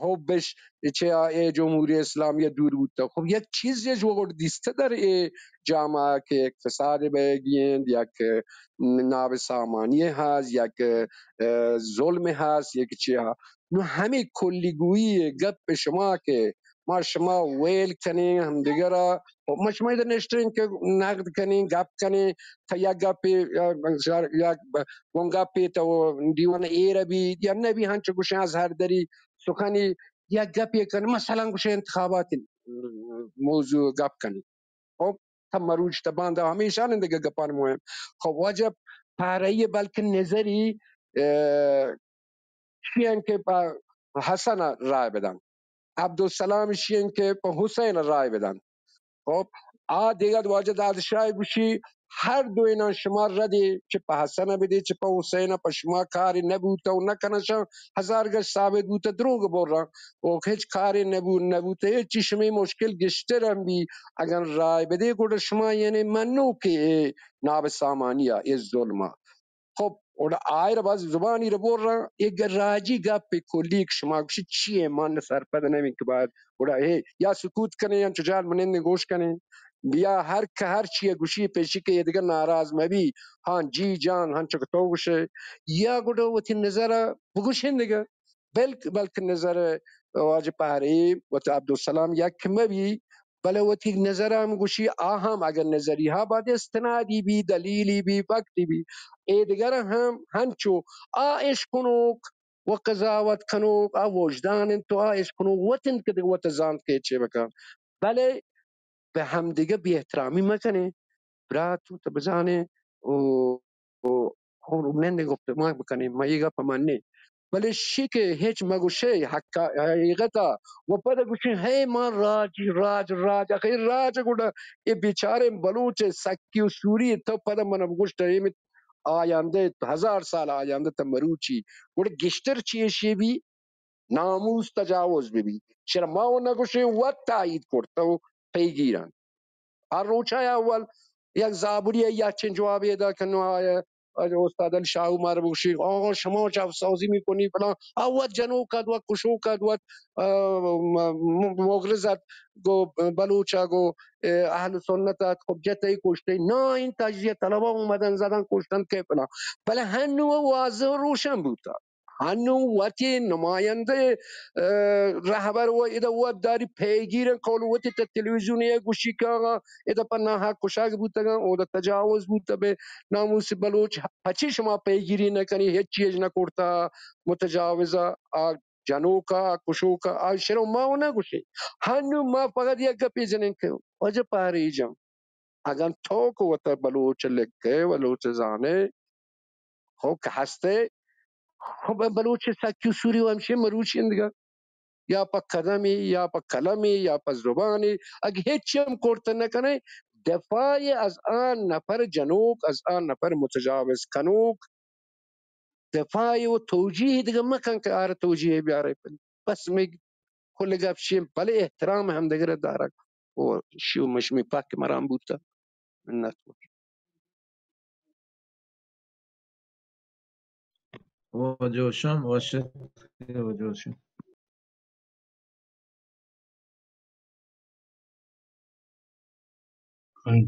حبش چه جمهوری اسلامی دور بود. خب یک چیزی جو دیسته در جامعه که اقتصاد بگیند، یک ناب سامانی هست، یک ظلم هست، یک چی ها. نو همه کلیگویی گپ شما که ما شما ویل کنین هم دیگر ما شما ایده نشترین که نقد کنین گپ کنین تا یک گپ یک اون گپی تا دیوان ایره بی یا نبی هنچه گوشه از هر دری سخنی یک گپی کنی مثلا گوشه انتخابات موضوع گپ کنی. خب تم مروج تبان ده همیشه دیگه گپان مهم. خب واجب پاره بلکه نظری شیئن که با حسن رای بدن، عبدالسلام شیئن که با حسین رای بدن. خب دیگه واجد دادشاه گوشی هر دو اینا شما ردی چه په حسن بدی چه په حسین په شما کاری نبوده و نکنشم هزار گش ثابت بوده دروغ برن و هیچ کاری نبوده هیچ چی شما مشکل گشترم بی اگر رای بده گوڑ شما یعنی منو که ناب سامانیه از ظلمه. خب اور آیر باز زبانی رو بور رہا ایک راجی گپ کلی شما گوشی چیه من سرپد نمی که بعد اور یا سکوت کنه یا چجال منند گوش کنه بیا هر چیه گوشی پیشی که یه دیگه ناراض مبی هان جی جان هان چکتو گوشه یا گوڑو وتی نظر بگوشین دیگه بلک نظر واجب پهری وتی عبدالسلام یک مبی بله وتی نظرم گوشی آهم اگر نظری ها بعد استنادی بی دلیلی بی فکتی بی دیگر هم هنچو عشق کنوک و قضاوت کنوک وجدان تو عشق کنوک وطن که وط زاند که چه بکن بله به همدیگه بی احترامی مکنه برا تو تبزانه و ننده گفته ما بکنه ما یه گفت من نه ولی شی که هیچ مگوشه حقیقتا و پده گوشین هی ما راج اخیر راج گوڑا ای بیچاره بلوچ سکی و سوری تو پده من بگوشتا آینده 1000 سال آینده تا مروچی گوڑا گشتر چیشی بی ناموس تجاوز بی چرا ما و نگوشین و تایید کرتا و پیگیرن هر روچای اول یک زابوری یک چند جوابی دا کنو آیا استاد علی شاهو مار بوشی آقا شما جو سازی میکنی فلان اول جنو کد و کشو کد و مغرزت گو بلوچا گو اهل سنت خب جتی کشته نه این تجزیه طلبا اومدن زدن کشتن که فلان بله هنو واضح و روشن بود هنو وقتی نماینده رهبر و ایده و داری پیگیر کول وقتی تلویزیونی گوشی که آقا ایده پر نه کشاگ بودتا او دا تجاوز بودتا به ناموس بلوچ پچی شما پیگیری نکنی هیچ چیز نکرتا متجاوزا جنوکا کشوکا شروع ما نگوشی هنو ما فقط یک گپی زنین که وجه پاری جم اگر تو کو وتا بلوچ لکه بلوچ زانه خب که هسته خب بلوچ سکی سوری و همشه مروچی دیگه یا پا قدمی یا پا کلمی یا پا زبانی اگه هیچی هم کرته نکنه دفاعی از آن نفر جنوب از آن نفر متجاوز کنوک دفاعی و توجیه دیگه مکن که آره توجیه بیاره بس می کل گفت شیم بله احترام هم دیگه داره و شیو مشمی پاک مرام بودتا منت بود. و جوشم باشه و جوشم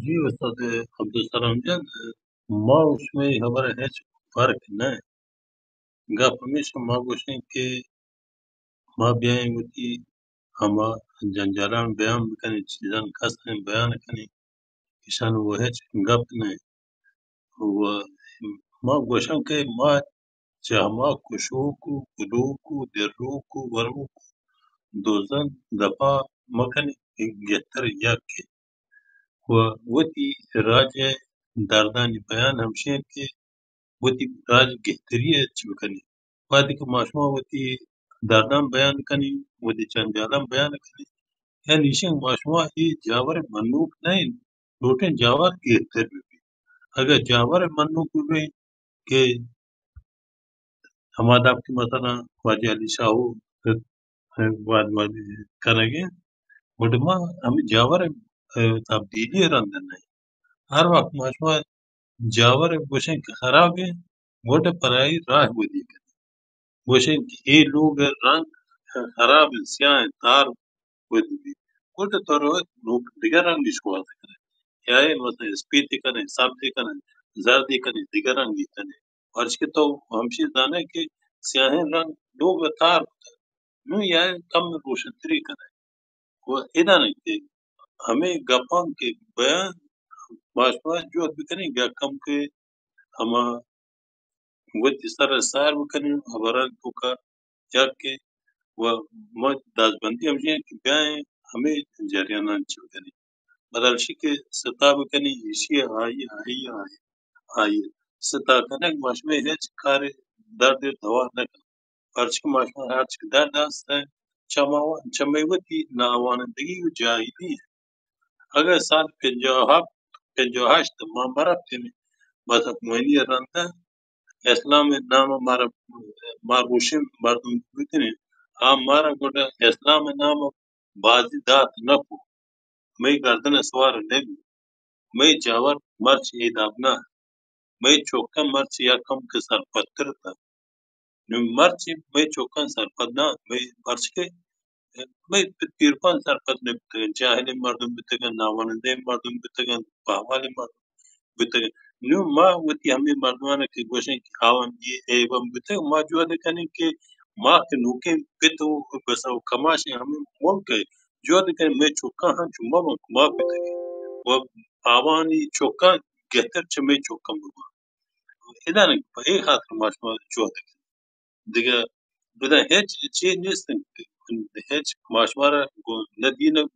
جی استاد عبدالسلام جان ما उसमें हमारा है फर्क न गप हमेशा माँ गोशें के माँ ब्याह होती हम जंजालान बयान कने चीज़ान खासने बयान कने किसान वो है गप ने वो माँ गोशें के माँ जमा कुशोकु कुडोकु देरोकु वरुकु دوزن دفاع مکنی گهتر یکی و وتی راجع دردانی بیان همشین که وتی راجع گهتریه چی بکنی بعدی که ماشما وتی دردان بیان کنی وتی چنجالان بیان کنی یعنی ایشن ماشما ای جاور منوب نہیں لوٹن جاور گهتر بھی اگر جاور منوب بھی کہ हमारा आपकी مثلا वाजी अली शाहू वाद करेंगे बट ما हम जावर तब्दीली रंदन नहीं हर वक्त मशमा जावर गोशें के खराब है गोटे पराई राह बुदी गोशें के ये लोग रंग خراب سیاه تار ودی کوته تورو نو digaran gishwa yaye مثلا स्पीति करें सब्जी करें जर्दी करें दिगर रंगी करें और इसके तो हमशी दाने के स्याहे रंग दो बतार नु यार कम रोशनरी करें वो इधर नहीं थे हमें गप्पन के बयान बाशवा जो अभी करें क्या कम के हम वो इस तरह सार वो करें हमारा तो का या के वो मत दासबंदी हमशी कि बयान हमें जरियाना चाहिए بدل شي کې ستا به کنی ایشی هایی ستا کنک ماشمه هیچ کاری درد دوا نکن پرچک ماشمه هرچک درد است چمایوتی ناوانندگی و جاهلی اگر سال 57 ما مرفتیم بس موینی رنده اسلام نام مارگوشیم مردم بودنی هم مارا گوده اسلام نام بازی داد نکو می گردن سوار نبی می جاور مرچ ایدابنا می چوکن مرچ یکم که سرپتر تا نو مرچ می چوکن سرپتنا می مرچ که می پیرپان سرپت نبتگن جاهل مردم بتگن ناواننده مردم بتگن پاهمال مردم بتگن نو ما وتی همی مردمانه که گوشن که آوان یہ ایوان بتگن ما جواده کنیم که ما که نوکه بتو بساو کماش همی ملک جواده کنیم می چوکن هم چو ما بتگن و آوانی چوکان گهتر چه می چوکان بگو ایدان با این خاطر ماشما جوده دیگه بودن هیچ چی نیستن هیچ ماشما را نه دین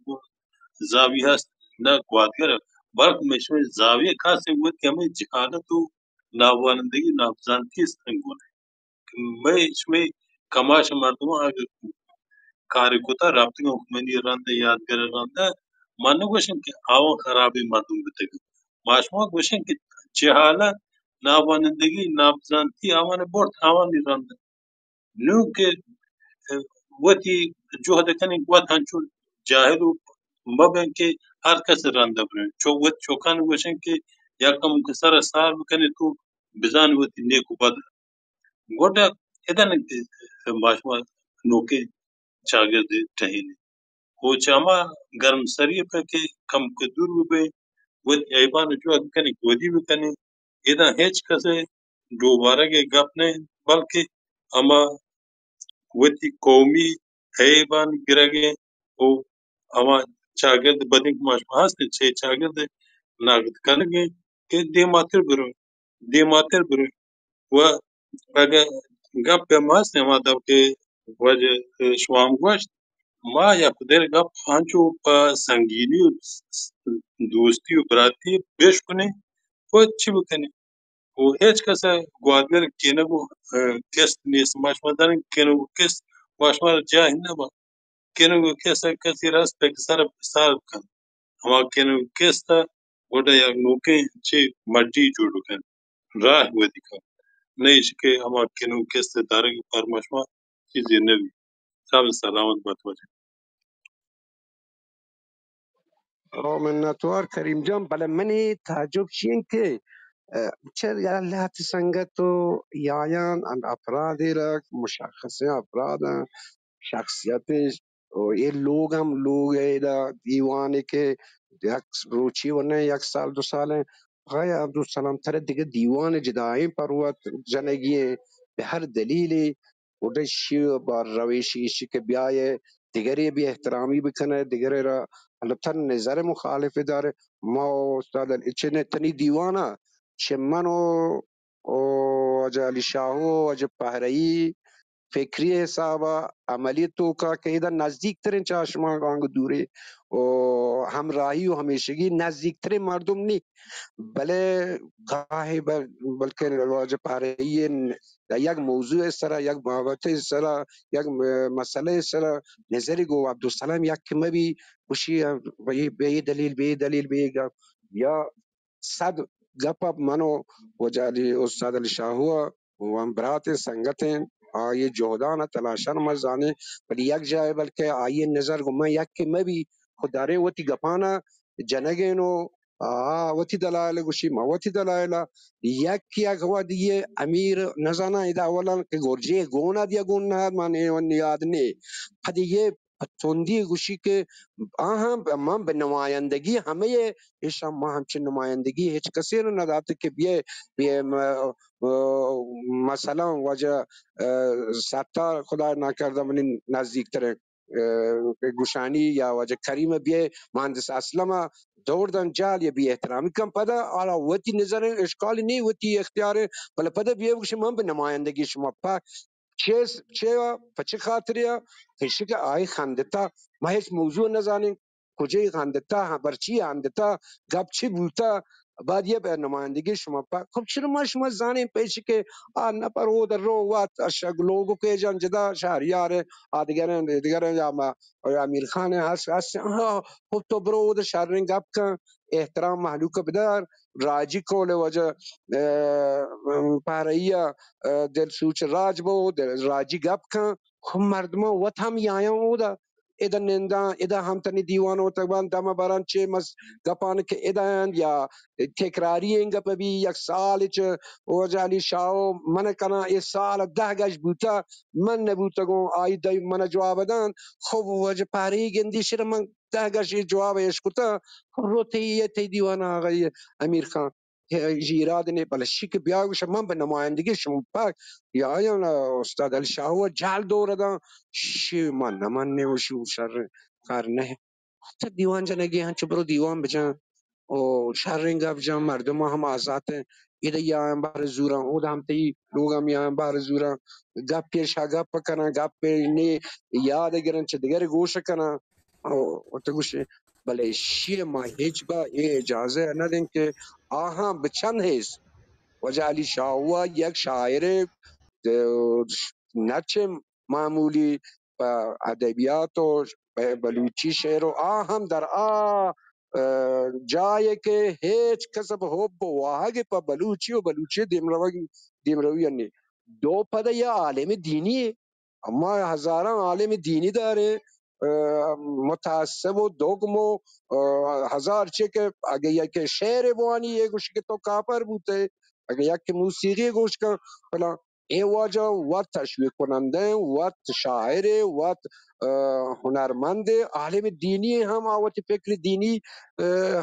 زاویه هست نه گوادگر بلکه میشه زاویه کسی بود که همه جهالت و ناوانندگی نابزانتی استن گونه میشه کماش مردم اگر کاری کوتا رابطه حکمانی رانده یادگر رانده من نگوشم که آوان خرابی مردم بتگم ماشما گوشم که جهالت ناوانندگی نابزانتی آوان برد آوانی رانده نو که وتی جهد کنی وقت هنچون جاهل و مبین که هر کس رانده برن چو وقت چوکان گوشن که یکم کسر سال بکنی تو بزن وتی نیکو بد گوڑا ادن ماشما نوکه شاگرد تهینی و چما گرم سری په کې کم کدور وبه و ایوان جو کنی گودی بکنی ایدا هیچ کس دوباره کے گپ نه بلکہ اما وتی قومی ایوان گرگه او اما شاگرد بدین ماش هست چه شاگرد نقد کنه که دی ماتر برو و اگر گپ ما است ما دب که وجه شوام گوشت ما یا پدر گپ هانچو په سنگینی و دوستی و براتی پیش کنی و چی بکنی و هیچ کس گوادگر کنه و کس نیست ماشما کنه و کس ماشما جاه نبا کنه و کسی راست به سر کن اما کنه و کس تا ودا یا نوکه چی مرجی جوڑو کن راه ودی کن نیش که اما کنه و کس داره پر ماشما چیزی نبی سب سلامت بات منتوار کریم جان بله منی تعجب چین که چه لحظ سنگت و یایان اند افرادی را مشخصه افراد شخصیتش و یہ لوگ هم لوگ دیوانی که یک روچی و نه یک سال دو سال ہیں آقای عبدالسلام تر دیگه دیوان جدائیم پر وقت جنگی به هر دلیلی ودشی با روشیشی که بیایه دیگری بی احترامی بکنه دیگری را البته نظر مخالف داره ما استاد چه تنی دیوانه چه منو و علی شاهو و پهرئی فکری حسابا عملی تو کا که ایدا نزدیک ترین چاشما گانگ دوره و همراهی و همیشگی نزدیک ترین مردم نی بله گاهی بلکه واجب پاره یک موضوع سره یک محبت سره یک مسئله سره نظری گو عبدالسلام یک کمه بی بشی به یه دلیل به یا صد گپ منو و جالی استاد علی شاهو و امبرات سنگت آیه جهدان تلاشن مزانه ولی یک جای بلکه آیه نظر گو من یک که مبی خداره وتی گپانا جنگینو وتی دلایل گوشی ما وتی دلایل یک ودی امیر نزانا ایدا اولا که گرجه گونا دیا گون نه من یاد نه پدیه تندی گوشی که من به نمایندگی همه ایشان ما همچین نمایندگی هیچ کسی رو نداده که بیه مثلا وجه ستار خدا نکرده من نزدیکتر گوشانی یا وجه کریم بیه مهندس اسلم دوردن جال یا بی احترامی کم پدا آلا وتی نظر اشکالی نی وتی اختیار بل پدا بیه بکش من به نمایندگی شما چه پچه خاطریا کشی که آی خندتا ما هیچ موضوع نزانیم کجای خندتا برچی خندتا گپ چی بوتا بعد یه به نمایندگی شما خب چرا ما شما زانیم پیشی که نپر او در رو وات لوگو که جان جدا شهریار دیگران یا امیر خان هست خب تو برو در شهرین گپ کن احترام محلوک بدار راجی کول وجه پاریا دل سوچ راج بو دل راجی گپ کن خب مردم وط هم یایم او دا ادا نندا ادا هم تنی دیوانو تبان دم بران چه مس گپان که ادان یا تکراری انگا بی یک سال چه وجالی شاو من کنا اس سال 10 گش بوتا من نبوتا گو آی دای من جواب دان خب وجه پاری گندی شر من 10 گش جواب اشکتا روتی یه تی دیوانه آقای امیر خان ایراد نه بل شیک بیا من به نمایندگی شما پاک یا یا استاد علی شاه جال دور دان شی من من نه شو شر کار نه تا دیوان جنگی هنچ برو دیوان بجن او شرینگ اف جام مردم هم آزاد ایده یا هم بار زوران او هم تی لوگ هم یا هم بار زوران گپ پیش گپ کنن گپ نی یاد گرن چه دیگر گوش کنن او تو گوش بله شی ما هیچ با اجازه ندین که آها بچن هست وجه علی شاه یک شاعر نچه معمولی و ادبیات و بلوچی شعر و هم در جایی که هیچ کس به حب و واهگ پا بلوچی و بلوچی دیمروی نی دو پده یا عالم دینی اما هزاران عالم دینی داره متعصب و دوگم و هزار چه که اگه یک شعر بوانی یه گوش که تو کافر بوده اگه یک موسیقی گوش کن فلان این واجه وقت تشویق کننده وقت شاعر وقت هنرمند عالم دینی هم آوت فکر دینی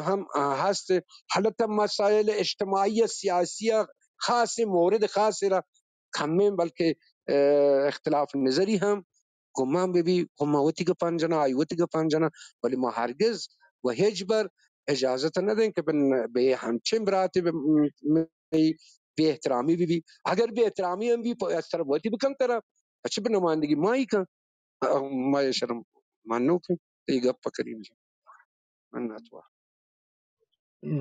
هم هست حالت مسائل اجتماعی سیاسی خاص مورد خاص را کمین بلکه اختلاف نظری هم گمان ببی هموتی که پنجنا آیوتی که پنجنا ولی ما هرگز و هیچ بر اجازت ندهیم که به همچین براتی به احترامی بی اگر به احترامی هم بی از طرف وقتی بکن طرف اچھا به نمائندگی مایی کن ما شرم مانو که ایگا پکرین من نتوا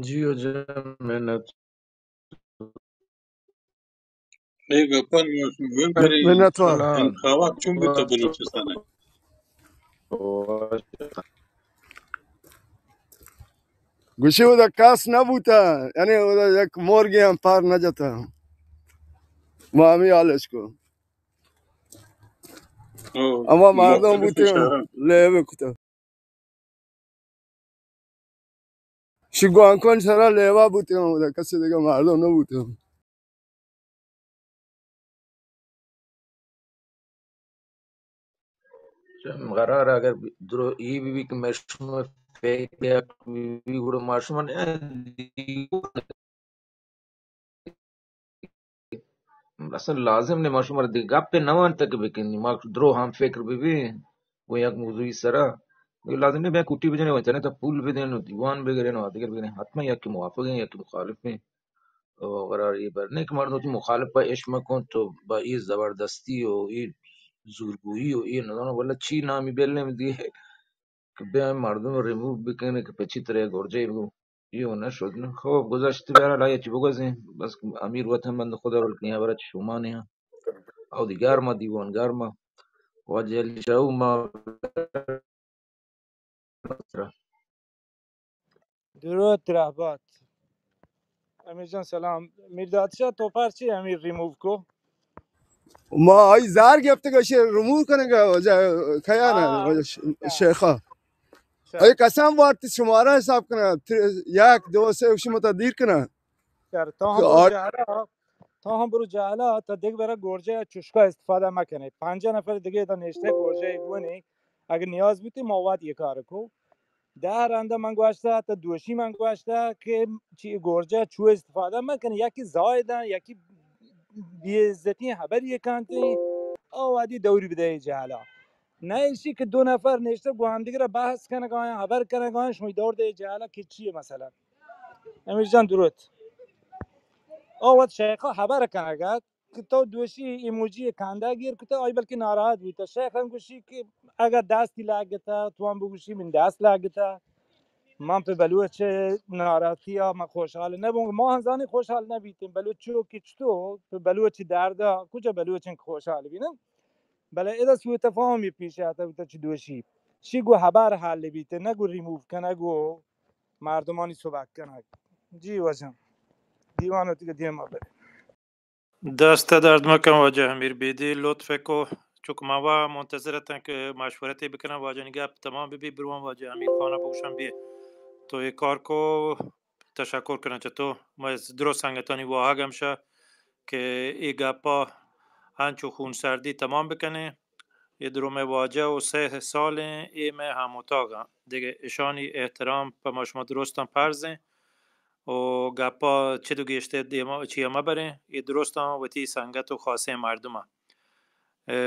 جیو جان منت ایگا پن موسم بری منتوا سلام انتخابات چون بیتا بلوچستان گوشی بوده کس نبوده یعنی بوده یک مرگی هم پر نجته ما همی حالش کن اما مردم مختلف بودیم شهران لیبه کتا شگوان کن سرا لیبه بودیم بوده کسی دیگه مردم نبودیم قرار اگر درو ای بی که مشروم فکر بی گروه مشروم اصلا لازم نه مشروم را دیگه گپ نوان تک بکنی ما درو هم فکر بی و یک موضوعی سرا لازم نه بیا کوٹی بجنے وچنے تا پول بدین و دیوان بگیرن و دیگر بگیرن حتما یک که موافق ہیں یک که مخالف ہیں قرار یہ بر نہیں کہ مردوں کی مخالف با عشق کن تو با این زبردستی و این زورگویی و این ندانم والا چی نامی بیلنے میں دیئے که بیایم مردم رو ریموو بکنه که به چی طرح گرجه بگو یه نشد نه خب گذاشته برای لایه چی بگذیم بس که امیر وطن بند خدا بلکنی برای چی شمانی هم او دیگر ما دیوانگر ما و جلی شاو ما درود رهبات امیر جان سلام میرداد شاه تو پرچی امیر ریموو کو ما های زر گفته که رمول کنه که وجه کیانه آه وجه او شیخه شیخا ای قسم وارد شماره حساب کنه 1 2 3 شما تا دیر کنه تا که هم برو جهلا، تا هم برو جهلا تا دیگه برای گرجه چوشکا استفاده مکنه. 5 نفر دیگه تا نشته گرجه گونه اگه نیاز بیتی مواد یه کار کو. در رنده من گوشته تا دوشی من گوشته که چی گرجه چو استفاده مکنه، یکی زایدن یکی بیزتی خبر یکانتی آوادی دوری بده جهلا. نه ایشی که 2 نفر نشته با هم دیگه را بحث کنه که خبر کنه که شما دور ده جهلا که چیه مثلا. امیر جان درود. آواد شیخا خبر کنه که تو دوشی ایموجی کنده گیر که تو آی بلکه ناراحت بود. تا شیخ هم گوشی که اگر دستی لگتا تو هم بگوشی من دست لگتا. من به بلوچ ناراحتی یا ما خوشحال نبود، ما هنزانی خوشحال نبیتیم بلوچو که چطور به بلوچ دردا کجا بلوچن خوشحال بینم. بله ایده سوی تفاهمی پیشه تا بیتا چی دوشی چی گو خبر حل بیته نگو ریموف کنه گو مردمانی صحبت کنه جی وجم دیوانو دیگه دیما بره. دست درد مکن واجه امیر بیدی لطف کو چون ما منتظرتن که مشورتی بکنم واجه نگه تمام ببی بروان واجه امیر خانه بوشم بیه تو یک کار کو تشکر کنم چه تو ما درست سنگتانی واقع گمشه که ای گپا هنچو خون سردی تمام بکنه یه درومه واجه و 3 سال ایمه هموتاقه دیگه اشانی احترام پا ما شما درستان پرزه و گپا چه دو گشته دیما چی ما بره یه درستان و تی سنگت و خاصه مردمه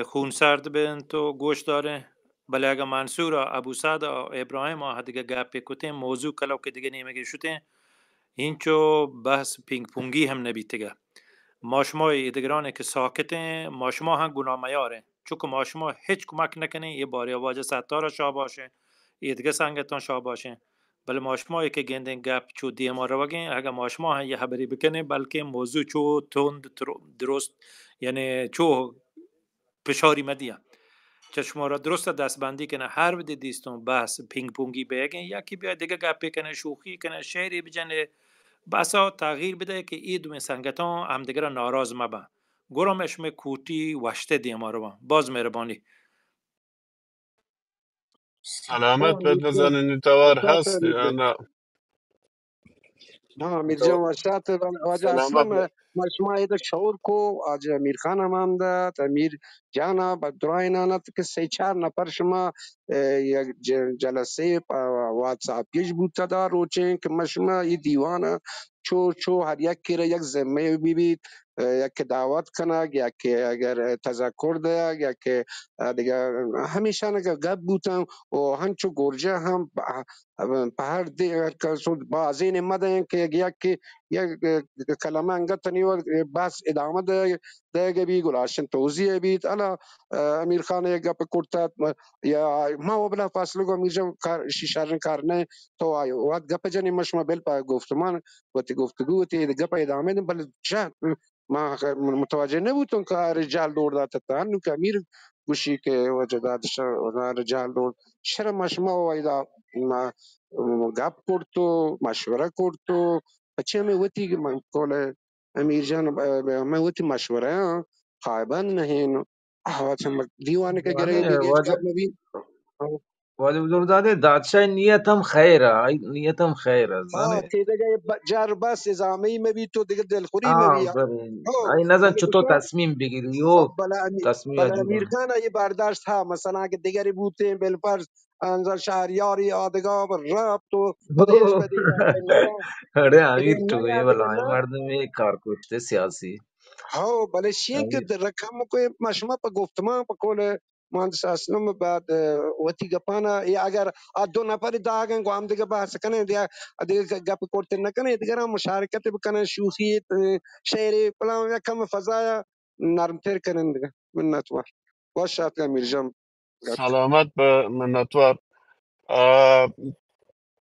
خون سرد بین تو گوش داره بله اگه منصور ابو سعد ابراهیم ها دیگه گپی کتیم موضوع کلاو که دیگه نیمه شده اینچو بحث پینگ پونگی هم نبیتگه ماشمای دیگرانه که ساکته ماشما هم گناه میاره چون که ماشما هیچ کمک نکنه یه باری واجه ستاره شاه باشه یه دیگه سنگتان شاه باشه بله ماشمایی که گندن گپ چو دیما رو بگین اگه ماشما هم یه خبری بکنه بلکه موضوع چو تند درست یعنی چو فشاری مدیه چشما را درست دستبندی کنه هر بده دیستون بحث پینگ پونگی بگین یکی بیا دیگه گپی کنه شوخی کنه شعری بجنه بسا تغییر بده که ای دومی سنگتان هم دیگه را ناراض مبن گرم اشم کوتی وشته دیما رو باز مهربانی سلامت بد بزنین توار هست یا نه हाँ मिर्जा मशरात वाजा سلامت असलम मशमा इधर शौर को आज अमीर खान अमामदा अमीर जाना बदराइना ना तो किसी 4 नफर शमा या जलसे व्हाट्सएप पेज बूता दा रोचे कि मशमा ये दीवाना चो चो हर एक के एक ज़म्मे बीबी या के दावत कना या के अगर तज़क्कुर दे या के दिगा हमेशा ना गब बूता और हंचो गोरजा हम पहाड़ दे का सुध बाज़ीन मदन के गया कि या कलमा अंगतनी और बस इदामत ده بي يقول عشان توزيع بيت انا امير خان يقف كورتات يا ما هو بلا فاصله قوم يجوا شيشارن كارنه تو ايو وقت قف جاني مش ما بل با گفتمان وقت گفتگو تي قف ادامه بل جاء ما متوجه نبودن که رجال دور دات تان که امیر گوشی که وجداد رجال دور شرم مشما و ایدا ما گپ کرد مشوره کرد بچه می وتی من کول امیر جان ما وتی مشوره خایبان نهین حواسم دیوانه که گره زاده بیگه واجه شب نبی واجه بزرگ زاده دادشاه نیتم خیره نیتم خیره ها زنه تیده جر بس ازامه مبی تو دیگه دلخوری مبی برین ها ای نزن بله چطور بسیار تصمیم بگیری خب و بله تصمیم بله عجیبه امیر خان یه برداشت ها مثلا اگه دیگری بودیم بالفرض انظر شهریاری آدگاه و رفت و پدیش بدی अरे اگه अमीर तो ये نه वाला دیگه है نه मर्द में कारकुश्ते सियासी ها بله شیء که अमीर در رقم کو مشما په گفتمان په کول مهندس اسلم بعد وتی گپانا یا اگر دو نفر داغن کو هم دیگه بحث کنه دیگه گپ کوت نه کنه دیگه مشارکت بکنه شوخی شعر پلان یا کم فضا نرم تر کنه دیگه منت وار باش شات امیر جان سلامت به منتوار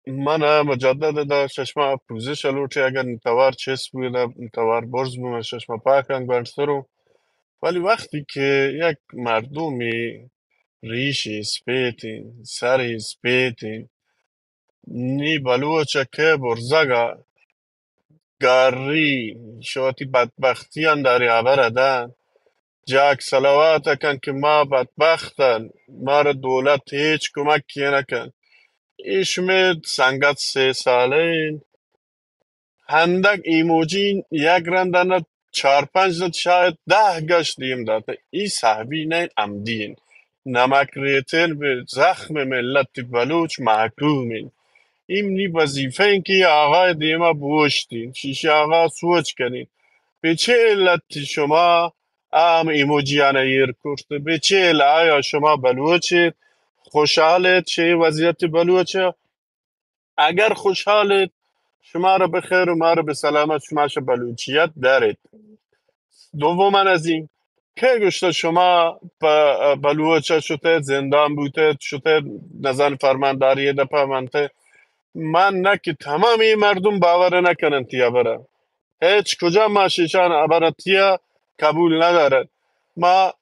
من مجدد دا ششما پوزش لوٹی اگر نتوار چیز بوده نتوار برز بوده ششما پاکن برسرو ولی وقتی که یک مردمی ریشی سپیتین سری سپیتین نی بلوچه که برزگا گاری شواتی بدبختی داری عبردن جاک سلوات کن که ما بدبختن ما را دولت هیچ کمک نکن ایشمه سنگت 3 ساله هندک ایموجی یک رندن 4 5 داد شاید 10 گشت دیم داده ای صحبی نه عمدین نمک ریتل به زخم ملت بلوچ محکومین این نی وظیفه این که آقای دیما بوشتین شیشه آقا سوچ کنین به چه علت شما ام ایموجیانه ایر کرده به چه علت آیا شما بلوچید خوشحالید چه وضعیت بلوچه اگر خوشحالید شما را به خیر و ما را به سلامت شما بلوچیت دارید دوما از این که گشته شما بلوچه شده زندان بوده شده نزن فرمانداری دپامنته من نه که تمام این مردم باور نکنن تیا بره هیچ کجا ما شیشان عبارتیا قبول نداره ما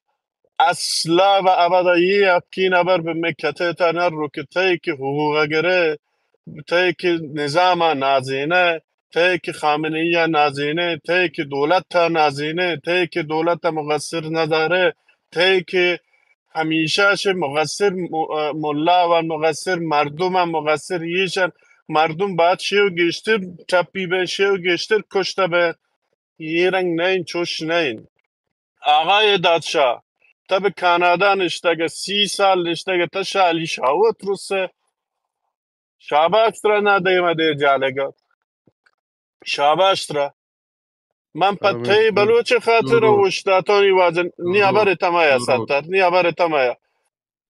اصلا و ابدا یکی نبر به مکته تنر رو که تایی که حقوق گره تایی که نظام نازینه تایی که خامنه ای نازینه تایی که دولت تا نازینه تایی که دولت مقصر نداره تایی که همیشه مقصر ملا و مقصر مردم هم مقصر یشن مردم باید شیو گشتر چپی به شیو گشتر کشته به یه رنگ نین چوش نین آقای دادشاه تا به کانادا نشتگه 30 سال نشتگه تا شالی شاوت روسه شاباش ترا ندهیم ده جالگه شاباش ترا من امیر پته بلوچ خاطر درود وشتاتونی واجن نی درود عبر تمایا درود ستر نی عبر تمایا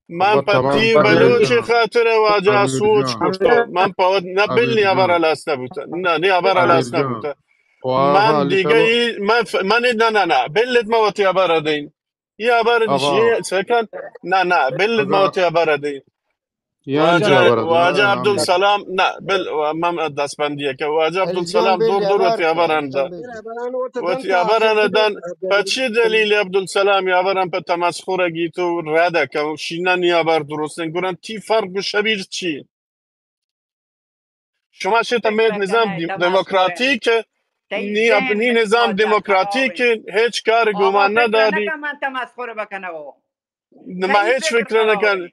من آقا تمام پتی امیر بلوچ جان خاطر واجه امیر سوچ جان کشتو من پاود نه بل امیر نی عبر جان الاس نبوتا نه نی عبر امیر الاس جان نبوتا و آقا من علی دیگه شبا من نه بلد ما وقتی عبر دین یه عبر آقا نشی سکن نه بلد ما بذار وقتی عبر دین یعنی چی عبارت واجه امیر عبدالسلام نه بل من دستبندیه که واجه الجان عبدالسلام دور بيلي دور وقتی أباركة عبرند الجان بيلي وقتی عبرند په چه دلیل عبدالسلام یابرم په تمسخر گیتو رده که شینن یابر درست نگورن تی فرق و شبیر چی شما چه تمید فکر نظام کنه تمسخره دموکراتیک تی نی ذهن نظام واجه دموکراتیک خرابه هیچ کار آقا گمان فکر نداری نکن من تمسخره بکنه او ما تی هیچ فکر فکر نکن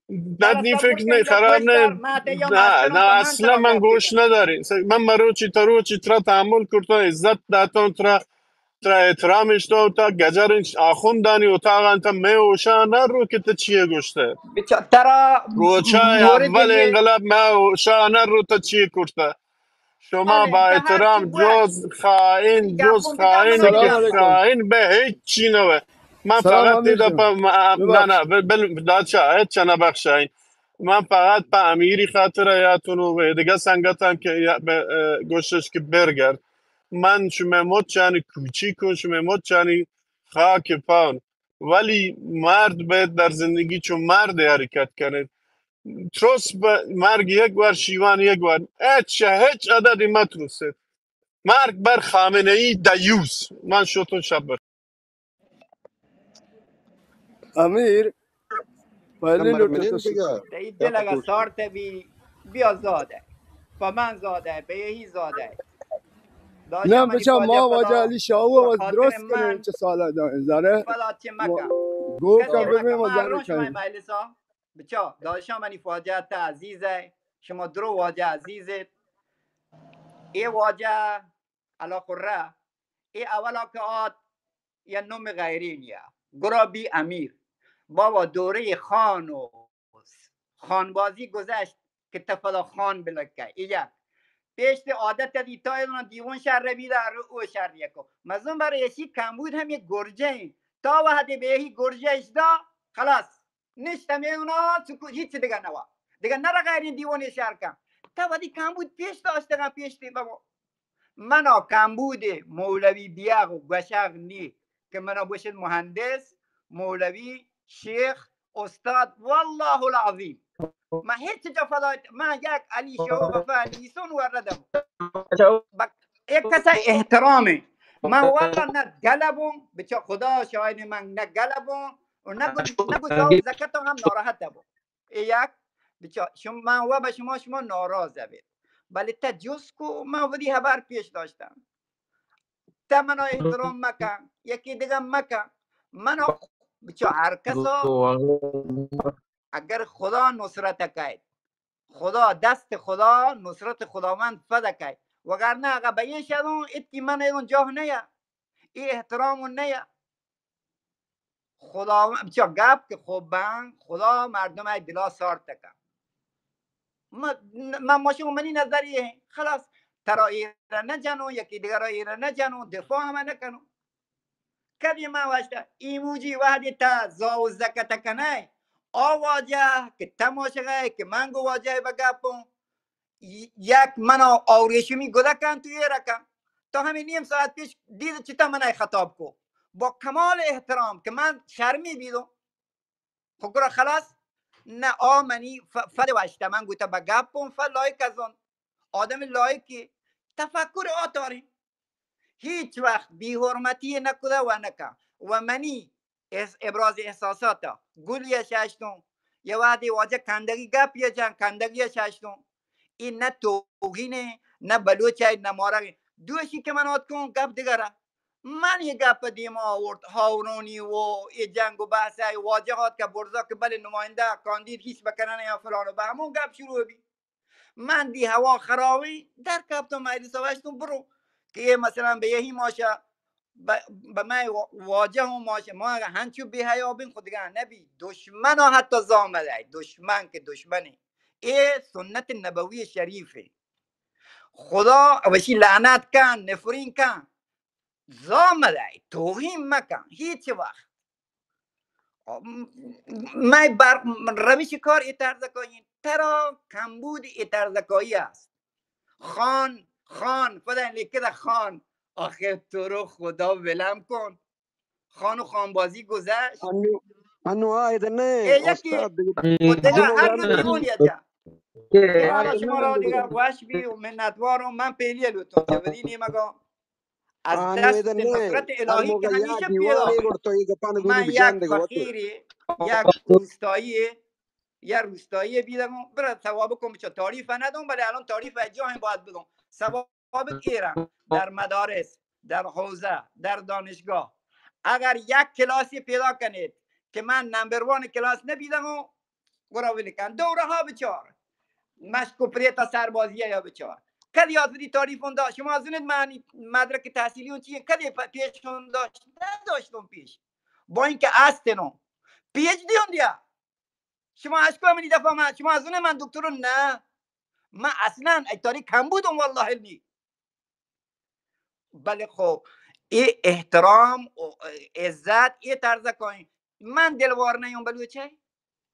خرابه نه حالا نی صبور فکر کن نه اینجا خراب پشت نه سر من یا نه مشکلم تا من اصلا ترا من گفتی گوش کنم نداری من مروچی تروچی ترا تحمل کرتا عزت داتون ترا احترامش تو تا گجر آخوندانی اتاقان تا می اوشا نه رو که تا چیه گوشته ترا روچای مورد اول یه انقلاب می اوشا نه رو تا چیه کرده شما آله با تا هر چی احترام باش جز گپون بگم خائن منو سلام که جمع کن علیکم خائن به هیچ چی نوه من سلام فقط امیر دیده جان پا نه ببخش دادشاه هیچ چه نبخشاین من فقط پا امیری خاطر یاتونو و دیگه سنگتم که به گوشش که برگرد من شما چانی کوچی کن شما چانی خاک پاون ولی مرد باید در زندگی چون مرد حرکت کنه ترس به مرگ یک بار شیوان یک بار هیچ عددی مترسه مرگ بر خامنه ای دیوز من شوتون شب بخیر. امیر ولی نمبر لوٹه منين تو دقيقة تی يا دل اگه قطوش سارت بی بیا زاده با من زاده به یهی زاده نه داشتم منی بچه فاجه ما واجه فدا علی شاو به و خاطر درست کنیم من چه ساله داره زاره فدا چه مکم گفتم کسی آه. ببینیم مکم و من زنگ رون شما کنیم مجلسا بچا داشتم منی فاجه تا عزیزه شما درو واجه عزیزه ای واجه علا قره ای اولا که آد یا نوم غیری نیا گرابی امیر بابا دوره خان و خانبازی گذشت که تفلا خان بلکه ایک پیشت عادت دیتا اینا دیوان شهر رو رو او شهر یکو مزون برای یشی کمبود هم یک گرجه این تا وحدی به یهی گرجه اشدا خلاص نشتم اونا هیچ دیگه نوا دیگه نرا غیر دیوان شهر کم تا وحدی کمبود پیش داشته پیش دی بابا منا کمبود مولوی بیاغ و گشاغ نی که منا باشد مهندس مولوی شیخ استاد والله العظیم ما هیچ جا فضایت من یک علی شو بفا نیسون وردم یک کس احترامه من والا نه گلبون بچه خدا شاید من نه گلبون و نگو ساو زکتا هم ناراحت بون یک بچه شما من و به شما ناراضه بید ولی تا جز کو من ودی خبر پیش داشتم تا منو احترام مکن یکی دیگه مکن منو بچه هر کسا اگر خدا نصرت کرد خدا دست خدا نصرت خداوند فدکه وگرنه اگه به یه شدون اتی من ایرون جاه نیا ای احترام نیا خدا بچه گپ که خوب بند خدا مردم ای دلا سار تکه من ماشین منی نظریه خلاص ترا ایره نجنو یکی دیگر را ایره نجنو دفاع همه نکنو کدی من وشته ایموجی وحدی تا زاو زکت کنه آواجه که تماشقه که من گو واجه بگپون یک من آوریشمی گده کن توی رکن تا همین نیم ساعت پیش دید چطور من خطاب کو با کمال احترام که من شرمی بیدم خب خلاص نه منی فد وشته من گوته بگپون فد لایک از اون آدم لایکی تفکر آتاری هیچ وقت بی حرمتی نکده و نکن و منی ابراز احساسات گلیه ششتون یه وقتی واجه کندگی گپیه جن کندگی ششتون این نه توهینه نه بلوچه نه مارغی دوشی که من آت کن گپ دیگره من یه گپ دیم آورد هاورونی و یه جنگ و بحث های واجهات که برزا که بله نماینده کاندید هیچ بکنن یا فلانو به همون گپ شروع بی من دی هوا خرابی در کپتون مجلس وشتون برو که مثلا به یهی ماشه به من واجه هم ماشه ما اگه هنچو بی حیا بین خود دیگه نبی دشمن ها حتی زامده دشمن که دشمنی این سنت نبوی شریفه خدا وشی لعنت کن نفرین کن زامده توهین مکن هیچ وقت من بر روش کار اترزکایی ترا کمبود اترزکایی است خان فدای لیکه خان آخر تو رو خدا ولم کن خان و خانبازی گذشت انو آید نه یکی استاد دیگه و دیگه جنو هر دار روز ندی دیوون یجا دیگه آید حالا شما نه را دیگه دیگه وش بی و منتوارم من پیلیه لطفا جبری نیمگا از انو اید دست نه نصرت هر الهی که موقع یا همیشه پیدا دیوانه می گرتو ایگه پانه گونی من یک بجان دیگه وطن فقیری یک روستایی یا روستایی بیدم برای ثواب کن بچه تعریف ندم ولی الان تعریف جا هم باید بدم ثواب ایرم در مدارس در حوزه در دانشگاه اگر یک کلاسی پیدا کنید که من نمبر وان کلاس نبیدم و برو کن دوره ها بچار مشکو پریتا سربازیه یا بچار کدی یاد بدی تعریفون داشت شما از اونید من مدرک تحصیلی اون چیه کدی پیشون داشت نداشتم پیش با اینکه استنو پی اچ دی اون دیا شما اشکا منی دفعه شما از اون من دکتر نه من اصلا ایتاری کم بودم والله علمی بله خب این احترام و عزت این طرز کنین من دلوار نیام بلوچه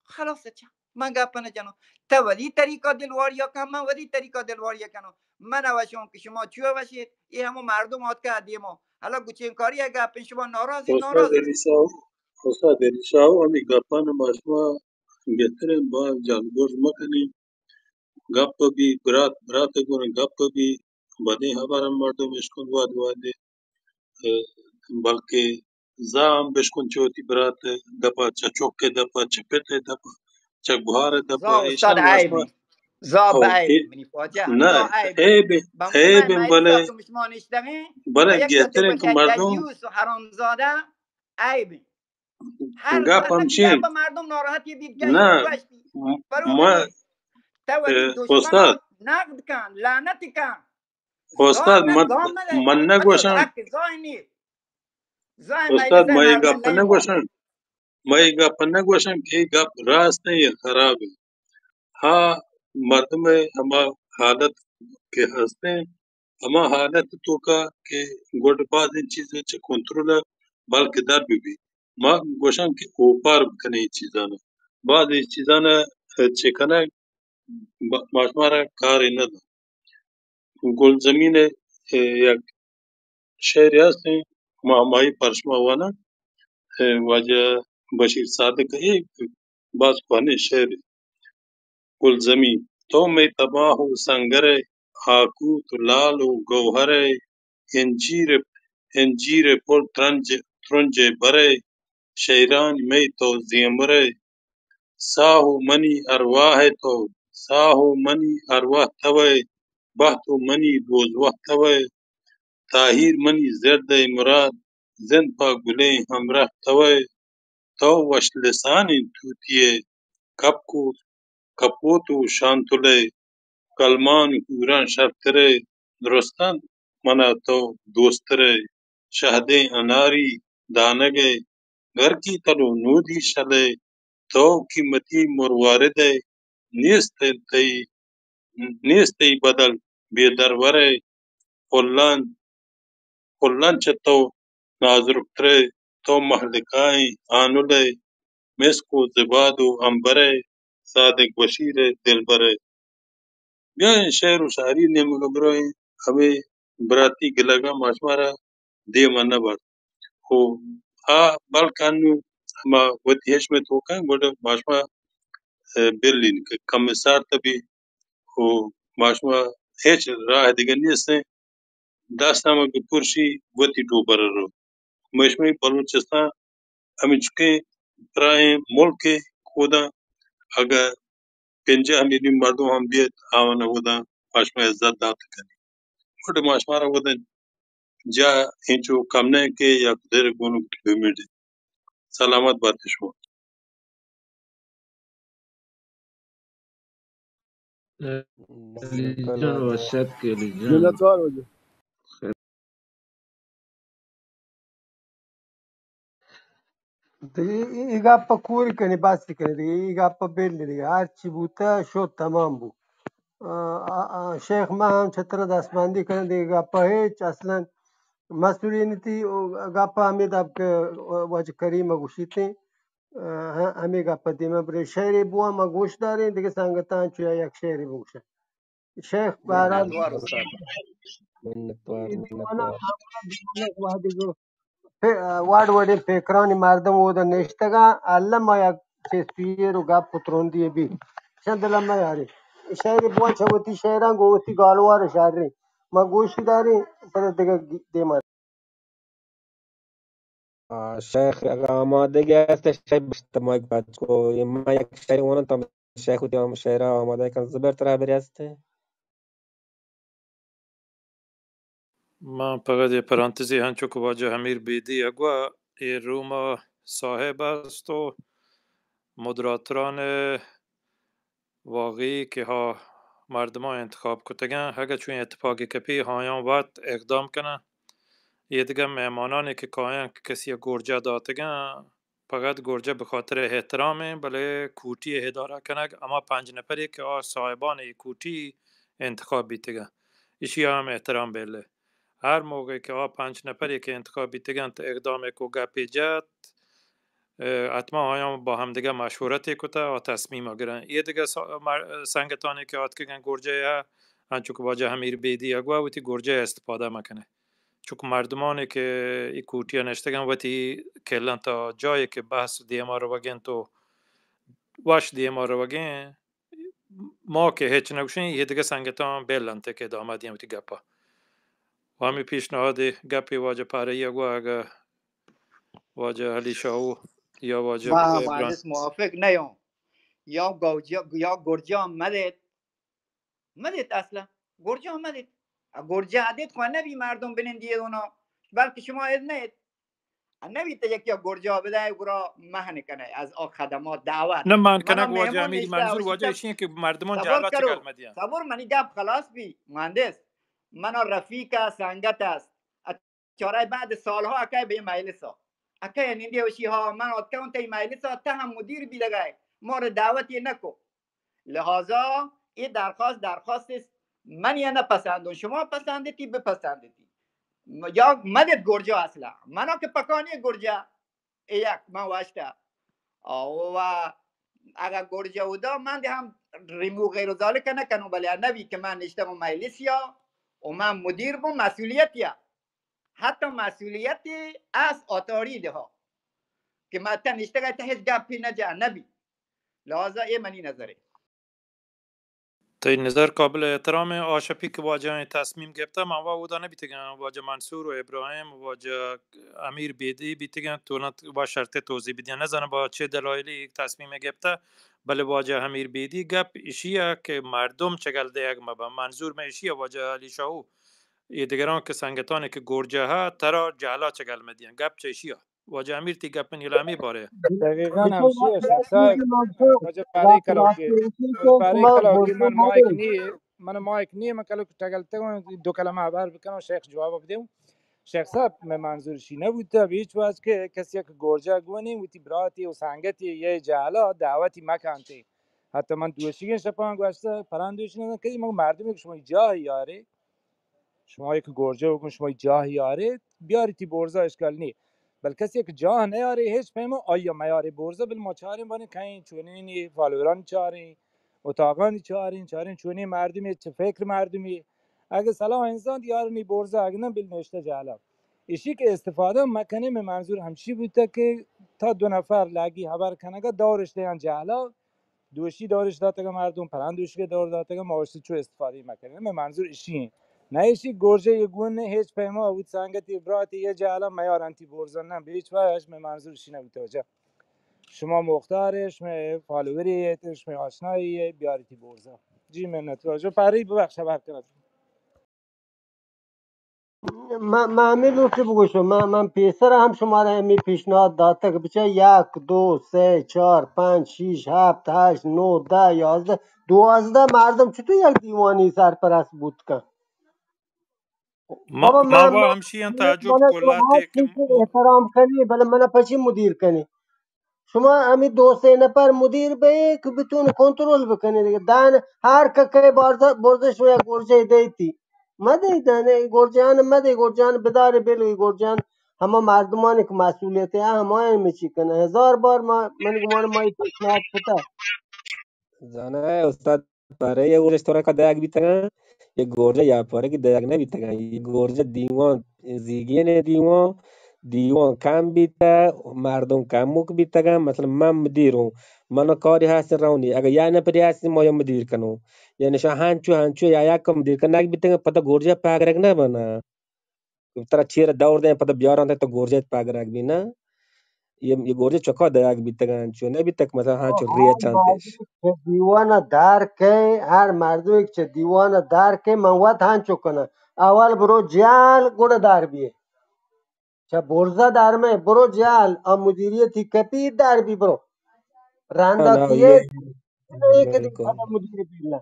خلاص چه من گپ نجنو تا ولی طریقا دلوار یا کم من ولی طریقا دلوار یا کنم من اوشم که شما چیو باشید این همو مردم هات که دیمو حالا گوچین کاری گپ شما استاد ناراضی الیساو استاد الیساو امی گپان ماشما گهترین با جانگوز مکنی گپ بی برات گونه گپ بی بدی خبرم مردم اشکن واد واده بلکه زام بشکن چوتی برات دپا چچوک دپا چپت دپا چک بهار دپا زا استاد ایشان ماشما عیبی زا او بعیبی منی فاجعه نه زا عیبی عیب با من عیب مایلی بله ساتو مشما نشتمی بله و یک کسی گهترین که باشه مردم دیوس و حرامزاده عیبی هر گپ وقت که همچین گپ مردم ناراحتی بید گشت نه گشتی فرو ما ولی تا ولی استاد دشمنان نقد کن لعنتی کن استاد زام نده من بچه نگوشم حق زای نی زای استاد مجلس ما یه مردم گپ نیما نگوشم ما یه گپ نگوشم که این گپ راست ہے یا خراب ہے हाँ मर्द में हम हालत के हंसते हैं हम हालत तो का के गुड बाद इन चीजें च कंट्रोल बल्कि दर भी मां गोशम के ऊपर कने चीजां बाद इस चीजां चेकना माशमारा कार इन गुल जमीन या शहर हस्ते माई परशमा वाना वजह बशीर सादिक एक बात पाने शहर گل زمین تو می تباه و سنگر یاقوت و لعل و گوهر انجیر پر ترنج بر شیران می تو زیمر ساه و منی ارواح تو ساه و منی ارواح توی بحت و منی دوزوح توی طاهیر منی زرد مراد زند پا گله همراه توی تو وش لسان توتیه کبکو کپوت و شانتله کلمان هوران شرطره درستان منا تو دوستره شهده اناری دانگه घर की तलो नूदी शले तो कीमती मुरवारिदे نیستی بدل بیدروره کلان چطو نازرکتره تو مهلکای آنوله مسکو زباد و انبره صادق بشیر دلبره بیاین شعر و شاعری نیمونو بروین ہمیں براتی گلگا ماشمارا دیما نبر خو بلکانو اما وطیش میں توکن گوڑا ماشما برلین کمیسار تبی خو ماشما هیچ راه دیگه نیست داستما که پرشی وطی دوباره رو مشمه بلوچستان همیچکه برای ملک خدا اگر 50 میلیون مردم هم بیاد آوانه بودن ماشما عزت داد کنی خود ماشما را بودن جا اینچو کم نه که یا کدر گونو بمیرده سلامت باد شما لیجن وسط کے لیجن minnettar oldum. دیگه این گپا کوری کنی بستی کنی دیگه این گپا بلی دیگه هرچی بوده شد تمام بود شیخ ما هم چطور دستبندی کنه دیگه گپا هیچ اصلا مسئولی نیتی گپا همید اب که واجه کریم گوشیتی همه گپا دیمه بره شعری بو هم گوش داریم دیگه سنگتان چویا یک شعری بوشه شیخ بهرال منتظر استاد این دیوانه معمولا دیوانه واඩ وړې فکرانی مردم و نشتگا alla ma ya Shakespeare ga putrondi bi shandala ma yari شاعری بوان چوتی شاعران گوتی گالوار شاعری ما گوشی داری پر دیگه دیما شيخ آمادگی هستش شاید بیشتر مایک بچ کو ما یک شای اونم تام شیخ و دیام شاعر آماده کن زبر تر بری هسته من فقط یه پرانتزی هنچو که واجه امیر بیدی اگوا ای روم صاحب است و مدراتران واقعی که ها مردم ها انتخاب کتگن اگه چون اتفاقی کپی هایان وقت اقدام کنن یه دیگه مهمانانی که کاین کسی گرجه داتگن فقط گرجه به خاطر احترامه بله کوتی هداره کنگ اما 5 نفری که صاحبان ای کوتی انتخاب بیتگن ایشی هم احترام بله هر موقع که 5 نفری که انتخاب بیتگن تا اقدام کو گپی جد حتما هایم با هم دیگه مشورت کتا و تصمیم گیرن یه دیگه سنگتانی که آت کگن گرجه ها هنچو که باجه همیر بیدی اگوا ویتی گرجه استفاده مکنه چون مردمانی که این کوتیا نشتگن وقتی کلن تا جایی که بحث دیما رو بگن تو واش دیما رو بگن ما که هیچ نگوشین یه دیگه سنگتان بلن که دامه دیم تی گپا و همی پیشنهاد گپی واجه پاره یگو اگه واجه علی شاو یا واجه ما بران مهندس موافق نیام یا گرجا مدید اصلا گرجا مدید گرجا عدید خواه نبی مردم بینن دیگه اونا بلکه شما اید نید نبی تا یکی گرجا بده گرا مهن کنه از آ خدمات دعوت نه من منا کنگ واجه مهمون امیری نشته منظور و واجه شیطه ایشین که مردمان صبر جعلا چه کرو کلمه دیان صبر منی گپ خلاص بی مهندس منا رفیق سنگت است چاره بعد سالها اکای به مجلسا اکای نیندی وشی ها من ات کون تی مجلسا تا هم مدیر بی لگای ما رو دعوتی نکو لہذا این درخواست است من یا نپسندون شما پسندیتی بپسندیتی یا مدد گرجا اصلا منا که پکانی گرجا یک من واشتا و اگر گرجا بودا من ده هم ریمو غیر ذالک نکنم ولی نبی که من نشتم مجلس یا و من مدیر بم مسئولیت یا حتی مسئولیتی از اتاری ده ها که من تا نشته تا هیچ گپی نجا نبی لحاظا این منی نظره تا این نظر قابل احترام آشپی که واجه تصمیم گرفته من واجه نبیتگن واجه منصور و ابراهیم واجه امیر بیدی بیتگن تو با شرط توضیح بدین نزنه با چه دلایلی تصمیم گرفته بله واجه امیر بیدی گپ ایشیه که مردم چگل دیگ مبا منظور من ایشیه واجه علی شاهو یه دیگران که سنگتانه که گرجه ها ترا جهلا چگل مدین گپ چه ایشیه واجه امیر تی گپ نیلامی باره دقیقا بچه همشیه شخص صاحب وقتی منطق وجه پاره رفت کلاکی راستی که پاره شما کلاکی برده من مایک نداری نی من مایک نی من کلو تگلته دو کلمه عبر بکنم شیخ جواب بدیم شیخ صاحب من منظورشی نبود تا به هیچ وجه که کسی که گرجه گونی و تی براتی و سنگتی یه جهلا دعوتی مکانتی حتی من دوشیگن شپان گوشته پرندوشی ندارم که ما مردمی که شما جاهی یاری شما یک گرجه بکن شما جاه یاری بیاری تی برزا اشکال نی بل کسی که جاه نیاری هیچ پیمو آیا میاری برزا بل ما چاریم بانی کین چونینی فالوران چاری اتاقانی چارین چونی مردمی چه فکر مردمی اگه سلام انسان یار نی برزا اگه نه بل نوشته جالا ایشی که استفاده مکنه من منظور همچی بوده که تا دو نفر لگی خبر کنگا دورش دیان جالا دوشی دارش داده مردم پرندوشی که دور داده ماوشی چو استفاده میکنه من منظور ایشی نه ایشی گرجه یه گونه هیچ پیما بود سنگتی براتی یه جهلا میار انتی برزن نه به هیچ وجه من منظور ایشی نبود توجه شما مختارش من فالووریتش من آشنایی بیاریتی برزا جی من نتوجه پری ببخش خبر کنم من لوٹی بگوشم من پیسر هم شما را همی پیشنهاد داده که بچه 1 2 3 4 5 6 7 8 9 10 11 12 مردم چطور یک دیوانی سرپرست بود کن بابا ما من با همشی تعجب من تو هر کلاتی که چیزی احترام کنی بله من پچی مدیر کنی شما همی دو سه نفر مدیر به که بتون کنترل بکنی دیگه دان هر که برزش و یک گرجه دیتی مده دانه گرجان مده گرجان بدار بلوی گرجان همه مردمانی که مسئولیت همه میچی کنه 1000 بار من گمان ما پیشنهاد کتا زنه استاد برای یه گورج تو را که دایگ بیتگن یه گورجه یا پاره که دایگ نبیتگن یه گورجه دیوان زیگین دیوان کم بیته مردم کم موک بیتگن مثلا من مدیرم منو کاری هست رونی اگه یا نپری هستی ما یا مدیر کنو یعنی شا هنچو یا یک مدیر کن نگ بیتگن پتا گورجه پاگرگ نبنا ترا چیر دور دیں پتا بیاران تو گورجه پاگرگ بی نه یه گورجه چکا دایگ بیتگن چو نبیتک مثلا هنچو ریه هر چند پیش مردمی که دیوانه درکه هر مردمی که دیوانه درکه من وقت هنچو کنه اول برو جال گوڑه در بیه چه برزه درمه برو جال مدیریتی کپی در بی برو رندا نه کیه که دیگه بالکل خدا مدیر بیلنا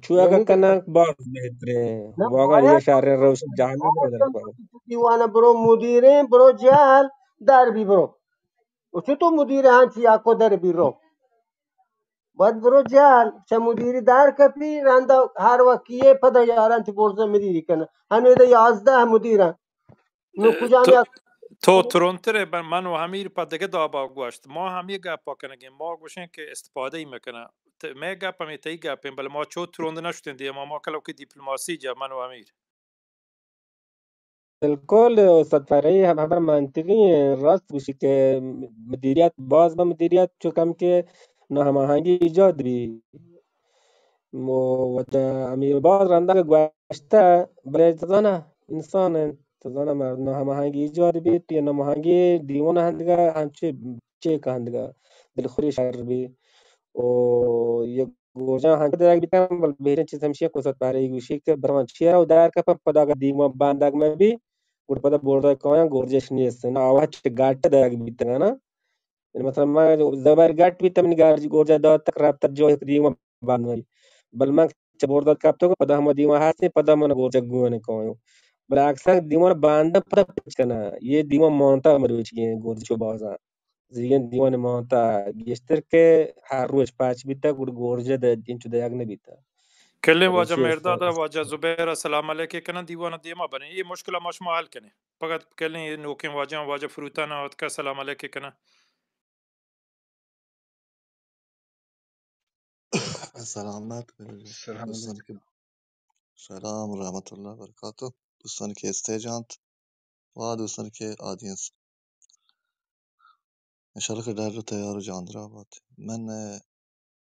چویا یعنی که کنن باز بهتره نه واقعا یه باید شهر روش جهنم باید نداره تو دیوانه برو مدیره برو جال در بی برو و چه تو مدیر هنچی یکو در بی رو باید برو جال چه مدیری در کپی رندا هر وکیه پدا یاران تی برزه مدیری کنه هنوی ده 11 مدیرن نو کجا تو یک تو ترونتره بر من و همیر پا دیگه دابا گوشت ما همی گپا کنگیم ما گوشن که استفاده ای میکنه ما گپا می تی گپیم بله ما چو تروند نشدیم دیگه ما کلو که دیپلماسی جا من و امیر بالکل استاد فرهی هم خبر منطقی راست گوشی که مدیریت باز به مدیریت چو کم که ناهماهنگی ایجاد بی و امیر باز رنده گوشته بله تزانه انسان تزانه مرد ناهماهنگی ایجاد بی یا ناهماهنگی دیوان هندگه همچه چه که هندگه دلخوری شهر بی و یک گوجه hantu da bitan bal behren ci samshiya ko sat pare gushi ke barman chira u dar ka pada ga dima bandag me bi gur pada borda ko yan gorjesh ni sen awa ch gatta da bitan na yani مثلا ما zabar gat bitam ni gar gorja da tak rab tar jo dima ban mai bal man ch borda kap to pada ham dima hasni pada man gorja guane ko bal aksan dima banda pada pichana ye dima monta marwich ge gorja baza zigen diwan monta gishter ke harruch pach bita gur gorje da inchu da yag bita کلی واجه روشی است مرداد واجه زبیر سلام علیکی کنن دیوان دیما بنی این مشکل ما شما حل کنی فقط کلی نوکین واجه فروتن آد که سلام علیکی کنن سلامت السلام دوستانی علیکم که سلام و رحمت الله و برکاته دوستانی که استیجانت و دوستانی که آدینس انشالله که در رو تیار و جاندرا باد من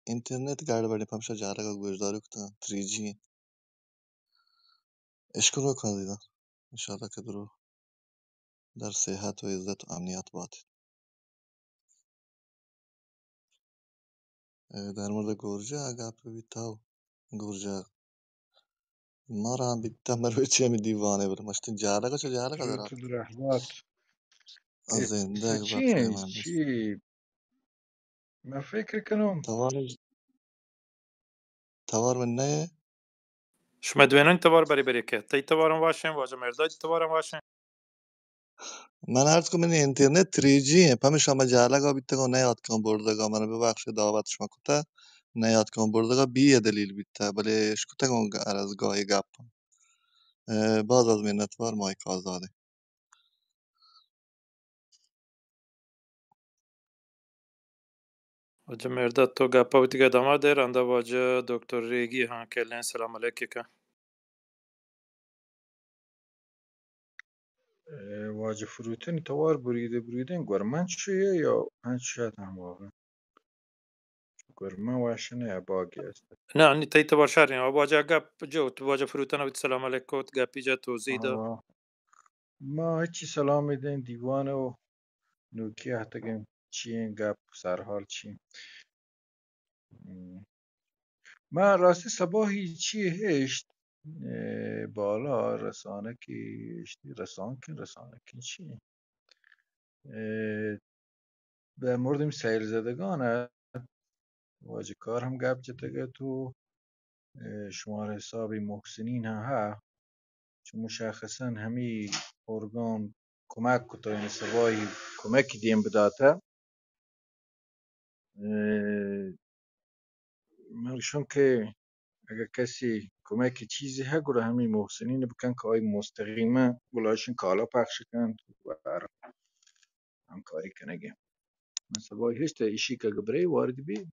اینترنت گرده بردیم پمشا جارگا گوشداری کتن 3G اشکر کنه دیدن انشالله که درو در صحت و عزت و امنیت باد در مورد گرجه اگه بیتاو گرجه ما را هم بیتا مروی چه می دیوانه بره مشتین جارگا چه جارگا درود دارد رحمت زنده بخیر چی من است. چی ما فکر کنم توار من نه. شمدوینن تبار بری بری که تی تبارم واشن واجه مرداد تبارم واشن. من عرض کنم این اینترنت 3G پمیشه شما جالگا بیتگو نیاد کن بردگا منو ببخشید دعوت شما کتا نیاد کن بردگا بی دلیل بیتا بله اشکتا از گاهی گپ باز از منتوار مایک آزاده. واجه مرداد تو گپا و دیگه دامار دیر انده واجه دکتر ریگی ها کلین سلام علیکی که. واجه فروتنی توار بریده گرمن چیه یا هنچ شاید هم واقعا گرمن واشنه یا باگی است. نه انی تی تبار شهرین و واجه گپ جو تو واجه فروتن و سلام علیکوت گپی جا توضیح ده. ما هیچی سلام میدین دیوانه و نوکی حتی گم چین گپ سرحال چین. ما راستی صباحی چی هشت بالا رسانه کی هشتی رسانه کی چی به مورد این سیل زدگانه واجه کار هم گپ جتگه تو شماره حسابی محسنین ها چون مشخصا همی ارگان کمک کتا این سوایی کمکی دیم بداته مرشون که اگر کسی کمک چیزی ها گره همین محسنین بکن که آی مستقیمه گلاشون کالا پخش کن و برای همکاری کنگه مثلا باید هشت ایشی که گبره وارد بی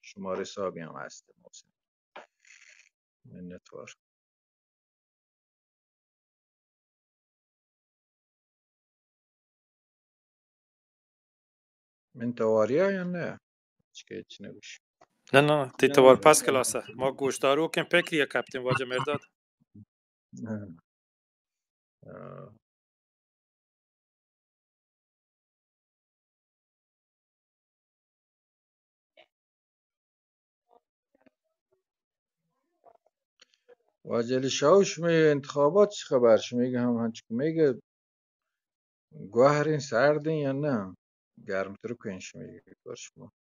شماره حسابی هم هست محسن منتوار من تواریا یا نه چه چی نگوش نه نه تی تبار پس کلاسه ما گوشتارو کن پکریه کپتین واجه مرداد. نه. واجه شاوش می انتخابات چه خبر میگه هم هنچه که میگه گوهرین سردین یا نه گرمتر کنش میگه کارش ما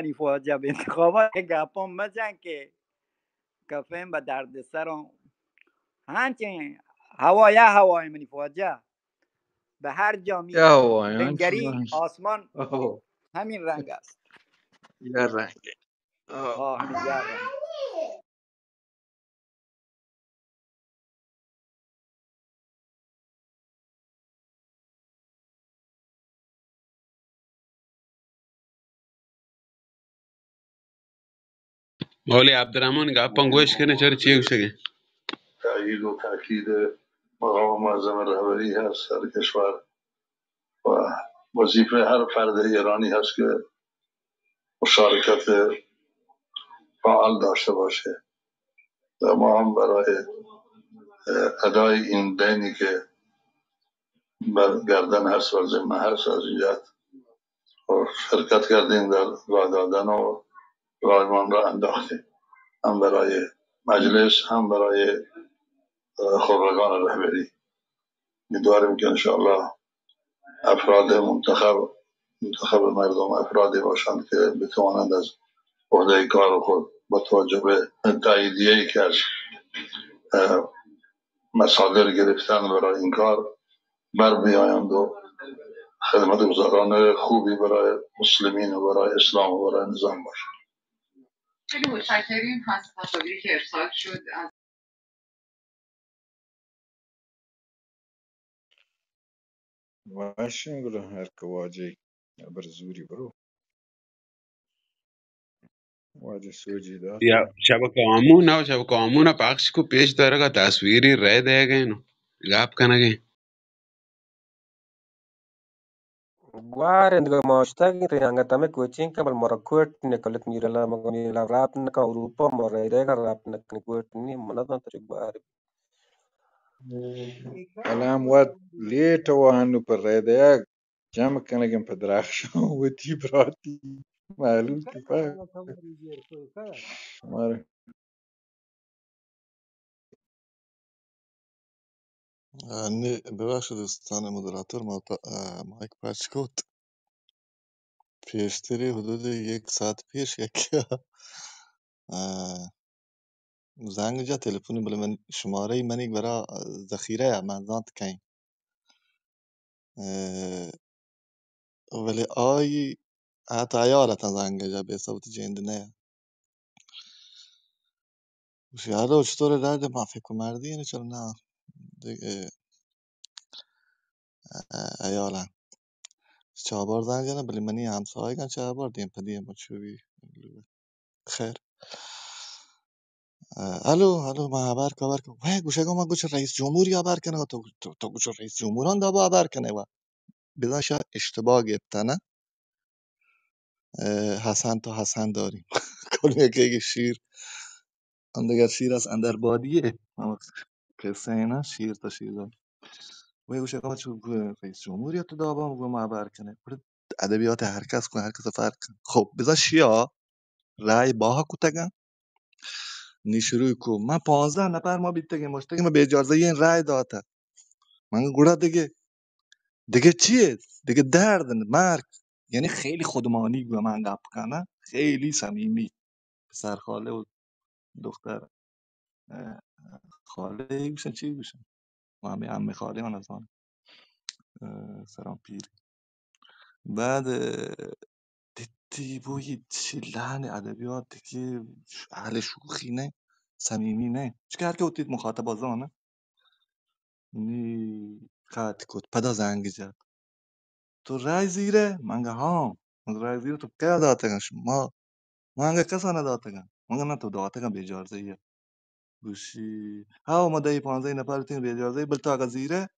یعنی فاجعه به انتخابات گپا مزن که کفین به درد سرم همچنین هوای منی فاجعه به هر جا یا میری هوایان چی بنگری من آسمان آه همین رنگ است. یا رنگ آه همین یک رنگ. مولوی عبدالرحمن گپان گوش کنه چرا چی گوشه تأیید و تاکید مقام معظم رهبری هست در کشور و وظیفه هر فرد ایرانی هست که مشارکت فعال داشته باشه و ما هم برای ادای این دینی که بر گردن هست و ذمه هست از این جهت شرکت کردیم در راه دادن و رایمان را انداختیم هم برای مجلس هم برای خبرگان رهبری. امیدواریم که انشاءالله افراد منتخب مردم افرادی باشند که بتوانند از عهده کار خود با توجه به تاییدیه‌ای که از مصادر گرفتن برای این کار بر بیایند و خدمتگزاران خوبی برای مسلمین و برای اسلام و برای نظام باشند. خیلی متشکریم از تصاویری که ارسال شد از واشنگ گره هر که واجه بر زوری برو واجه سوجی یا داته شبکه آمون نه شبکه آمون پخش کو پیش داره که تصویری رای دیگه اینو گپ کنه Guarda nga mashtak rinanga tame coaching ka bal morakot ne kalit mirala magoni la rap na ka Europa morere ka rap na knikwet ni manada tari guarda. الان واد لیتا و هنو پر ریده یک جمع کنگیم پر درخشان و تی براتی معلوم تفاق ماره ببخشید دوستان مدیراتور مایک پچ کد پیشتری حدود 1 ساعت پیش یکی اه، زنگ جا تلفنی بله من شماره منی برا ذخیره من زانت کن ولی آی حتی ایالتا زنگ جا به صوت جند نه وش یادو چطور درد ما فکر مردی اینه چرا نه دیگه ایالا چهار زنگ جا بله منی همسایه کن چهار دیم پدیم بچوی خیر الو الو ما خبر کو وای گوشه ما گوش رئیس جمهوری خبر کنه تو گوش رئیس جمهوران دا خبر کنه و بذاشا اشتباه گفتنه حسن تا حسن داریم کل یکی شیر اندگر شیر است اندر بادیه اما قصه اینا شیر تا شیر داریم وای گوشه ما چو رئیس جمهوری تو دا با ما خبر کنه پر ادبیات هر کس کنه هر کس فرق کنه خب بذار شیا رای باه کتگن نی شروع کو من 15 نفر ما بیتگیم مشتگیم ما به اجازه این رای داده من گوڑا دیگه چیه دیگه درد مرگ یعنی خیلی خودمانی به من گپ کنه خیلی صمیمی پسر خاله و دختر اه، خاله میشن چی میشن و همه عمه خاله من از آن سرام پیر بعد دیدی بوی چی لحن ادبیات که اهل شوخی نه صمیمی نه چکار که اوتید مخاطب آزانه نی قطع کد پدا زنگ زد تو رای زیره منگه ها من رای زیره تو که داتگن شما منگه کسا نداتگن منگه نه تو داتگن به اجازه ایه گوشی ها ما دهی 15 نفر تیم به اجازه بلتا اگه زیره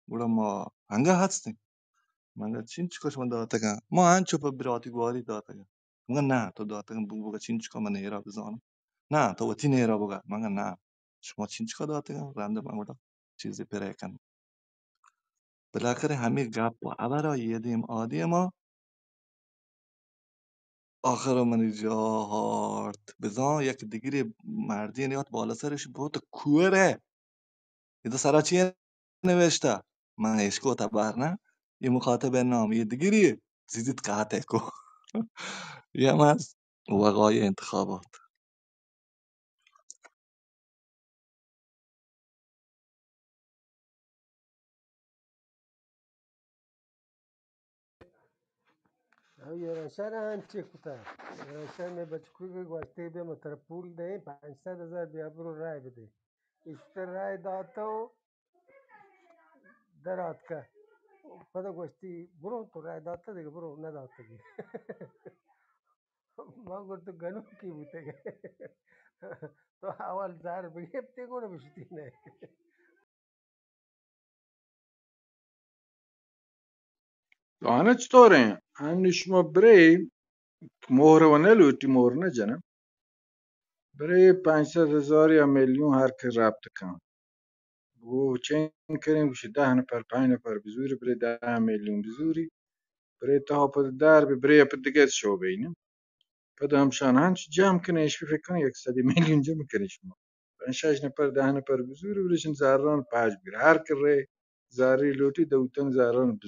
بودم ما هنگه هستیم منگه چین چیکاش من داتگن ما هنچو پا براتی گواری داتگن منگه نه تو داتگن بگه چین چیکا من نیرا بزانم نه تو وطی نیرا بگه منگه نه شما چین چیکا داتگن رنده من بودم چیزی پریکن بالاخره همه گپ و عبر یدیم آدی ما آخر من جا هارد بزن یک دیگری مردی نیاد بالا سرش بود کوره ایده سرا چی نوشته من اشکو تبر نه یه مخاطب نام یه دیگری زیدید قاطع کو یه از وقای انتخابات یارانشهر هم چی کتا یارانشهر می بچکوی که گوشته بیم تر پول ده 500,000 بیا برو رای بده اشتر رای داتا و درات که پدا گوشتی برو تو رای داتا دیگه برو نداتا دیگه من گفتم گنو کی بوده که تو اول زهر بگیبتی گونه بشتی نه دانه چطوره هنوز برای مهره و نلوتی مهر نجنه برای 500,000 یا میلیون هر که رابطه کن و چین کریم بشه 10 نفر 5 نفر بزوری برای 10 میلیون بزوری برای تا پد در برای پد دیگه شو بینیم پد همشان هنچ جمع کنه ایش فکر کنه 100 میلیون جمع کنه شما 5 نفر 10 نفر بزوری برشن زاران پاش بیر هر که ری زاری لوتی دوتن زاران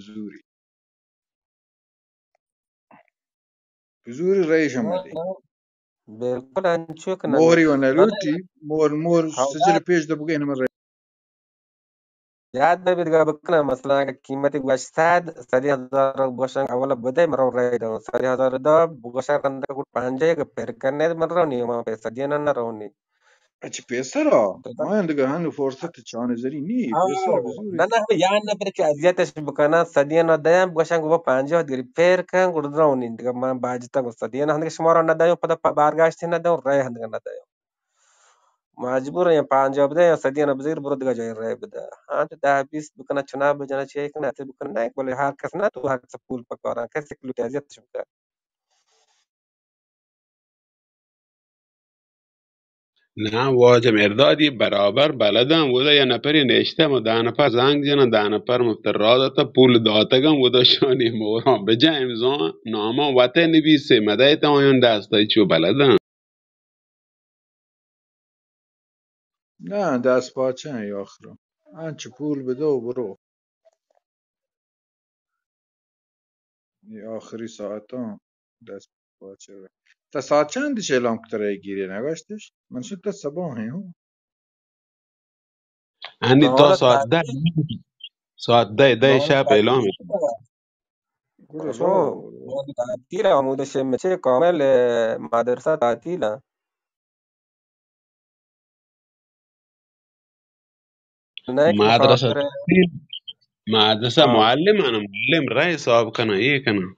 بزوری ریش آمده بالکل انچو کنن موری و دانا نلوتی مور سجل حالا پیش ده بگه اینم ری یاد ببید بکنم مثلا اگه قیمتی گوش 100,000 باشن اولا بده مرا رای دو 100,000 دا بگوشن رنده کود 50 که پر کنه من رونی ما پیسه دینا نرونی اچی پیسرا ما اندگه هنو فرصت چانه زری نی پیسر نه بزوری نه یا نفر که اذیتش بکنن صدیه ندایم بگوشن گفت 50 دیگری پر کن گرد رونی دیگه من باجتا گفت صدیه نه هندگه شما را ندایم پدا برگشتی ندایم رای هندگه ندایم مجبور یا 50 بده یا صدیه نبزیر برو دیگه جای رای بده ها تو 10 20 بکنه چناب بجنه چیه کنه تی بکنه نه ولی هر کس نه تو هر کس پول پکارن کسی کلوت اذیتش بکنه نه واجه مردادی برابر بلدم ودا یه نفری نشته و 10 نفر زنگ زنن 10 نفر مفتر را داتا پول داتگم ودا شانی موران بجا امزان ناما وطن نویسه مده تمایان دستای چو بلدم نه دست پاچه یا آخرا آنچه پول بده و برو. این آخری ساعت ها دست باچه تا ساعت چندش اعلام کتره گیری نگاشتش؟ من شد تا صبح هم. یعنی تا حالا ساعت ده، تعطیل ساعت ده حالا شب اعلام تعطیل میشه. برو شو بابا. تعطیل عمود شمسه کامل مدرسه تعطیله نه که مدرسه بخاطر تعطیل، مدرسه معلم، انا معلم رأي صاحب کنا ايه کنا.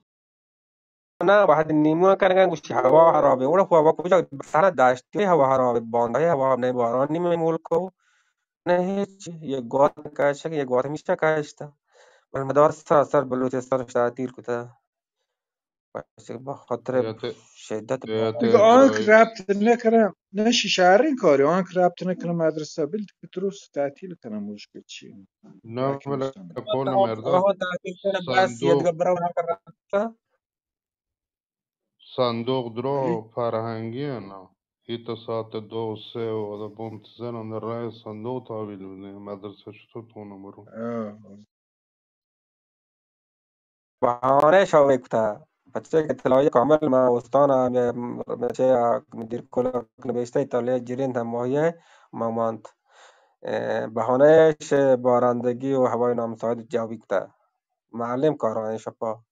نه واحد نیمو کنگن گوشی هوا خرابه اونا هوا کجا سر داشتی هوا خرابه بانده هوا نه بارانی ملکو نه هیچ یک گوات کاشته یک گوات میشه کاشته من مدارس سر بلوچستان تعطیل کده به خاطر شدت باران دیگه اعتراض آنک رای ربط نکنه نشی شهرین کاری آنک ربط نکنه مدرسه بلد که دروس تعطیل کنه مشکل چی نه باکی ولی مستمر. پول مردم هو تعطیل کنه بس یه دیگه صندوق برو نکرد صندوق ولی درو فرهنگی نه ایتا ساعت 2 و 3 و دا منتظرم در رای صندوق تحویل بده مدرسه چطور تونه برو آه. بهانه شو کته بچه که اطلاعی کامل ما استان بچه مدیر کل نوشته ایتالیا جیرین هم ماهیه مامانت بهانهش بارندگی و هوای نامساعد جوی کته معلم کارانه شپا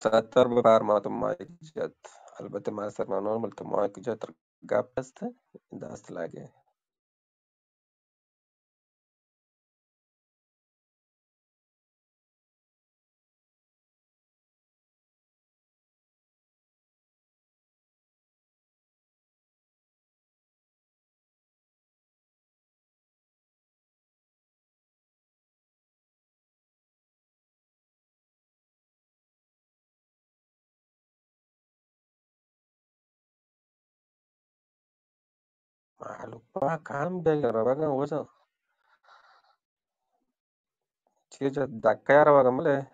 ستر بفرمایید مایک جد البته من سر نورمال تو مایک جد گپ هسته دست لگه معلوم پاک هم بگه رو بگم وزا چیز دکه رو بگم مله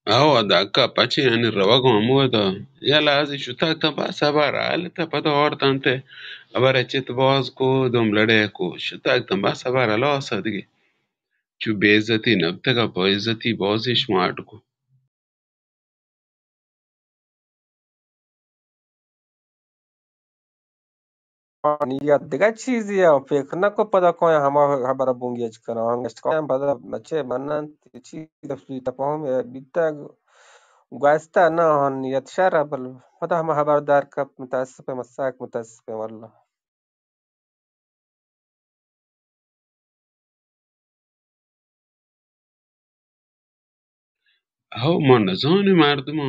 Hawa da akka pache yani rawago amuwa da yala azi shuta ta ba sabara alita pada hortante abara chet boz ko dom lade ko shuta ta ba sabara la sadige chu bezati nabta ka bezati bozish maad ko. نیت دیگه چیزیه فکر نکن پدا کنه همه خبر بونگیج کنه هنگشت کنم پدا بچه منن چی دفتی تفاهم بیتا گوسته نه هن نیت شر بل پدا همه خبر دار کب متاسفه مساک متاسفه والله Hawa manazani marduma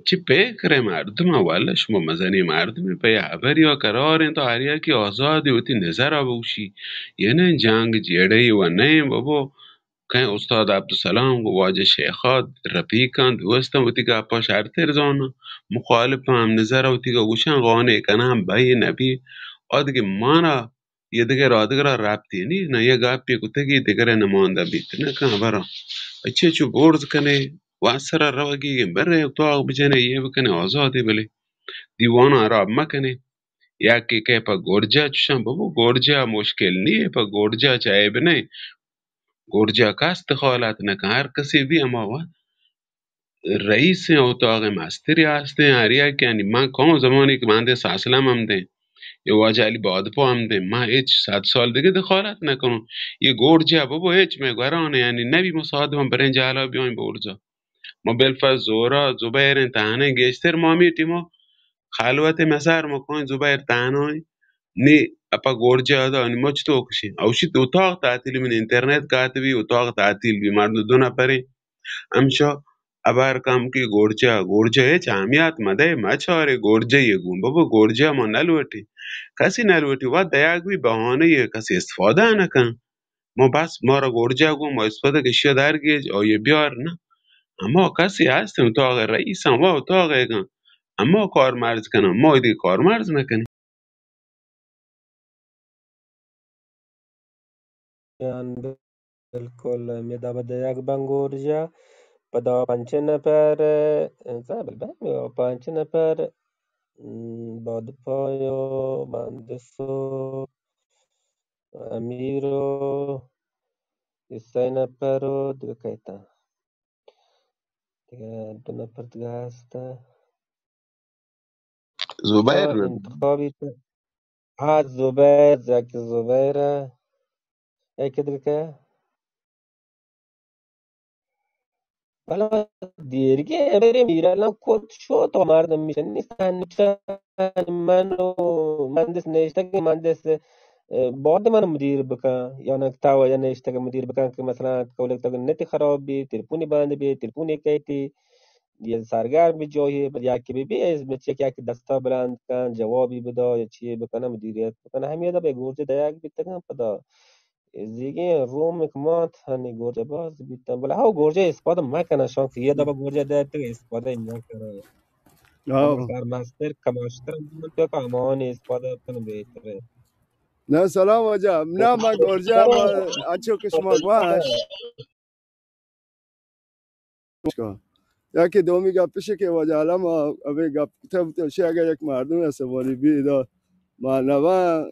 چی فکر مردم اولش ما مزنی مردم په habari و قرار تو هریا کی آزادی وتی نظر آبوشی یعنی جنگ جیڑه و نه بابا کہیں استاد عبدالسلام کو واجه شیخات رفیقان دوستان وتی کا پاش هر ترزان مخالف هم نظر وتی کا گوشن قانه کنم بای نبی آدگه مانا یه دیگه را دیگه را ربطی نی نه یه گپی کتگی دیگه نمانده بیت نه که برا اچه چو برز کنه واسره روگی بره اتاق بجنه یه بکنه آزادی بله دیوان عرب مکنه یکی که پا گرجه چشم بابا گرجه مشکل نیه پا گرجه چه نه گرجه کا استخالت نکن هر کسی بی اما رئیس اتاق مستری هسته هریا که یعنی من کام زمانی که من ده ساسلم هم ده یه واجه علی بادپا هم ده من هیچ 100 سال دیگه دخالت نکنم یه گرجه بابا هیچ میگوارانه یعنی نبی مصادمه برنج حالا بیاین برزا ما بالفعل زورا زبیر تهانه گشتر ما میتیمو خلوت مسار مکان زبیر تهانه نی اپا گورجه ادا نی مچ تو کشی اوشی اتاق تعطیل من اینترنت کاتبی اتاق تعطیل بی مرد دو نفری امشا ابر کم کی گورچه هیچ اهمیت مده مچاره گورجه یگون بابا گورجه ما نلوٹی کسی نلوٹی و دیگه بهانه کسی استفاده نکن ما بس ما را گورجه گون ما استفاده که شیا درگیج آیه بیار نه اما کسی هستیم تا آقا رئیس هم و تا آقا کن اما کار مرز کنم ما دیگه کار مرز نکنیم. یان بالکل میدا بده یک بنگورجا پدا پنچه نفر زابل بهم پنچه نفر باد پایو مهندسو امیرو یسای نفرو دیگه کیتا دیگه دو نفر دیگه هسته زبیر انتخابی ها زبیر زکی زبیره یکی دیگه حالا دیرگه بریم ایران کد شد تا مردم میشن نیستن منو مهندس نوشته که مهندس بعد من مدیر بکن یا نکتا یا نوشته که مدیر بکن که مثلا کولک تا نت خراب بی تلفونی بند بی تلفونی کیتی یه سرگرم به جایی بر یکی بی از بچه که دستا بلند کن جوابی بده یا چی بکنه مدیریت بکنه همین دا به گورجه دیگ بیتگم پدا دیگه روم کمات هنی گورجه باز بیتن بله ها گورجه استفاده مکنه شان که یه دفعه گورجه دیگ تو استفاده نکنه اما آه. کار مستر کماشتر تو که امان استفاده کنه بهتره نه سلام آجا نه ما گرجه ما اچو که شما گوش یکی دومی گپشه که واجه حالا ما اوی گپ تبتشه اگر یک مردم استواری بیدا ما نوا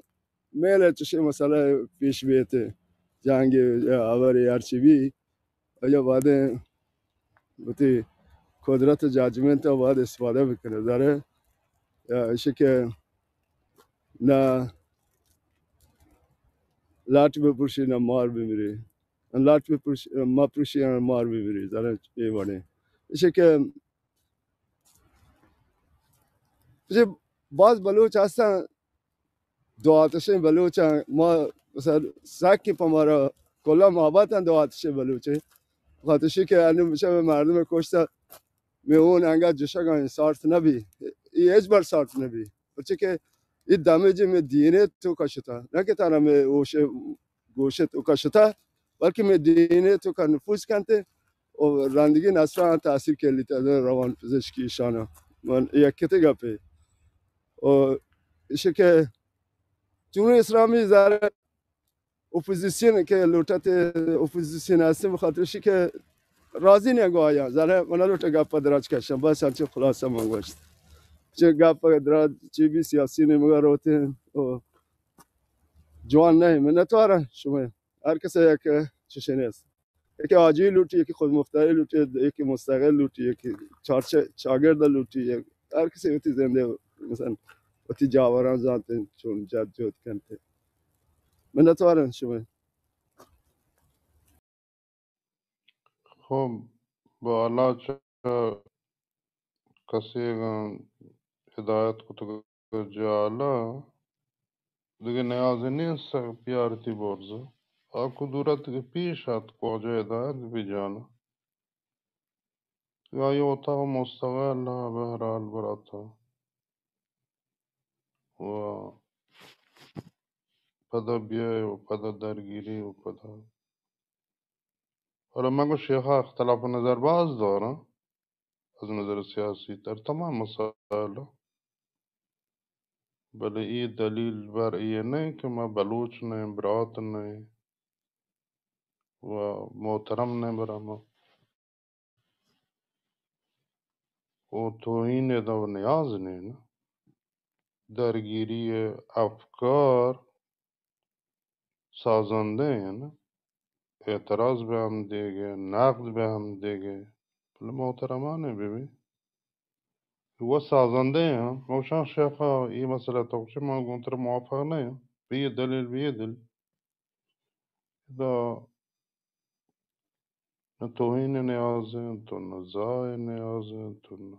میله چشه مسئله پیش بیته جنگ یا آوری هرچی بی یا بعد بتی قدرت جاجمنت باید استفاده بکنه داره یا ایشه که نه لات بپوشی نه مار بمیری لات بپوشی ما پوشی نه مار بمیری داره چی بانه ایشه که ایشه باز بلوچ هستن دو آتشه بلوچ ما مثلا سکی پا ما را کلا محبت دو آتشه بلوچه خاطرشی که انو میشه به مردم کشته می اون انگار جشگان سارت نبی ای هیچ بار سارت نبی بچه که این دمیجی می دینه تو کشتا نه که تنها می اوشه گوشه تو کشتا بلکه می دینه تو که نفوذ کنته و رندگی نصران تاثیر کلیت از روان پزشکی شانه من یکیتی گپی و ایشه که جمهوری اسلامی زاره اپوزیسیون که لوتت اپوزیسیون هستیم بخاطرشی که راضی نگاه زاره من لوت گپ دراج کشم بس هرچی خلاصه من گوشت چه گپ دراج چی بی سیاسی نمیگه روته جوان نه من نتواره شما هر کسی یک چشنه است یکی آجی لوتی یکی خود مختاری لوتی یکی مستقل لوتی یکی شاگرد لوتی هر کسی وقتی زنده مثلا وقتی جاوران زانتن چون جد جد کنته من نتواره شما خب بالا چه کسی هدایت کتگ جالا دیگه نیازی نیست بیارتی برزه کدورت که پیش هست کجا هدایت بی یا یه اتاق مستقل به هر حال براتا و پدا بیای و پدا درگیری و پدا حالا من شیخ اختلاف نظر باز دارم از نظر سیاسی در تمام مسائل بله ای دلیل بر ایه نه که ما بلوچ نه برات نه و محترم نه برم و توهین دو نیاز نه درگیری افکار سازنده نه اعتراض به هم دیگه نقد به هم دیگه بله محترمانه ببین و سازنده هم روشن شیخا این مسئله توشه ما گونتر موافق نه به یه دلیل به یه دلیل دا نه توهین نیازه تو نه زای نیازه تو نه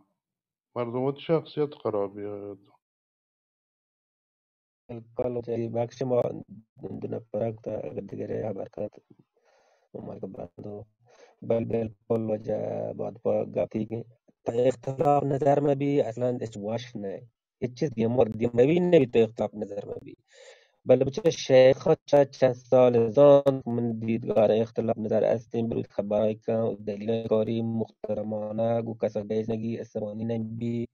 مردمات شخصیت خرابی هست الکل بخش ما دونه پرک تا دیگه برکات ممکن بندو بل بالکل وجه بعد گاتی که تا اختلاف نظر में भी اصلا هیچ واش نه هیچ چیز دیمار نبی تو اختلاف نظر में भी بل بچه شیخ چه سال زان من دیدگاه اختلاف نظر استیم برود خبرای کن و دلیل کاری محترمانه گو کسا بیش نگی استوانی نبی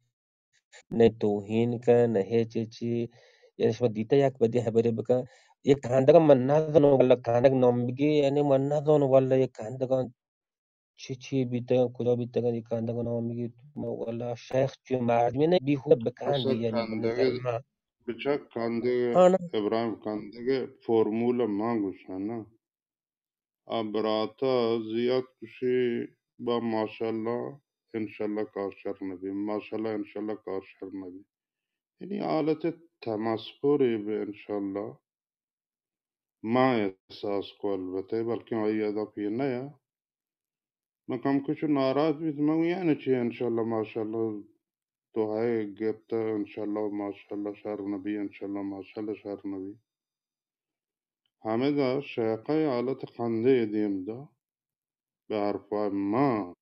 نه توهین کن نه هیچ چی یعنی شما دیتا یک بدی خبری بکن یک کهندگان من نزنو والا کهندگ نام بگی یعنی من نزنو والا یک کهندگان چی بیتگن کجا بیتگن یک کهندگان نام بگی والا شیخ چی مردمی نه بیهوده اصلا بکندی یعنی به نظر کندگه من بچه کندگه آنه ابراهیم کندگه فرمول ما گوشنه ابراتا زیاد کشی با ماشاءالله انشالله کارشر نبی ماشاءالله انشالله کارشر نبی یعنی حالت تمسخری به انشالله ما احساس کو البته بلکه آئی ادا پی نیا من کم کچھ ناراض بھی میں یعنی چی انشالله ماشاءالله تو ہے گفت انشالله ماشاءالله شهر نبی انشالله ماشاءالله شهر نبی همه دا شیقه حالت خنده دیم دا به حرفای ما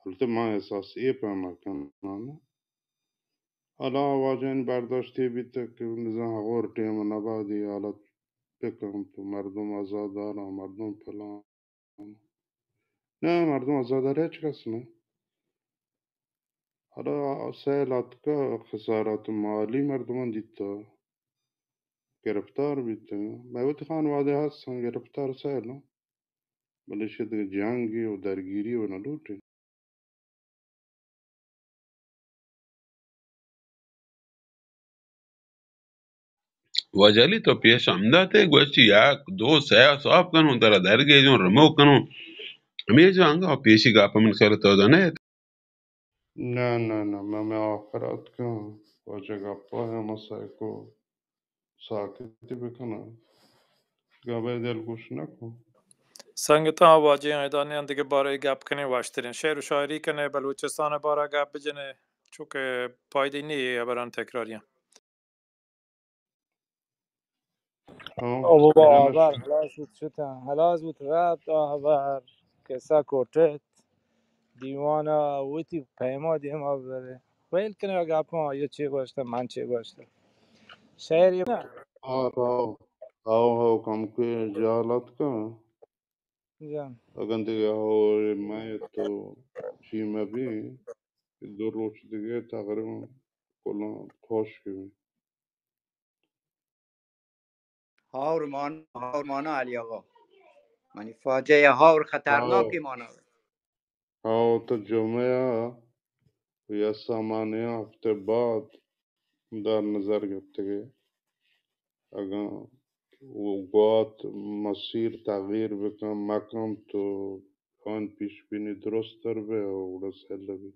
البته ما احساسی پیما کنم حالا واجه برداشتی بیتا که نزا غور تیم نبادی حالت بکن تو مردم آزادار و مردم پلان نه مردم آزادار هیچ کس نه حالا سیلات که خسارات مالی مردمان دیتا گرفتار بیتا بیوت خانواده هستن گرفتار سیلو بله شد جنگی و درگیری و ندوتی وجلی تو پیش آمده گوشتی یک دو سه صاحب کنون در درگه جون رمو کنون همیشه آنگا پیشی گاپا من خیلی تو دانه نه نه نه من آخرات کن واجه گپا همه سایکو ساکتی بکنم گابه دل گوش نکن سنگتا واجه ایدانی دیگه باره گپ کنی واشترین شعر و شاعری کنه بلوچستان باره گپ بجنه چونکه پایدی نیه بران تکراریم ها بابا بجنش آور کن خلاص بود شدن خلاص بود رفت آور کسا کوتت دیوانا ویتی پیما دیما بره ویل کنه اگه اپا یا چی گوشته من چی گوشته شعری نه آه آه کم که جالت کن جان اگه دیگه ها مای تو چی مبی دو روز دیگه تقریبا کلا خوش کنی هاور مانا علی آقا یعنی فاجعه هاور ها خطرناکی مانا ها تو جمعه یا سامانه هفته بعد در نظر گرفته اگه وقت مسیر تغییر بکن مکان تو آن پیش بینی درست در به و رسل بی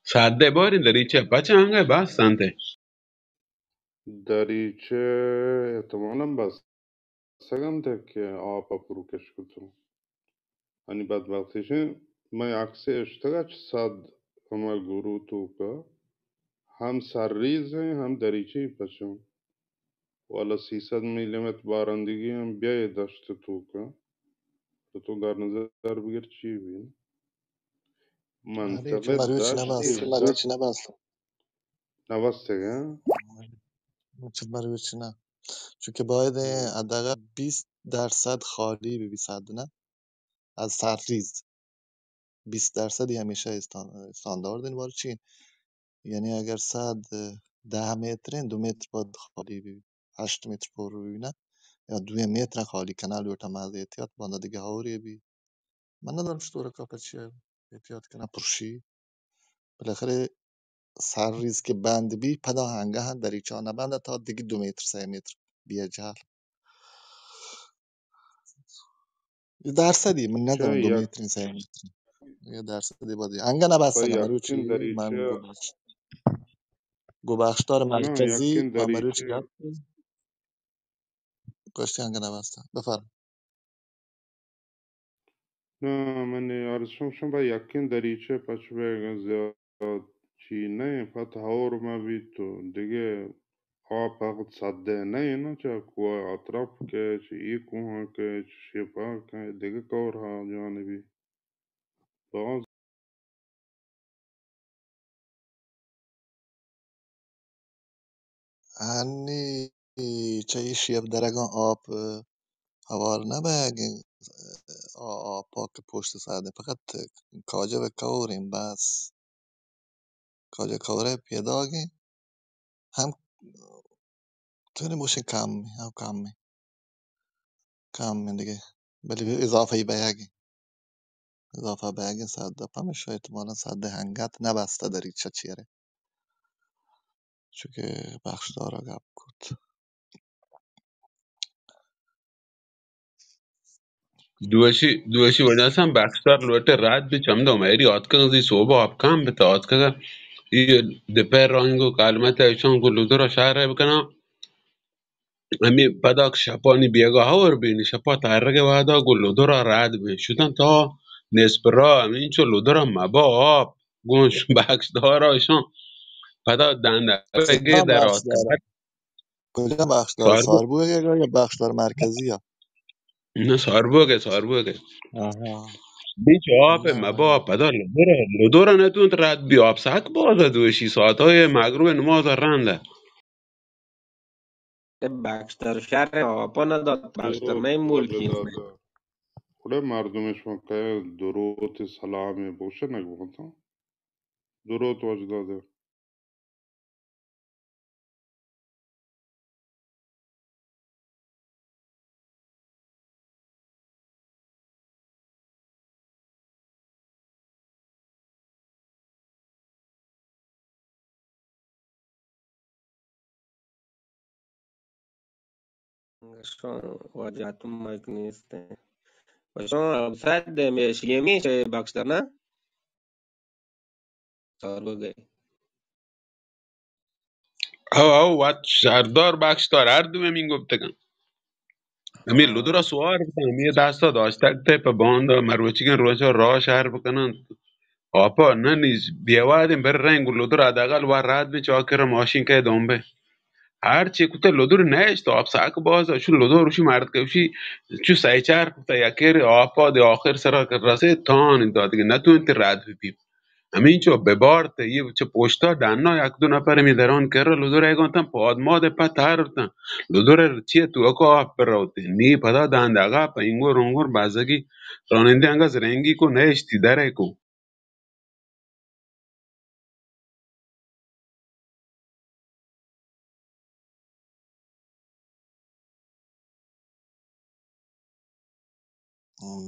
ساده باری داری چه پچه آنگا باز سانته دریچه احتمالا بس سگم ده که آپا فروکش کتون hani بدبختیش من عکس اشتغل صد عمل گروه تو که هم سرریزه هم دریچه پچون والا 300 میلیمتر بارندگی هم بیای داشت تو که تو در نظر بگیر چی بین Ali منطقه che Mario China دشت basta. نبسته چه Mario China. چون که باید حداقل 20% خالی به 20 نه از سرریز 20% همیشه استاندارد این باره چی یعنی اگر صد 10 متر 2 متر باید خالی بی 8 متر پر ببینه یا 2 متر خالی کنال بیوتا مaz احتیاط بانده دیگه هاوری بی من ندارم چطور کافه چیه احتیاط کنه پرشی بالاخره سرریز که بند بی پدا هنگه هم دریچه ها نبنده تا دیگه 2 متر 3 متر بیا جهل یه درصدی من چه ندارم 2 یک متر این 3 متر یه درصدی بادی هنگه نبسته با مروچی یکین من دریچه گوبخشتار نه مرکزی یکین و مروچی دریچه گشتی هنگه نبسته بفرم نه من آرزشم با یکین دریچه پچ بگن زیاد چی نه پت هور ما بی تو دیگه آب فقط سده نه اینا چه کوه اطراف که چه ای کوه که چه شفا که دیگه کارها جانبی باز هنی چه ایشیب درگان آب هوار نباگin آب پاک پشت سرده فقط کاجه به کوریم بس کاجه کوره پیداگی هم تونی موشن کمی هم کمی دیگه ولی به اضافه بیگی اضافه بیگی سرده پمش احتمالا سرده هنگت نبسته دارید چه چیره چون که بخش دارا گپ کد دوشی वजह से हम बैक्सटार लोटे रात भी चमदा मेरी आत का दी सोबा आप काम बता आत का ये दोपहर रंगो कालमत है शों को लुदरा शहर है बकना अमी पदाक शपानी बियागा और भी शपा तार के बाद को लुदरा रात भी शुतन तो नेस्परा अमी चो लुदरा मबा आप गोश बैक्सटार शों पदा दांदा के کجا بخش दरात داره का کجا بخش داره सारबो ساربوه یا بخش داره مرکزی ها न सारबो के آها Dice ope, نه ma نه boh, padà l'odore non è un trat biopsa, che cosa due ci sono, e magro e non mo randa. بخشتر شهر آپا نداد بخشتر درود نه واجه مولکین داده خوده مردمش که درود سلامی باشه نگفتم درود واجه داده شلون واجهتون مایک نیست و شلون سد میشه بخشتر نه سال بگی او وات شهردار بخشدار هر دوه مین گفتگم امی لودورا سوار بکنم یه دستا داشتک ته په باند مروچی کن روچا راه شهر بکنن آپا نه نیز بیوادیم بر رنگ لودورا اداقل و راد به چاکر ماشین که دنبه هر چی کوته لودور نیست آب ساک باز شو لودور روشی مرد کشی چو سایچار کوته یکر آپا دی آخر سرا که رسه تان داد دیگه نتون انت رد بپیپ همینچو ببارت یه چه پشتا دنا یک دو نفر می درون کرد لودور ایگانتن پاد ماد پا تارتن لودور چیه تو اکو آب پر روته نی پدا داندگا پا اینگو رونگور بازگی راننده انگاز رنگی کو نیشتی دره کو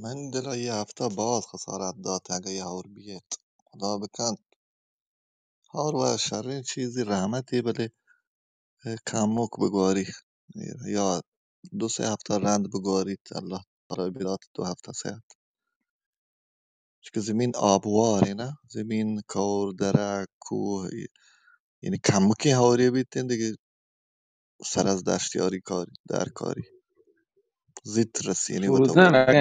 من دل یه هفته باز خسارت داد اگه یه هور بیت خدا بکن هور و شرین چیزی رحمتی بله کموک بگواری یا دو سه هفته رند بگوارید الله برای بیدات دو هفته سه هفته چون زمین آبواره نه زمین کور درک کوه یعنی کموکی هوری بیتین دیگه سر از دشتیاری کاری در کاری زیت رسی یعنی وطا سوزن برو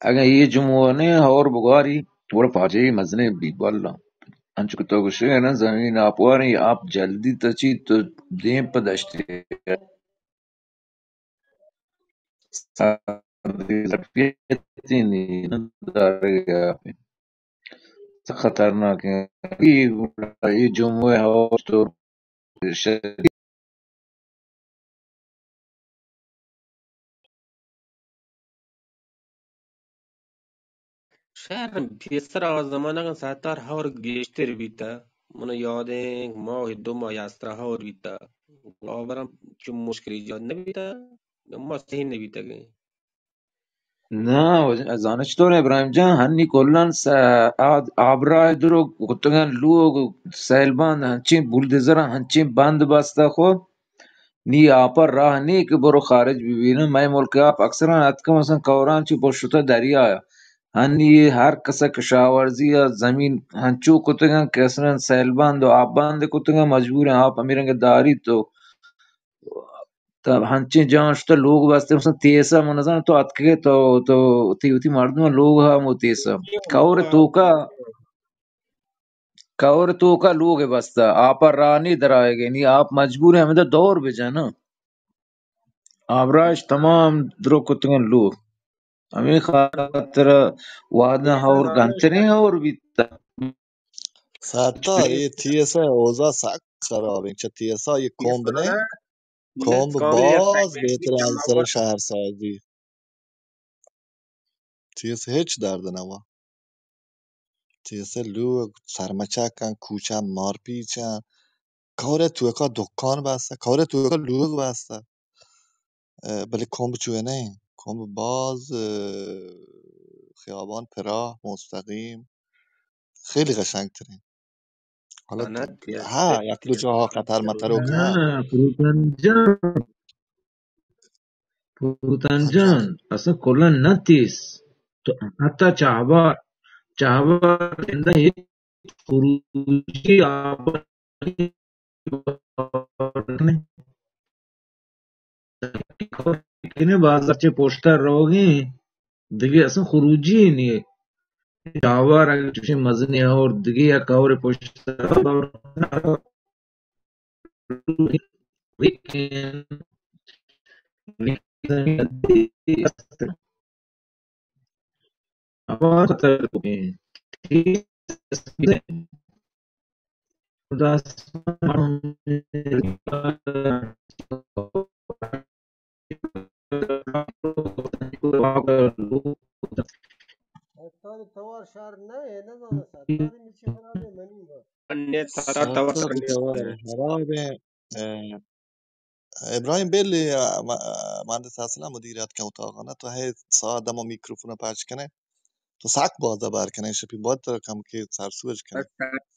اگه یه جمعه نه هور بگاری ور فاجعه مزنه بی والا انچه که تو گوشه نه زمین آپواری آپ جلدی تا چی تو دیم پا دشتی ظرفیتی نداره خطرناک ہے یہ جمعه هوا تو شدید شهر پیستر آزمانه ساتار هور گیشتر بیتا من یادم ماه دو ماه یاستر هور بیتا آورم چه مشکلی ایجاد نبیتا ما سهی نبیتا گی نه از آن چطور ابراهیم جان هنی کلان آبرای درو گفتگان لوگ سیلبان هنچین بولدزر هنچین بند بسته خو نی آپر راه نی که برو خارج ببینه مای ملک آپ اکثرا اتکا مثلا کوران چی پشتا دریا ہے هنی هر کسا کشاورزی یا زمین هنچو کتگان که اصلا سیلبان دو آب باند کتگان مجبور ہیں آپ امیرنگ داری تو هنچین جان شده لوگ بسته مثلا تیسا منظر تو اتکه تو تیوتی مردم لوگ هم و تیسا کور توکا कवर तो का लोग है बस्ता आप रानी दराएगे नहीं आप मजबूर हैं हमें तो दौर भेजा ना आबराज तमाम द्रो कुतगन लोग हमें खातर वादा और घंटे और भी ستار یه تیسه اوضاع سخت خرابه چه تیسه یه کومب نه Yesona کومب kami باز fragmenti بهتر از سر kamawa شهرسازی تیسه هیچ درد نوا تیسه لوگ سرمچکن کوچن مارپیچن کار توی که دکان بسته کار توی که لوگ بسته بله کومب چوه نه کومب باز خیابان پراه مستقیم خیلی قشنگ ترین حالا anat ها یک دو جاها خطر مطر که ها همچه فروتنجان اصلا کلا نتیس تو حتی چهابا زنده هیچ خروجی آبانی کنه بازارچه پشتر روگی دیگه اصلا خروجی نیه چهابا اگه چوشی مزنی اور دیگه یا کور پشتر apa kata sudah ستار توار شهر نه نزانه ستار میشه خرابه منی با net tatar tawar ستار ne توار خرابه ابراهیم بلی مهندس اصلا مدیریت که اتاقانه تو هی ساعت دما میکروفون پچ کنه تو سک بازه برکنه شپی باید تر کم که سرسوش کنه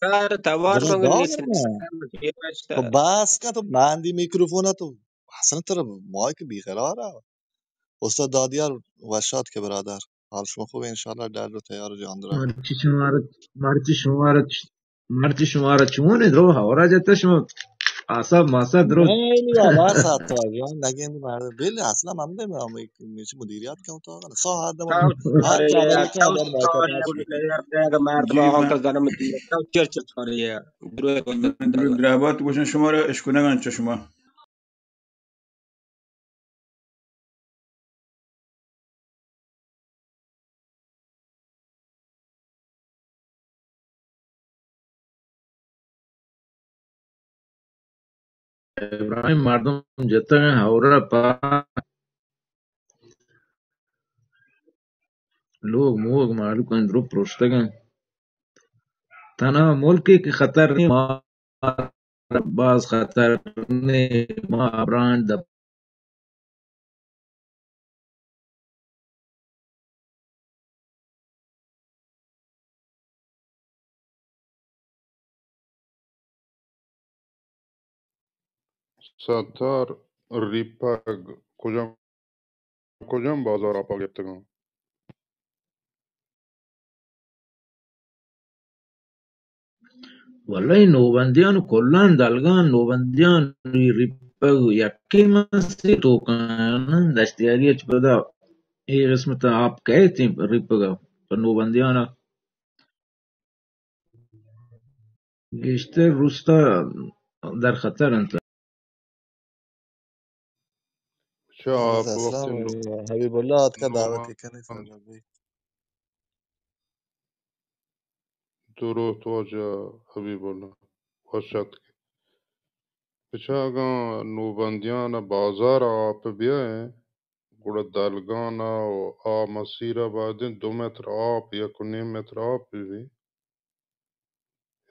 tatar tawar جنا mangan net دارم تو yasta بس که تو بندی میکروفون تو اصلا تر مایک بیقراره استاد دادیار وشاد که برادر حال شما خوب انشالله در رو تیار جان دارم marci shumara chune dro hawra jata shum asab masa dro نه یا ستار جان نگه این مرد بلی اصلا من نمیدونم میشه مدیریت که اتاقانه ساعت دما taw هر kare جا ya بری که taw باید مایک kare ya پاش gulu میکنه ya ga mardma جی hon من ta zanam taw church kare ya duro ko daga دربات گوشن شما را اشکونگان چه شما ibrahim mardum jata hawra pa log mog malu kan dro prostagan tana mulki ki khatar ni ma baz khatar ni ma brand ستار ریپگ کجا کجا بازار آپا گرفتگان wallahi nobandiyan kollan dalgan nobandiyan ripag yakki masi tokan dashtiyari pada ये इसमें तो आप गए थे रिप का पर नोबंदियाना geçti Rus'ta در خطر انت چه مهندس آپ اسلام وقتی حبیب الله که دعوتی کنی نوبند سرزنده درست واجه حبیب الله وشد بچه نوبندیان بازار آپ بیائے گوڑا دلگانا و آ مسیرہ بعدین 2 متر آپ 1.5 متر آپ بھی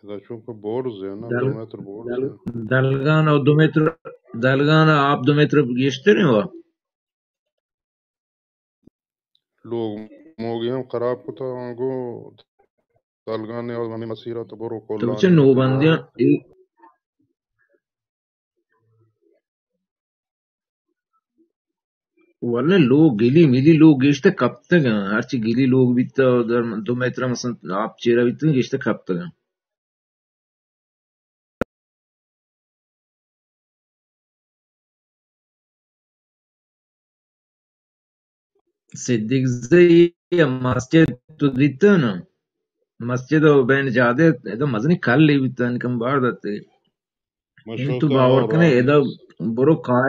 اذا چونکہ بورز ہے نا دل 2 متر بورز دل ہے دلگانا 2 متر دلگانا आप 2 متر geçti mi var لوگ موگی هم خراب کتا آنگو دلگانے اور ہمیں مسیرہ تو برو tabii ki کولانی ہے دیگه Nobandiyan valla लोग गिली मिली लोग geçti kaptı herçi गिली लोग bitti 2 metre مثلا आप çeyre bitti geçti kaptı Siddiq Zey masjid tu ditti na مسجد و بین جاده ادا مزنی کلی بیتن کم بار داته یعنی تو مشوتا باور کنه ادا رامز برو کاه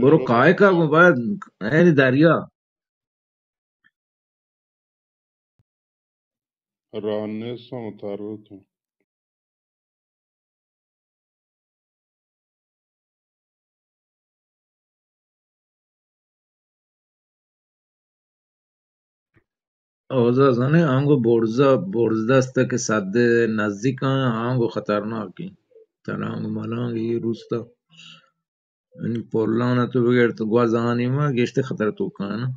برو مشوتا کاه کا باید این دریا رانس هم تروت اوزا زنه آنگو برزده است که صده نزدیک آنگو خطرناکی تنها آنگو مالانگ یه روستا یعنی پرلانه تو بگیر تو گوازانی ما گشته خطر تو کنه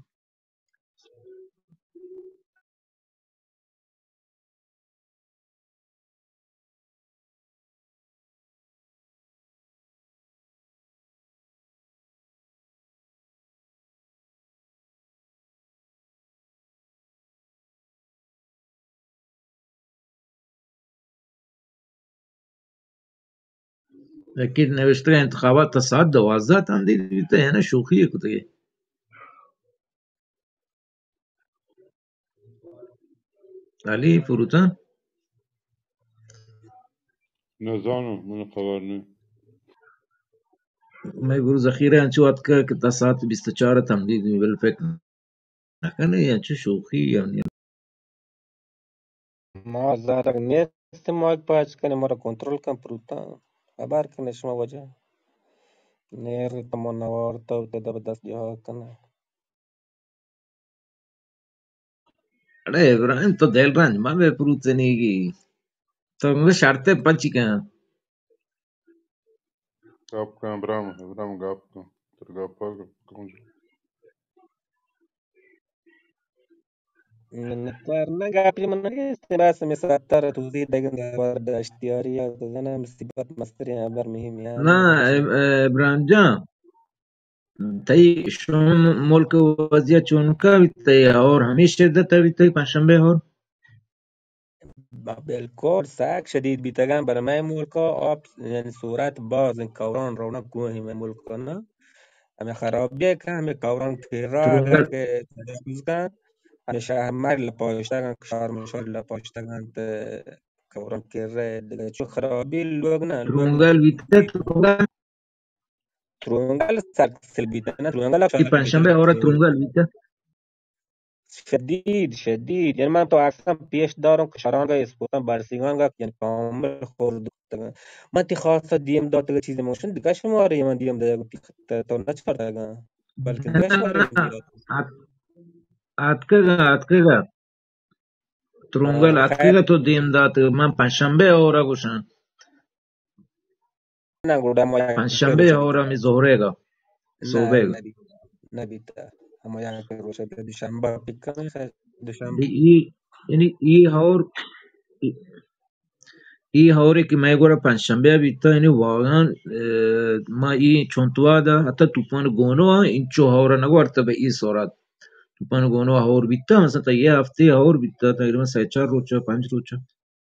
اکید نوشته انتخابات تا ساعت 12 تمدید بیته یعنی شوخیه کتگی علی فروتن نزانم من خبر نی ما گروه ذخیره انچه وقت که تا ساعت 24 تمدید می بل فکر نکنه یعنی چه شوخی یعنی ما زارگ نیست مایک باز کنه ما را کنترل کن پروتا خبر کنه شما وجه نیر تمام نوارتا و تدا به دست جا کنه अरे इब्राहिम तो दिल रंज मैं बे प्रूतनी की तो मुझे शर्तें पची क्या گپ کن برام گپ کن تر گپ کنج نتار نگاه من نیست بس مثل تر توضیح دکن وارد اشتیاری یا زنا مصیبت مستری عبر مهم ना يعني بکشم इब्राहिम जान तई شما ملک وضعیت چونکا بیتی और हमेशा शिद्दत بیتی پنجشنبه और بالکل سگ شدید بیتگان بر مای ملکا آب یعنی صورت باز این کوران رونق گوهی مای ملکا نه همه خرابیه که همه کوران پیرا اگر ترونگل که تجاوز کن همه شهر لپاشتگان شهر مشار لپاشتگان کوران کره دیگه چون خرابی لوگ نه لوگ ترونگل بیتی ترونگل ترونگل سرکسل بیته نه ترونگل ای شهر بیته پنجشنبه और یعنی ترونگل بیتی شدید شدید یعنی من تو اصلا پیش دارم که شرانگا اسپوتان برسیگانگا یعنی کامل خورد دکتگان من تی خاصا دیم داد چیز موشن دیگه شماره من دیم داده تو نچکردگان بلکه دیگه شماره من دیاد اتکگا ترونگل خیر اتکگا تو دیم دات من پنجشنبه और گوشن نگودا ما یک پنجشنبه روشه और بیتا می ظهره نه صبح نبیتا نبیتا اما یک روشه بیتا دوشنبه پیکن خیر دوشنبه یعنی ای هوری که میگوره پنجشنبه بیتا یعنی واقعا ما این چونتوا دا حتی توپان گونو این چو هورا نگوارتا به ای صورت توپان گونو هور بیتا مثلا تا یه هفته هور بیتا تقریبا 3-4 روچه 5 روچه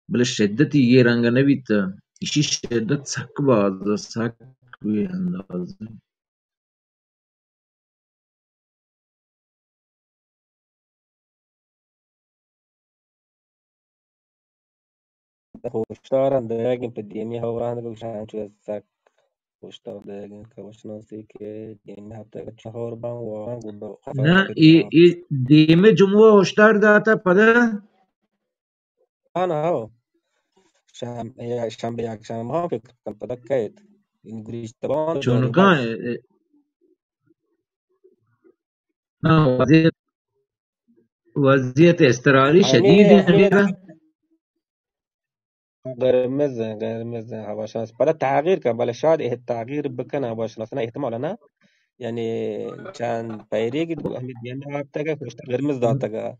بله شدتی یه رنگ نبیتا ایشی شدت سک باز سک بی اندازه هشدارم داریم په دیمی هوران گوشن چو سک هشدار داریم که باشناسی که دیمی هفته چهار بان واقعا گودا نه خسارت ای, دیگه ای دیمه جمعه هشدار داتا پده آن ها شنبه یک شنبه ها فکر کنم پدک کهید این گریش تبان داری چونکا بس نه وضعیت اضطراری شدید همین همیرا قرمز هواشناس پدا تغییر کن بله شاید تغییر بکنه هواشناس نه احتمال نه یعنی چند پیری که همین دیمی هفته که کشت قرمز داتا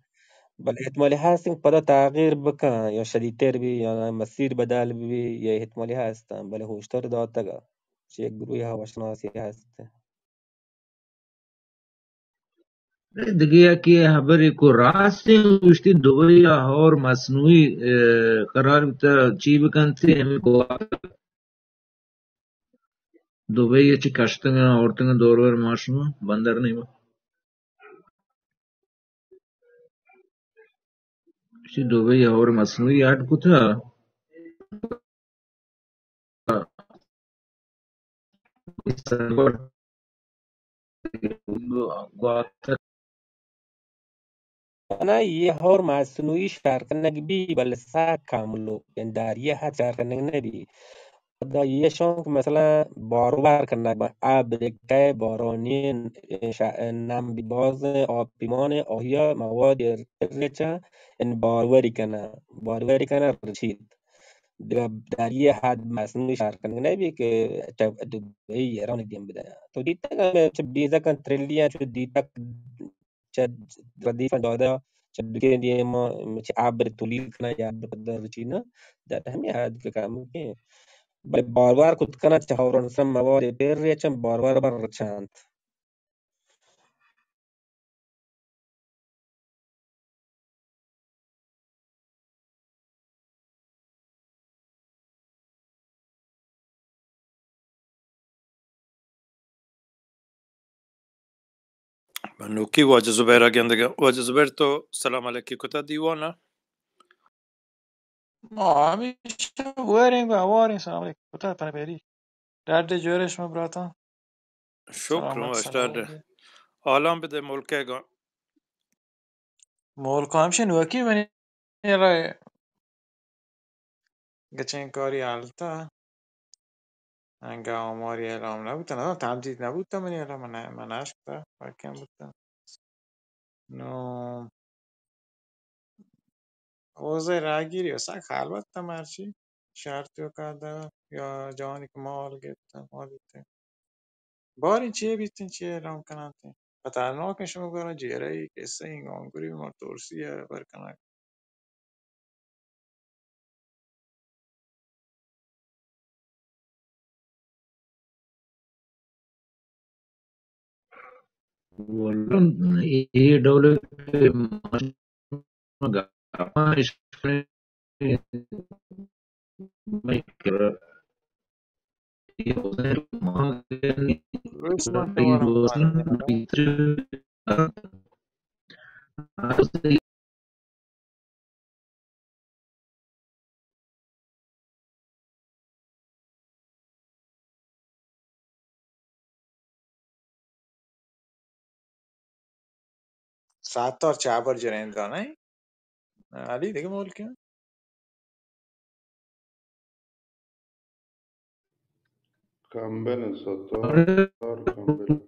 بله احتمالی هست که پدا تغییر بکن یا شدیدتر بی یا مسیر بدل بی یا احتمالی هست بله هشدار داده گا چه یک گروه هواشناسی هست دیگه یکی خبری کو راستی گوشتی دوی اور مصنوعی قرار بیتا چی بکنتی همی کو دوی چی کشتنگ آورتنگ دورور ماشما بندر نیما چی دوبه یا اور مصنوعی ऐड कुथा گواتر أنا يهور مع سنوي شاركنا بي بل سا كاملو يعني داريه حد شاركنا نبي دا یه شانک مثلا بارور کنه با ابرکه بارانین نم باز آب پیمان آهیا مواد ریچه ان باروری کنه رشید در یه حد مسئول شهر کنه نبی که دبی ایران دیم بده تو دیتا که بیزا کن تریلیا چو دیتا چه ردیف داده چه دکه دیما چه عبر تولید کنه یا عبر قدر رچینه در همین حد که کامو که باربار كنت تهورن سم مواد بيريتشن باربار برشانت بنوکی واجه زبیر گندگه واجه زبیر تو سلام علیکی کتا دیوانا ما همیشه ورین و اوارین سلام علیکم کوتاه پنه بیری درد جورش ما براتا شکرم سلامت واشترده سلام آلام بده ملکه گا مولکو همشه نوکی منی را گچین کاری حالتا انگا آماری اعلام نبودتا نه تمدید نبودتا منی را من اشکتا وکم بودتا نو اوزای راگیری و سک حالبتا مرچی شرطیو کرده یا جوانی که مال گیتا مالیتا بارین چیه بیتین چیه اعلام کنن خطرناک شما کنه جیره ای قصه این گانگوری ما ترسیه برکنه والله ये डॉलर روش من دوارم کنه یارا ساعت چهار جرین دانه علی دیگه مول که کمبن ستار کمبن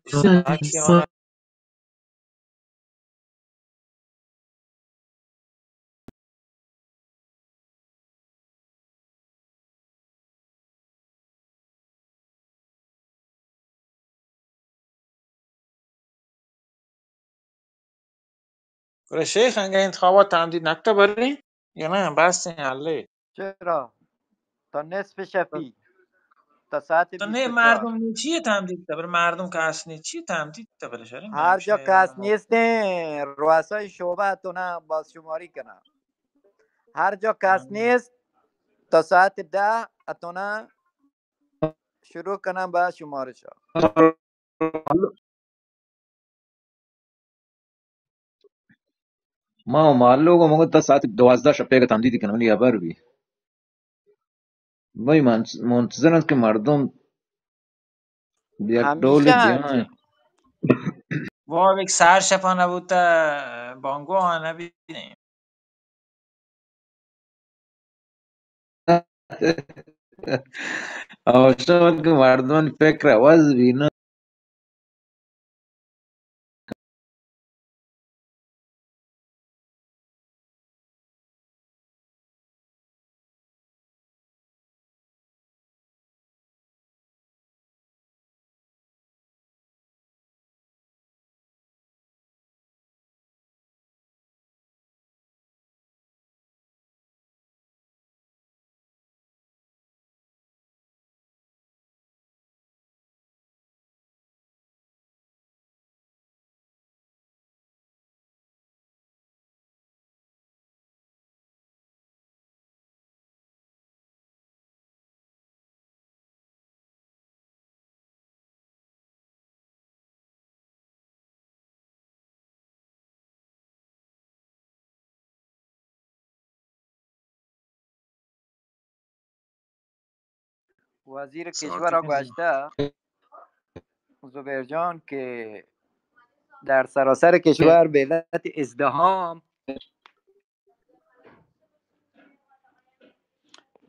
ساعتی آن کره شیخ انگه انتخابات تمدید نکته بری یا نه بس این حله چرا تا نصف شفی تا ساعت تو نه 24 مردم چیه تمدید تا بر مردم که اصلی چیه تمدید تا بر شرین هر نمیشه جا کس نیست رؤسای شعبه تونن بازشماری کنن هر جا کس نیست تا ساعت 10 اتونا شروع کنن به شمارش ها. ما معلومه موقع تا ساعت 12 شب پیگه تمدیدی کنم ولی خبر بی وای منتظرم که مردم یک همیشه دول بیان همچین با یک سر شپا نبود تا بانگو ها نبینیم آشان که مردم فکر عوض بی وزیر سوال کشور تکنید. گذاشته زبیر جان که در سراسر کشور به علت ازدهام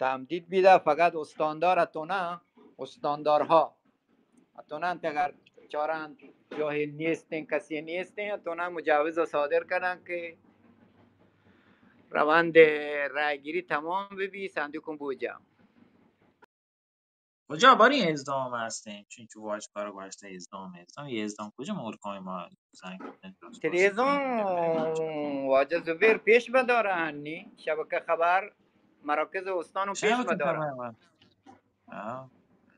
تمدید بیده، فقط استاندار اتونه استاندارها اتونن اگر چارن جاهل نیستین کسی نیستین اتونن مجوز رو صادر کردن که روند رایگیری تمام ببی صندوق بوجه. کجا باری ازدهام هستیم چون تو واج کارو گذاشته ازدهام یه ازدهام کجا مورکای ما زنگ نمیدونست پرسید تلویزیون واجه زبیر پیش بدارن نی شبکه خبر مراکز استان پیش شب که بدارن. خبر من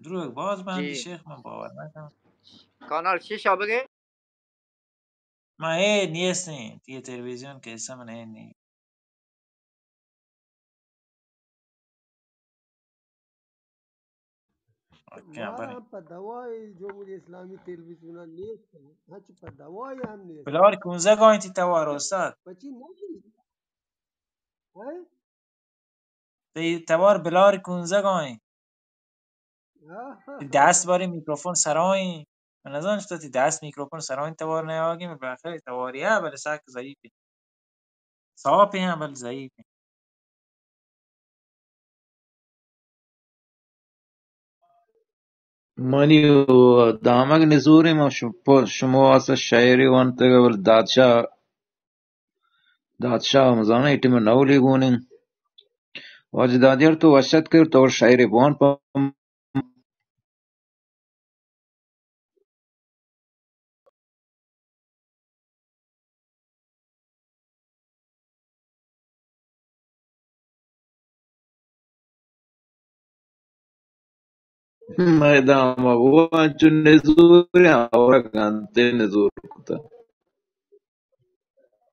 دروغ باز بندی جی شیخ من باور نکنم. کانال 6 بگه. ما هی نیستیم دیگه تلویزیون که اسم من هی نی کم ما را بری هم په دوای جمهوری اسلامی تلویزیون نیست، هرچی په دوای هم نیست. بلار 15 گاینتی انتی توار استاد بچی نشید های تی توار بلار 15 گاین دست باری میکروفون سرای من نزان شتا تی دست میکروفون سرای توار نیاگی من بخیر تواریه بله ساک ضعیفی صافی هم بله ضعیفی مانی و دامک نزوری ما شما واسه شاعری وانت قبل دادشاه مزانه ایتیم نولی گونین واج دادیر تو وشت کر تو شاعری بوان پا میدام و چون نزوری آورا گانته نزور کتا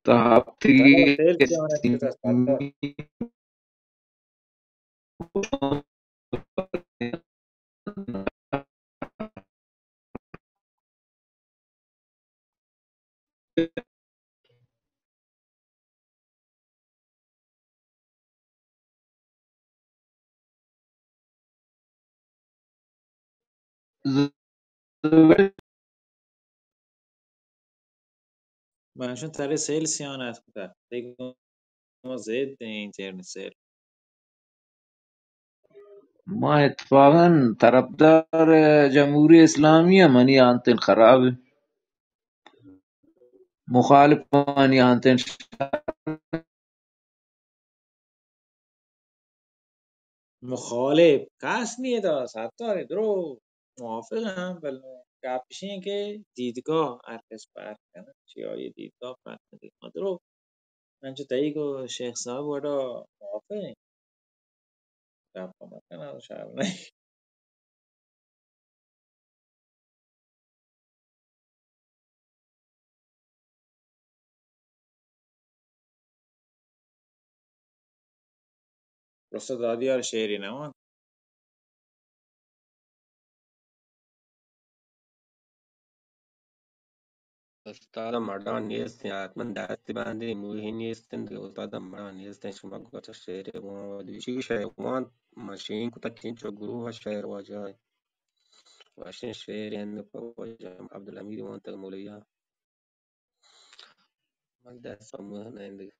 تا هفتی سلام سیل سیانت کسی کجاست بچه منشون تره سیل سیانت کتا دیگه ما زید اینترنت سیل ما اتفاقا طرفدار جمهوری اسلامی هم منی آنتن خراب مخالف منی آنتن مخالف کس نیده ستاره درو موافق هم ولی گپش اینه که دیدگاه هر کس فرق کنه چی های دیدگاه فرق کنه درو من چه تایی که شیخ صاحب ودا موافقه گپ کنه شب نه رسول دادیار شعری نمان استاد مردان نیستین حتما دستی بندی موهی نیستین دیگه استاد مردان نیستین شما گوش شعر و دیگه شعر وان ماشین کو تکین چو گروه و شعر واجای واشین شعر اند کو واجای عبدالحمید منتظر مولوی من دست موه نه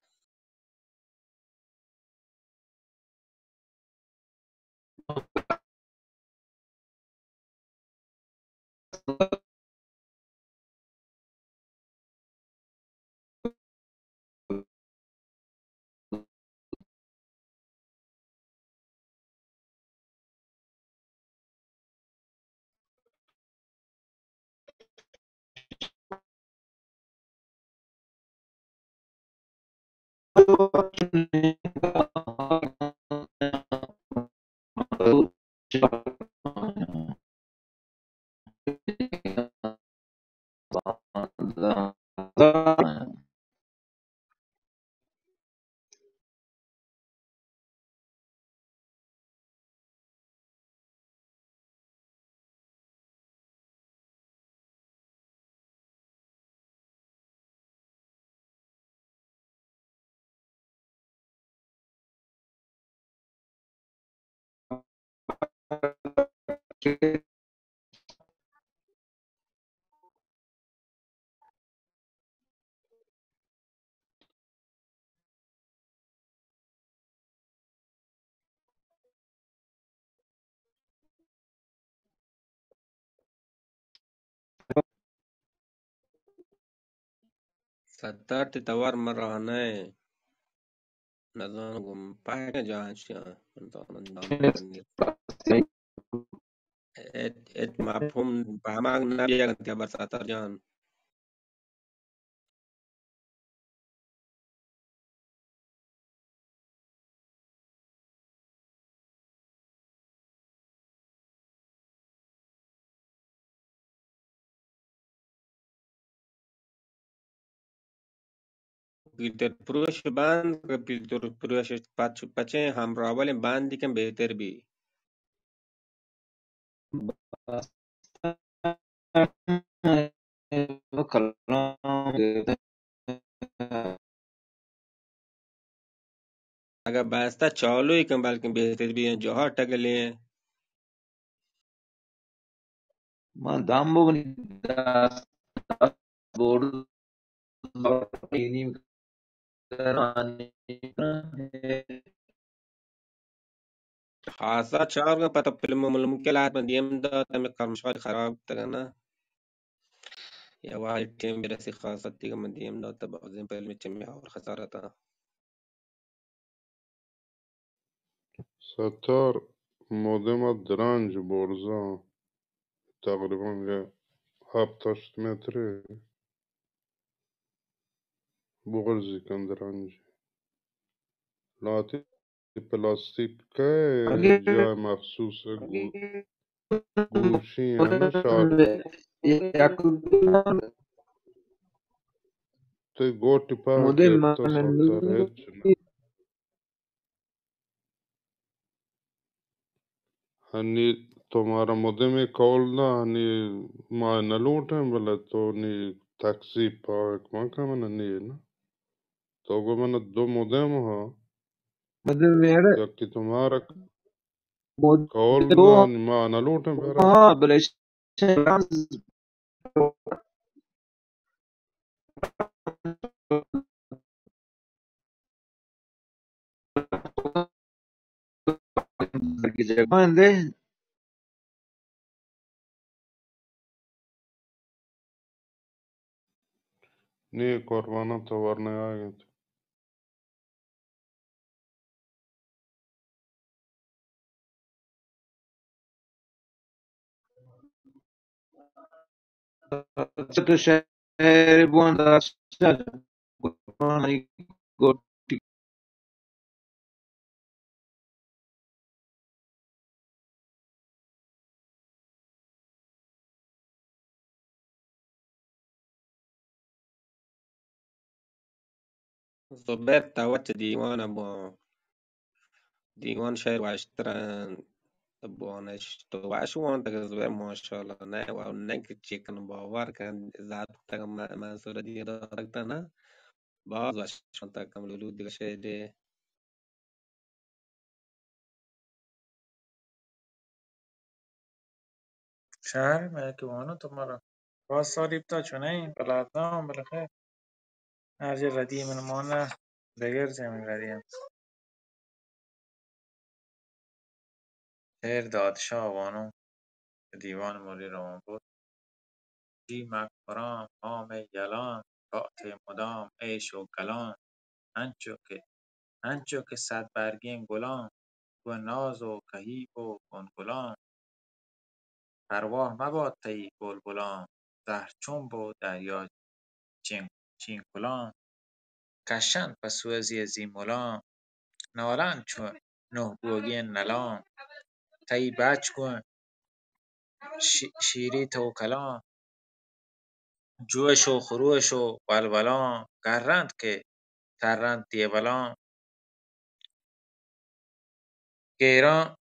Sattar ti tawar marrahane nazano gum pahe janshi antanan damani et mafhum pahamag nabiya kan tiabar satar jan Peter Prush band ke Peter Prush pache hamrawale band dikem behter bi agar basta chalu ikem balkem behter bi johar tagale Ma dambo ni das board ini karani khasa char ka pata film mulum ke lat madiem da tame karmshad kharab tagana ya wahid tem berasi khasat tiga madiem da tabazim film chemme aur khasarata ستار مودم درنج برزا تقریبا یه 7-8 متره بغرزی کن درنج لاتی پلاستیک که جای مخصوص گوشی نه شارژ ته گوٹی پاک modem تا ستار هیچ نه هنی तुम्हारा मुद्दे में कॉल ना हनी मा न लूटे बोले तो नी taxi park मा का मन नहीं ना तो वो मन दो मुद्दे में हो modem mere या कि तुम्हारा कॉल modem ना मा न लूटे बेरा beleş ande नहीं करवाना तो वरने आएंगे to share buanda go zubair tawach diwan abu diwan shair washtaran abu anash to washu wan ta zubair mashallah na wa nek chicken bawar kan zat ta mansura di da na باز عشان تكمل الولود دي شيء دي شهر مهربانو तुम्हारा बहुत सारी तो चुने बलाता हूँ बलखे आज ردی من مانا دگر زمین ردیم هر دادشاه وانو دیوان مولی روان بود جی مکفران هام یلان طاعت مدام عیش و کلان انچو که صد برگین گلان و ناز و کهیب و گلگلان پروا مباد طی بلبلان زهرچنب و دریا چینکلان کشند پسوزی زیملان نالند چون نه بوگی نلان طی بچ گون شیری توکلان جوش و خروش و ولولان گرند که ترند دیبلان گیران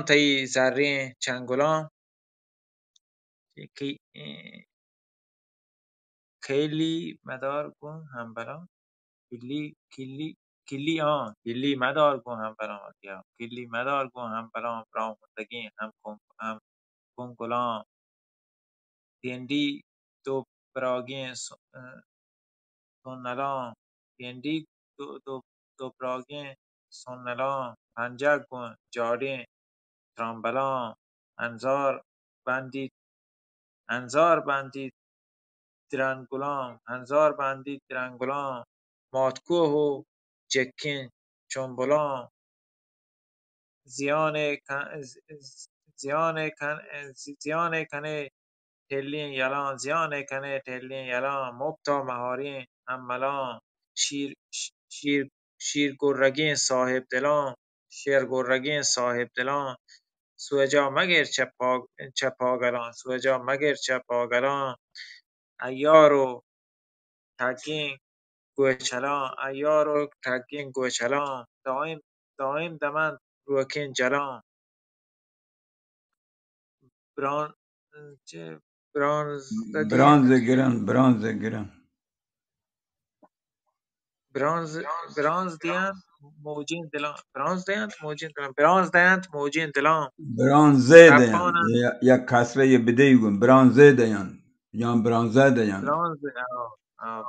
طی زرین چنگلان کیلی مدار گون همبلان کلی کلی مدار گو هم برام دیا کلی مدار گو هم برام براهندگی هم کنگلام پینڈی دو براگین سونلام پینڈی دو براگین سونلام پنجه گون جارین ترامبلام انزار بندی درنگلام ماتکوه و جکین چنبلام زیان کنه تلین یلان مبتا مهارین همملان شیر گرگین صاحب دلان سوجا مگر چپاگلان عیار و تگین گوچلان دایم دمن روکین جلان بران برانزدگین برانز گرن برانز برانزدیان موجین دلان برانزه دین تپانن یک کسره بدهیگون برانزه دین یا برانزه دین برانز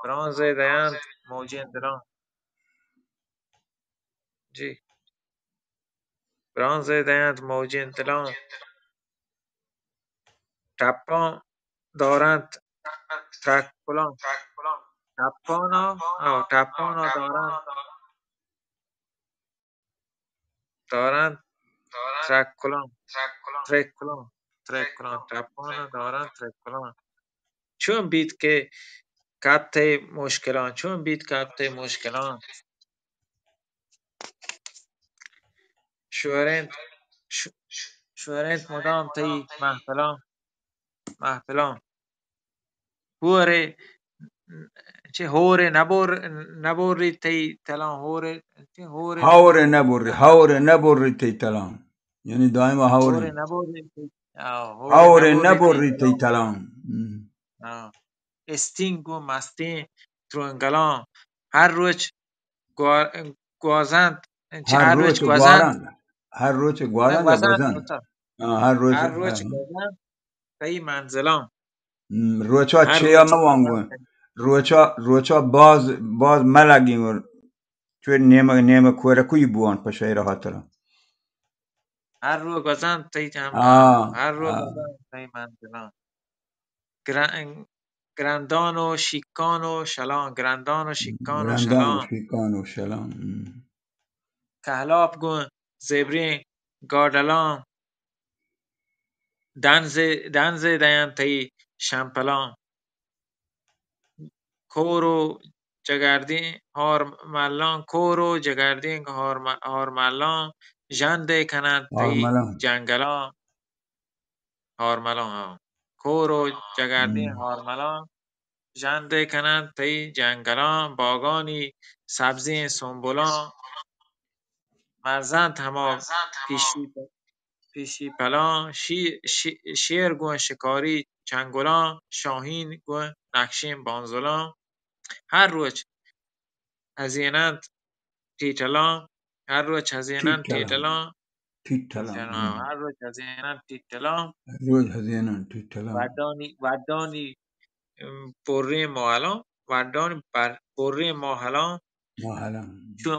برانزدیان موجین دلان جی برانزدیان موجین دلان تپان دارند ترکلان تپانا دارند ترکلان تپانا دارند ترکلان چون بید که کبت مشکلان شورنت شورنت مدام تی محفلان هوره نبوری تی تلان هاور نبوری تیتلان یعنی دائما هوره هاورین نبوری تی هاور نبوری تیتلان تلان استینگ و مستین ترونگلان هر روز گوازند هر روچ گوارن هر روچ گوارن یا گوازند گوزن هر روچ هر روز گوازند تی منزلان روچا هر چیا روز موانگون گوازند روچا باز ملگین چوی نیمه کوره کوی بوان پشای را هاتلا هر روز گوازند تی هر روز آه گوازند تی منزلان گرندان و شیکان و گرندان و شلان شیکان و شلام کهلاب گون زبرین گاردلان دنز دیان تی شمپلان کور و جگردین هارملان ژنده کنند تی آرملان جنگلان هارملان کور و جگردین هارملان ژنده کنند تی جنگلان باغانی سبزی سنبلان مرزند هما پیشی پلان شیر گون شکاری چنگلان شاهین گون نقشین بانزلان هر روز هزینند تیتلان تیتلان هر روز هزینند تیتلان روز هزینان تیتلان وردانی بری ماهلان بری ماهلان ماهلا چو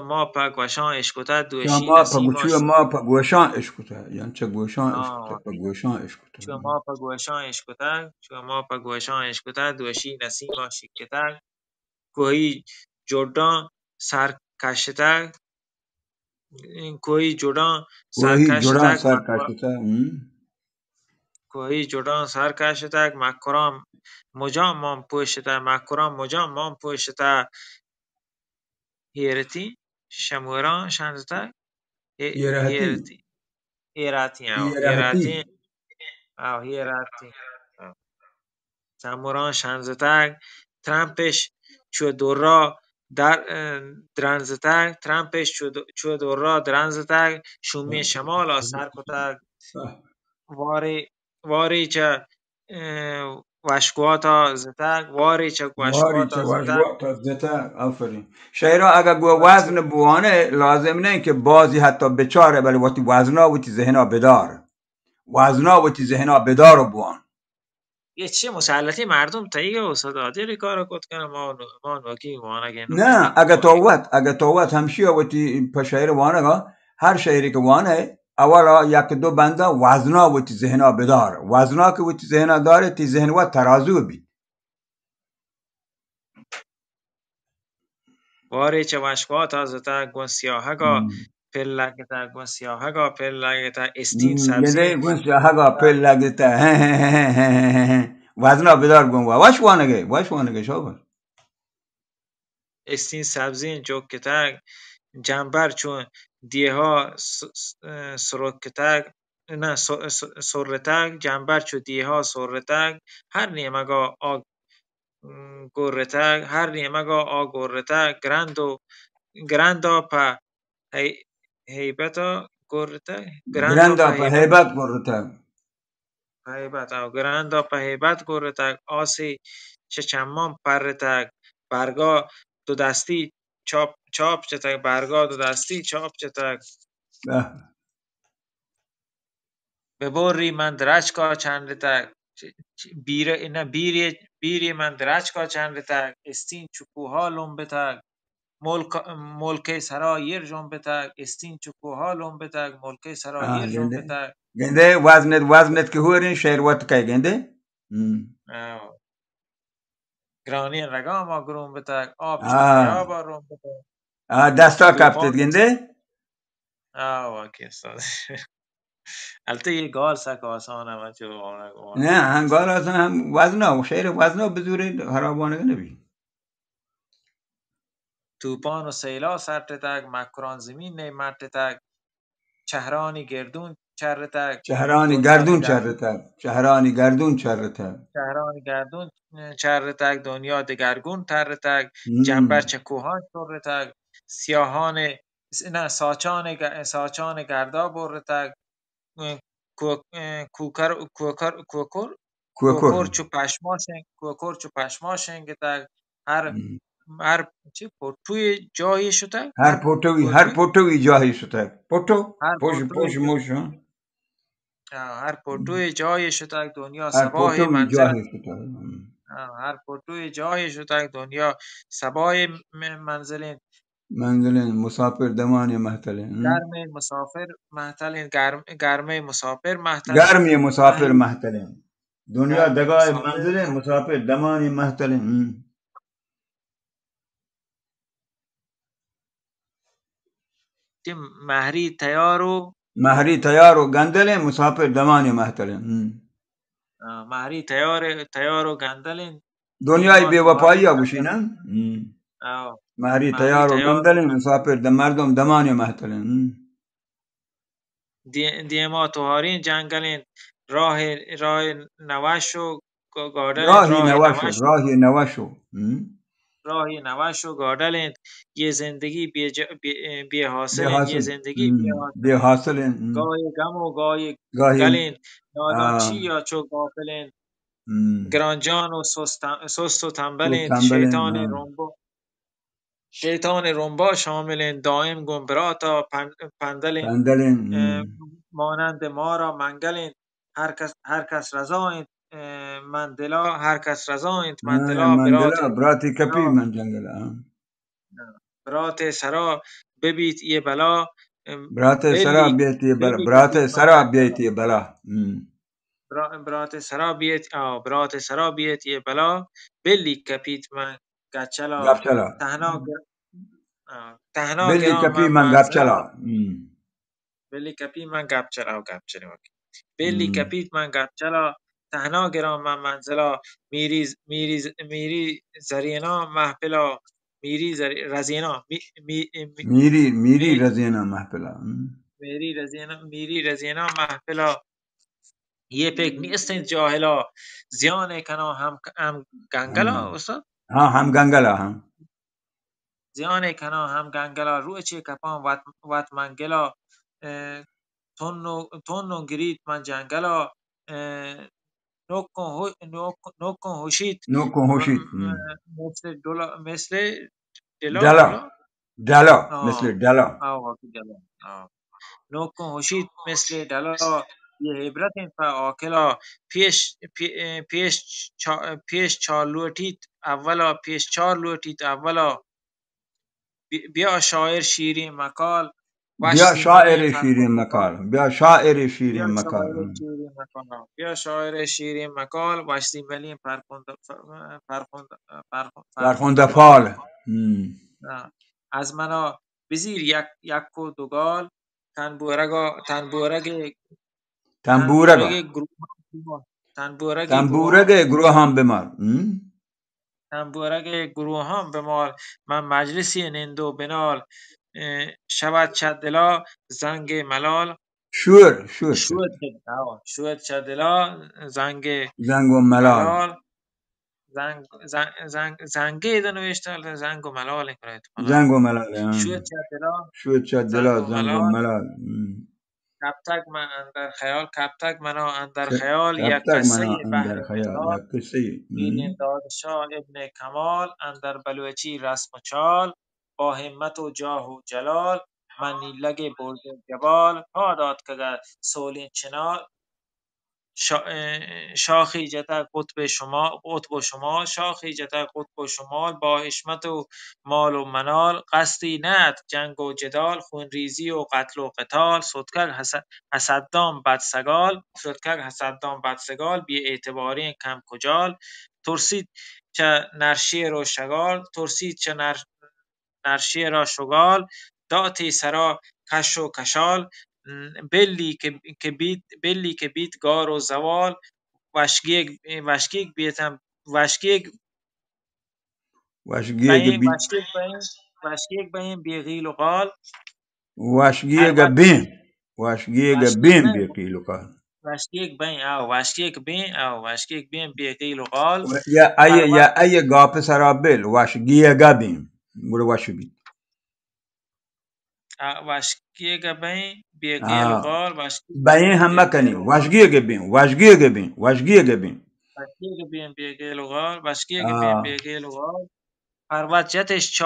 ما په گوشان اشکوته دوشی چوی نسیماش ما پا گوشان اشکوتا یعنی چه گوشان اشکوتا پا گوشان اشکوتا چو ما په گوشان اشکوته دوشی نسیما شکته کوهی جردان سرکشته وہی جڑان سر کاشتا کوهی جردان سرکشته مکران مجام مام پوشته هیرتی شموران شنزده یہ رہتی هیراتی یہ رہتی هیراتی Samuran Shanzatag, Trampesh Chodora Dranzatag, Shumi Shamala Sarkotag, Vari Waricha وشکواتا زتک واری چک واری چه وشکواتا زتک تا زته. آفرین شیرا اگر گو وچ وزن بوانه لازم نه که بازی حتی بچاره ولی وقتی وزنا و ذهنا بدار وزنا و ذهنا بدار و بوان. یه چی مسلطی مردم تاییه و صدادی ری کارا کت کنه ما نوکی وانگه نه نکنی اگه توت همشی وقتی پشایر وانه گا هر شهری که وانه اولا یک دو بنده وزنا و ذهنا بدار وزنا که و ذهنا داره تی ذهن و ترازو بی. واری چه وشکواتا زتک گون سیاهگا پلگتا گون سیاهگا پلگتا استین گنده سبزین گون هگا پل لگتا وزنا بدار گون واش وانگه شو. استین سبزین جوکتک جنبر چون دیها سرکتک نه سرتک جنبر چون دیها سرتک هر نیمگا گورتک هر نیمگا گورتک گراندا په هیبتا گورتک گراندا گرندا په په هیبت هیبت گرتا. او گراندا په هیبت گورتک آسی چچمان پرتک برگا دو دستی چاپ چتک برگا دو دستی چاپ چتک ببری من درچکا چندتک بیری من درچکا چندتک استین چکوها لنبتک ملکه سرا یر جنبتک استین چکوها لنبتک ملکه سرا یر جنبتک گنده وزنت که هورین شیروات که گنده. گرانی رگام گروم بتک آب چخیا بارون بتک دستا کپتت توپان گنده. واکی استاد البته یه گال سک آسان هم چه نه هنگار اصلا هم وزنا شیر وزنا بزوری خرابانه نبی. توپان و سیلا سرتتک مکران زمین نیمت تک چهرانی گردون چرتک شهرانی دنیا گردون دگرگون چرتا شهرانی گردون چرتا. شهرانی گردون چرتک دنیا دگرگون ترتک جنبر چکوهان چرتک سیاهان نه ساچان گردا برتک کوکر کوکر کوکر کوکر کوکر چو پشما شنگتک هر چی پتوی جایی شده هر پتوی پوتوی جاهی شده پوتو هر پوش پتوی موش هر پتوی جای شتک دنیا هر سباه پوتوی منزل جاهی شده. هر پتوی جای شتک دنیا سباه منزل منزل مسافر دمان محتله. گرم مسافر محتل گرمه مسافر محتل گرمی مسافر مهی محتله. دنیا گرم دگاه مسافر منزل مسافر دمان محتله. مهری تیارو مهری تیار و گندل مسافر دمان محتله. مهری تیار و گندلین دنیای دیما بی توهاری وفایی ها جنگل بشینن. آه، مهری مهری تیار و تیار و گندل مسافر مردم دمان محتله. دیما توهارین جنگلین راه نوش و گادلین راهی نوشو راهی نوشو. راهی نوش و گادلین یه زندگی بی بی حاصلین یه حاصل. زندگی بی بی حاصلین حاصل. گاهی غم و گاهی گاهی گلین نادان چی یا چو غافلین گرانجان و سست و تو تنبلین تنبلن. شیطان رنبا شاملین دائم گمبراتا پندلین تندلن. مانند ما را منگلین هر کس رضایت هر کس رضایت مندلا مندلا براتی کپی سرا من جنگل. برات سرا ببیت یه بلا برات سرا بلی بیتی بلا بلی برات کپیت من سرا گچلا بیتی بلا. برات سرا بیت یه بلا بلی کپیت من گچلا گفچلا تهنا بلی گرام کپی من من منزلا گفچلا. بلی کپی من گپچلا بلی کپیت من گپچلا تهنا گرام من منزلا میری زرینا محفلا رزینا میری رزینا محفلا. میری رزینا محفلا یه پک نیستین جاهلا زیان کنا هم گنگلا استاد ها هم گنگلا هم. زیان کنا هم گنگلا روی چه کپان وات منگلا تون و گریت من جنگلا نوکن هوشید نوکن هوشید مثل دلا دلا دلا دلا مثل آه دلا آه دلا نوکن هوشید مثل دلا یه عبرت فعاکلا پیش چار لوتیت اولا بیا شاعر شیرین مکال بیا وشتی ملیم شاعر شیرین فرخنده مکال بیا شاعر بیا شیرین مکال شاعر شیرین مکال بیا شاعر شیرین مکال وشتی ملیم فرخنده فرخنده فال فال از منا بزیر یک و دوگال تنبورگا تنبورگ گروه تنبورگ تنبورگ گروه گروه هم بمال تنبورگ گروهان بمال من مجلسی نندو بنال شود چدلا زنگ ملال شور شور شد شود چدلا زنگ زنگ و ملال ملال زنگه ایده نوشته زنگ و ملال این کنه احتمالا زنگ و ملال شود چدلا شور چد زنگ دلا و زنگ و ملال ملال کپتک من اندر خیال یک کبتک قصه منا بحر اندر خیال مثال یک کسی گیلین داد شاه ابن کمال اندر بلوچی رسم و چال با همت و جاه و جلال من نیلگ برد جبال پاداد که سولین چنال شاخی جتا قطب و شمال شاخی جتا قطب و شمال با حشمت و مال و منال قصدی نت جنگ و جدال خونریزی و قتل و قتال صدکک حسدان بدسگال بی اعتباری کم کجال ترسید چه نرشیر و شگال ترسید چه نرشیر را شگال داتی سرا کش و کشال بلی که بیت گار و زوال وشکیک بیتم وشگیگ بی وشکیک بهم بیغیل و قال وشگیگ البته بین وشگیگ وشکیک بین نه بیقیلو کال وشکیک بین بیغیل و قال یا پروت ای گاپ سرابل وشگیگ بین برو وشو بی وشکیک بین بیغیل و قال وشکیک بین بین هم مکنی بیغیل و قال وشگیگ بین وشکیک بین بیغیل و قال وشکیک بین بیغیل و قال خلوتیتش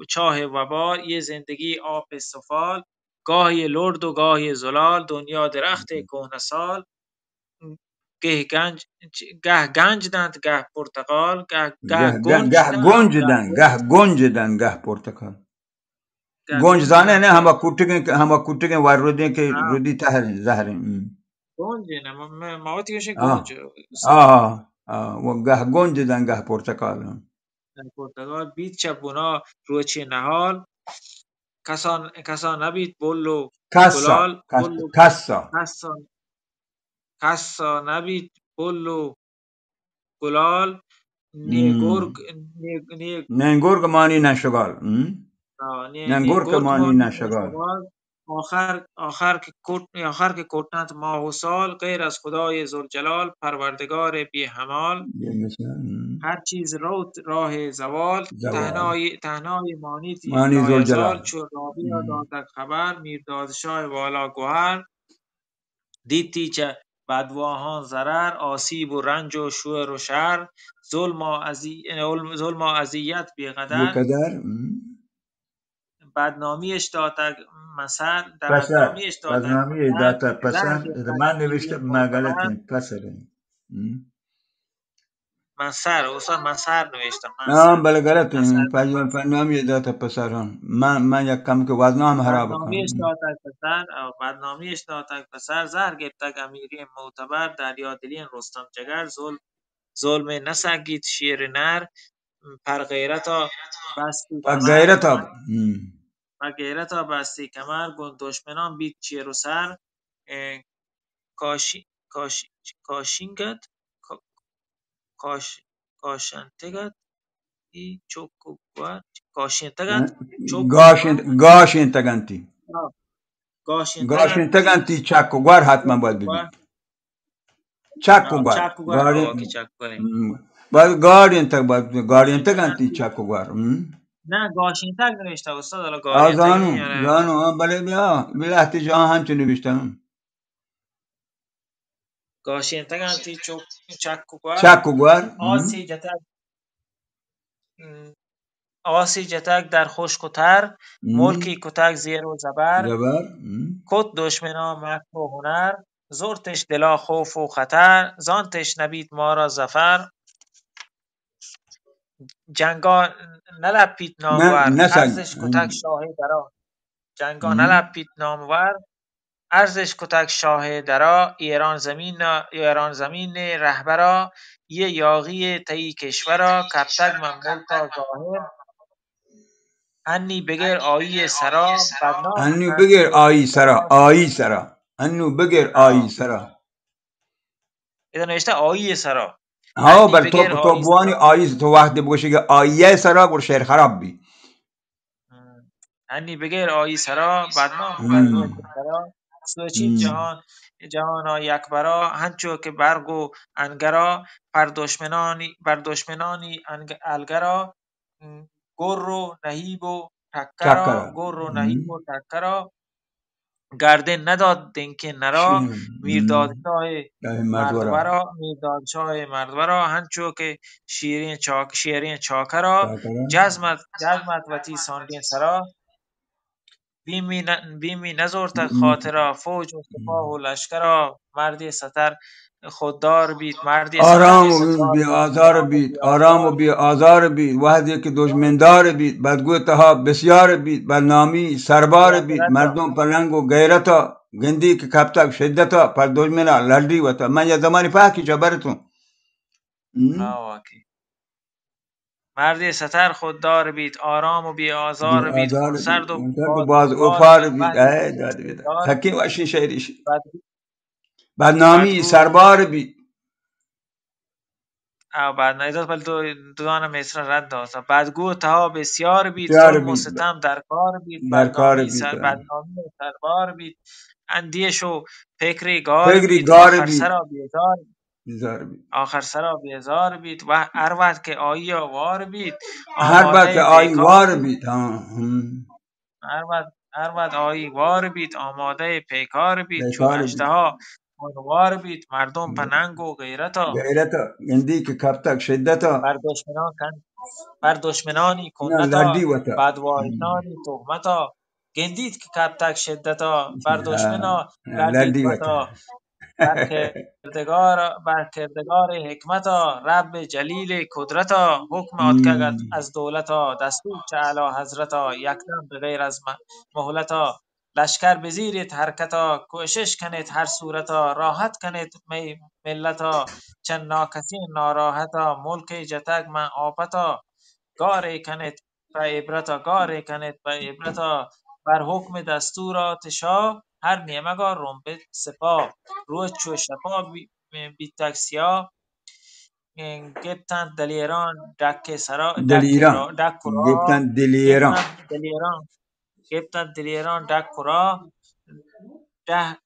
چاه وبال یه زندگی آب سفال گاهی لرد و گاهی زلال دنیا درخت کهنسال گه گنج دند گه پرتقال گه گنج دند گه گنج دن گه پرتکال گنج زانه نه گه همه کوٹگن ور رودین که رودی تهرین زهرین گنج نه مواتی کشه گنج استاد و گه گنج دن گه پرتکال پرتقال بید چبونا روچی نهال کسان نبید بلو کسا گلال بلو کسا کسان کسا نبید بلو گلال نیگرگ ننگور که مانی نشگال ننگور که گرگ مانی مانی نشگال شمال آخر که کتنت ماه و سال غیر از خدای ذوالجلال پروردگار بی همال هر چیز راه زوال زوال تنهای مانید مانی زول لایزال جلال چون رابیا دادک خبر میردادشاه والا گوهر دیدی چه بدواهان ضرر آسیب و رنج و شور و شر ظلم و اذیت بیقدر بیقدر بدنامیش دادگ مثل در پسر بدنامیش دادگ بدنامی مثل داتا پسر زهر من گفتگ نوشته میری مقالت معتبر پسر استاد منصر نوشتم بله غلط منصر فنامی داتا پسران من یک کم که وزنم خراب کنم بدنامیش دادگ پسر زهر گفتگ امیری معتبر دریادلی رستم جگر ظلم نسگید شیر نر پر غیرتا بستی و کمر غیرت آب گون دشمنان بید چیر و سر اه، کاشی کاشی کاشینگت کا- کاش کاشنتگت ای چوکوگوار کاشینتگت گاشین تگنتی آه، گاشینتگت گاشین ای تگنتی چکوگوار حتما باید چوکوگوار ببین چکوگوار که چکوگواره باید گاردین تگ باید گاردین گاشینتگت تگنتی ای چکوگوار نه گاشینتگ نوشته استاد الان گارینتگی زانو یا نه زانو بله بیا بله احتیجا همچه نوشتم گاشین تگن تی چکوگوار چکوگوار آسی جتک آسی جتک در خشک و تر ملکی کتک زیر و زبر زبر کد دشمنا مکر و هنر زرتش دلا خوف و خطر زانتش نبید ما را زفر جنگا نلپید نامور نسنگ ارزش کتک شاه درا جنگا نلپید نامور ارزش کتک شاه درا ایران زمین رهبرا یه یاغی تئی کشورا کپتگ من ملکا ظاهر انی بگیر آیی سرا بدنام انو کن بگیر آیی سرا بدنام آیی سرا انو بگیر آیی سرا ایده نوشته آیی سرا ها انی بر بگیر تو آیی بوانی سرا آیی تو وقتی بگوشی که آیه سرا بر شعر خراب بی انی بگیر آیی سرا بدنام کن دو کشورا سوچید جهانا یک برا هنچو که برگ و انگرا بر دشمنانی الگرا گر و نهیب و چکره ټکرا گردن نداد دینکه نرا مردورا میرداد شاه مردورا هنچو که شیرین چاکرا چکره جزمت وطی ساندین سرا بیمی نزرتک خاطرا فوج و سپاه و لشکرا مردی ستر خوددار بید مردی ستر آرام و خوددار بی بید آزار بید آرام و بی آزار بید وحدی که دشمندار بید بدگوتها بسیار بید بدنامی سربار بید مردم پلنگ و غیرتا گندی که کپتک شدتا پر دشمنا لردی وتا من یه زمانی پاکی چه براتون مردی ستر خوددار بید آرام و بی بی آزار بید آزار خونسرد بید و اونطور که باز باز گفتار اوفار بید بید وحدی که داد بید دشمندار حکیم وشی شعریش بد بدنامی بدگو سربار بید او بعد نیزاد بل دو مصر رد داشت بدگو تها بسیار بید بسیار ظلم و بید ستم در کار بید در کار بید بدنامی سربار بید اندیش و فکری گار فکری بید گار بید بیزار بید آخر سرا بیزار بید و هر وقت که آیی وار بید هر بار که آماده آی پیکار وار بید بید هر وقت آیی وار بید آماده پیکار بید چو بیکار بید اژدها خونوار بید مردم پننگ و غیرتا غیرتا گندی که کپتک شدتا بر دشمنانی نه لردی کنتا وتا بدوایشانی تهمتا گندید که کپتک شدتا بر دشمنا لردید لردی وتا وتا بر کردگار حکمتا رب جلیل قدرتا حکم اتکگت از دولتا دستور چه اعلی حضرتا یکدم بغیر از مهلتا لشکر بزیرید حرکتا کوشش کنید هر صورتا راحت کنید ملتا چند ناکسی ناراحتا ملک جتگ من آفتا گاره کنید به عبرتا بر حکم دستورات شاه هر نیمگا رنبه سپاه روز چو شپا بیتک سیاه گبتند دلیران دلیران دک گفتن را دلیران گبتند دلیران دک را ده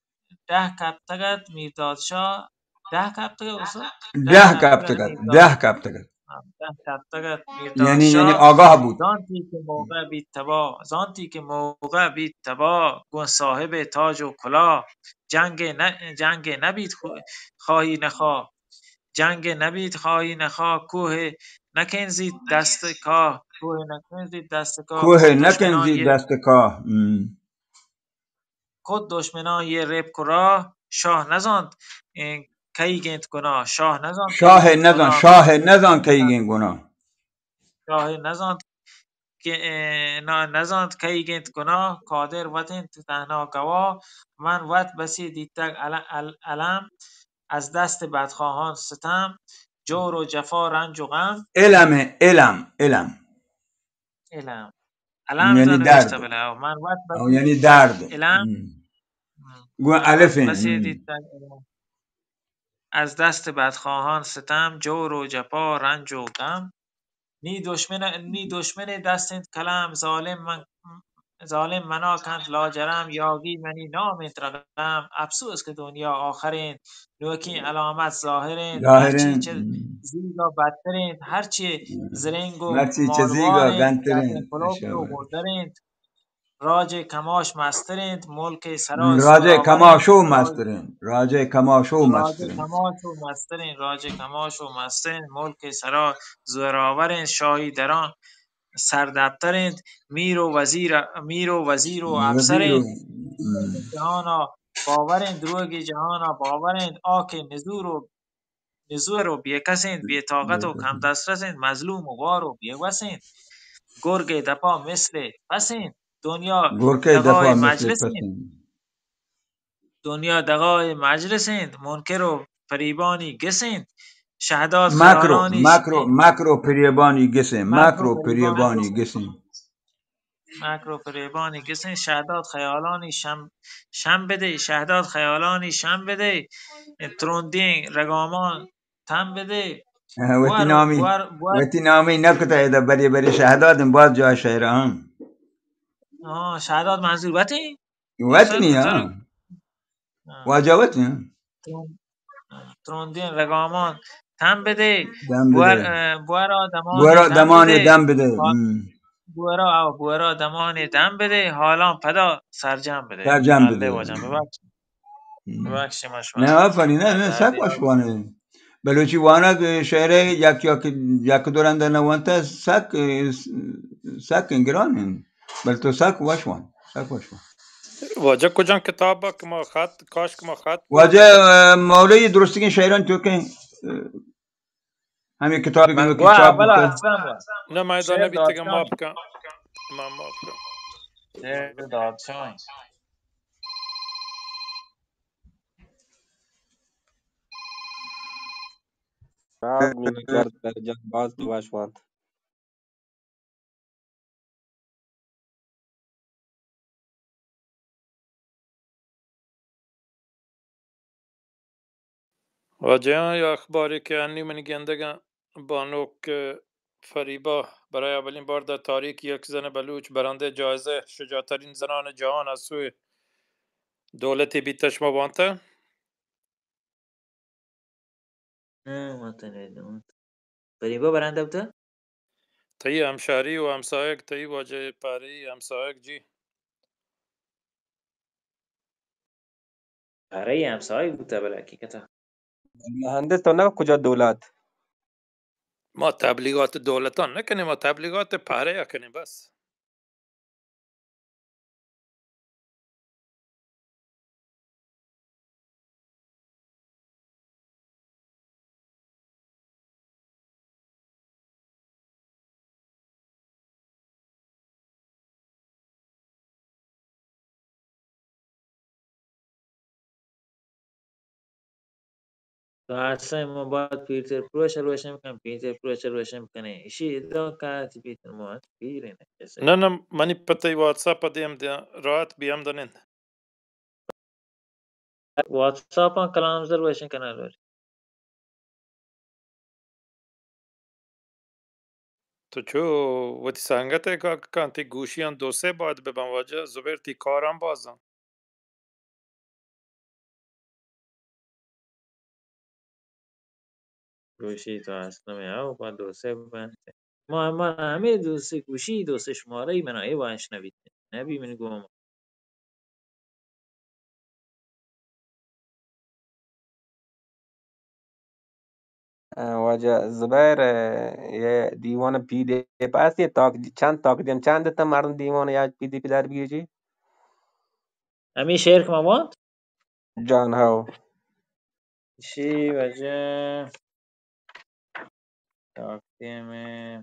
ده کپتگت میرداد شاه ده کپتگت استاد ده کپتگت میرداد 10 کپتگت ده کپتگت میرداد یعنی شاه آگاه بود زانتی که موقع بید تبا گون صاحب تاج و کلاه جنگ نبید خواهی نخواه کوه نکنزید دست کاه کوه نکنزی دست کاه کد دشمنان یه رب کرا شاه نزاند کیگنت گناه شاه نزان که این گناه شاه نزاند که نزاند کیگنت گناه قادر وطن تنها گواه من وط بسی دیتگ علم از دست بدخواهان ستم جور و جفا رنج و غم علم علم علم یعنی نوشته درد بله من وط او بسی یعنی درد علم گو من وط الف بسی دیتگ از دست بدخواهان ستم جور و جفا رنج و غم نی دشمن دستت کلم ظالم منا کند لاجرم یاغی منی نامت رقم افسوس که دنیا آخرین نوکی علامت ظاهرین هرچی ظاهرین چه زیگا بدترین هرچی زرنگ و مرچی چزیگا مالوارین گنترین گردن کلوفت و مردرین راج کماش مسترند ملک سرا راجع زورآورند کماشو مسترین، راجع کماشو راج مسترین. کماش و مسترند راج کماش و مسترند ملک سرا زورآورند شاهی دران سردبترند میر و وزیر و وزیرو. افسرند جهانا باورند دروگ جهانا باورند آک نزور و بیکسند بی طاقت و کم دسترسند مظلوم و وار و بیوسند گرگ دپا مثل پسند دنیا گرکه دغای دپا مثل مجلسند پسین. دنیا دغای مجلسند منکر و فریبانی گسند شهداد مکرو خیالانی مکرو مکرو پریبانی گسه، مکر و مکرو فریبانی پریبانی گسند گسه. مکر و فریبانی گسند شهداد خیالانی شم بده شهداد خیالانی شم بده ترندین رگامان تن بده وتی بور نامی بور بور وتی نامی نکته ایده بری بری شهدادم باز جا شهره هم شهداد منظور وطن ایسا وطنی کجا رو ها واجه وطنی ها ترندین رگامان تن بده دم بده بورا دمان گورا دم دمانی بده دم بده. بورا دمان دم بده حالان پدا سرجم بده ترجم الله بده. واجم ببخشید ما شما نه آفرین، نه نه در سک دیوار واشوانه بلوچی وانا شهره یک دورنده نوانتا سک انگرانین بل تو سک واشوان سک واشوان واجه کجان کتابه که ما خط کاش که ما خط بود واجه کتاب مولوی درستگین شهران تو که همین کتابی که من نوکی گواه چاپ اولا بکن هستم با نه شعر میدانه بیتی که ما دادشاهی بکن ما بکن شعر دادشاهی بعد میلاد در باز دوشوان. واجه یا اخباری که انی من گندگان بانوک فریبا برای اولین بار در تاریخ یک زن بلوچ برنده جایزه شجاعترین زنان جهان از سوی دولت بیتش بانته نه متنیدم فریبا برنده بوده؟ تایی همشاری و همسایک تایی واجه پاری همسایک جی برای همسایه بوده بله حقیقتا. مهندس تو نه کجا دولت. ما تبلیغات دولتان نکنیم ما تبلیغات پاره کنیم بس تو اصلا ما باید پیرتر پروش روشن کنیم پیرتر پروش روشن کنیم ایشی ادعا کرد پیرتر ما پیره نه کسی نه نه منی پتی واتساپ دیم راحت بیام دنین واتساپ هم کلام زر روشن کنه لور تو چو وتی سنگت که کانتی گوشیان دو سه باید ببن واجه زبر تی کارم بازم گوشی تو اصلا می او با دوسه ببنده ما همه دوسه گوشی دوسه شماره ای من ای باش نبید نبی من گم واجه زبیر یه دیوان پی دی اف هست یه چند تاک دیم چند تا مردم دیوان یا پی دی پی در بیجی همین شعر که ما want جان ها چی وجه تاکتیم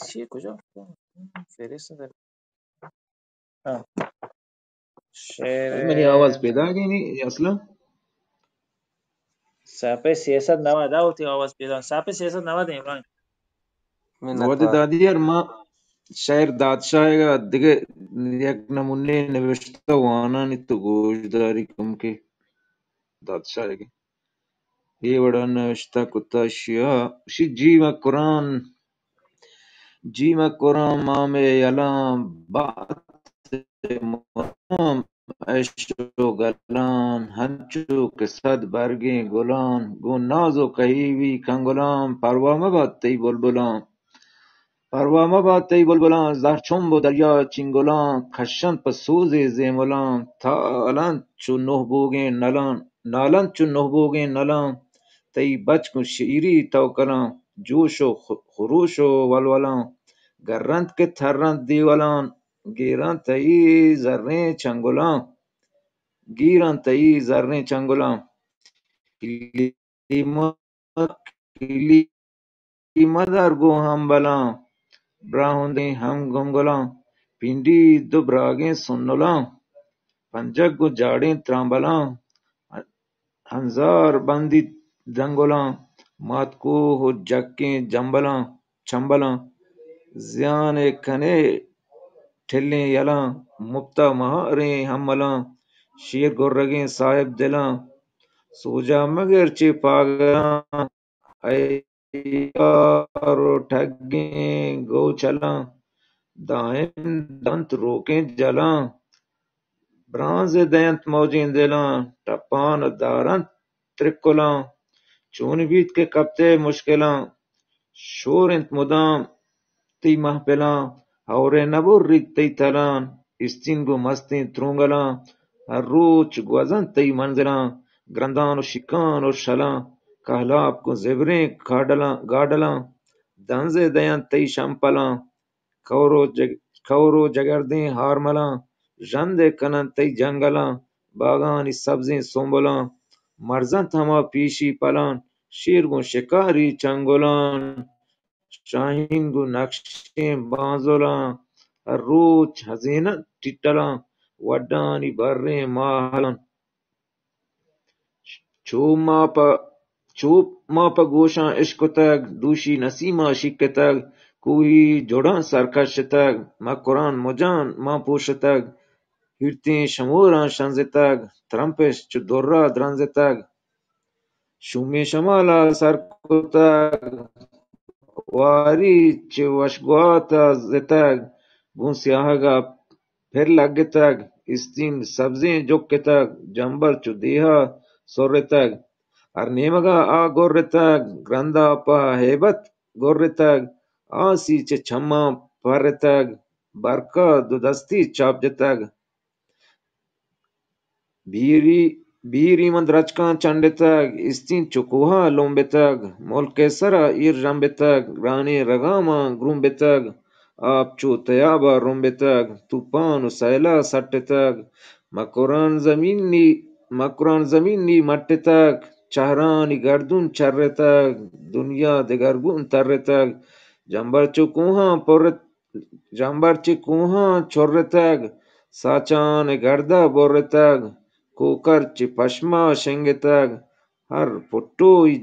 چی کجا فرست در منی آواز شعر پیدا گینی اصلا صفحه 390 اوتی آواز پیدا صفحه 390 عمران من وادی نتوان دادی یار ما شاعر دادشاهی دیگه یک نمونه نوشته وانا نی تو گوش داری کم که دادشاهی ये बड़ा नविश्ता कुत्ता शिया शी जी में कुरान मामे यलाम बात عشق و گلان هنچو که صد برگ گلان گو ناز و کهیوی کنگلان پروا مباد ای بلبلان پروا مباد ای بلبلان زهر چنب و دریا چینگلان کشند په سوز زیملان تالند چو نه بوگین نلان نالند چو نه بوگین نلان تی بچ کو شیری توکلان جوش و خروش و ولولان گرند که ترند دیولان گیرند تهی زرین چنگلان گیرند تهی زرین چنگلان کلیمه در گو همبلان براهوندی هم گنگلان پینڈی دو براگیں سنلان پنجگ و جاڑیں ترامبلان ہنزار بندی دنگلان مات کو ہو جکیں جمبلان چمبلان زیان کنے ٹھلیں یلان مبتا مہاریں ہملان شیر گرگیں صاحب دلان سوجا مگر چے پاگلان ایارو ٹھگیں گو چلان دائم دنت روکیں جلان برانز دینت موجیں دلان ٹپان دارنت ترکلان چون بیت کے کپتے مشکلان شورنت مدام تی محپلان ہورے نبرید تی تلان استین گو مستین ترونگلان ہر روچ گوزن تی منزلان گرندان و شکان و شلان کہلاب کو زبریں گاڈلان دنز دین تی شمپلان کورو جگردیں ہارملاں ژندے کنن تئی جنگلاں باغانی سبزیں سنبلاں مرزنت ہما پیشی پلان شیر گو شکاری چنگلاں شاہین گو نقشیں بانزلاں ہر روچ حزینت ٹٹلاں وڈانی بریں ماہلان چوب ماپا گوشاں عشق تگ دوشی نسیما شک تگ کوہی جوڑاں سرکش تگ مکران مجان ما پوش تگ ہرتیں شموراں شنز تگ ترمپش چو درہ درنز تگ شومی شمالا سرکو تگ واری چو وشگواتا زتگ گون سیاہگا پھر لگ تگ استین سبزیں جک تگ جنبر چو دیہا سر تگ ہر نیمگا آ گر تگ گرندا پا ہیبت گر تگ آسی چے چھما پر تگ برکا دو دستی چاپ جتگ بیری مند رچکان چنڈ تگ استین چکوہا لومب تگ ملک سرا ایر جنب تگ رانی رگاما گرومب تگ آپ چو تیابا رومب تگ طوفان و سیلا سٹ تگ مکران زمینی مٹ تگ چہرانی گردون چر تگ دنیا دگرگون تر تگ جنبر چے کوہاں چر تگ ساچان گردہ بر تگ کوکر چے پشما شنگ تگ ہر پٹوئی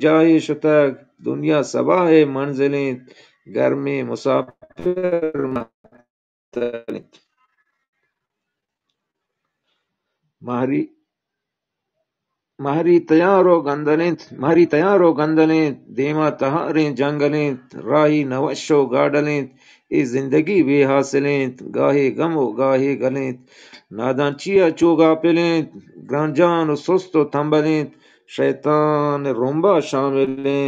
جاہی شتگ دنیا سباہ منزلیں گھر میں مسافر محتلیں مہری تیارو گندلیں دیما تہاریں جنگلیں راہی نوشو گاڈلیں اے زندگی بے حاصلیں گاہے غم و گاہے گلیں نادان چیا چو غافلیں گرانجان و سست و تنبلیں شیطان رنبا شاملیں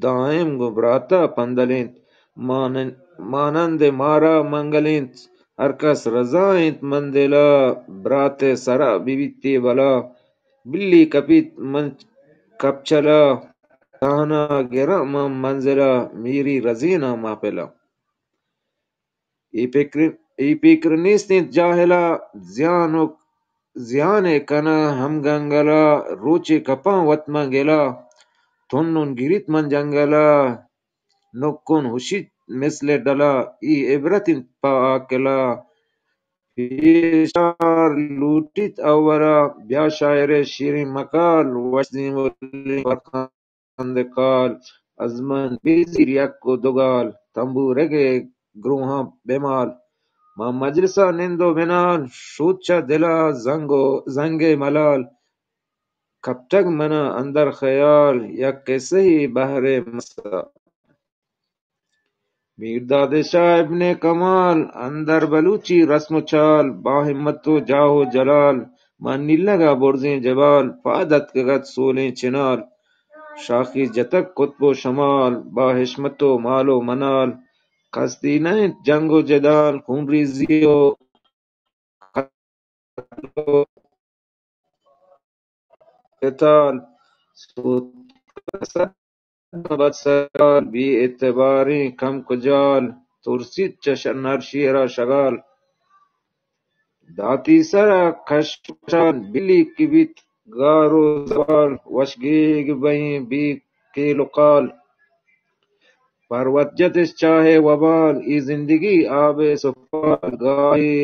دائم گو براتا پندلیں مانند مارا منگلیں ہر کس رضائیں مندلا برات سرا بیبیتے بلا بلی کپیت من کپچلا تانا گرام منزلا میری رزینا محپلا ای پیکر نیستین جاہلا زیان کنا ہم گنگلا روچے کپاں وط منگلا تنن گریت من جنگلا نکن ہوشید مثل ڈلا ای عبرت پا آکلا پیشار لوٹیت اورا بیا شاعر شیرین مکال وشدیم ولی برخند کال از من بیزیر یک و دوگال تنبو رگے گروہاں بیمال ما مجلسا نند و بنال شوچا دلا زنگ ملال کپٹگ منا اندر خیال یک قصہ بحر مسا میرداد شاه ابن کمال اندر بلوچی رسم و چال با همت و جاه و جلال من لگا برزیں جبال پادت کگت سولیں چنال شاخی جتک قطب و شمال با حشمت و مال و منال قصدی نہیں جنگ و جدال خون ریزی و قتل و قتال سود بد سگال بی اعتباری کم کجال ترسید چشم هر شیرا شغال داتی سرا کشان بلی کی بیت گارو زوال وشگیگ بہیں بی کیل و قال پروت جتش چاہے وبال ای زندگی آب سفال گاہی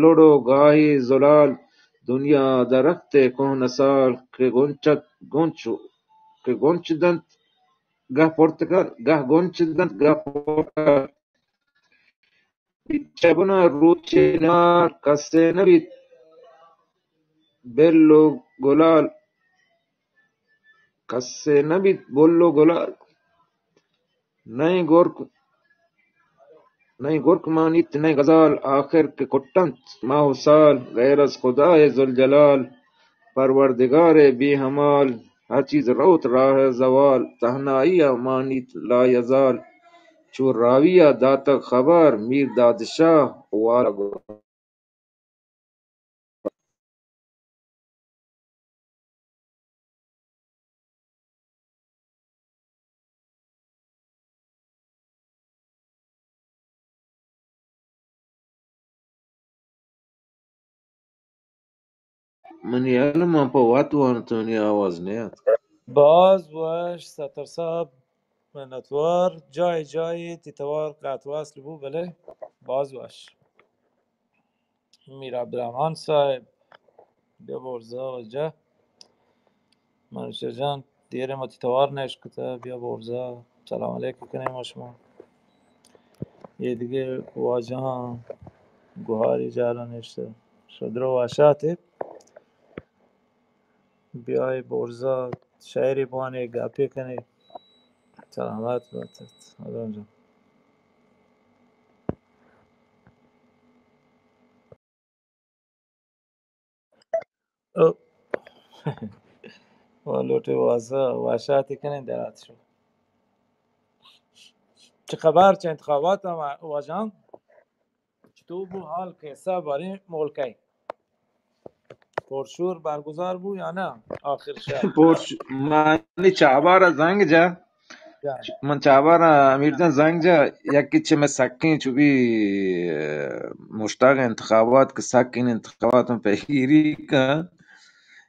لڑو گاہی زلال دنیا درخت کهنه سال که گنچ که گنچ دنت گه پرتکال گه گنچ دنت گه پرتکال شبنا رود چنار کسی نبید بل و گلال کسی نبید بل و گلال نہیں گرگ مانیت نہیں غزال آخر کے کٹنت ماہ و سال غیر از خدائے ذوالجلال پروردگار بی ہمال ہر چیز روت راہ زوال تہنائی مانیت لا یزال چو راویہ داتا خبر میر دادشاہ وارا گو منی علم پا واتو انتونی آواز نیاد باز باش ستر صاحب منتوار جای جای تیتوار قطع وصل بو بله باز باش میر عبدالرحمن صاحب بیا برزا و جا منوشه جان دیر ما تیتوار نشکتا بیا برزا سلام علیکم کنیم شما یه دیگه واجه ها گوهاری جالا نشته شدرو واشاتی بیای برزا شعری بانه گپی کنی سلامت باتت آدم جان او والوٹ واسا واشاتی کنین درات شو چه خبر چه انتخابات هم واجهان چطور بو حال کیسا باری مولکای پرشور برگزار بو یا نه آخر شب پرش مانی چابارا زنگ جا جان من چابارا امیر جان زنگ جا یکی چه میں سکین چو بھی مشتاق انتخابات که سکین انتخابات میں پہیری کا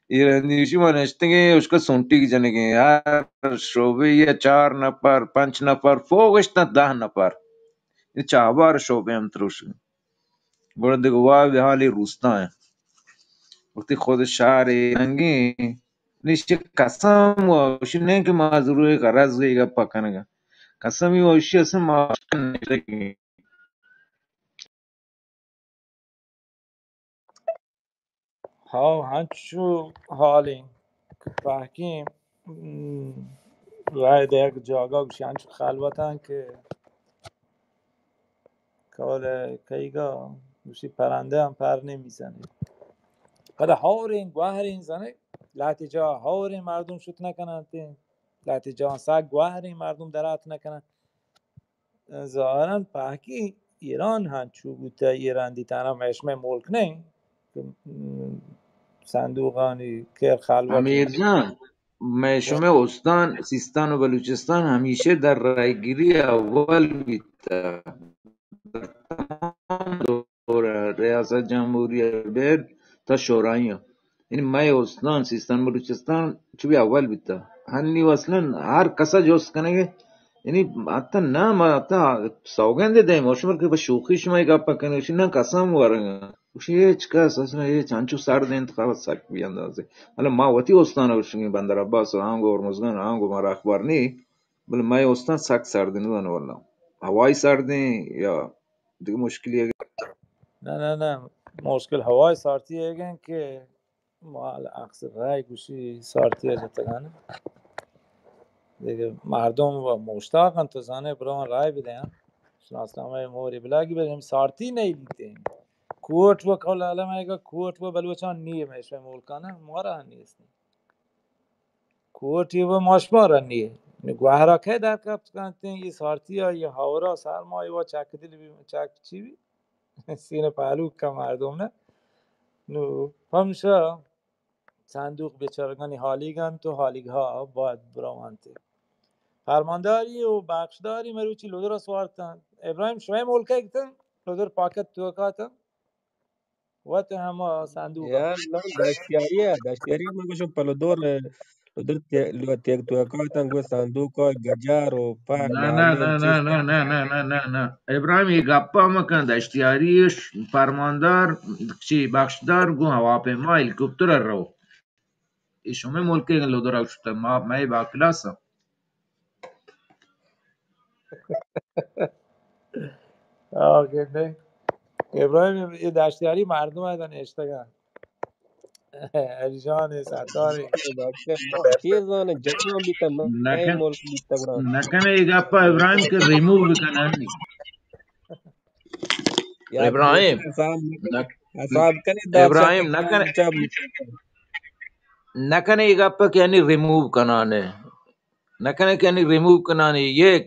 ایرانیشی ما نشتنگی اس کا سنٹی کی جنگی یار شعبه یا 4 نفر 5 نفر فوقش تا 10 نفر این چابار شعبه هم تروش برو دیگه وای حالی روستا ہے وقتی خود شهر رنگی نیشه قسم واشی نه که مازروی غرض گیگا پکنگا قسمی واشی اصلا ماشکن نشکی ها هنچو حالین فاکیم رای دیگه جاگا گوشی هنچو خلوتن که کال کیگا گوشی پرنده هم پر نمیزنه قد هاورین گوهرین زنه لحتی جا هاورین مردم شد نکنن تین لحتی جا سگ گوهرین مردم درات نکنن ظاهرا پاکی ایران هنچو بوده ایران دیتن هم اشمه ملک نه که صندوقانی که خلوت امیر جان میں شما استان سیستان و بلوچستان همیشه در رایگیری اول بیتا دوره ریاست جمهوری بر تا شورایی ها. یعنی میں استان سیستان بلوچستان چوبی اول بیتا هنی اصلا هر کسا جوست کنه یعنی حتی نه ما حتی سوگنده دیم شما که به شوخی شما یک گپ کنه نه قسم وارن وش هیچ کس اصلا هیچ چانچو سر ده انتخابات سک بیاندازه حالا ما وتی استان وشنگی بندر عباس و هنگو ارمزگان هنگو مرا اخبار نی بله ما استان سک سر ده ندانه والله هوای سر ده یا دیگه مشکلی نه نه نه مشکل هوای سارتی هگن که ما اقصی رای گوشی سارتی جتگانه دیگه مردم و مشتاقن تو زنه بران رای بدن شناسنامه موری بلاگی بریم سارتی نیدیم کوٹ و کل عالم ایگا کوٹ و بلوچان نیه میشه مولکانه مارا نیستیم کوٹی و ماشمارا نیه گوهرا که در کپت کنتین ای سارتی ها یه هاورا سرمایه و چک دلی بیم چک چی بی سینه پهلو که مردم نه نو همشه صندوق بیچارگانی حالیگن تو حالیگ ها باید برامانتی فرمانداری و بخشداری مروچی لودر را سوارتن ابراهیم شوی ملکه ایتن لودر پاکت توکاتن وقت همه صندوق Ya, no, daştiyaria maguşum palodor lodur lo tek tu akatan go sanduko gajaro pak نه نه mahalin نه نه chis نه نه نه نه نه نه ابراهیم یک گپا مکن دشتیاریش فرماندار چی بخشدار گو هواپیما هلیکوپتر رو ایشون ملکه لو درا شده ما با کلاسا آگه نه ابراهیم یه دشتیاری مردم هستن اشتگن اریجان ستاری daştiya chizon jabon bitan nay نکن molk bitagran نکنه یک گپا ابراهیم که ریموو بکنن ya ابراهیم sam نک- asab kani dadşah ابراهیم نکنه bichab نکنه یک گپا که یعنی ریموو کنانه نکنه که یعنی ریموو کنانه یک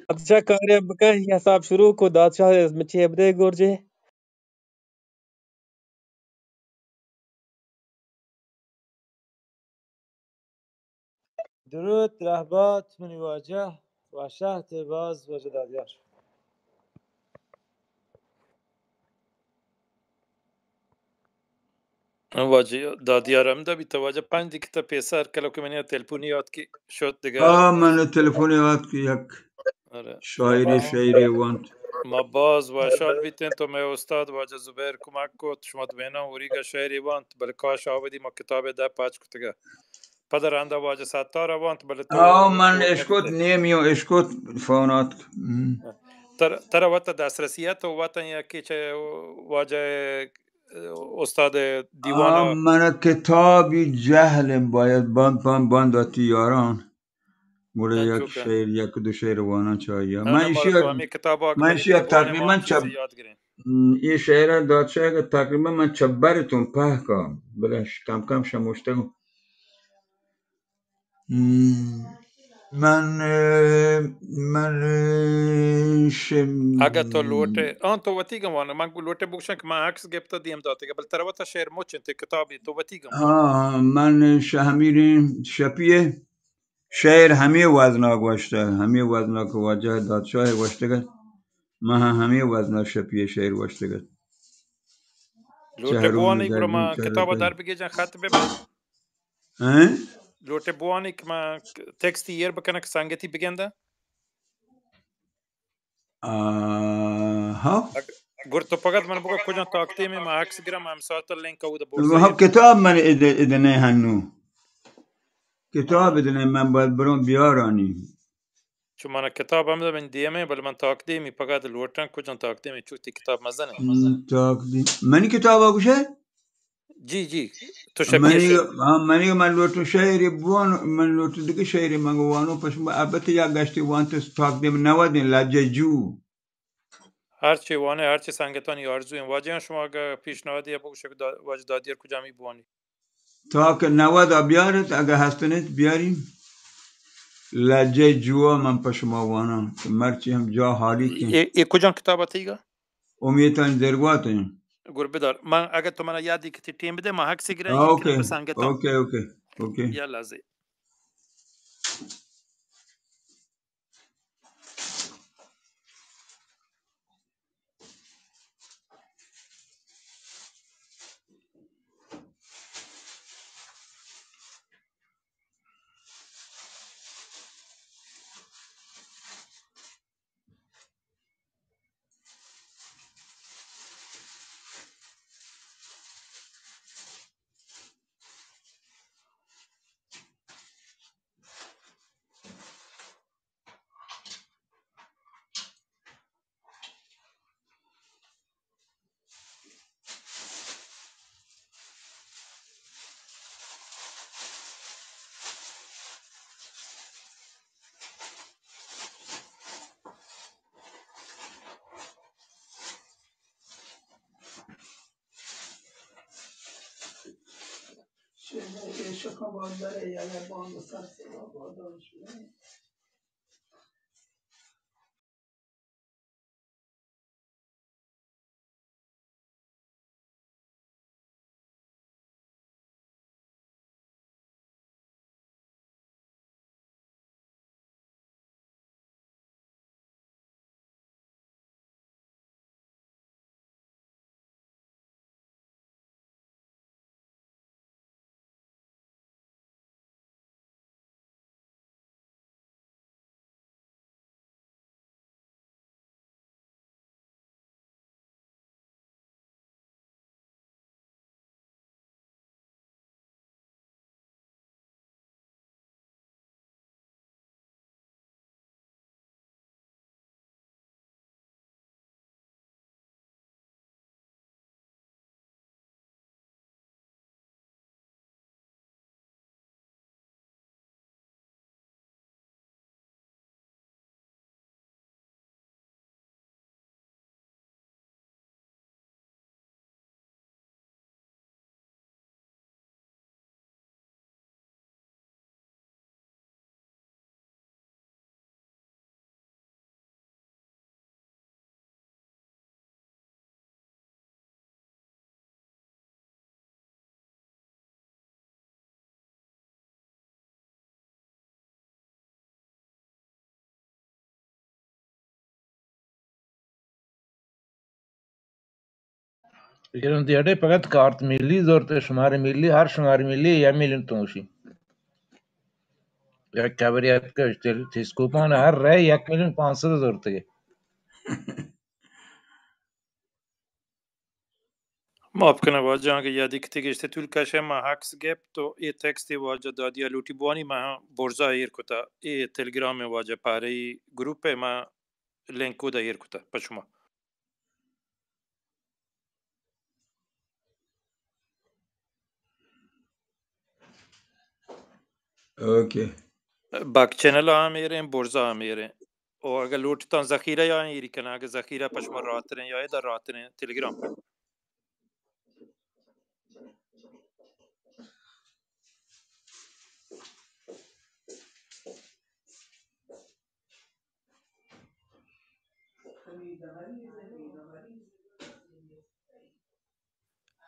dadşah kare baka hesab shuru ko dadşah michi hebde gorje درود رهبات منی واجه و شهت باز واجه دادیار واجه دادیارم دا بیتا واجه 5 دیگه پیسر کلو که منی تلفونی یاد کی شد دیگه من تلفنی وقت که یک آره شاعری وانت ما باز و شال بیتین تو می استاد واجه زبیر کمک کد شما دوینا اوریگا شعری وانت بله کاش آودی ما کتاب ده پاچ کتگه پدر انده واجه ستار وانت بله تو من ود اشکوت نبیته نیمیو اشکوت فونات تر وقت دسترسیت و وقت یکی چه واجه استاد دیوان من کتابی جهل باید بانداتی یاران موره یک دنچوکه شعر یک دو شعر وانا چاهیه نه مال تو همی کتاب ها که من منی دیگه ایشیا بوان ما تقریبا هم چیزی یاد گرین این شعر داد شاید تقریبا من چبرتون په کام بلش کم کم شموشتم من اگه تو لوټه آن تو وتیگم وانه من لوټه بوشن که من عکس گفته دیم داته بل تر وتا شعر موچن ته کتابی تو وتیگم وانه من شهمیرین شپیه شعر همه وزنا گوشته همه وزنا که واجه دادشاه گوشته گد من همه وزنا شپیه شعر گوشته گد لوټه چهرون بوانی در بین برما کتاب چهرده در بگی جن خط ببرین لوټه بوانی که ما تکست یر بکنه که سنگتی بگنده ها گرتو فقط من بگو کجا تاکتی می ما عکس گرم هم ساعت لینک او ده بورسا ها یر کتاب من ادنه هنو کتاب ادنه من باید برام بیارانی چون من کتاب هم ده من دیمه بل من تاکتی می فقط لوټن کجا تاکتی می چوتی کتاب مزنه منی کتاب آگوشه؟ جی تو شبیه شعر من لوتو شعری بوان من لوتو دیگه شعری من وانو پس البته یک گشتی وانت تاقدیم نودین لجه جو هرچی وانه هرچی سنگتانی آرزویم واجه شما اگه پیشنهادی بگو شک واجه دادیر کجا می بوانی تا که 90 بیارت اگه هستنت بیاریم لجه جو من پا شما وانا مرچی هم جا حالی که ای کجا کتاب تیگا امیتان درگوات ہیں گر بدار من اگه تو من یادی که تیم بده ما حق سگیرن یکی اوکے بسنگتام اوکے اوکے اوکے یا لازم Iran diye fakat kart milli zorte şumari milli her şumari milli 1 milyon toşi. Ya kabariyat ka teleskopan her ray 1 milyon 500 zorte. माफ करना वाजा के यादी किते के इस्ते तुल कशे मा हक्स गैप तो ये टेक्स्ट वाजा दादिया लूटी बुआनी मा बोर्जा एर कोता ये टेलीग्राम में वाजा पारे ग्रुप पे मा लिंक को दा एर कोता पछमा اوکی बाक चैनल आ मेरे बोर्जा आ मेरे और अगर लूट ता जखीरा या एर कना अगर जखीरा पछमा रात रहे या इधर रात रहे टेलीग्राम पे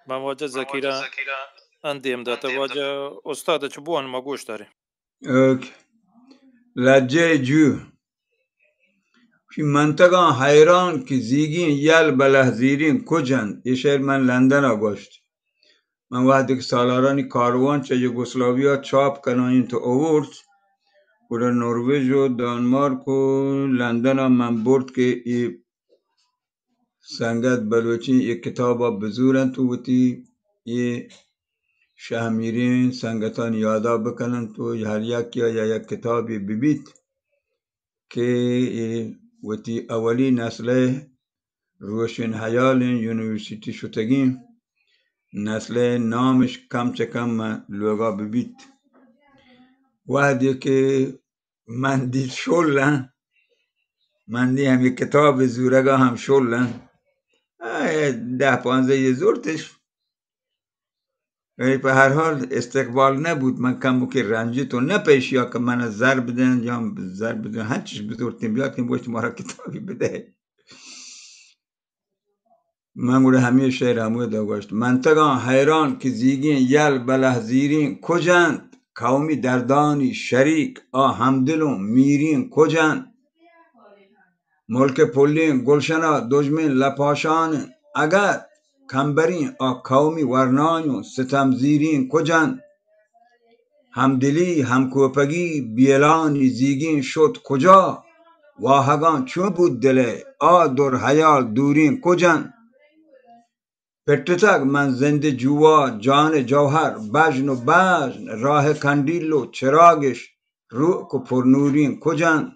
ما واجه زکیرا اندیم داتا واجه استاد چبوان ما گوش داره اوکی لجه جو فی منطقه حیران که زیگین یل بلحزیرین کجند یه شهر من لندن آگوشت من وقتی که سالارانی کاروان چه یوگسلاویا چاپ کنن تو اوورد بوده نروژ و دانمارک و لندن هم من برد که ای سنگت بلوچین یک کتاب بزورن تو بودی یه شهمیرین سنگتان یادا بکنن تو هر یک یا یک کتابی ببید که وتی اولی نسله روشن حیال یونیورسیتی شدگیم نسله نامش کم چه کم لوگا ببید وحدی که من دید شلن من دی هم یک کتاب زورگا هم شلن 10-15 یه زورتش ولی به هر حال استقبال نبود من کم بو که رنجی تو نپیش یا که من زر بدن یا زر بدن هر چیز بزرگتیم بیاد که باید ما را کتابی بده من گوره همه شهر همه داگاشت منطقه حیران که زیگین یل بلحزیرین کجند قومی دردانی شریک همدل و میرین کجند ملک پلین گلشنا دجمن لپاشان اگر کمبرین قومی ورنان و ستم زیرین کجند همدلی همکوپگی بیلانی زیگین شد کجا واهگان چون بود دله در حیال دورین کجند پتتک من زنده جوا جان جوهر بجن و بجن راه کندیل و چراغش روح و پرنورین کجند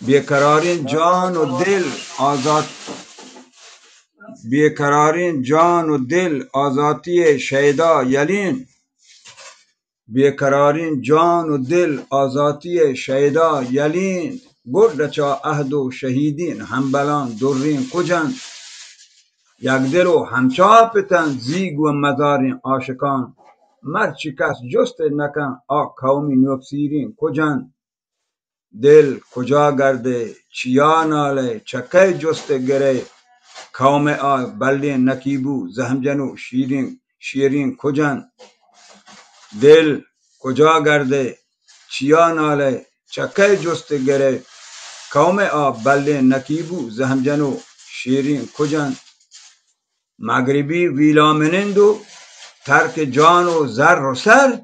بیقرارین جان و دل آزاد بیقرارین جان و دل آزادی شیدا یلین بیقرارین جان و دل آزادی شیدا یلین گردچا عهد و شهیدین همبلان درین کجند یک دل و همچاپتن زیگ و مزارین عاشقان مرد شکست جست نکن آ قومی نوکسیرین کجان دل کجا گرده چیا ناله چکه جست گره قوم آ بلده نکیبو زهمجنو شیرین کجان دل کجا گرده چیا ناله چکه جست گره قوم آ بلده نکیبو زهمجنو شیرین کجان مغربی ویلامنند و ترک جان و زر و سر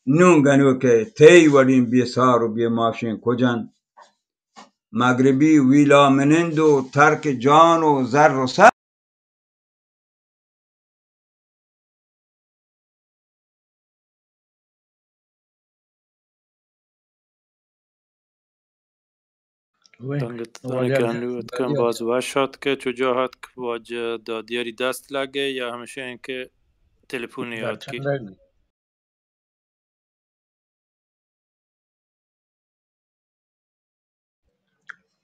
نون گنو که تی ورین بی سار و بی ماشین کجان مغربی ویلامنند و ترک جان و زر و سر وين دانگتان واجه که بجا هنوز کم داديات باز وشد که چجا هات که واجه دادیاری دست لگه یا همیشه اینکه تلفنی دا یاد کی چندري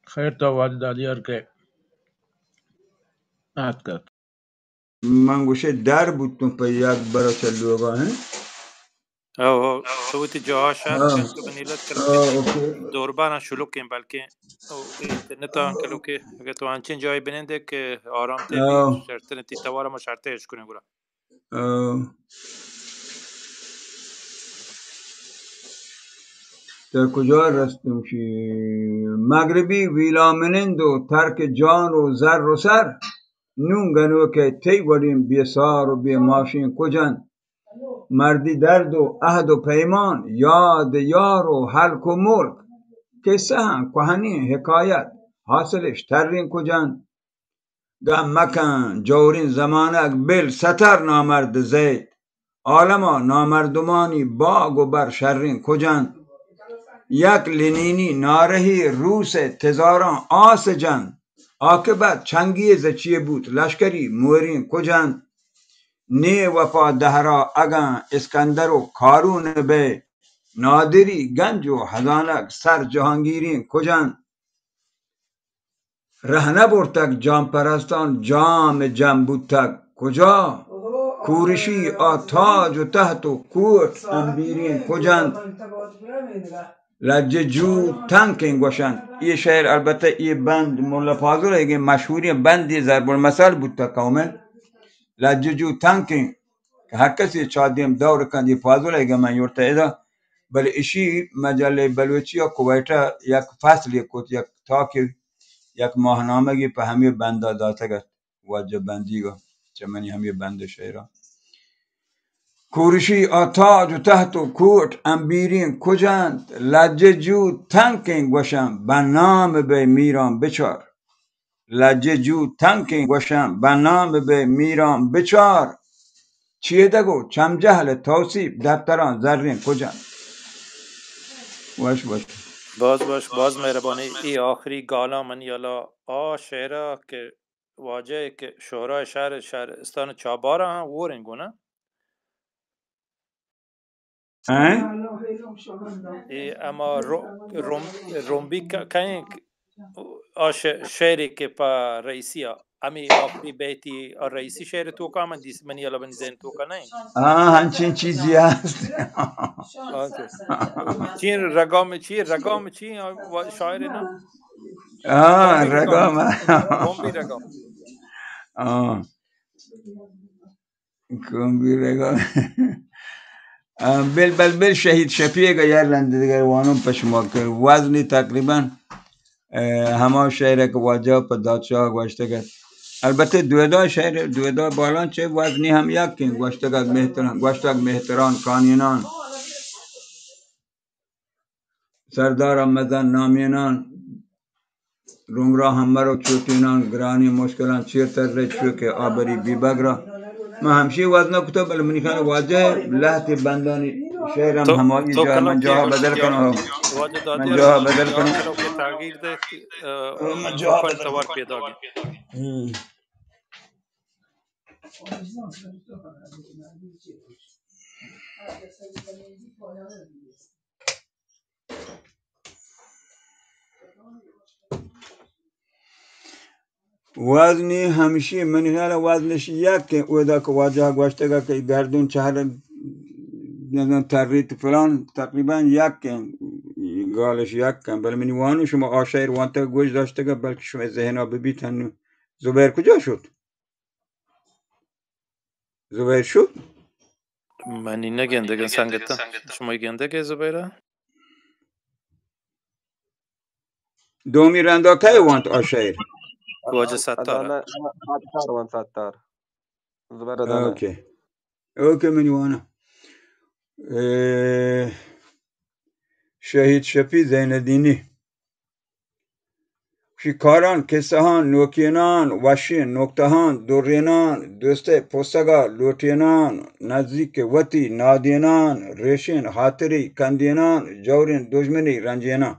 خير تو واجه داديار کے آت کرد من گوشه در بودتون پا یک برا چلوگا هن او تو تی جاها شد کن که بنیلت کلو که اوکی دوربانا شلو کن بلکه او اینترنت هم کلو که اگه تو انچین جای بننده که آرام تی بی شرطن تی توارا ما شرطه اش کنی گورا تا کجا رستم شی مغربی ویلامنند و ترک جان و زر و سر نون گنو که تی ورین بی سار و بی ماشین کجان مردی درد و عهد و پیمان یاد یار و حلق و ملک قصه هم کهنی حکایت حاصلش ترین کجان گم مکن جورین زمانک بل ستر نامرد زید عالما نامردمانی باگ و بر شرین کجان یک لنینی نارهی روس تزاران آس جن عاقبت چنگیز چیه بود لشکری مورین کجان نی وفا دهرا اگن اسکندر و کارون به نادری گنج و هزانک سر جهانگیرین کجان رهنه برتک جام پرستان جام جم بودتک کجا کورشی آتاج و تحت و کوت انبیرین کجان لجه جو تنکین گوشن این شعر البته این بند مولا فاضل اگه مشهوری بندی ضرب المثل بود تا کامل لجه جو تنکین که هر کسی چادیم دور کندی فاضل اگه من یورتا ایدا بل اشی مجله بلوچی یا کویتا یک فصل کت یک تاکی یک ماهنامه گی په همه بنده داته گد واجه بندی گا چه منی همه بنده شعرها کورشی آتاج و تحت و کوت انبیرین کجند لجه جو تنکین گوشم بنام به میران بچار لجه جو تنکین گوشم بنام به میران بچار چیه دگو چم جهل توصیب دفتران زرین کجند واش باش باز مهربانی ای آخری گالا من یالا شعرها که واجه که شهرهای شهرستان چابارا هم ورنگو نه اما رومبی کنگ شعری که پا رئیسی ها امی آخری بیتی رئیسی شعر توکا من دیس من یالا بنی زین توکا نه همچین چیزی هست چین رگام چی شاعر نه رگام رومبی رگام کمبی رگام بل شهید شفیع که یار لنده دیگر وانم پشما که وزنی تقریبا همه شعر که واجه پا دادشاه گوشته گد البته دویدا شعر دویدا بالان چه وزنی هم یکین گوشته گد مهتران کانینان سردار مدن نامینان روم را همه رو چوتینان گرانی مشکلان چیر تر رچو که آبری بی بگرا ما همشی وزن کتاب بل منی خانه واجه لحت بندانی شعرم همایی جا من جاها بدل کنم من جاها بدل کنم کلو که تغییر ده من جاها توکن بدل توار پیدا گی وزنی همیشه منی خیال وزنش یک که اودا که واجه گوشته که گردون چهر نمیدونم تریت فلان تقریبا یک کن گالش یک کن بل منی وانو شما آشایر وانتا گوش داشته که بلکه شما ذهنا ببیتن زبیر کجا شد زبیر شد منی نگندگن سنگتا شما گندگه زبیره دومی رندا که وانت آشایر واجه ستاره أدانا ستار وان ستار زبير أدانا اوکی اوکی منی وانا شهید شفی زیندینی شکاران کسهان نوکینان وشین نکتهان دورینان دوسته پوسگا لوٹینان نزدیک وطی نادینان ریشین حاطری کندینان جورین دجمنی رنجینان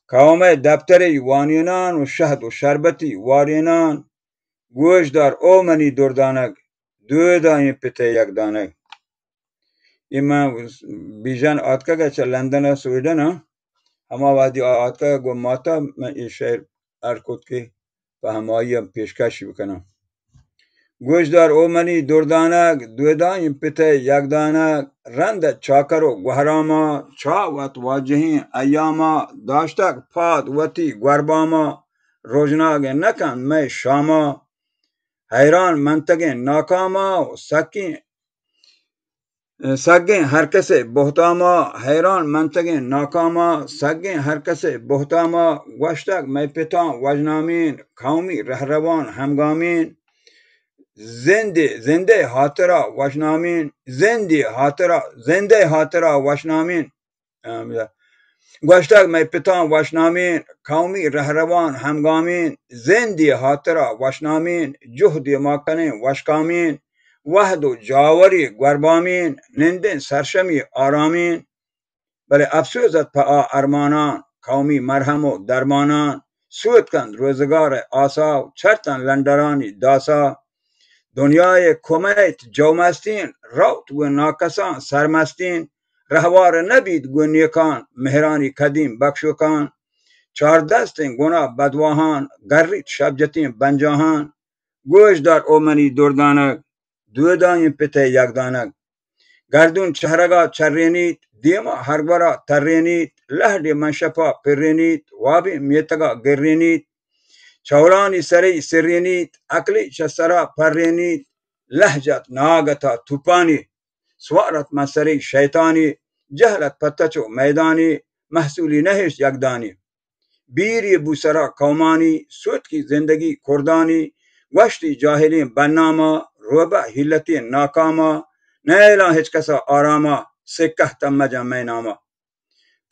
قومه دفتری وانینان و شهد و شربتی وارینان گوش دار اومنی دردانک دو داین پته یک دانک ایما بیژن آتکا گچه لندن سویدن اما وادی آتکا گو ماتا من این شهر ارکود که فهمایی پیشکشی بکنم گوش دار اومنی دردانک دو داین پته یک دانک رند چاکر و گوهراما چاوت واجهین ایاما داشتک پاد وطی گرباما روزناگ نکن می شاما حیران منطقه ناکاما و سگین هر کس بهتاما حیران منطقه ناکاما سگین هر کس بهتاما گوشتک می پتان وجنامین قومی رهروان همگامین زنده حاطرا وشنامین زنده حاطرا وشنامین گوشتک می پتان وشنامین قومی رهروان همگامین زندی حاطرا وشنامین جهدی ماکنین وشکامین وحد و جاوری گربامین نندن سرشمی آرامین بله افسوزت پا ارمانان قومی مرهم و درمانان سود کند روزگار آسا چرتن لندرانی داسا دنیای کمیت جومستین روت و ناکسان سرمستین رهوار نبید گونیکان مهرانی قدیم بخشوکان چار دستین گناه بدواهان گرید شبجتین بنجاهان گوش دار اومنی دردانک دو داین پته یک دانک گردون چهرگا چرینید دیما هرگورا ترینید لحد منشپا پرینید وابی میتگا گرینید چولانی سری سرینید عقلی چسرا پرینید لهجت ناگتا توپانی سوارت مسری شیطانی جهلت پتچو میدانی محصولی نهش یکدانی بیری بوسرا قومانی سود کی زندگی کردانی وشتی جاهلین بناما روبا حلتی ناکاما نیلا هیچ کسا آراما سکه تمجا میناما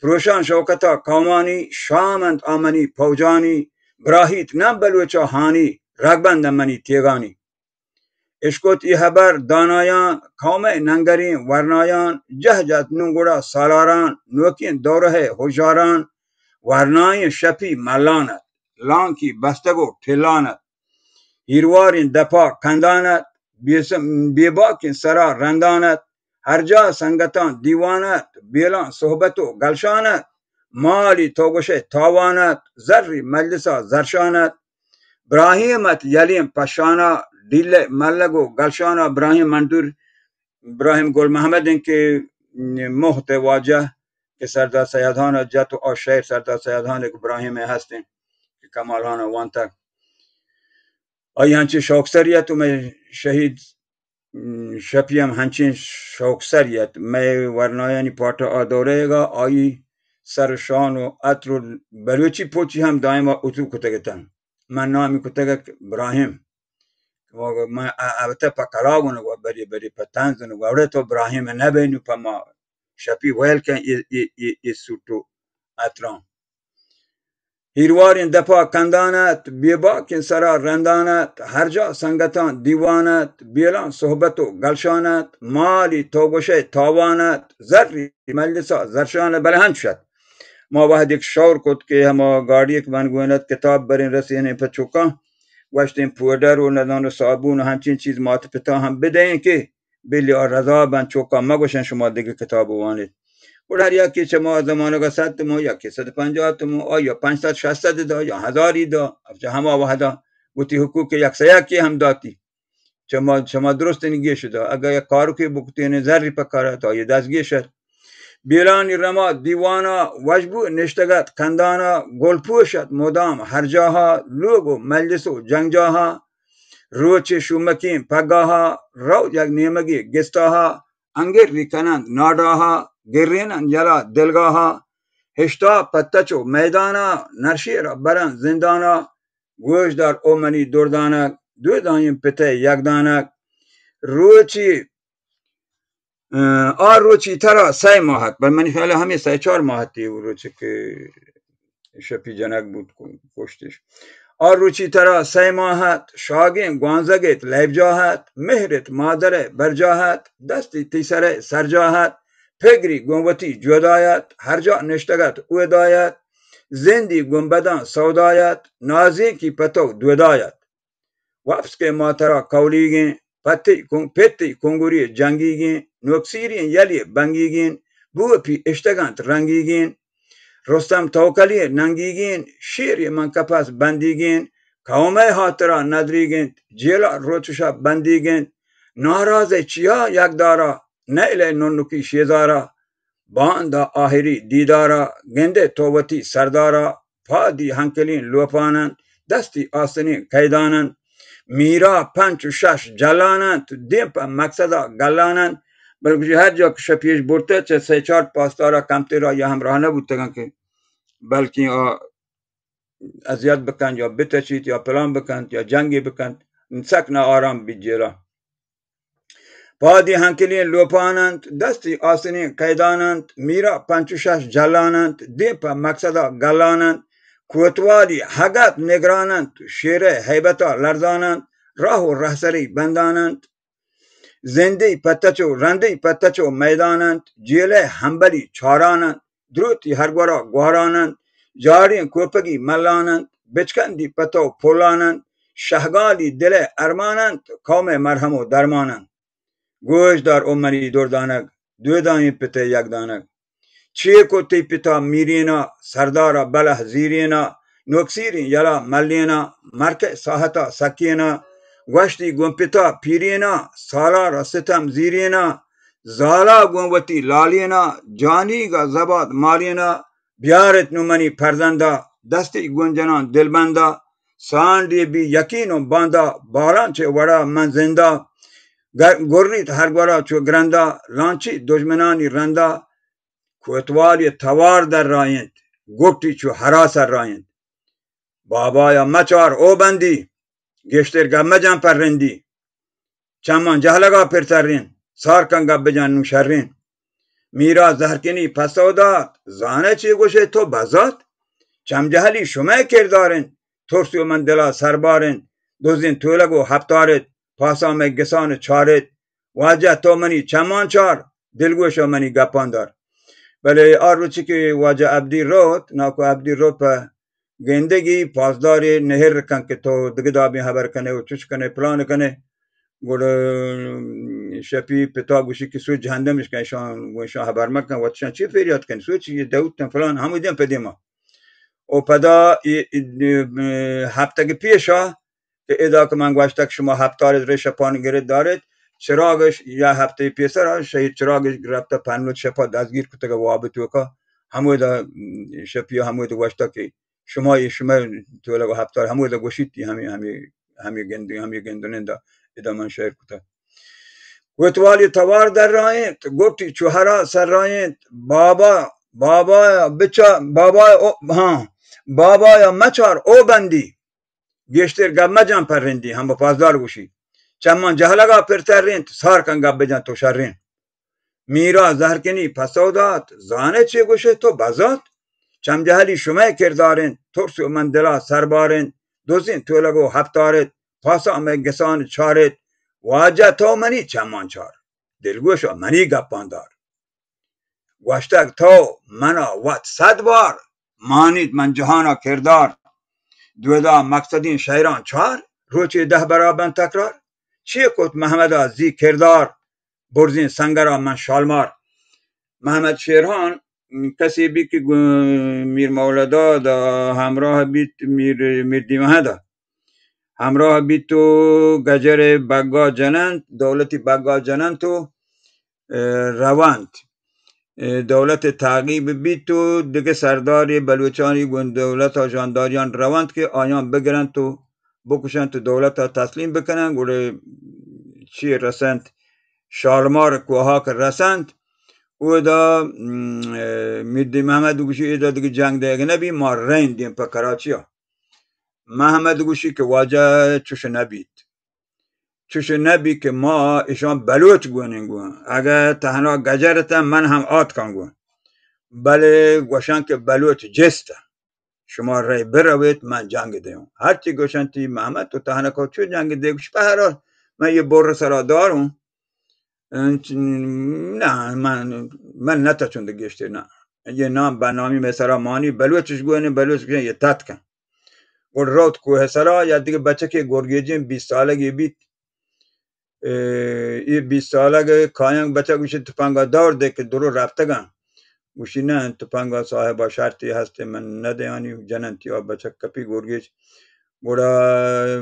پروشان شوکتا قومانی شامند آمنی پوجانی براهیت نم بلوچا هانی رگبند منی تیگانی اشکوت ای حبر دانایان قوم ننگرین ورنایان جهجت نونگوڑا سالاران نوکین دوره هجاران ورنای شپی ملانت لانکی بستگو تلانت هیروارین دپا کندانت بیباکین سرا رندانت هر جا سنگتان دیوانت بیلان صحبتو گلشانت مالی توگوشه تاوانت زری مجلسا زرشانت براهیمت یلیم پشانا دیل ملگو گلشانا براهیم منظور براهیم گل محمد این که محت واجه که سردار سیدهان جت و آشیر سردار سیدهان که براهیم هستین که کمالهان وانتک آئی هنچه شوکسریت و میں شهید شپیم هنچین شوکسریت میں ورنایانی پاتا آدوره گا آئی سرشان و عطر و بلوچی پوچی هم دائما اتو کتگتن من نامی کتگک براهیم من البته پا کلاگونو و بری پا تنزونو و اوره تو براهیم نبینو پا ما شپی ویل کن ای سوتو عطران هیروارین دپا کندانت بیباکین سرا رندانت هر جا سنگتان دیوانت بیلان صحبتو گلشانت مالی توگوشه تاوانت زری مجلسا زرشانت بله هم شد ما واحد ایک شور کد که هما گاڑی ایک منگوینت کتاب برین رسین پا چوکا وشتین پودر و ندان و صابون و همچین چیز مات پتا هم بدهین که بلی رضا بند چوکا مگوشن شما دیگه کتاب وانید اور هر یکی چه ما زمانه کا 100 مو یا که 150 مو آیا 500 600 دا یا 1000 دا افجا همه وحدا گوتی حقوق یک سیاکی هم داتی شما درست نگه شده اگر یک کارو که بکتین زری پکاره تا یه دست گیشد بیلانی رما دیوانا وجبو نشتگت کندانا گلپوشت مدام هر جاها لوگو مجلس و جنگ جاها روچ شومکین پگاها رو یک نیمگی گستاها انگر ریکنند ناداها گرینند یلا دلگاها هشتا پتچو میدانا نرشیر برن زندانا گوش در اومنی دردانک دو دایم پته یک دانک روچی روچی ترا 3 ماهت بل منی خیلی همین 3-4 ماهتی و روچی که شپی جنک بود کشتش روچی ترا 3 ماهت شاگین گوانزگت لیب جاهت مهرت مادر برجاهت دستی تیسر سرجاهت پگری گنبتی جدایت هر جا نشتگت اودایت زندی گنبدان سودایت نازی کی پتو دودایت واپس کے ماترا کولیگین پتی کنگوری جنگیگین نوکسیرین یلی بنگیگین بو پی اشتگانت رنگیگین رستم توکلی ننگیگین شیر من کپاس بندیگین قومه هاترا ندریگین جیلا روچشا بندیگین ناراض چیا یک دارا نیل نونکی شیزارا باندا آهری دیدارا گنده توبتی سردارا پادی هنکلین لوپانن دستی آسنین کیدانن میرا 5 و 6 جلانن تو دیپ مقصدا گلانن بلکه هر جا که شپیش برده چه 3-4 پاسدارا کمتی را یا همراه نبودتگن که بلکه اذیت بکن یا بتشید یا پلان بکن یا جنگی بکن سکن آرام بیجیرا پادی هنکلین لوپانند دستی آسنین قیدانند میرا 5 و 6 جلانند دیپ مقصدا گلانند کوتوالی حقت نگرانند شیر حیبتا لرزانند راه و رهسری بندانند زندی پتچو رندی پتچو میدانند جیله همبلی چارانند دروتی هرگورا گوارانند جارین کوپگی ملانند بچکندی پتو پولانند شهگالی دل ارمانند قوم مرهم و درمانند گوش در امنی دردانک دو دانی پته یک دانک چیه کوتی پتا میرینا سردارا بله زیرینا نوکسیرین یلا ملینا مرک ساحتا سکینا گوشتی گمپتا پیرینا سالارا ستم زیرینا زالا گموتی لالینا جانی گا زباد مالینا بیارت نومنی پرزندا دستی گنجنان دلبندا ساندی بی یقینو باندا باران چه وڑا من زندا گرریت هرگورا چو گرندا لانچی دجمنانی رندا کوتوالی توار در رایند گفتی چو حراس رایند بابایا مچار او بندی گشتر گمه جن پرندی چمان جهلگا پرترین سار کنگا بجن نوشرین میرا زهرکنی پسودات زانه چی گوشه تو بزاد چم جهلی شما کردارن ترسی و من دلا سربارن دوزین طولگو هفتارت پاسام گسان چارت واجه تو منی چمان چار دلگوشو منی گپان دار بله آروچی که واجه عبدی روت ناکو عبدی روت پا گندگی پاسداری نهر کن که تو دگه دابی حبر کنه و چوش کنه پلان کنه گوڑ شپی پتا گوشی که سوی جهندمش کنه شان حبر مکن و چان چی فریاد کنه سوی چی داود تن فلان همو دیم پدیما و پدا هفتگی پیشا که ادا که من گوشتا که شما هفتار ریش پان گرد دارد چراغش یا هفته پیسر شهید چراغش گرفته پنلوت شپا دستگیر کتگه وابط وکا همو دا شپی همو دا گوشتا که شما طولگو هفتار همو دا گوشیدی همی گندونین دا ادا من شهر کتا گوتوالی توار در رایند گفتی چوهرا سر رایند بابا بچا بابا یا مچار او بندی گشتر گب مجن پرندی هم با پاسدار گوشی چمان جهلگا پرترین سار کن گب بجن تو شرین میرا زهرکنی پسودات زانه چی گوشه تو بزاد چم جهلی شما کردارین ترس و من دلا سربارین دوزین طولگو هفتارت پاسا گسان چارت واجه تو منی چمان چار دلگوشو منی گپان دار گوشتک تو منا وات 100 بار مانید من جهانا کردار دودا مقصدین شیران چار روچی 10 برابن تکرار چیه کت محمد زی کردار برزین سنگرا من شالمار محمد شیران کسی بی که میر مولدا دا همراه بیت میر دیمه دا همراه بی تو گجر بگا جنند دولتی بگا جنند تو روند دولت تعقیب بی تو دیگه سرداری بلوچانی گون دولت ها جانداریان روند که آیان بگرن تو بکشن تو دولت ها تسلیم بکنن گوره چی رسند شالمار کوها که رسند او دا میردی محمد گوشی ایدا دیگه جنگ دیگه نبی ما رین دیم پا کراچی ها محمد گوشی که واجه چوش نبی که ما ایشان بلوچ گونین گون اگه تهنا گجرتن من هم آت کن گون بله گوشن که بلوچ جسته شما رای بروید من جنگ دیم هرچی گوشن تی محمد تو تهنا که چو جنگ دیگوش به هر حال من یه بر سرا دارم نه من نتاچون دگیشتی نه یه نام برنامی مثلا مانی بلوچش گونه بلوچ گونه یه تت کن اور روت کوه سرا یا دیگه بچه که گرگیجین 20 سالگی بیت ای 20 سالگی کایانگ بچه گوشی تپنگا دور ده که درو رفته گن گوشی نه تپنگا صاحبا شرطی هسته من ندیانی جننتی ها بچه کپی گرگیج گوڑا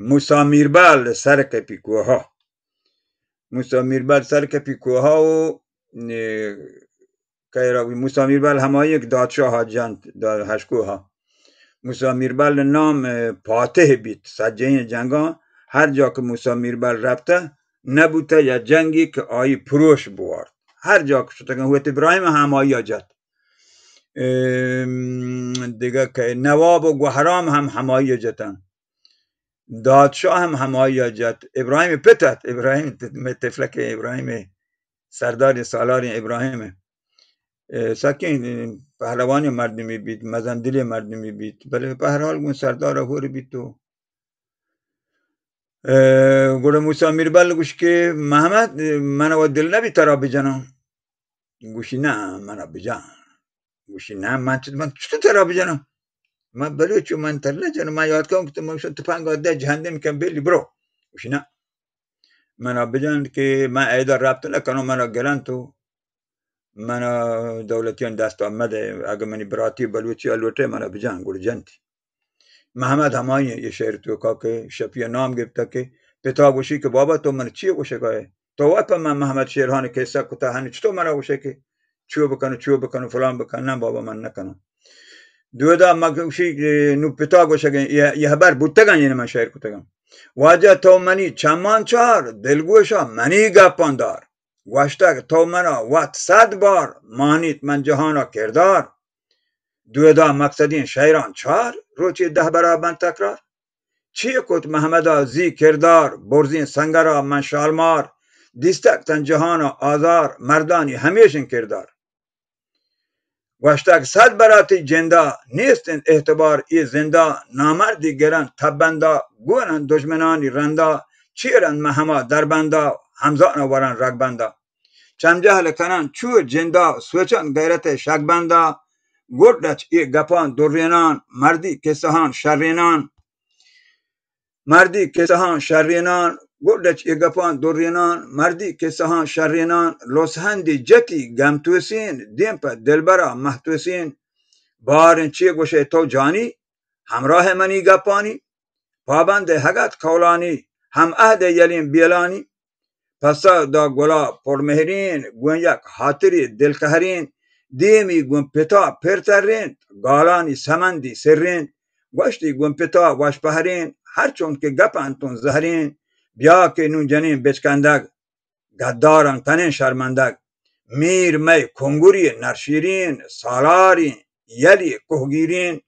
موسا میربال سر کپی کوه ها موسا میربال سر کپی کوه ها و کایراوی موسا میربال همه یک دادشاه ها جند هشکوه ها موسی میربل نام پاتح بیت سجه جنگا هر جا که موسی میربل رفته نبوده یا جنگی که آیی پروش بوارد هر جا که شده هویت ابراهیم هم آیی جد دیگه که نواب و گوهرام هم همایی جتن دادشاه هم همایی جد ابراهیم پتت ابراهیم تفلک ابراهیم سردار سالار ابراهیم ساکن پهلوانی مردمی بید مزندلی مردمی بید بله به هر حال گون سردار هوری بید تو گوره موسی میربل گوش که محمد من و دل نبی ترا بجنم گوشی نه من بجن گوشی نه من چطور ترا بجنم من بلوچو من تر نجنم من یاد کنم که من تو پنگا ده جهنم کم بلی برو گوشی نه من بجن که من ایدا ربط نکنم من گرن تو من دولتیان دست آمده اگه منی براتی بلوچی الوته من بجن گوره جنتی محمد همانی یه شعر تو که شفیه نام گفته که پتا گوشی که بابا تو من چیه گوشه که تو وقت من محمد شیرهان که سکتا هنی چطور مرا گوشه که چیو بکنو فلان بکن نه بابا من نکنم دودا ما گوشی نو پتا گوشه که یه خبر بودتگن یعنی من شعر کتگم واجه تو منی چمان چار دلگوشا منی گپاندار گوشتگ تو منا وقت 100 بار مانیت من جهانا کردار دودا مقصدین شیران چار روچی 10 برابر تکرار چیه کت محمد زی کردار برزین سنگرا من شالمار دیستک تن جهان آزار مردانی همیشن کردار وشتک 100 براتی جندا نیستن اعتبار ای زندا نامردی گرن تبندا گونن دشمنانی رندا چیرن مهما دربندا همزان ورن رگبندا چند جهل کنن چور جندا سوچن غیرت شگبندا گردچ ای گپان درینان مردی کسهان شرینان مردی که سهان شرینان گردچ اگپان دورینان مردی که سهان شرینان لسهندی جتی گمتوسین دیمپ دلبرا محتوسین بارن چی گوشه تو جانی همراه منی گپانی پابند حقت کولانی هم عهد یلین بیلانی پسا دا گلا پرمهرین گون یک حاطری دلکهرین دیمی گون پتا پرترین گالانی سمندی سرین گوشتی گون پتا واش پهرین هرچون که گپنتون زهرین بیا که نون جنین بچکندگ گدارن تنین شرمندگ میر می کنگوری نرشیرین سالارین یلی کهگیرین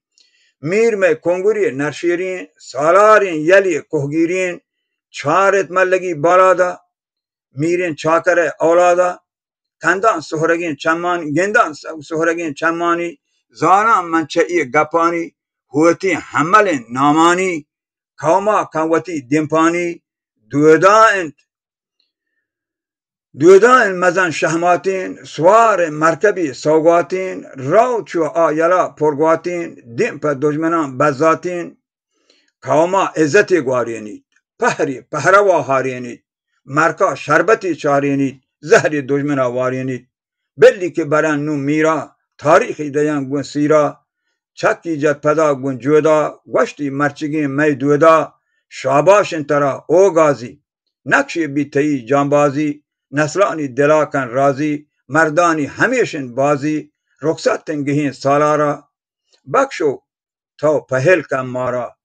میر می کنگوری نرشیرین سالارین یلی کهگیرین چارت ملگی بالادا میرین چاکر اولادا کندان سهرگین چمانی گندان سهرگین چمانی زانان من ای گپانی هوتی حمل نامانی کوما کنوتی دمپانی دویدان مزن شهماتین سوار مرکبی سوگاتین رو چو آیلا پرگواتین دمپ دجمنان بزاتین کوما عزتی گوارینید پهروا هارینید مرکا شربتی چارینید زهری دجمن آوارینید بلی که برن نو میرا تاریخی دیان گون سیرا چکی جد پدا گون جودا وشتی مرچگی می دودا شاباشن ترا او گازی نقشی بیتایی جانبازی نسلانی دلاکن رازی مردانی همیشن بازی رخصت تنگهین سالارا بخشو تو پهل کن مارا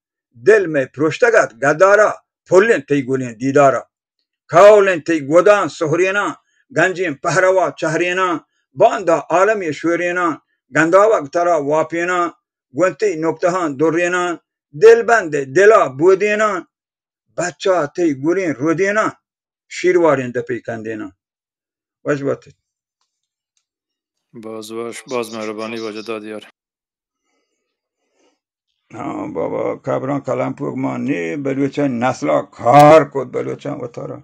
دل میں پرشتگت گدارا پلن تی گولین دیدارا کاولن تی گودان سهرینا گنجین پهروا چهرینا باندا عالمی شورینا گنداوک ترا واپینا گونتی نکتهان دورینا دل بند دلا بودینا بچه تی گولین رودینا شیروارین دپی کندینا وجبات باز مهربانی واجه دادیار. بابا کبران کلمپوک ما نی بلوچن نسلا کار کد بلوچن و تارا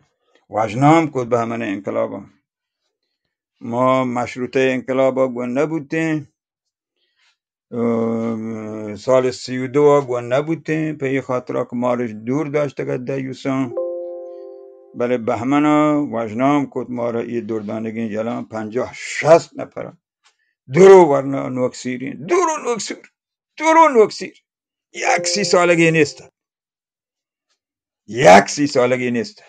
وجنام کد به همین انقلابا ما مشروطه انقلابا گون نبودیم سال 32 گون نبودیم به این خاطر که مارش دور داشته که دیوسان بله بهمنا وجنام کد ما را ای دوردانگین جلان 50-60 نفر درو ورنا نوکسیرین درو نوکسیر 1 سالگی نیست 1 سالگی نیست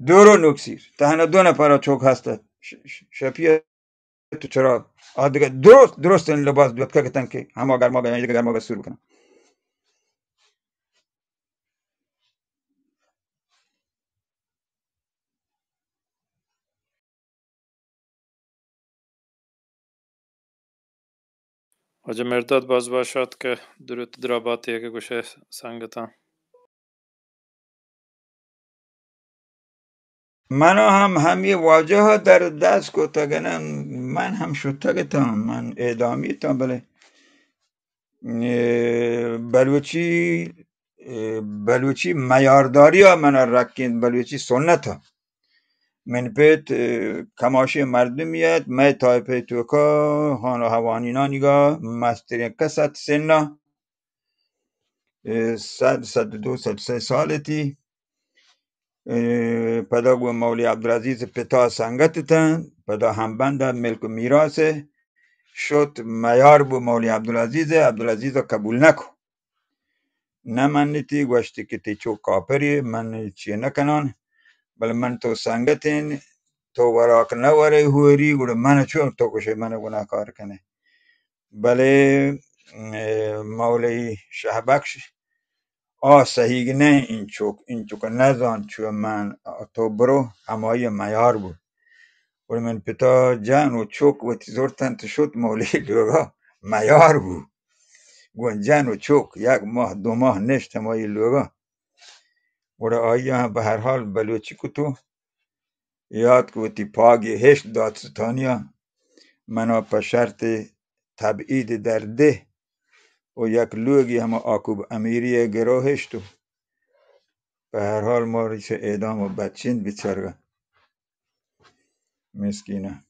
درو نوکسیر تهنا 2 نفر چوک هسته شپیه تو چرا دیگه درست این لباس دوت که کتن که همه گرما گیان دیگه گرما سور کنن واجه مرداد باز باشد که درود دراباتی که گوشه سنگتان. منو هم همی واجه ها در دست کو تگنن من هم شتگتم من اعدامی تام بله بلوچی میارداری ها من رکین بلوچی سنت ها من پیت کماشی مردمیت می تایپی توکا هانو هوانینا نگا مسترین کسات سنه 100 سالتی پدا گو مولی عبدالعزیز پتا سنگتتن پدا همبند ملک و میراسه شد میار بو مولی عبدالعزیز قبول نکو نه من نیتی گوشتی که تی چو کافری من چیه نکنان بل من تو سنگتین تو وراک نواره هوری گوڑ من چون تو کشه من گناه کار کنه بله مولی شهبکش صحیح نه این چوک نزان چو من تو برو همای میار بود و من پتا جان و چوک و تیزورتن شد مولی لوگا میار بود گون جان و چوک 1 ماه 2 ماه نشت همای لوگا و آیا به هر حال بلوچی کتو یاد که تی پاگی 8 دادستانیا منا په شرط تبعید در ده و 1 لوگی همه آکوب امیری گروهشتو به هر حال ما ریش اعدام و بدچین بیچاره مسکینه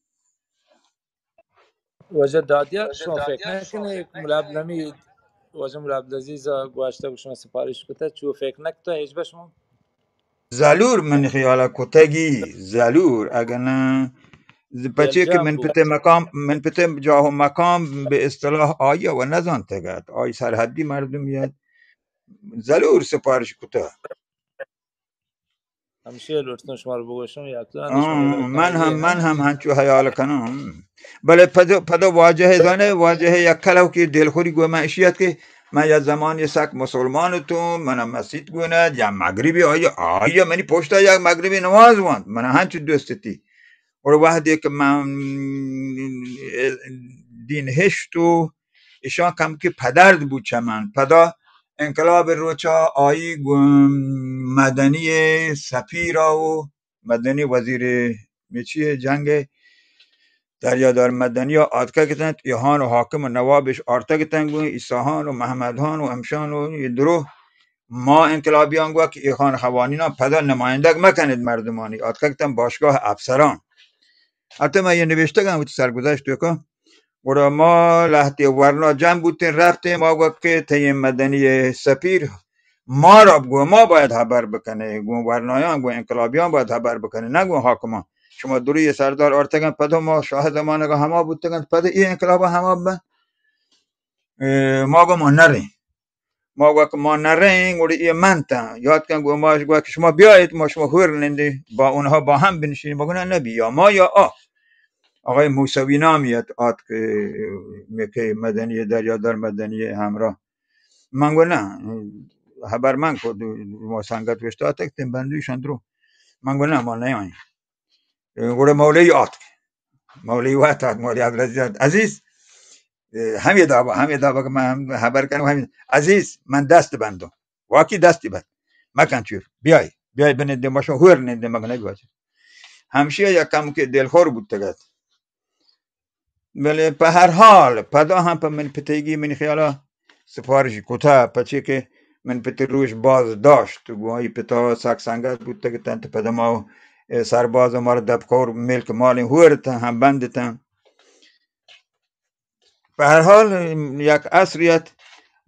واجه دادیار شما فکر نکنه ملابلمی واجه ملابلزیز گواشته شما سفارش کته چو فکر نکته هیچ بشما زلور من خیالا کتگی زلور اگر نه بچه که بلجام من پته جاه و مقام به اصطلاح آیا و نزان تگد آی سرحدی مردمیت زلور سپارش کته همیشه لطفا شما رو بگوشم یادتون اندشون یه من هم هنچو حیال کنم بله پدا واجه زانه واجه یک کلو که دلخوری گوه معیشیت که من یا زمانی سک مسلمانتون من مسیح گونه یا مغربی آیا منی پشتا یک مغربی نواز واند من هنچو دوستتی اور وحدی که من دین هشتو ایشان کم که پدرد بود چمن پدا انقلاب روچا آیی مدنی سفیرا و مدنی وزیر میچی جنگ دریادار مدنی ها آتکا کتند ایهان و حاکم و نوابش آرتا کتند ایساهان و محمدهان و امشان و درو ما انقلابیان گوه که ایخان خوانینا پدا نمایندگ مکند مردمانی آتکا کتند باشگاه افسران حتی من یه نوشته گم سرگذشت که گوڑا ما لحظه ورنا جمع بودیم رفتیم ما گفت که تیم مدنی سفیر ما را بگو ما باید خبر بکنه گو ورنایان گو انقلابیان باید خبر بکنه نه گو حاکمان شما دوری سردار ارتگان پدو ما شاه زمانه که همه بودتگن پد این انقلاب همه به ما گو ما نرین ما وقت ما نرین ولی این منطقه یاد کن گو ما وقت شما بیایید ما شما هور نندی با اونها با هم بنشینیم بگو نه نبی یا ما یا آقای موسوی نامیت آت که میگه مدنی دریادار مدنی همراه من گو نه خبر من کو ما سنگت وشتا تکتیم بندیشان درو من گو نه ما نیاییم گوره مولی آت مولی وقت مولی عزیز همین دابا که من خبر کنم همین عزیز من دست بندم واقعی دستی بند مکن چور بیای بنده ماشو هور نده مگه نگوشه همشه یک کم که دلخور بود تگد ولی به هر حال پدا هم په من پتیگی من خیالا سفارش کتا پچه که من پتی روش باز داشت گوهی پتا ساک سنگت بود تگه تن پدا ما سرباز ما رو دبکور ملک مالی هورتن هم بندتن به هر حال یک اصریت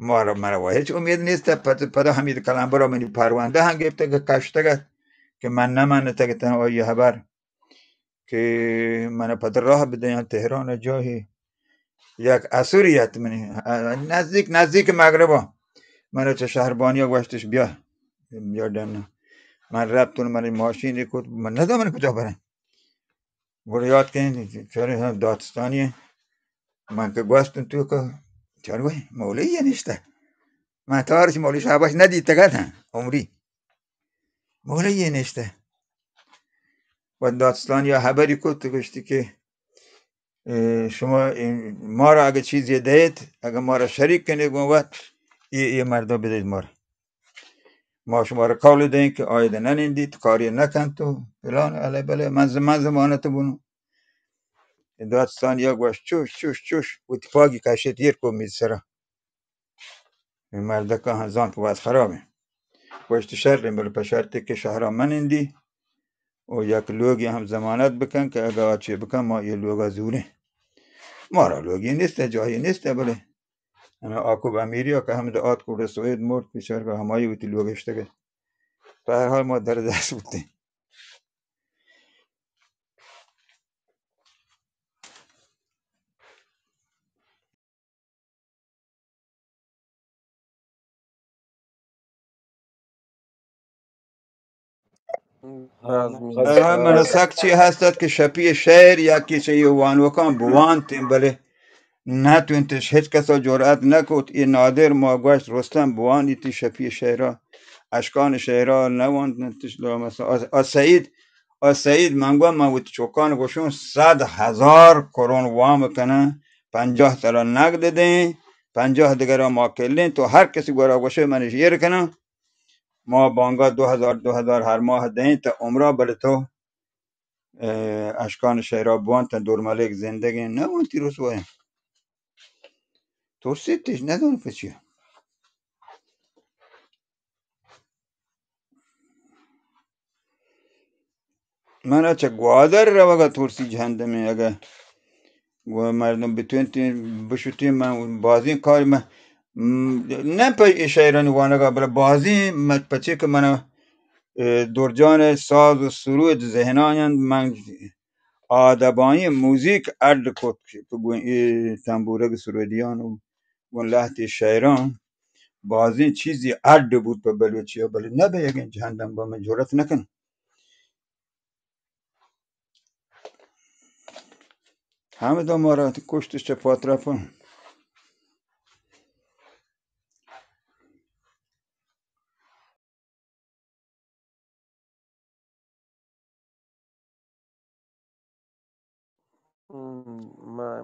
مرا هیچ امید نیست پدا همین کلام برا منی پرونده هم گفته که کشته که من نمانه تگه تن آیه خبر که من پد راه بده تهران جاهی یک اسوریت منی نزدیک مغرب من چه شهربانی گوشتش بیا یادم من رفتون من ماشین کود من ندارم کجا برم برو یاد کنید چرا دادستانی من که گوشتون تو که چرا مولی نیسته من تارش مولی شعباش ندید تگه عمری مولی نیسته و دادستان یا خبری کود گوشتی که شما ما را اگه چیزی دهید اگه ما را شریک کنید گوت این مردا بدید ما شما را قول دهیم که آیده ننیندید کاری نکن تو فلان علی بله من زمانت بونو دادستان یا گوش چوش و اتفاقی کشید یر کو مید سرا این مردا که هنزان که باز خرابه گوشت شر بل پشرتی که شهرها منندی و یک لوگی هم زمانت بکن که اگه آچه بکن ما یه لوگا زوره ما را لوگی نیست جایی نیست بله انا آکوب امیری که هم دعات کور سوید مرد پیشار که همایی ویتی لوگشته که به هر حال ما در دست بودیم به هر حال من سک چی هستد که شپی شهر یا کسی یوان وکان بوان تیم بله نه تو انتش هیچ کسا جرأت نکود این نادر ما گوشت رستم بوان ایتی شپی شهرها اشکان شهرها نوان انتش مثلا سعید من گوام من ویتی چوکان گوشون 100,000 کرون وام کنه 50 ترا نقد دیں 50 دیگر ما کلین تو هر کسی گورا گوشه منش یر کنه ما بانگا 2000 هر ماه دیں تا عمره بله تو اشکان شهرها بوان تا دورمالک زندگی نوان تی رسوه ترسیدش ندون پچیه من اچه گوادر رو اگه ترسی جهندمه اگه گوه مردم بتونیم بشوتیم من بازی کار من نه پا شهرانی وانگا بلا بازی پچه که من درجان ساز و سرود ذهنان من آدبانی موزیک ارد کد که گوه تنبورگ سرودیان و گوه لحت شهران بازی چیزی ارد بود به بلوچی ها بلی نه به یکین جهندم با من جورت نکن همه دو ما را کشتش چه پاترافون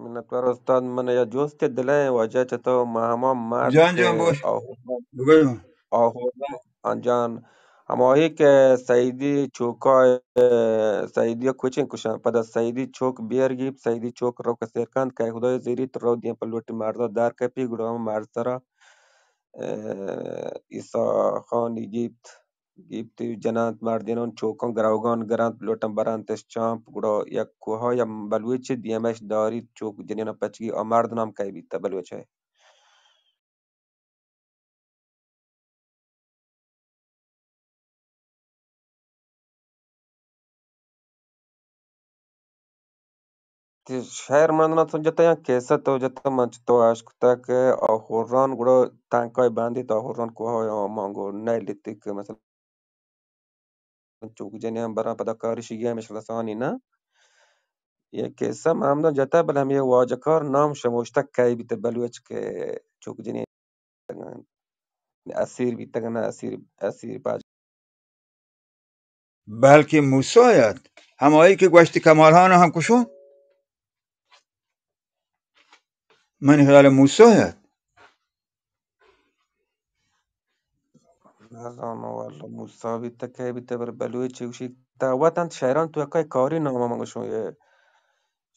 منتظر استاد من یا جست دلای واجه چطور مهما مرد جان که باش بگوی آهوزه آنجان هماهی که سعیدی چوکای سعیدی کوچین کشان پدا سعیدی چوک بیرگیب سعیدی چوک رو کسیرکند که خدای زیری رو دیم پلوٹ مردا در کپی گروه مرد سرا ایسا خانی گیبت جنات مردینان چوکان گروگان گرند پلوٹم برانتش چامپ گڑا یک کوها یا بلوچ دیمش دارید چوک جنینا پچگی آمرد نام کئی بیتا بلوچ ہے شهر من تو جتا یا کیسه تو جتا من تو اش کتا که آخوران گرو تانکای باندی تا آخوران کوه یا مانگو نیلیتی که مثلا چوک جنی هم برا پدا کارش گیمش رسانی نه یک کیسه همدان جتا بل هم یه واجکار نام شموشتک کی بیت بلوچ که چوک جنی اسیر بیت نه اسیر باج بلکه موسایت همایی که گوشت کمالهان هم کشون من خلال موسایت نزانو والله موسا بیت کی بیت بر بلوچ وشی تا وطن شهران تو کای کاری نام مانگشون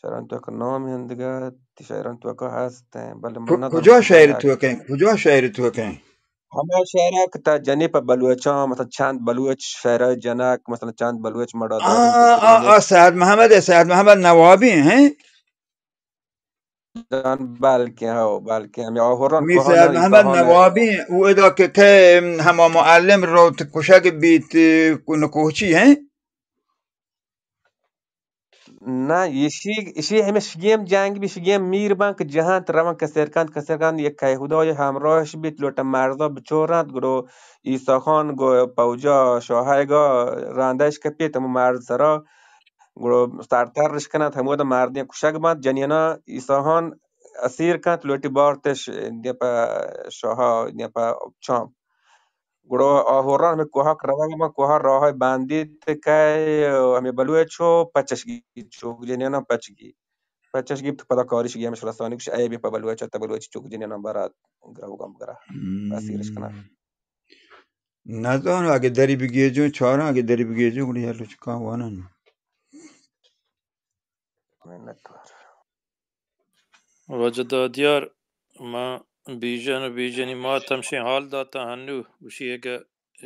شهران تو که نام هندگه شهران تو که هستن بله من ندانم کجا کجا شهر یک تو کن کجا شهر تو کن همه شهر که تا جنی په بلوچان مثلا چند بلوچ شهر جنک مثلا چند بلوچ مڑا دادن تو شروینش سعد محمد نوابی ہیں جان بلکه هم یا هوران میر که ها سعد نه محمد ایسا نوابی او ادا که هما معلم رو کشک بیت نکوچی ہیں نه یشی همه شگیم جنگ بی شگیم میر بان که جهان روان کسرکند یک که خدای همراهش بیت لوٹ مرزا بچورند گرو ایسا خان گو پوجا شاهایگا راندش کپیت هم مرز سرا گرو سرترش کند همو دا مردی کشک بند جنینا ایسا خان اسیر کند لوٹی بارتش دیپا شاها دیپا چام گرو آهوران همه کوها روان ما کوها راه بندید که همه بلوچو پچشگی چو جنینا پچگی Pachas gibt pada karish giamish rasani kush aybi pa balwacha ta balwachi chuk jini nam barat grau gam gara asirish kana ندانم اگه دری بگیجون چهارم اگه دری بگیجون کنی هر روش کام وانن minnattar واجد دیار ما بیژن و بیژنی ما تمشي حال داتا هنو وشي اگه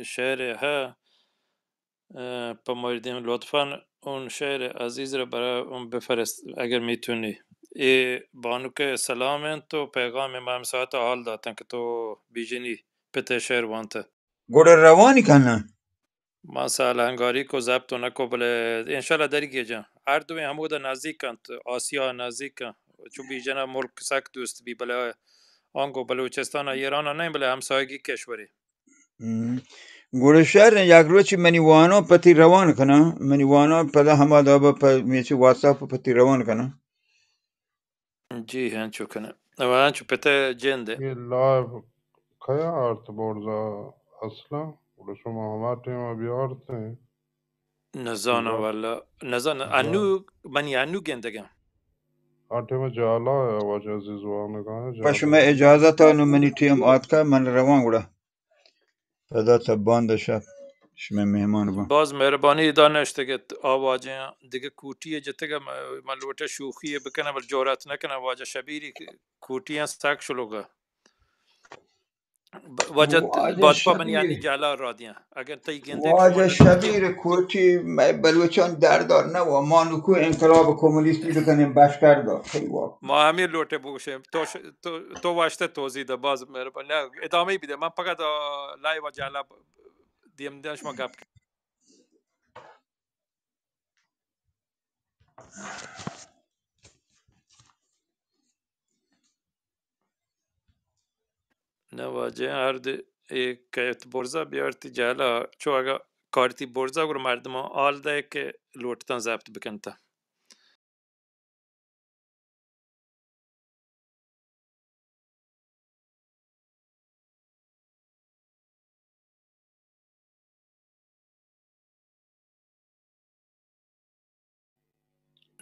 شعر ها پا موردیم لطفا اون شعر عزیز رو برای اون بفرست اگر میتونی ای بانو که سلامن تو پیغام ما ساعت حال داتن که تو بیژنی پته شعر وانته گوڑه روانی کنن ما سال هنگاری کو ضبط و نکو بله انشالله داری گیجم هر دوی همو ده نزدیک کند آسیا نزدیک کند چو بیژن ملک سک دوست بی بله آنگو بلوچستان ایران نه بله همسایگی کشوری گوڑه شهر یک روچی منی وانا پتی روان کنن منی وانا پدا همه دابا پا میچی واتساپ پتی روان کنن جی هنچو کنه و هنچو پته جنده ये लाइव कया अर्थ बोर्जा असला और شما همه تیم بیارته نزانه جا والا نزانه جا انو منی انو گندگم آتیم جالا ہے واجه زیزوانه گاه پس جالا من اجازه تا نو منی تیم آت که من روان گوڑه پدا تا باند شب شما مهمان با باز مهربانی دانشته که آواجه دیگه کوٹی جتگه من لوٹه شوخی بکنه ولی جورت نکنه واجه شبیری کوٹی هست سک شلوگه وجد واجه بادپا من شبیه یعنی جالا را دیا اگر تا گندگ شما واجه نداشتیم شبیر کوتی بلوچان دردار نه و ما نکو انقلاب کمونیستی بکنیم بشکر دار خیلی واقع ما همین لوٹه بگوشیم تو واشته توضیح ده باز مهربانی نه ادامه بیده من فقط لای و جالا دیم دیدن شما گپ کنم نه واجه هر ده که برزا بیارتی جالا چو اگه کارتی برزا گر مردم آل ده که لوٹتان زبط بکنتا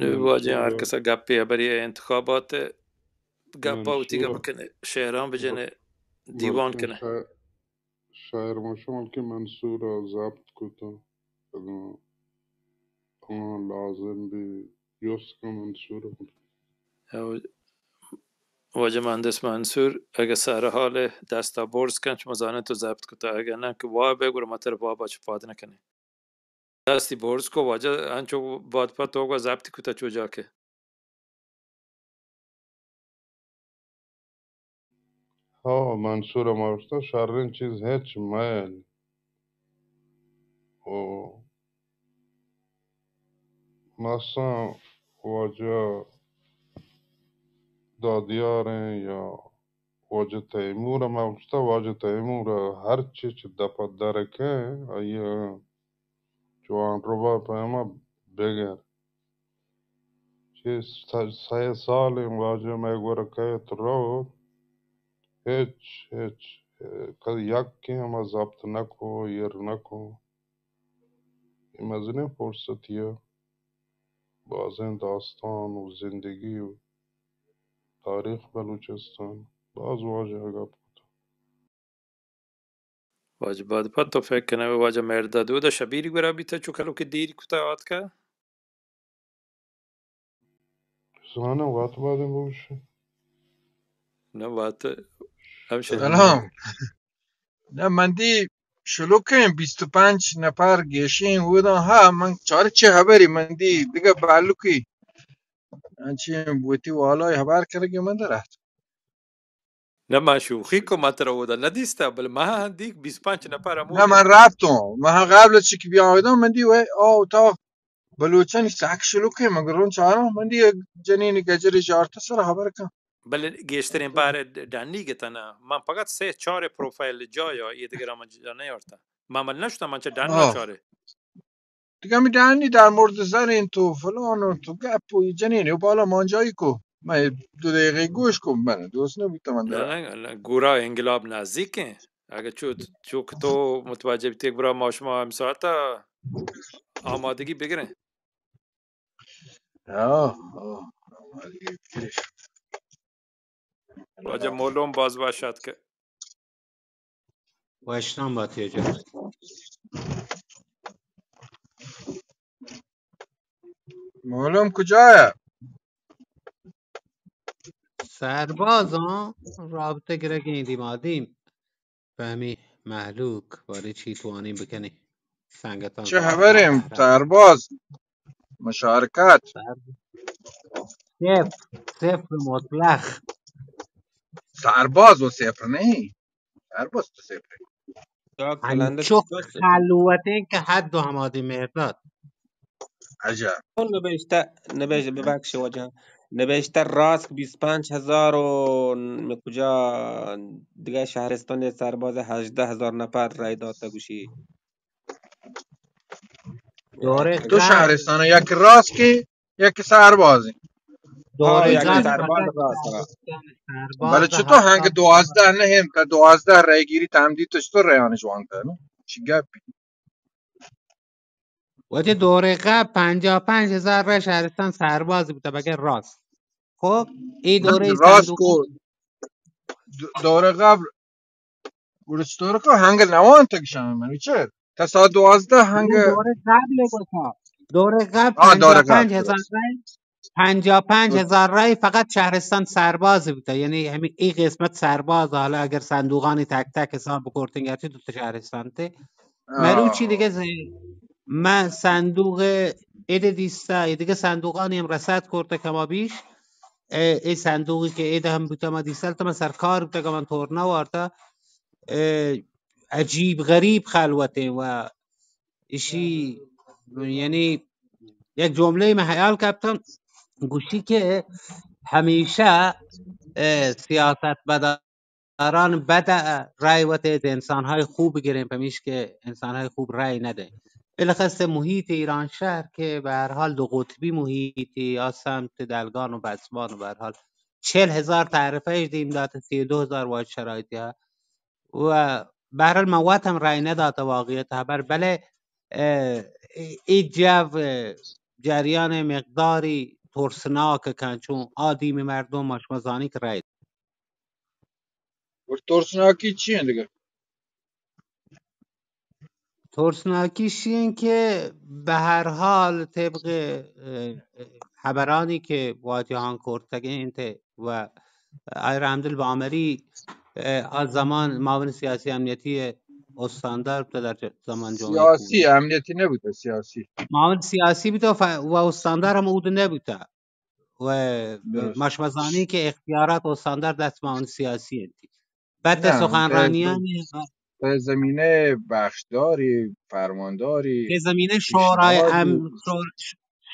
واجه هر منصور کسا گپی بری انتخابات گپا و تیگه منصور بکنه شهران بجنه دیوان بلکه کنه شاعر مشمال که منصور را ضبط کتا لازم بی یوسک منصور واجه مهندس منصور اگه سر حال دستا برز کن چه مزانه تو ضبط کتا اگه نه که وای بگوره مطر بابا چه پاد نکنه دستی برز کو واجه انچو باد پا توگا ضبط کتا چو جا که ها منصور مارشتا شرین چیز هیچ میل و مثلا واجه دادیار ہیں یا واجه تیمور هم اوستا واجه تیمور هر چی چه دپا درکه آیه جوان رو با پیما بگر چه 3 سال این واجه میگوره که رو هیچ کد یکی هم ضبط نکو یر نکو این از این فرصتیه باز این داستان و زندگی و تاریخ بلوچستان باز واجه اگه واجه بعد پد تو فکر کنه واجه مرداد و ده شبیری گرا بیتا چو کلو که دیری کتا آت که زانه وقت بعدیم بوشه نه وقت همشه سلام. نه من دی شلوکه 25 نفر گیشین بودن ها من چاره چه خبری من دی دیگه بالوکی انچه بوتی والای خبر کرده من داره نه من شوخی که مطرح بوده ندیسته بل ما هندیک 25 نفر نه امویه من رفتم من قبل از که بیایدم من دی و تا بلوچانی ساک شلوکه مگر رون چهارم من دی جنین گجری جارت سر خبر کن بله گیشترین بار دنی گتنه من فقط 3-4 پروفایل جایا یه دیگه من جا نیارتا من نشتم من چه دن چاره دیگه می دانی در مورد زن تو فلان و تو گپ و جنین و بالا مانجایی کو من 2 دقیقه گوش کن من دوست نبودم من نه دارم نه گورا انقلاب نزدیکه اگه چو که تو متوجه بیتی برا ما شما هم ساعتا آمادگی بگیره واجه مولوم باز باشد که واشتان باتیه جا معلوم کجایا سرباز ها رابطه گرگین دیمادیم فهمی محلوک باری چی توانیم بکنی سنگتان چه زاد ما خبریم بهره سرباز مشارکت صفر صفر مطلق سرباز و صفر نہیں سرباز تو صفر یا کلنده انچو چطور شده؟ خلوتین که حد و همادی مهداد عجب اون نوشته ببخش واجه نوشته راست 25,000 و کجا دیگه شهرستان سرباز 18,000 نفر رای داده گوشی دور دو قبل شهرستان یک راست کی یک سربازی ها دور یکی قبل اینجوری سرباز فقط راست شهرستان بله سرباز چطور هنگ 70 12 نه هم که 12 رای گیری تمدید تو چطور رایانش وانده نه چی گپی وقتی دوره قبل 55,000 را شهرستان سرباز بوده بگه راست خب این نه دوره راست صندوق کو دوره قبل ورچ دوره کو هنگ نوان تکشن منو چه تا ساعت 12 هنگ میگم دوره قبل بتا دوره قبل دوره قبل 55,000 درست رای 55,000 رای فقط شهرستان سرباز بوده یعنی همین این قسمت سرباز حالا اگر صندوقانی تک تک حساب بکردین گرچه دو تا شهرستان ته مروچی دیگه من صندوق ایده دیستا ای دیگه صندوقانی هم رصد کرده کما بیش ای صندوقی که ایده هم بوده ما دیستا ما سرکار بوده که من تورنا وارده عجیب غریب خلوته و ایشی یعنی یک جمله من خیال کردم گوشی که همیشه سیاست مداران بد رای وته انسان های خوب بگیریم پمیش که انسان های خوب رای نده بلخص محیط ایران شهر که به هر حال دو قطبی محیطی یا سمت دلگان و بسمان و به هر حال 40,000 تعرفه دیم داده 32,000 واحد شرایطی ها و به هر حال مواد هم رای نداده واقعیت خبر بله این جریان مقداری ترسناک کن چون آدیم مردم مشمزانی که رای ترسناکی چیه دیگه ترسناکیش این که به هر حال طبق خبرانی که واجهان کرتگه انت و ایر حمدل با عمری از زمان معاون سیاسی امنیتی استاندار بوده در زمان جمهوری سیاسی اسلامی امنیتی نبوده سیاسی معاون سیاسی بوده و استاندار هم او نبوده و درست مشمزانی که اختیارات استاندار دست معاون سیاسی انتی بعد نه سخنرانیان به زمینه بخشداری فرمانداری که زمینه پیشنهادی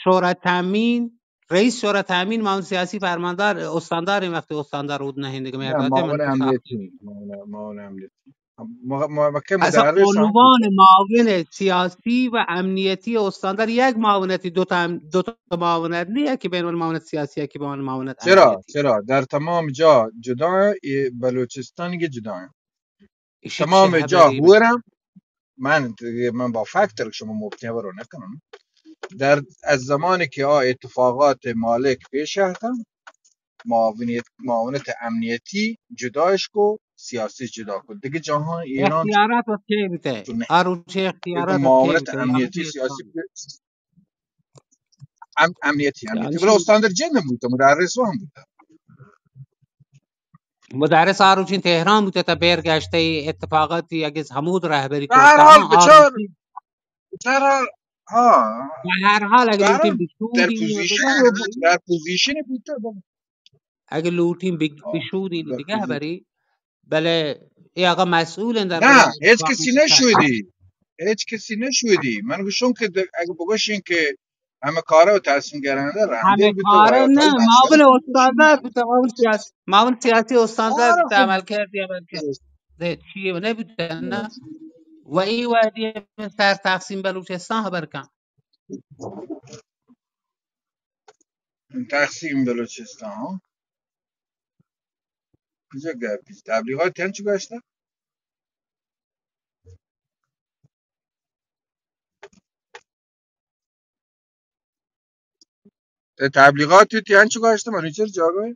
شورای تامین رئیس شورای تامین معاون سیاسی فرماندار استاندار این وقتی استاندار بود نهندگی نه مقداد من معاون تو ساخت امنیتی معاون امنیتی که اصلا مدرس هم بود. عنوان معاون سیاسی و امنیتی استاندار یک معاونتی دو تا معاونت نیه که بین معاونت سیاسی که به عنوان معاونت امنیتی چرا در تمام جا جدا، بلوچستان که جدا، ایشی چه تمام جا خبری هورم. من با فکتور شما مبتنی رو نکنم. در از زمانی که اتفاقات مالک پیش رفتن، معاونت امنیتی جداش کو، سیاسی جدا کو دیگه. جهان ایران اختیارات و چه بیته چونه آروچه یک اختیارات و چه معاونت بیته یا امنیتی بده سیاسی اسلام امنیتی یعنی ولی چی استاندار جن بود، مدرس هم بود. مدرس آروچین تهران بوده تا برگشته اتفاقاتی اگه حمود رهبری به هر کوفته حال ها بچار آروچی در ها به هر حال اگه به هر لوتین حال در بشودی اینو پوزیشن دیگه بود. اگه لوتین بشودی اینو در دیگه پوزیشن بری بله ای آقا مسئول در نه، بله هیچ اتفاقی کسی که صحنه نشودی، هیچ کسی نشودی. من گوشم که اگه بگوشین که همه کاره و تصمیم گرنده همه رندل بیته و کاره نه آیات های معاون مشهد استاندار بوده معاون سیاسی استاندار آره بوده خب عمل کردی چی نبوده نه و این وادی سر تقسیم بلوچستان خبر کن تقسیم بلوچستان ها کجا گپی تبلیغات تن چی گشته؟ تبلیغات تو تن چی گشته؟ من چرا جاگاه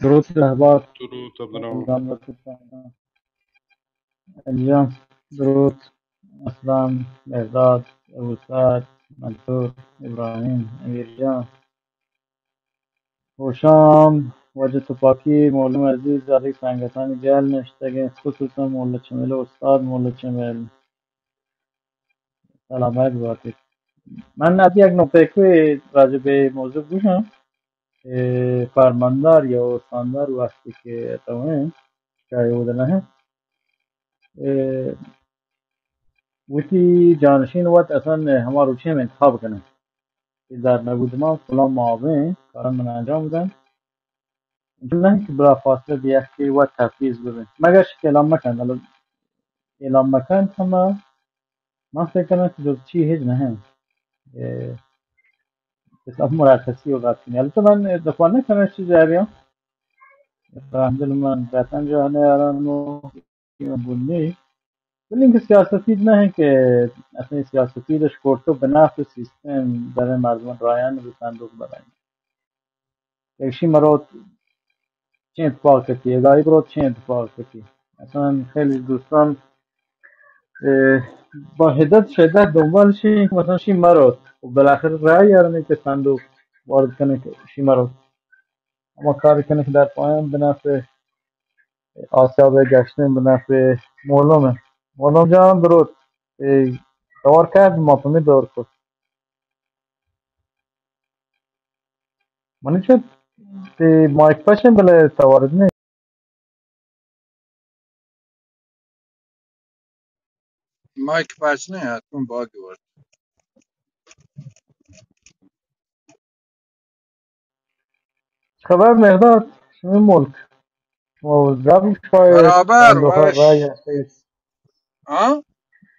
درود رهبر درود عبدالرحمن. سلام بفرستم انجام درود اسلام مرداد ابوسعد منصور ابراهیم امیر جان خوشام وجه توپاکی مولم عزیز علی سنگتان گل نشتگه خصوصا مولا چمل استاد مولا چمل سلامت باتی من از یک نکته که راجع به موضوع گوشم فرماندار یا استاندار وقتی که اتمه شایی بوده نه وقتی جانشین وقت اصلا همه روچه هم انتخاب کنه که در نبود ما فلان معاون کاران من انجام بدن اینجور نه که بلا فاصله بیخی وقت تفیز بده مگر که اعلام مکن الان اعلام مکن اما من فکر کنم که جز چی هیچ نه حساب مرخصی و قطعی البته من دفاع نکنم چیز جریان فهمیدل من قطعا جهانه یاران و بونی ولی اینکه سیاستید نه که اصلا سیاستیدش کرده به نفع سیستم برای مردم رایان به صندوق برای یکشی مرا چه اتفاق کردی ادایی برو چه اتفاق کردی اصلا خیلی دوستان با شدت دنبالشی مثلا شی مرا و بالاخره رای یارنه که صندوق وارد کنه که شی مرا اما کاری کنه که در پایان به نفع آسیاب گشتن به نفع مولومه مولوم جان درود دور کرد ما پمی دور کرد منی شد مایک پاشم بله توارد نه مایک پچ نه حتما باگی بود. خبر مقدار شمی ملک موظف شاید برابر صندوق رای وش هسته ها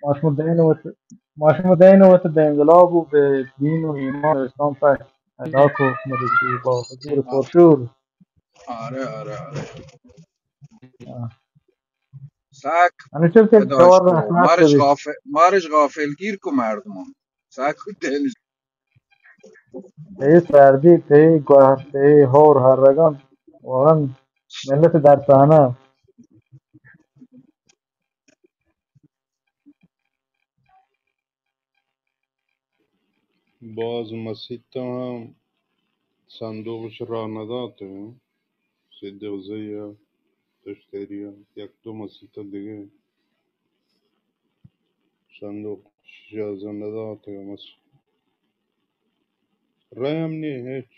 ماشین مدین وقت به انقلاب و به دین و ایمان و اسلام پر هلاک و مرسی با حضور پرشور آره سگ همین چیز که اداش دوار کو رحمت شدی مارش غافل گیر کو مردمان سگ کو دل ته سردی ته گوهر ته هور هرگان واقعا ملت در صحنه باز مسیح هم صندوقش را نداده صدق تشتریا یک دو مسیحت دیگه صندوق اجازه نداده رایم نی هیچ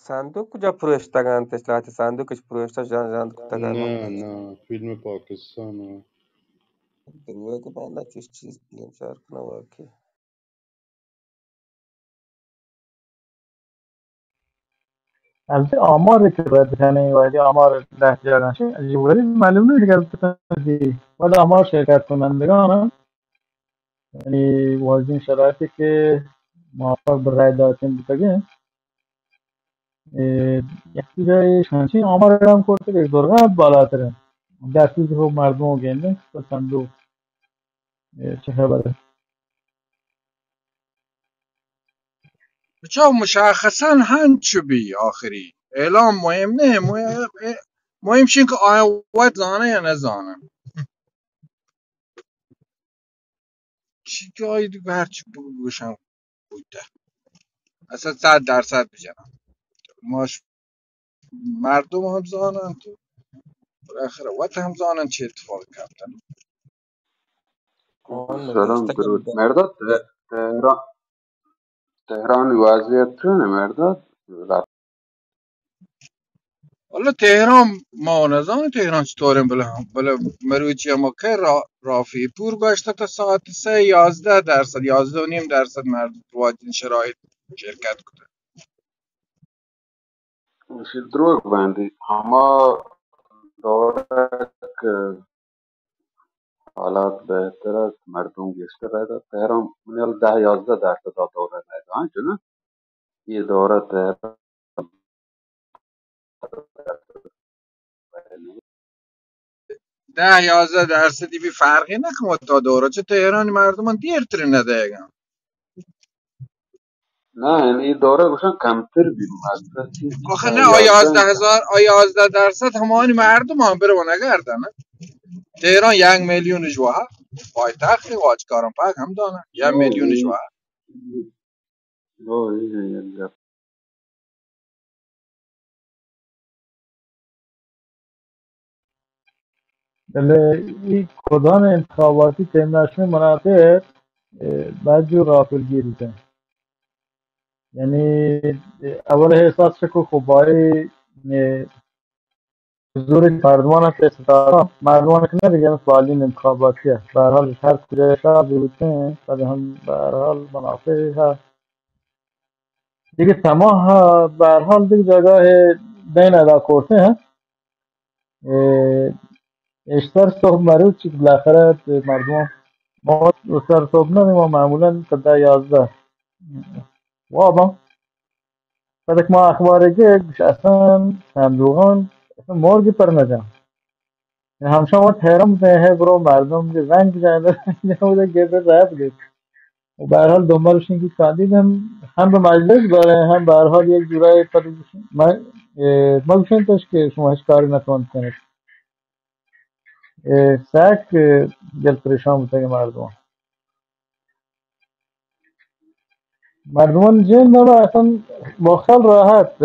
صندوق کجا پروشتگانتش لات صندوقش پروشته جان جان کتگای نه من نه فیلم پاکستان دروغ که بنده چیز فیلم شهر کنه واقعی. البته آماری که رد کنه ولی آمار لهجه عجیب و غریب معلوم نیست که البته ولی آمار شرکت کنندگان هم، یعنی واجد شرایطی که موافق به رای دادن بتگه یکی جای همچین آمار هم کرده که درغت بالاتره در چیزی که مردم رو گنده و صندوق چه خبره. بچه مشخصا هنچو بی آخری اعلام مهم نه مهم شین که آیا وایت زانه یا نزانه چی که آید هرچی بگوشم بوده اصلا 100% بجنم ماش مردم هم زانن تو بالاخره وقت هم زانن چه اتفاقی کفتن آن سلام نوشته که درود مرداد تهران تهران وضعیت چونه مرداد حالا تهران ما نزان تهران چطوریم بله مروچی اما که رافی پور گشته تا ساعت 3 11% 11.5% مردم تو واجد شرایط شرکت کنه. دروغ بندی اما دوره که حالات بهتر است مردم بیشتر رای تهران منال 10 11% دوره رای دادن چونه یه دوره تهران 10 11% بی فرقی نکنه تا دوره چه تهرانی مردم دیر تر ندهگن نه یعنی این دوره باشن کمتر بیم اکثر چیز آخه نه ده آیا یازده 11,000 آیا 11% همانی مردم هم بره و نگردن نه تهران 1,000,000 جوها پایتخت واجکارم پاک هم دانه 1,000,000 جوها این بله این کدان انتخاباتی تمناشون مناطق بعد جو غافلگیری کن، یعنی اول احساس که خب باید حضور مردمان است استثارا مردمان که نه دیگه سوالین انتخاباتی است به هر حال هر کجا شهر بودن ولی هم به هر حال منافع هست دیگه تمام به هر حال دیگه جگاه بین ادا کرده هست اشتر صبح مروچ چی که بالاخره مردم ما سر صبح ندیم و معمولا تا 11 وابا بعد ما اخبار گه اصلا صندوقان اصلا مرگی پر نجم همشون ما تهران بوده برو مردم که زنگ بزنه بوده گرده رد گرد و به هر حال دنبالش اینکه کاندیدم هم به مجلس داره هم به هر حال یک جورای پر ما گوشن توش که شما هیچ کاری نتوان کنید سک گل پریشان بوده که مردمان جن داره اصلا با خیال راحت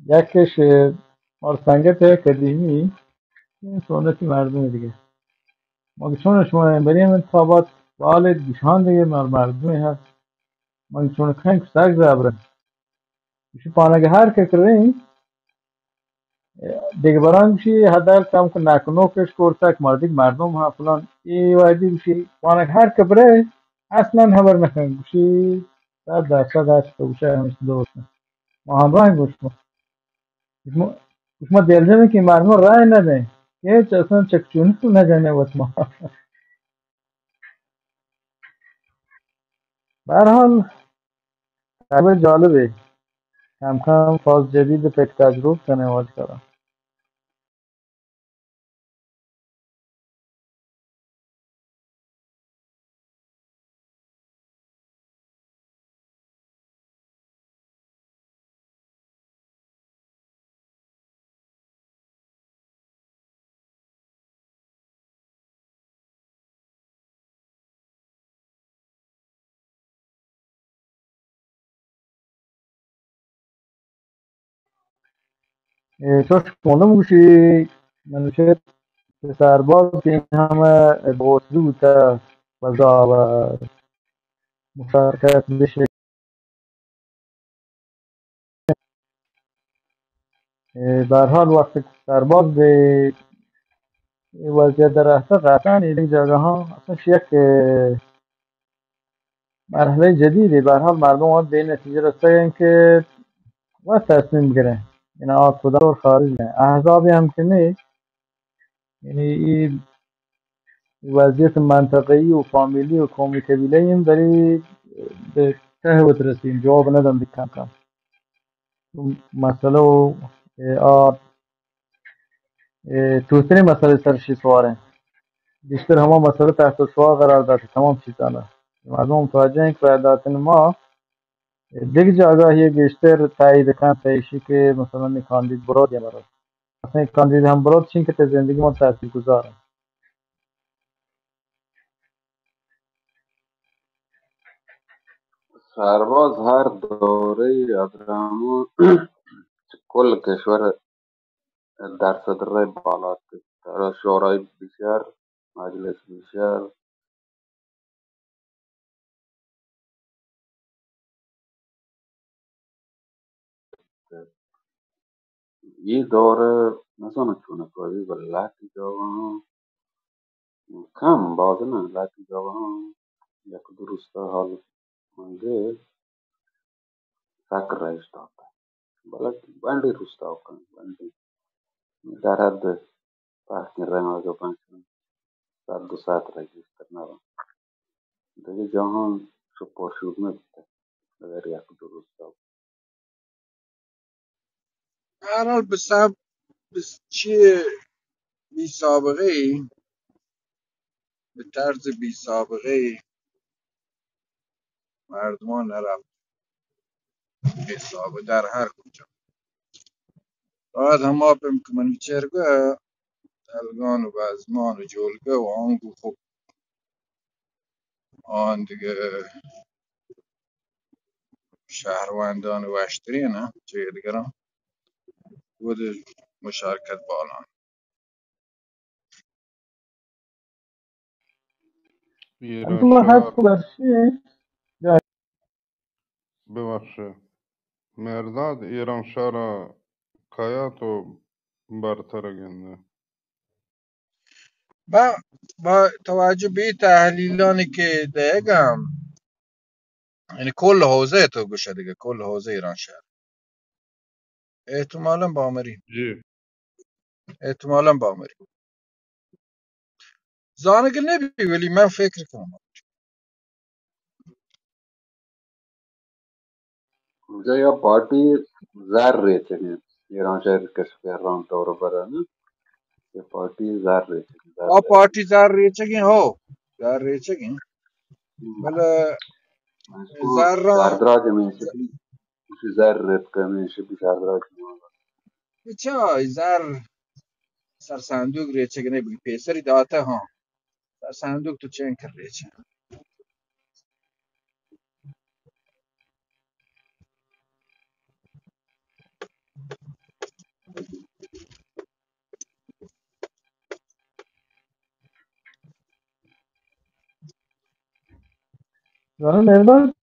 یکش مال سنگت قدیمی این سنتی مردم دیگه ما که چون شما بریم انتخابات سوال دیشان دیگه مردمی هست ما که چون کنگ سگ زبره میشه پانگه هر که کریم دیگه بران میشه حداقل کم که نکنوکش کرسک مردم مردم ها فلان ای وادی میشه پانگه هر که بره اصلا خبر نکنگ میشه 100% هست که بشه همیشه درست ما همراه گوش ما دلزمه که مردم رای نده هیچ اصلا چکچونی تو نگنه وقت ما به هر حال خبر جالبه کم کم فاز جدید پک تجربه کنه واج کردم تو شمال موشی منوچه سرباز که این همه بغضی بوده و مشارکت بشه به هر حال وقتی سرباز به وضعیت در رفته قطعا این جاگه ها اصلا یک مرحله جدیدی به هر حال مردم باید به این نتیجه رسیدن که و تصمیم گیره این آقا کدام رو خارج نه احزابی هم که نیست یعنی این وضعیت منطقه‌ای و فامیلی و قومی قبیله ایم داری به ته بترسیم جواب ندم دی کم کم مسئله و توتنی مسئله سرشی سواره بیشتر همه مسئله تحت سوال قرار داده تمام چیزانا مردم متوجه این که قرارداد ما دیگه جاگاهی بیشتر تایید کن تایشی که مثلا این کاندید برود یا مرد اصلا این کاندید هم برود چین که تا زندگی ما تاثیر گذاره سرباز هر دوره ادرامو کل کشور درصد رای بالات در شورای بسیار مجلس بسیار ये दौर مثلا چونه کاری و لاتی جوان کم باز نه لاتی جوان یک درست حال منگه سکر رایش داده بلد بندی روستا کن بندی در حد پاکین رای آجا پنچن ساعت دو ساعت رای بیشتر نرم دیگه جهان شو پرشور نبیده اگر یک درست هر حال چی بی سابقه ای به طرز بی سابقه ای مردمان نرفت حسابه در هر کجا باید هم پیم که من چرگه الگان و بزمان و جلگه و آنگو خوب آن دیگه شهروندان و اشتری نه چه دیگرم بود مشارکت بالا ایران انتما هست شهر برشی یا ببخشه مرداد ایران شهر کایاتو برتر گنده با توجه به تحلیلانی که دهگم یعنی کل حوزه تو گوشه دیگه کل حوزه ایران شهر احتمالا بامری جی احتمالا بامری زانگل نبی ولی من فکر کنم اونجا یا پارتی زر ریچنی ایران شهر کشور دور برانه یا پارتی زر ریچنی زر با ریچنی پارتی زر ریچگین هو زر ریچگین بله مشکو زر را زردراج میشه میشه زر ریت که میشه بی زردراج میشه چه زر سر صندوق ریچگینه بگی پیسری داته ها سر صندوق تو چین کر ریچه زنان مرداد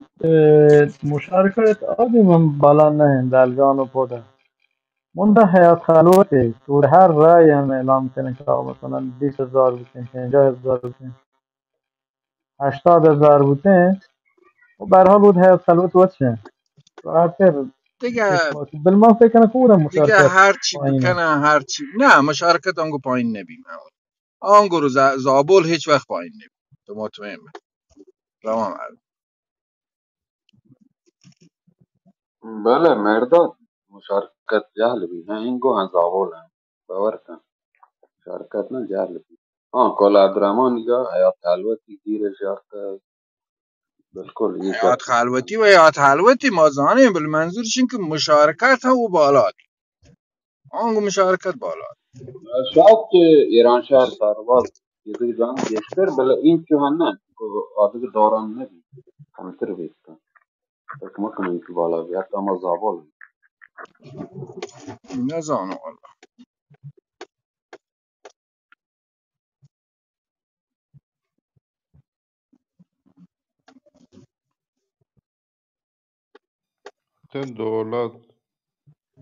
مشارکت آدی من بالا نه در جان و پوده منده حیات خلوته تو هر رای هم اعلام کنه که آقا مثلا 20,000 بودین 50,000 بودین 80,000 بودین و به هر حال بود حیات خلوت وچه راحتر دیگه اعتماد بل من فکر کنم که اونم دیگه مشارکت هر چی پایینه بکنه هر چی نه مشارکت آنگو پایین نبیم آنگو رو زابل هیچ وقت پایین نبیم تو مطمئن باش. تمام بله مرداد مشارکت جهل بی نه این گو هنزاول هم باور کن مشارکت نه جهل بی हाँ कल अब्दुलरहमान का हयात हलवती गिरे शर्त बिल्कुल ये حیات शर्त خلوتی و حیات حلوتی ما زانیم بل منظورش این که مشارکت ها و بالا آنگو مشارکت بالا शायद कि ईरान शहर सरबत यदि जंग geçler böyle in çuhanna adı ki doğran ne bi kamtir bi tak mı kanın ki bala bi hatta ma zabol نزانم والله. دولت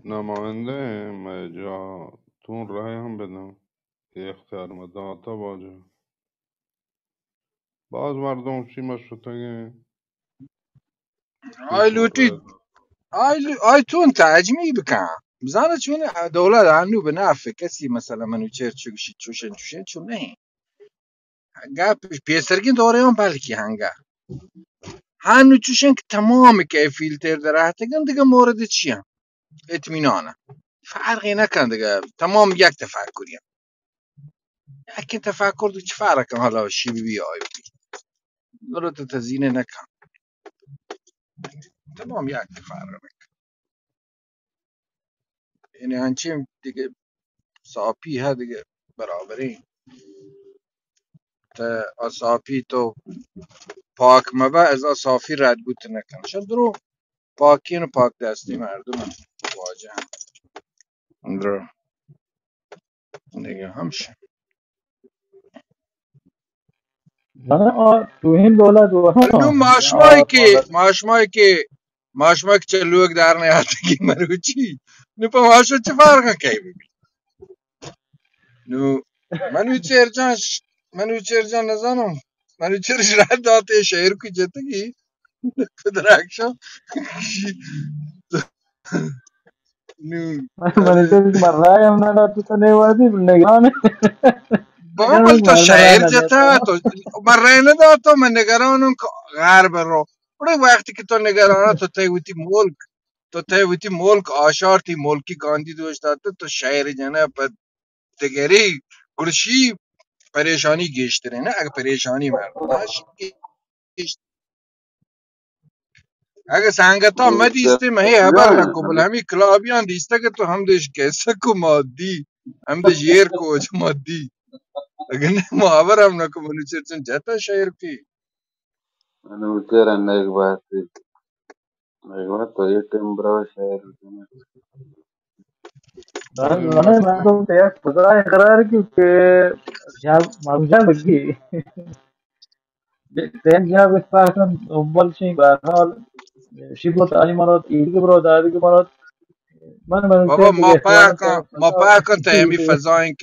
نماینده جا تون رای هم بدم که اختیار مداتا باشه باز مردم چی مشروطه آی تیشون لوتی رای آی تون تجمی بکن بزنه چون دولت هنو به نفع کسی مثلا منو چرچوشی چوشن چون نه گپ پیسرگین دوره هم بلکی هنگا هنو چوشن که تمام که فیلتر درهتگن دیگه مورد چی هم اطمینانه فرقی نکن دیگه تمام یک تفکری هم یک تفکر دو چه فرق کن حالا شی بی آی بی درست تزیینه نکن تمام یک تفکر یعنی هنچین دیگه صافی ها دیگه برابری تا اصافی تو پاک مبه از اصافی رد بود نکن شد درو پاکین و پاک دستی مردم واجه هم درو دیگه همشه تو این دولت و نو ها ماشمایی که چلوک در نیاتگی مروچی نو پا ماشو چه فرقه که ببین نو منو چرجان نزانم منو چرش رد داته شهر که جتگی پدرکشم نو من آره چیزی که من رای هم نداد تو نیومدی نگران بابا نگران تو مردم رای شهر نداد جتا تو من رأی نداد من نگرانم که غرب رو بڑے وقتی که تو نگرانه تو تیوتی ملک آشارتی ملکی گاندی دوست داد تو شهر جنه پا دگری گرشی پریشانی گیشتره نه اگه پریشانی مردم نش اگه سنگتا ما دیسته ما هی کیا هبر ہیں نکو بل همی کلابیان دیسته که تو هم دیش کیسه کو مادی هم دیش یر کو جو مادی اگه نه محاور هم نکو منو چرچن جتا شهر کی मैंने उसे रहने एक बात तो ये टिम्बरा शहर آره من مردم تو یک خدای قرار که جاب مارجان بگی تیم جاب استاسن اول شيء به هر حال شبلت علی مراد ایدی برو دادی که مراد من بابا چه دیگه اخوان تو ما فضا پاکن تا همی فضاین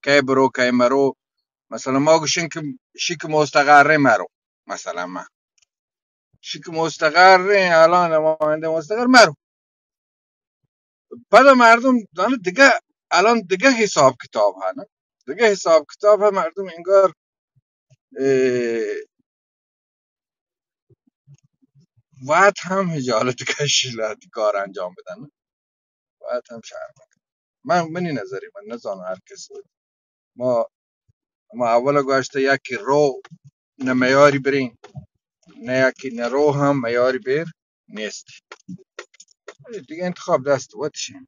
که برو که مرو مثلا ما گوشین که شیک مستقره مرو مثلا ما شیک مستقره الان نماینده مستقر مرو بعد مردم دانه دیگه الان دیگه حساب کتاب ها نه دیگه حساب کتاب ها مردم انگار وقت هم هجالت کشیلت کار انجام بدن وقت هم شهر منی نظری من نزانم هر کس بود. ما اول گوشته یکی رو نمیاری برین نه یکی نه رو هم میاری بر نیست دیگه انتخاب دست وقتشه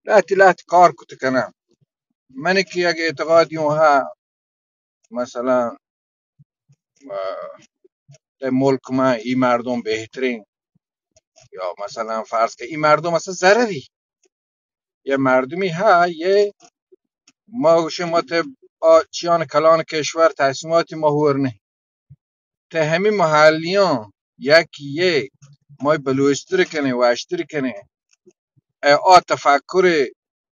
لحتی کار کت کنم من که یک اعتقادی ها مثلا در ملک ما این مردم بهترین یا مثلا فرض که این مردم مثلا ضرری یه مردمی ها یه ما شما ته چیان کلان کشور تصمیماتی ما هور نه ته همین محلیان یکی یه ما بلوشتر کنه و اشتر کنه تفکر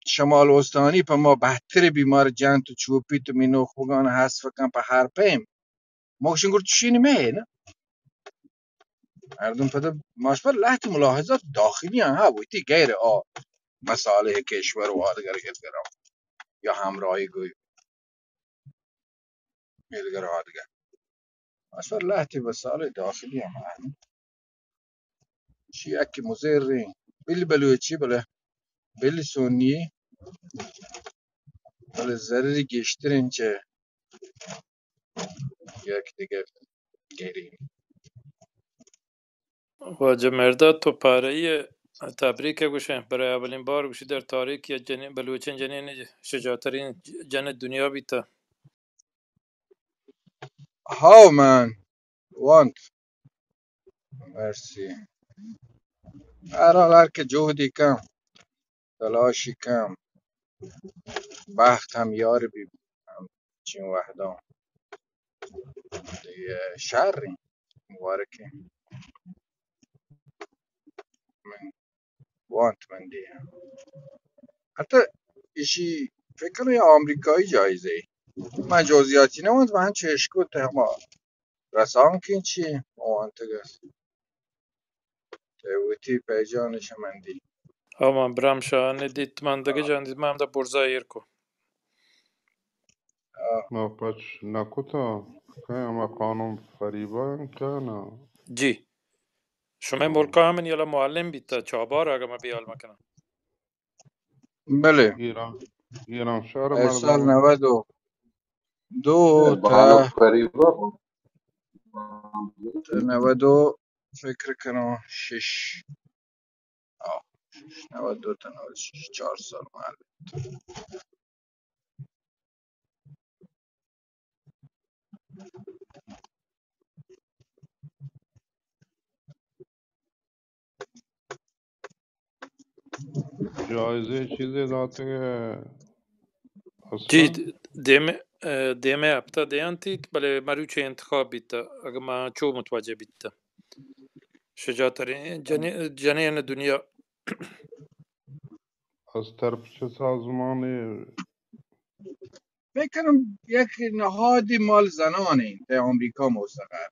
شمال استانی په ما بهتر بیمار جان تو چوپی تو مینو خوگان هست فکن په هر پیم موکشن گرد چشینی نه مردم پده ماشبر لحظه ملاحظات داخلی ها ویتی غیر مسائل کشور و آدگر گرم یا همراهی گوی میدگر آدگر ماشبر لحظه مسائل داخلی هم چی اکی مزیر رین بلی بلوچی بله بلی سونی بله ضرری گشترین چه یک دیگه گیری واجه مرداد تو پاره ای تبریک گوشه برای اولین بار گوشی در تاریخ یا جنین بلوچین جنین شجاعترین جن دنیا بیتا. How man want مرسی هر حال هر که جهدی کم تلاشی کم بخت هم یار بی هم چین وحدان دیگه شهری مبارکه من وانت من دیگه حتی ایشی فکر کنم یه آمریکایی جایزه مجازیاتی نموند من چشکو تما رسام کن چی موانتگس تیویتی پیجانش من دی Ama Bramsha ne dit man dage jan dit man da Burza ko. ما پچ نکوتا که اما قانون فریبا کنه جی شما ملکا همین یالا معلم بیتا چابار اگه ما بیال مکنم. بله ایران شهر سال مردم 92 بانو تا فریبا 92 فکر کنم 6 92 تا 96 4 سال معلم جایزه چیزی داده که جی اصلا دیمه هفته دیانتید بله مروچه انتخاب بیتا اگه ما چو متوجه بیتا شجاعترین جنین دنیا. از طرف چه سازمانی فکر کنم یک نهادی مال زنانه در آمریکا مستقر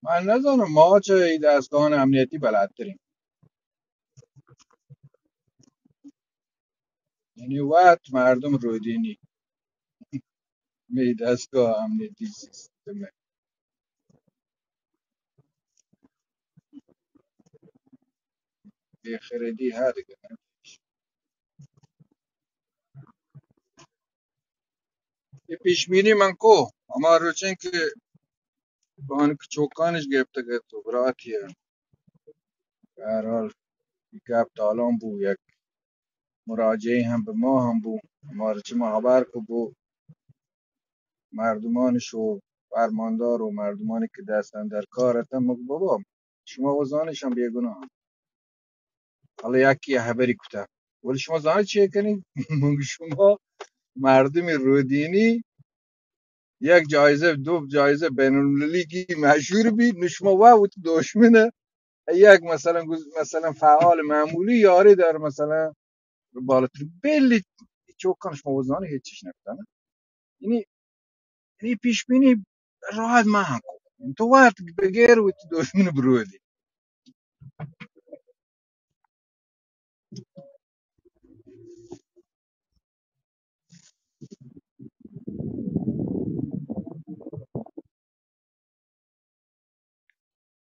من نزنم ما چه دستگاه امنیتی بلد یعنی وقت مردم رودینی می دستگاه امنیتی سیستم خردی هر کنه یه پیش بینی من کو اما روچن که بان که چوکانش گرفته که تو براتیه به هر حال گپ تالان بو یک مراجعه هم به ما هم بو ما رو چه خبر که بو مردمانش و فرماندار و مردمانی که دستن در کارتن مگه بابا شما وزانش هم بیگناه حالا یکی یه خبری کتا ولی شما زانه چیه کنید مگه شما مردم رودینی یک جایزه دو جایزه بین المللی کی مشهور بید نشما و دشمنه یک مثلا فعال معمولی یاری در مثلا بالاتر بلی چوکانش موازانه هیچیش نفتنه یعنی پیش بینی راحت ما هم کن تو وقت بگیر و دشمن برودی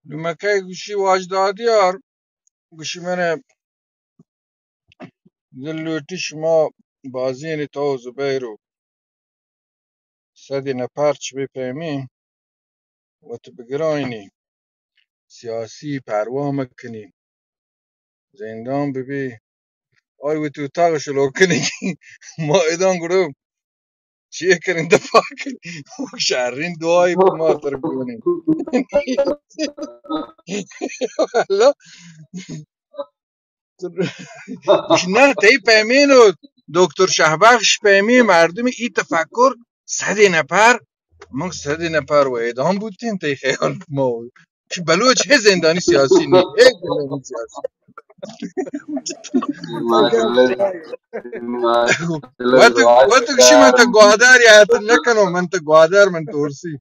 لما گوشی واجدادیار گوشی من دلوتی شما بازین تو زبیرو صدی نپرچ بپیمی و تو بگرایانی سیاسی پروا مکنی زندان ببی آی و تو اتاقش لو کنی ما ادان گروه چیه کنین دفاع کنی شهرین دعایی پر ما تر بگونی والا گوش نه تایی پیمینو دکتر شهبخش پیمی مردم ای تفکر 100 نفر من 100 نفر و اعدام بودیم تایی خیال ما که بلوچ هی زندانی سیاسی نی هی زندانی سیاسی مجلس مجلس وقتی کشی من تا گوادر یا حتی نکنم من تا گوادر من ترسی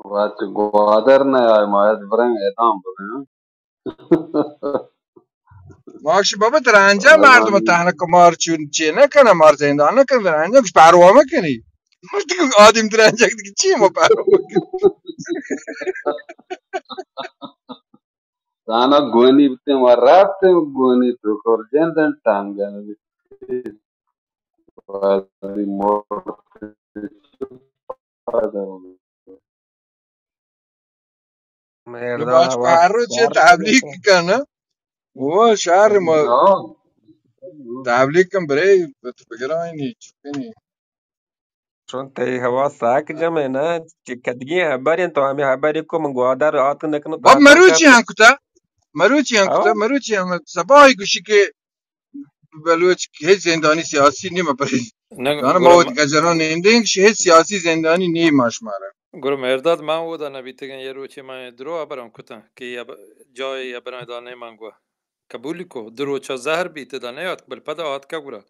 وقت گوادر نه آی مایت برن اعدام برن ماکش بابا در انجام والله مردم من تحنا کمار چون چی نکنه مار زندان نکنه در انجام کش پروا میکنی دیگه آدم در انجام دیگه چی ما پروا میکنی Sana goni bitti marratte goni to korjenden tangana bitti wali morte مرداد باش هوا پرو چه شهر تبلیغ کجاست؟ کنه و شهر ما no تبلیغ کن برای تو بگرانی چکنی چون تی هوا ساک جمعه نه چی کدگی خبری تو همی خبری کو من گوادر آت نکنه باب تا مروچی کپ هنکتا مروچی هوا هنکتا مروچی هم سبایی گوشی که بلوچ که هیچ زندانی سیاسی نیم برای نه دانا گورم مواد گجران نیندین که هیچ سیاسی زندانی نیم ماشماره گورم ارداد من و دا نبیتگن یه روچی من درو ابرم کتن که جای ابرم دانه من گوا قبولی کو درو چا زهر بیت دا نیاد بل پدا آت که گورا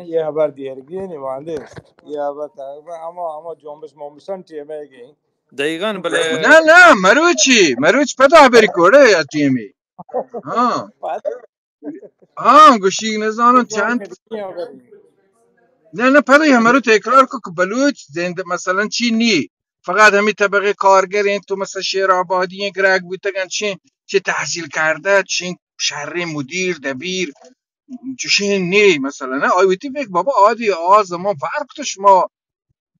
یه خبر دیرگینی مهندس یه خبر تقریبا اما جنبش ممشن چیه میگی دقیقاً بله. نه نه مروچ پتا بری کوره یا تیمی ها بعد ها گوشی نزانم تکرار چند کنی خبری نه نه پدای همه رو تکرار کو که بلوچ زنده مثلا چی نی فقط همین طبقه کارگر این تو مثلا شهر آبادی این گرگ بودتگن چه تحصیل کرده چه شهر مدیر دبیر چه نی مثلا نه آیوتی فکر بابا عادی زمان فرق تو شما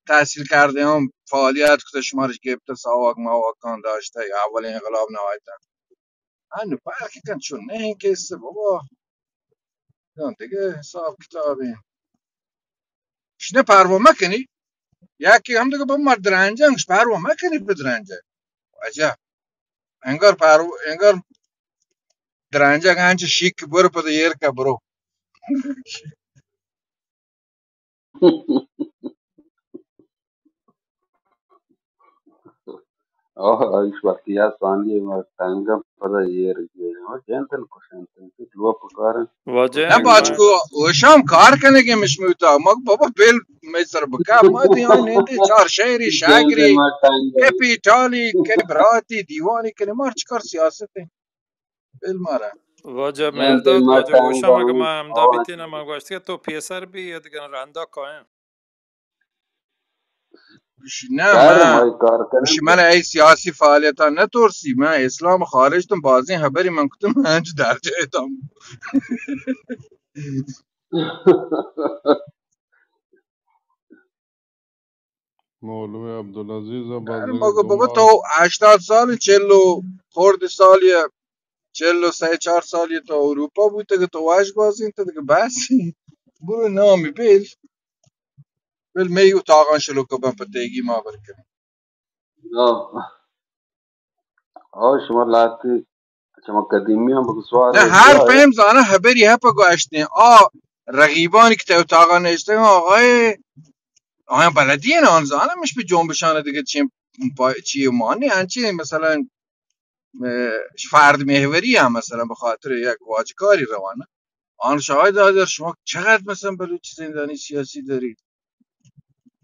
تحصیل کرده هم فعالیت کده شما رو گفته ساواک مواکان داشته یا اول انقلاب نهایتا هنو فرقی کن چون نه این کسته بابا دیگه حساب کتابی شنه پروا مکنی یکی هم دیگه با ما درنجانش پروا مکنی بدرنجه عجب انگار درنجه هنچه شیک برو پده یر که برو oh aish waktiya sandi ma tangam pada yer ge ma gentle question tu dua pakar واجه نه اگه باید tangam من کو وشام کار کنه که مشموتا ما بابا بیل میسر بکا ما دیوانی نینده چار شهری gente شاگری ma tangam کپیتالی کنی براتی دیوانی کنی مار چکار سیاسته بیل ماره واجه gente مرداد ma واجه گوشم اگه tangam من امدا oh بیتین من گوشتی تو پیسر بی یا دیگه رندا کاین نه kar من mai kar karen وشی من ای سیاسی فعالیتا نتورسی من اسلام خارج تم بازی خبری من کتم هنج درجه اتم مولوی عبدالعزیز بازیگه مگه بابا دنبال تو 80 سال چلو خورد سالی 43 4 سالی تو اروپا بود که تو واش بازی انت دیگه بسی برو نامی بل می اتاقان شلو که من پتیگی ما برکن no oh shuma lati chama kadimi am نه baguswar هر diya hai فهم زانه خبری هپا گوشتین رقیبانی که تو اتاقان نشته آیا بلدی این آن زانه مش به جنبشان دیگه چی مانی هنچی مثلا فرد محوری هم مثلا به خاطر یک واجکاری روانه آن شاهد دادر شما چقدر مثلا بلوچ زندانی سیاسی دارید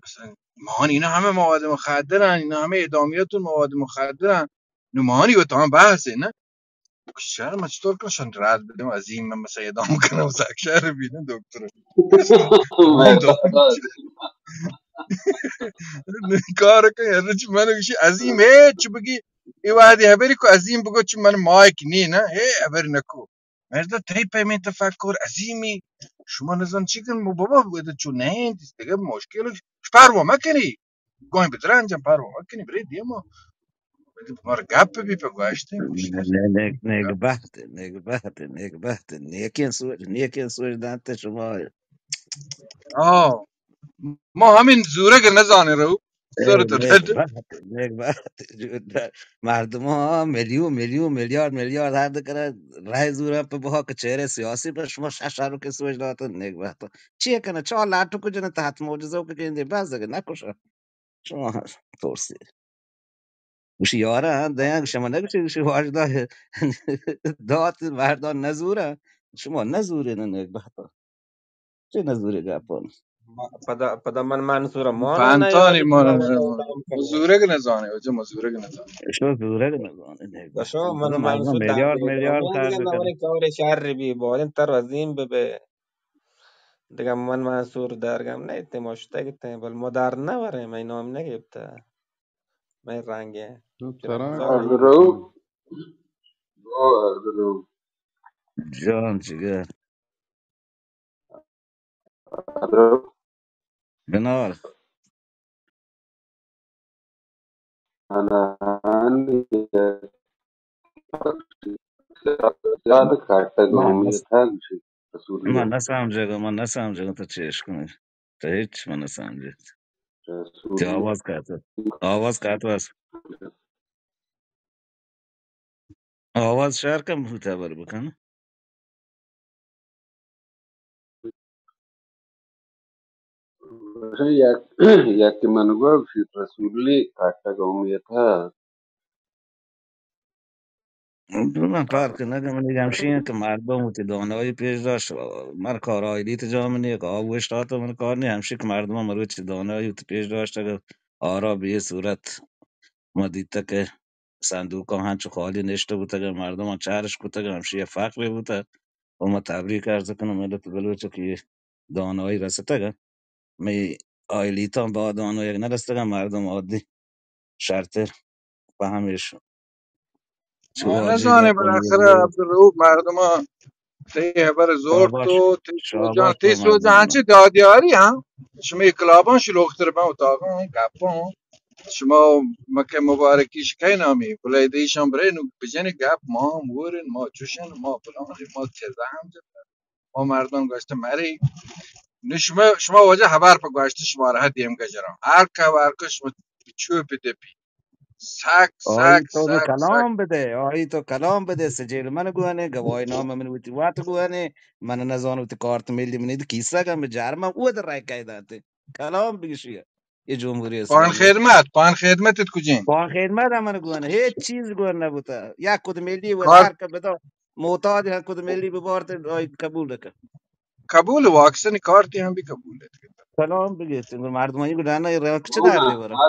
مثلا ماهان اینا همه مواد مخدرن اینا همه ادامیاتون مواد مخدرن نمانی و تا هم بحثه نه شهر ما چطور کنشان رد بدیم از این من مثلا ادام کنم شهر بینه دکتر تمام main داد pata کار کن یعنی چی منو گوشی عظیم چی بگی ای وادی هبری کو عظیم بگو چی من مایک نی نه هبر نکو مردا تای پیمن تفکر عظیمی شما نزن چی کن بابا بده چون نه دیگه مشکلش پروا مکنی گوین بدرنجم پروا مکنی برای دیما مار گپ بی په گوشته گوشته نگبت نیکین سوچ دانته شما آه ما همین زورگ نزانه رو زور داده نگبت مردم ها میلیون میلیارد هر دکره رای زوره په بها که چهره سیاسی پر شما شش رو که سوچ دانته نگبت چیه کنه چهار لاٹو کو جنه تحت موجزه که کنده بس دیگه نکشه شما ترسی وش یاره دایان شما نگوشی واجد دات مردان نزوره شما نزوره نه نگبت چه نزوره گپان پدا من منصور مانو پانتانی نیادی که ما ما دام کنیم زورگ نزانه وجه ما زورگ نزانه شو زوره نگاه نگبت دشو من بذار مردم منصور دام میلیارد کنیم خرج دیگه کنه نمانی کار شهر بی بودن تر وزیم به دیگه من منصور درگم نه تماشته گیته بل مدار نوره من نام نگیبته من رنگه تو چرا ترک زاغ بگو اردلو بکنم. اردلو جان جگر اردلو بنال انا زیاد کارت من قومیت هست میشه رسولیه من نسامجه تو چیش کنی تو هیچ من نسامجه تی رسولیه آواز کات آواز شهر کم بوده بر بکن یک یک من گفت رسولی کارت قومیت هست من فرق نگم من دیگه همشین که مردم و دانایی پیش داشت مر کار آیدی جامعه که آبوش تا من کار نی همشی که مردم هم روی چی دانایی و پیش داشت اگر آرا به یه صورت ما دیده که صندوق هم هنچو خالی نشته بود اگر مردم هم چهرش بود اگر همشی یه فقری بود و ما تبریک عرض کنم ملت بلوچ که دانایی رسید اگر می آیلیت هم با دانایی نرسید اگر مردم عادی شرط فهمش چه واجه نزانه گپ بالاخره و عبدالرؤوف مردم تی هبر زور شاباش تو تی سوجان شاباش تی با سوجان مردم هنچی دادیاری هم شما کلابان شلوغتر با اتاقا گپا شما مکه مبارکیش کی نامی بلای دیشان برای نو بجن گپ ما هم ورن ما چوشن ما فلان ما چیزا هم ما مردم گشت مری نو شما وجه خبر پا گشت شما را هدیم گجران هر که ورکش چوب دپی سک سک آی تو سک سک کلام بده آی تو کلام بده سجل من گوانه گواهی نامه من ویتی وات گوانه من نزانم تی کارت ملی من ഇത് کیسه بجرم او در رای کایداته کلام بگشیه یه جمهوری اسلامی پان خدمتت کجین با خدمت هم من گوانه هیچ چیز گوانه نبوده یک کد ملی و کار هر که بدا معتاد یک کد ملی ببارت آی قبول دکه قبول واکسن کارتی هم بی قبوله کلام بگید مردمانی گو دانه رای چه هنا درده باره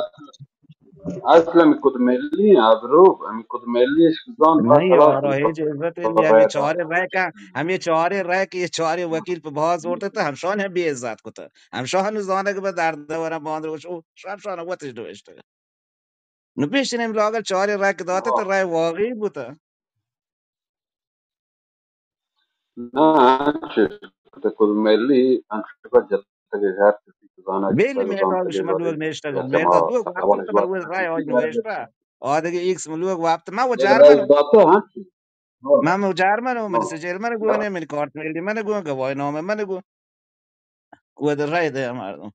اصلا میکد ملی اضرب میکد ملیش زان با नहीं خلاص यार میکد هیچ عزت नहीं हम ये رای چهار داد رای का हम ये چهار رای که ये چهار وکیل पे बहुत زورته تا هم شان هم بی عزت کوته هم شان زانه که به درد ورم باند رو شو شان وقتش دوشته نو پیشنیم لاگل چهار رای که داته تو رای واقعی بوده نه چیز کد ملی انشکا جتگه هر کسی که زانه بیلی جتگه زان مرداد شما تگه لوگ نشته گم مرداد احتمال لوگ وقتی اولش تو من باید روز رای آج نوشته آدگه ایکس ملوگ وقت ما و یک رئیس جرمنو داده هم من و جرمنو من سجل من گونه من کارت ملی من گونه گواهی نامه من گونه و در رای ده مردم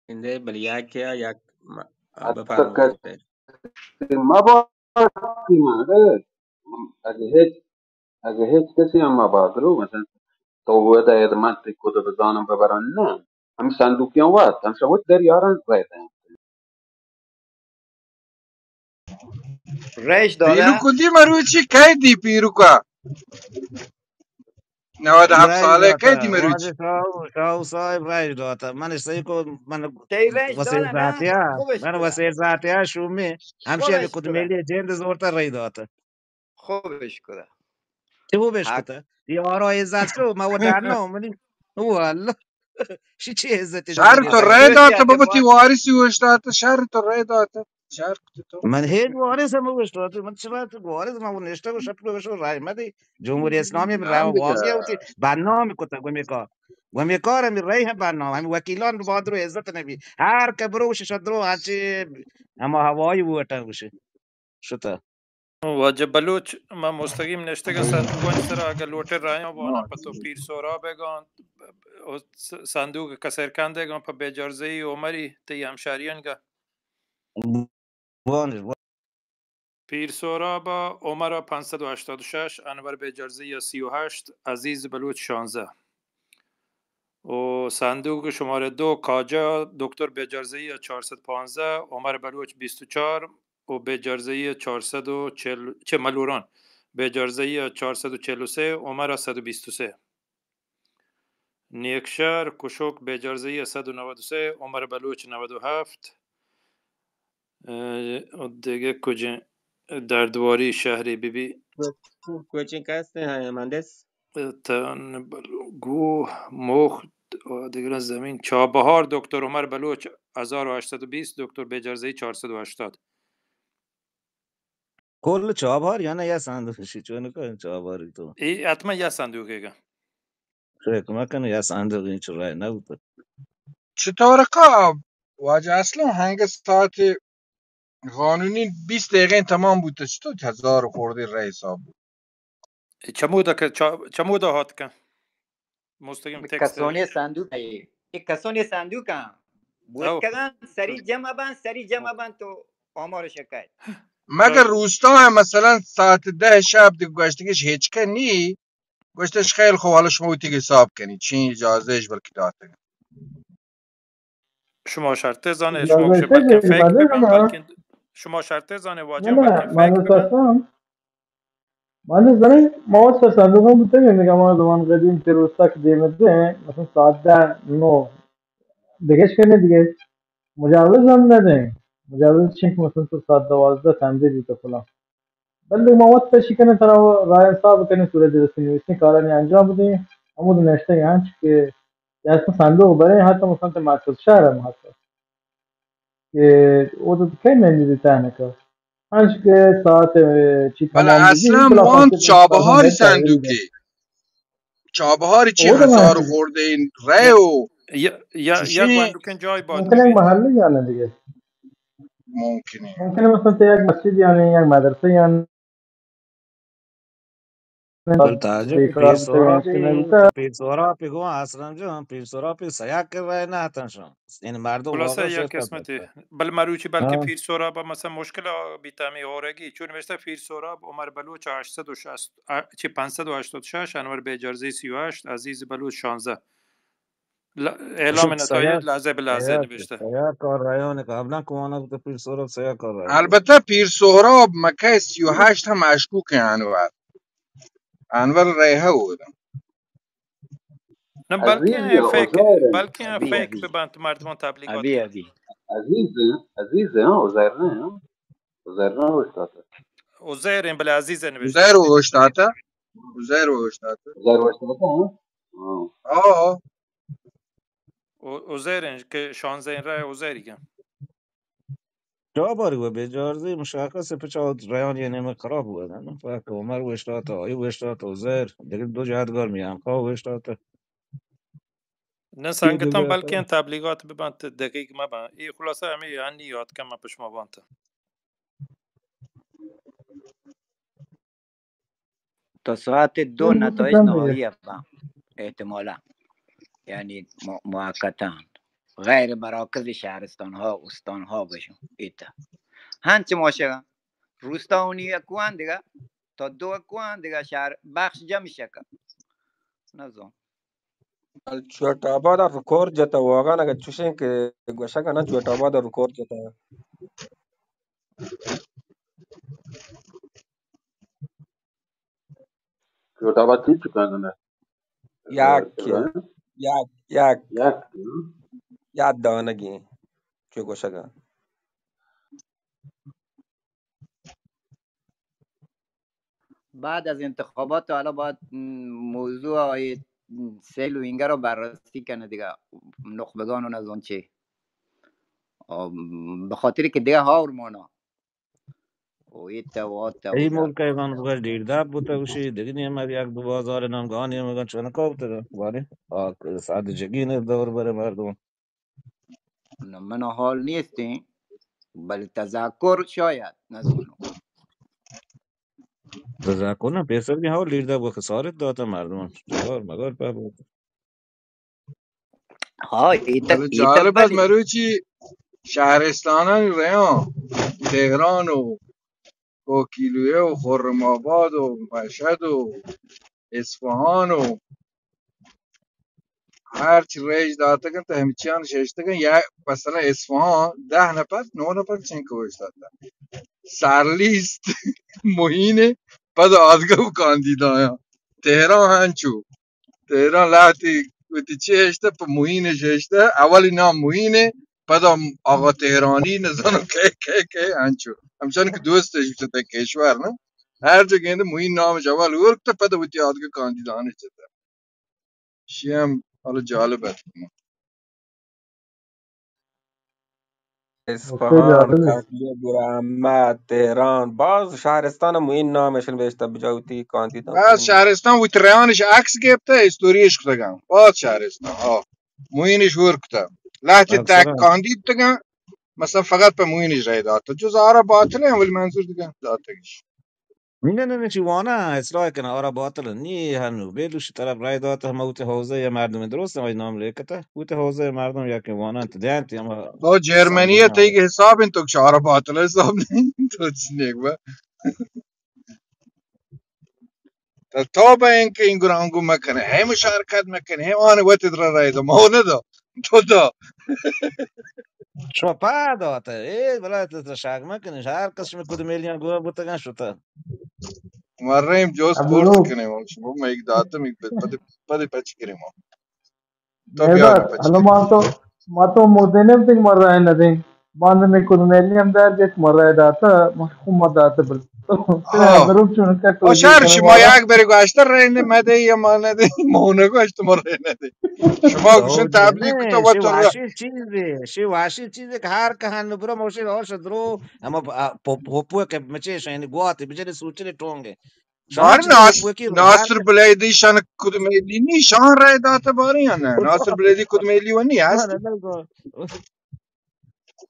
اینده بل یک یک حتی بفرمایید کسی مبادا مانده اگه هیچ کسی هم مباد رو مثلا تو ودا ادامت کد بزنم ببرن نه هم صندوقی هم وقت هم شما در یارن باید ریش پیلو داده کدی مروچی کی دی پیرو کا 97 رایج ساله کی دی داتا مروچی واجه شاو صاحب رایج داتا من سعی کو من تی ریش وسیل داده نه ذاتیا خوبش من کده وسیل ذاتیا شومی همشه همی خوبش کد کده ملی جند زورتا رای داتا خوبش کده چه هو بهش حق کتا دی آرا عزت شو ما و جانو منی والله شی چی عزتی شهر داری ما تو رای رای داد سکیوریتی داتا بابا تی اعتماد وارثی وشتاته شهر تو رای داته شهر کتی تو من هیچ وارث هم وشت من چرا تو وارث ما و نشته و شپ وشو رای مدی جمهوری اسلامی را هم دیگه واقعی اوتی برنامه کتا گمی و کار می رای هم برنامه هم وکیلان بادر و عزت نبی هر کبروش شدرو هرچی اما هوایی بوته وشه شتا واجه بلوچ ما مستقیم نشته که صندوق سر اگر لوټه رای وانه پتو پیر سورا بگان صندوق کسر کنده په بجرزی عمری تی همشاریان گه وانش پیر سورابا عمر 586 انور بجرزی 38 عزیز بلوچ 16 و صندوق شماره 2 کاجا دکتر بجرزی 415 عمر بلوچ 24 و بجرزی 440 چه ملوران بجرزی 443 عمر 123 نیکشر کشوک بجرزی 193 عمر بلوچ 97 دیگه کجا دردواری شهری بیبی کوچین کسی های مهندس تن گو مخ دیگر زمین چابهار دکتر عمر بلوچ 1820 دکتر بیجرزی 480 کل چهابهار یا نه یه صندوقشی چون که چهابهاری تو ای حتما یه صندوقیه فکر میکنه یه صندوق این چرا نبود. چطور که واجه اصلا هنگ ساعت قانونی 20 دقیقه تمام بود چطور 1000 خورده رئیس حساب بود چمودا هات کن مستقیم تکست کسانی صندوق ای کسانی صندوق هم بود او کردن سری جمع بند تو آمار شکایت مگر روستا هم مثلا ساعت 10 شب دیگه گشتگیش هیچ کنی گشتش خیلی خوب حالا شما بودی حساب کنی چین اجازهش بلکه داده شما شرط زانه شما اجازه بشه بلکه بده فیک بده ببن نه بلکه شما شرط زانه نه واجه بلکه نه فیک من ببن رساستم من زنی ما صندوق هم بوده میگم ما زمان قدیم که روستا که دیمده مثلا ساعت 10 9 دیگهش کنه دیگه مجوز هم نده مجوز چین که مثلا تو ساعت 12 تمدیدی تو فلان بله ما وقت تشی کنه ترا رای حساب کنه صورت رسمی ویسنی کارانی انجام بده اما نشته یعنی که یا اصلا صندوق برای حتی مثلا تو مرکز شهر هم حتی که او تو کی نمیدی تنکا هنچ که ساعت چی بله تمام بگی اصلا بلا وان فاصله فرمان چابهاری بهت تغییر ده صندوقی چابهاری چی او ده 1000 محسوبه خورده این ره و یا چوشی گوندوکن جای باد ممکنه یک ببین محله یا دیگه ممکنه ممکنه مثلا تو یک مسجد یعنی یک مدرسه یعنی بل تعجب بیکار پیر بوده یا سهراب هیچ نبوده پیر سهراب گو اسلم جان پیر سهراب سیاق کرده نه تنشون این مردم واقعا خلاصه یک شرکت قسمتی داشته. بل مروچی بلکه ها پیر سوراب مثلا مشکل بیتامی اورگی چون نوشته پیر سوراب عمر بلوچ 860 چی 586 انور بیجرزی 38 عزیز بلوچ 16 اعلام شوف نتایج لحظه به لحظه نوشته سیاق کار رایان قبلا کمانا بود پیر سهراب سیاق کار رایان بود. البته پیر سهراب مکه 38 هم مشکوک انور ریحه بود نه عزیز یا عزیز بلکه ابی فیک ابی ببند تو مردمان تبلیغات ابی کنن ابی عزیز عزیز ها عزیزه عزیزه وشتاته عزیر بله عزیز نوشته زیر و هشتاته زیر و هشتاته عزیز وشتاته ها آه عزیر که 16 رای عزیری جا باری و بیجارزی مشخص پچه رایان یه نیمه خراب بود نه فکر عمر وشتات آیه وشتات وزیر دیگه دو جهتگار میام خواه وشتات نه یه دو سنگتان بلکه جهتگار تبلیغات ببند دقیق مبند این خلاصه همه یعنی یاد کم پشما بانته تا ساعت 2 چند روز نتایج کم دیگه نهایی با احتمالا یعنی موقتا غیر مراکز شهرستان ها استان ها بشون ایتا هنچه ماشه روستا اونی اکوان دیگه تا 2 اکوان دیگه شهر بخش جمع شکن نزون Alchuata record jata waga naga chushen ke gwashaga na chuata bada record jata شو تابع تیچو کندنه yak ابراهیم yak یک ya dawanagi ke gwashaga. بعد از انتخابات حالا باید موضوع های سیل و اینگه رو بررسی کنه دیگه نخبگان و نزون چی به خاطر که دیگه هاورمانا و ایتا و آتا و ای دا ملک ایوان بغیر دیرداب بوده باشی دیگه نیامد یک دو بازار نامگانی میگن چون کابتر ولی ساعت جگین دور بره مردم من حال نیستیم بل تذکر شاید نزونو تذکر نه پیسر که حال دیرداب و خسارت داده مردم چهار مگار پر بود ها بله ایتا جالب است بلی مروچی شهرستانان ریان تهران و کوکیلویه و خرم آباد و مشهد و اصفهان و هرچی ریج داده کن تا همچیان ششته کن یا مثلا اصفهان 10 نفر 9 نفر چین کوش داده سرلیست مهینه بعد آدگه و کاندیدایا تهران هنچو تهران لحظی وقتی چه هشته پا موینش هشته اولی نام موینه بعد آقا تهرانی نزانم که هنچو همچنان که دوستش بشه در کشور نه هر جا گینده موین نامش اول ورکتا بعد وقتی آدگه کاندیدانش چه شیم حالا جالبه. نکته اصفهان، جالبی است. کاشان، برآمد، تهران، باز شهرستان هم این نامش نوشته بجاوتی کاندیدا بعد کنیم بود. شهرستان وی ریانش عکس گرفته استوریش کتگم بعد شهرستان موینش ور کتا لحظه تک اکثرا کاندید تگم مثلا فقط به موینش رای داد جز آرا باطله هم ولی منظور دیگه دادتگیش. نه نه نه چی وانا اصلاح کنه آرا باطل نی هنو بیلوش طرف رای داد هم اوت حوزه یا مردم درست ما نام لیکته اوت حوزه مردم یا که وانا انت دیانتی اما با سال جرمنیه تیگه حساب این تو که آرا باطله حساب نیم تو چنیگ با تا به اینکه این گرانگو مکنه هم مشارکت مکنه هم آنه وقتی در رای دا ما ندا تو دا شما پا داته ای بلا تشاک مکنه هر کس می کد میلیون گوه بوتگن شده مریم جوز پورت عبدالروف کنه شما ما یک داتا می پده پچ کریم تو بیا مرداد پچ حالا کریم ما تو مدینه بودیم مرة ندیم باند می کدوملی هم در بیت مرة داتا مخکوم ما داتا بل تو عبدالروف چون که توجیه شهر کنه شما مارا یک بری گوشتر رای نمیده یا ما نده ما گوشت ما رای نده شما گوشن توجیه تبلیغ کتا نه و شی تو واشی چیزی شی واشی چیزی که هر که هن برو موشی هاش درو اما پوپو که مچه یعنی گواتی بجری سوچری ٹونگه شما بار چیزی پوپو کی هر ناصر بلیدی شان کدومیلی نی شان رای داتا باری یا نه ناصر بلیدی کدومیلی و نی نه هست نه نه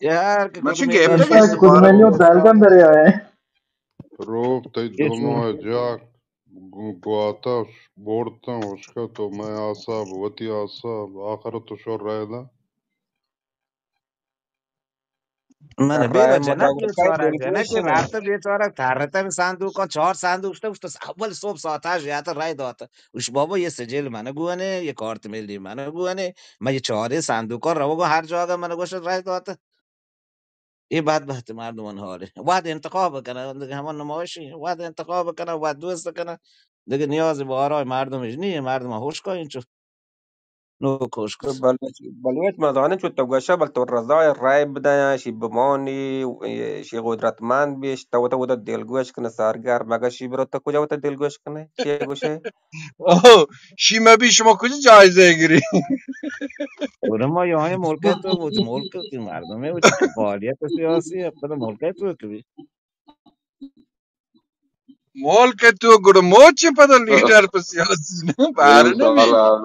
هر که من چه کدوم گیفته ایلیش انسان گیری کدوملی بارا و رو دلگم بره آه روب تای یه چون دومو جاک گواتاش بورتم وشکا تو میں آساب وطی آساب آخر تو شور رای دا من رای بیرو مشارکت جنک دلگوشیه رفته بیچاره ترته به صندوق چهار صندوق شته اول صبح ساعتش یا رای داده وش بابا یه سجل منو گونه یه کارت ملی منو گونه من یه چهار صندوق رو هر جا منو گوشه رای داده این بعد مردمان حاله بعد انتخاب کنه دیگه همون نمایشی بعد انتخاب کنه بعد دوست کنه دیگه نیاز به آرای مردمش نیه مردم هوش کنین چو نو کوش کس بلوچ مردانه چود تا گوشه بل تو رضای رای بدن شی بمانی شی قدرتمند بیش تا دلگوش کنه سارگر مگه شی برو تا کجا دلگوش کنه چیه گوشه اوه شیما بی شما کجا جایزه گیری اونم ما یه های ملکه تو بود ملک که مردمه بود چه فعالیت سیاسی افتاد ملکه تو که مول که تو گرو موچی پدا لیدر پر سیاسی نه بهره این سال نمیشه از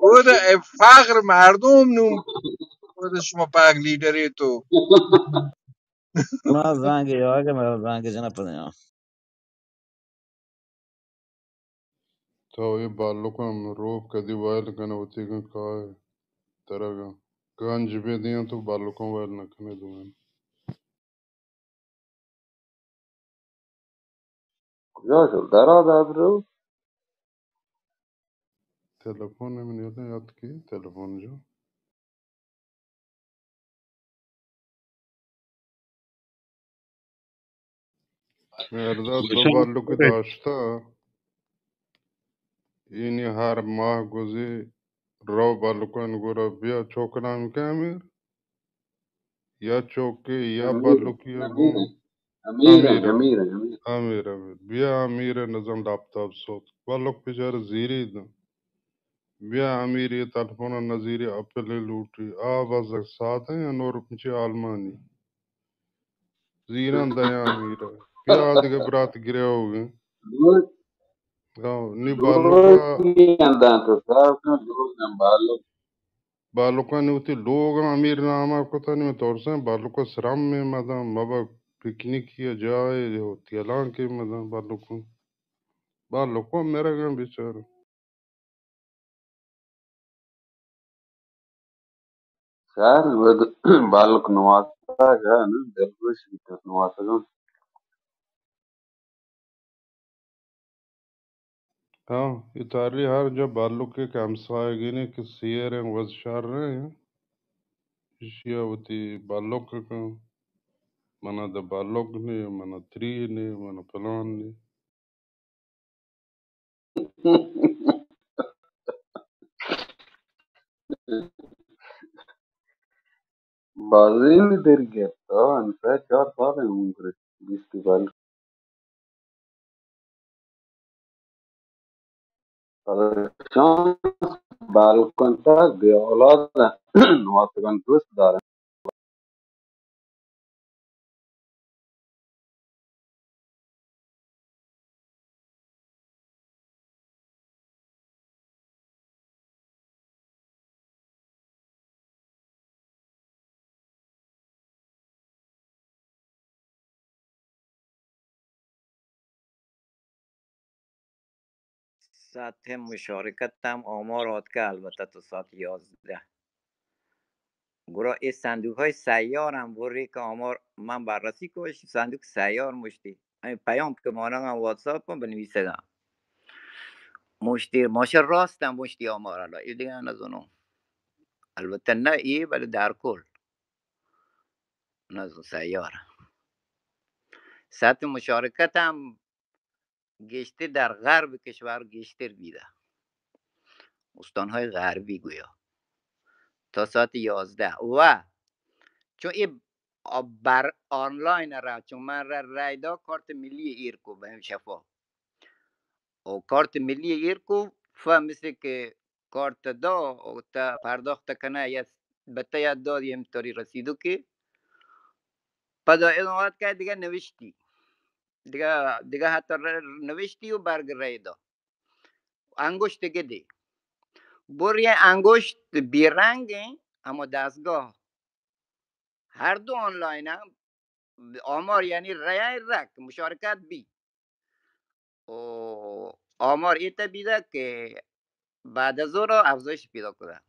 او ده فقر مردم نوم خود شما پاک لیدری تو ما زنگ یا که مرا زنگ جنا پدیم تو یه بالکم روب کدی وایل کنه وطی کن کای ترگم گنج بدین تو بالکم وایل نکنه دومن کجا شد درا رو تلفن نمیاد یاد کی تلفن جو مرداد دو گوشم بالوکی داشته اینی هر ماه گذی رو بالکن گورا بیا چوکرام کمیر یا چوکی یا امیر بالوکی یا امیر گم امیر امیر امیر امیر امیر امیر بیا امیر نظام لپتاپ صوت بالوک بیچاره زیری دن بیا امیر یه تلفن نظیری اپل لوٹی آواز ساده یا نور پنچی آلمانی زیران دیا امیر بیا دیگه برات گره ہوگی نی بالوکا دور میاندن تو سر کن دور کن بالو بالوکا نوتی لوگ امیر نامه کتا نمی تورسن بالوکا سرم میں مدام بابا پکنیک یا جائے ہوتی الان کے مدام بالوکا میرا گم بیچاره شهر بالک نواسا جان دلگوش بیت نواسا हाँ इताली हर जब बालू के kamsaygini ke sieren was sharre ishiyawti balok ka mana da balok ne mana tri ne mana plan ne Bazılarını derge. Tamam, sen çağır falan umure. Gisti bal. Şans برکنتا بیالات نواتگان دوست دارم. سطح مشارکت هم آمار هات که البته تا ساعت 11 گروه این صندوق های سیار هم بوری که آمار من بررسی کنش صندوق سیار مشتی این پیام که مانم هم واتساپ هم بنویسه مشتی ماشه راست هم مشتی آمار الان این دیگه نزونم البته نه ای ولی در کل نزون سیار سطح مشارکت هم گشته در غرب کشور گشتر بیده استانهای غربی گویا تا ساعت 11 و چون این بر آنلاین را چون من را رایدا کارت ملی ایرکو به شفا و کارت ملی ایرکو مثل که کارت دا و تا پرداخت کنه یا بتا یاد داد یم طوری رسیدو که پدا ادامات که دیگه نوشتی دیگه حتی نوشتی و برگ رایدا انگشت گدی بری انگشت بیرنگه اما دستگاه هر دو آنلاین هم آمار یعنی رای رک مشارکت بی و آمار ایتا بیده که بعد از او را افزایش پیدا کنه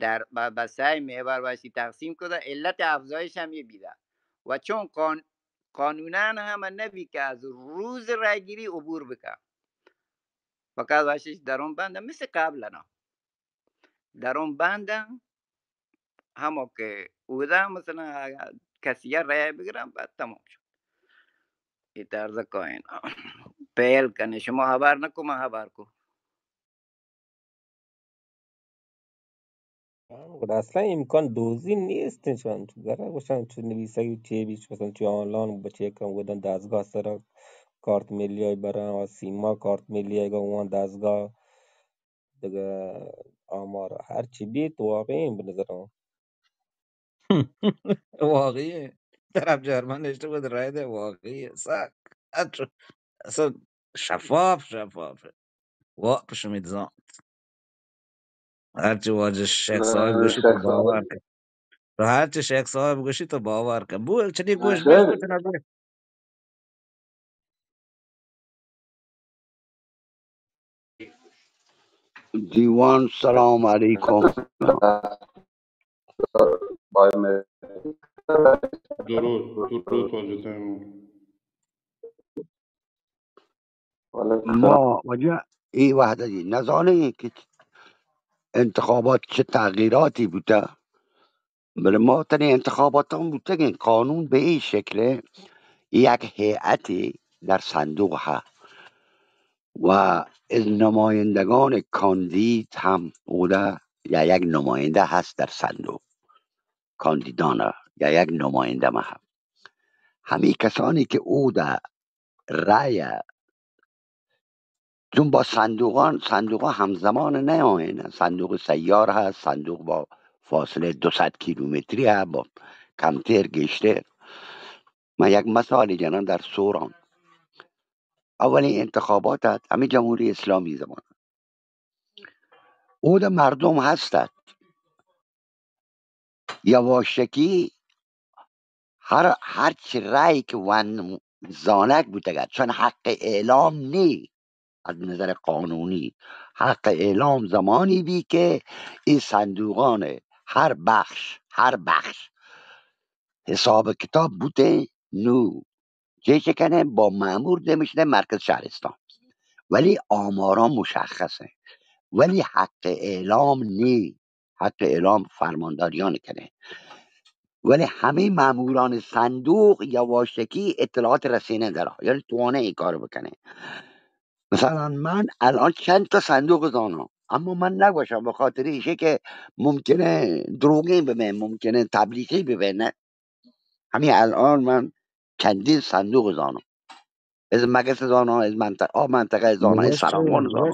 در به سعی محور باشی تقسیم کنه علت افزایش هم یه بیده و چون قانونا هم نبی که از روز رای گیری عبور بکن فقط باشیش در اون بنده مثل قبل نه در اون بنده همو که اوده مثلا کسی رای بگیرم بعد تمام شد این طرز کاین پیل کنه شما خبر نکو من خبر کو خب اصلا امکان دوزی نیست چون تو گره باشن تو نویسه چه بیش مثلا تو آنلاین بچه کم بودن دستگاه سر کارت ملی های برن و سیما کارت ملی های اون دستگاه دیگه آمار هر چی بیت واقعی به نظرم واقعیه طرف جرمن نوشته بود رای ده واقعیه اصلا شفافه واقفش میدزان هرچی واجه شیخ صاحب گوشی تو شیخ باور صاحب کن تو هرچی شیخ صاحب گوشی تو باور کن بو چنی گوش بیش شیخ کن چنی گوش دیوان سلام علیکم. بای می درود واجد. وعلیکم السلام. ما وجه ای وحدتی نزانه که انتخابات چه تغییراتی بوده. بله ما تنی انتخابات هم بوده که قانون به این شکله یک هیئتی در صندوق ها و از نمایندگان کاندید هم بوده یا یک نماینده هست در صندوق کاندیدانه یا یک نماینده ما هم همین کسانی که او در رای چون با صندوق ها همزمان نیاین صندوق سیار هست صندوق با فاصله 200 کیلومتری هست با کمتر گشته من یک مثالی جنم در سوران اولین انتخابات هست همه جمهوری اسلامی زمان او ده مردم هستد یواشکی هر چی رای که ون زانک بوده چون حق اعلام نی از نظر قانونی حق اعلام زمانی بی که این صندوقان هر بخش حساب کتاب بوده نو چه کنه با مامور نمیشه مرکز شهرستان ولی آمارا مشخصه ولی حق اعلام نی حق اعلام فرمانداریان کنه ولی همه ماموران صندوق یواشکی اطلاعات رسینه داره یعنی توانه این کار بکنه مثلا من الان چند تا صندوق دارم اما من نباشم به خاطر ایشه که ممکنه دروغین ببین ممکنه تبلیغی ببین نه همین الان من چندین صندوق دارم از مگس زانا از منطقه زانای سرامان زانا.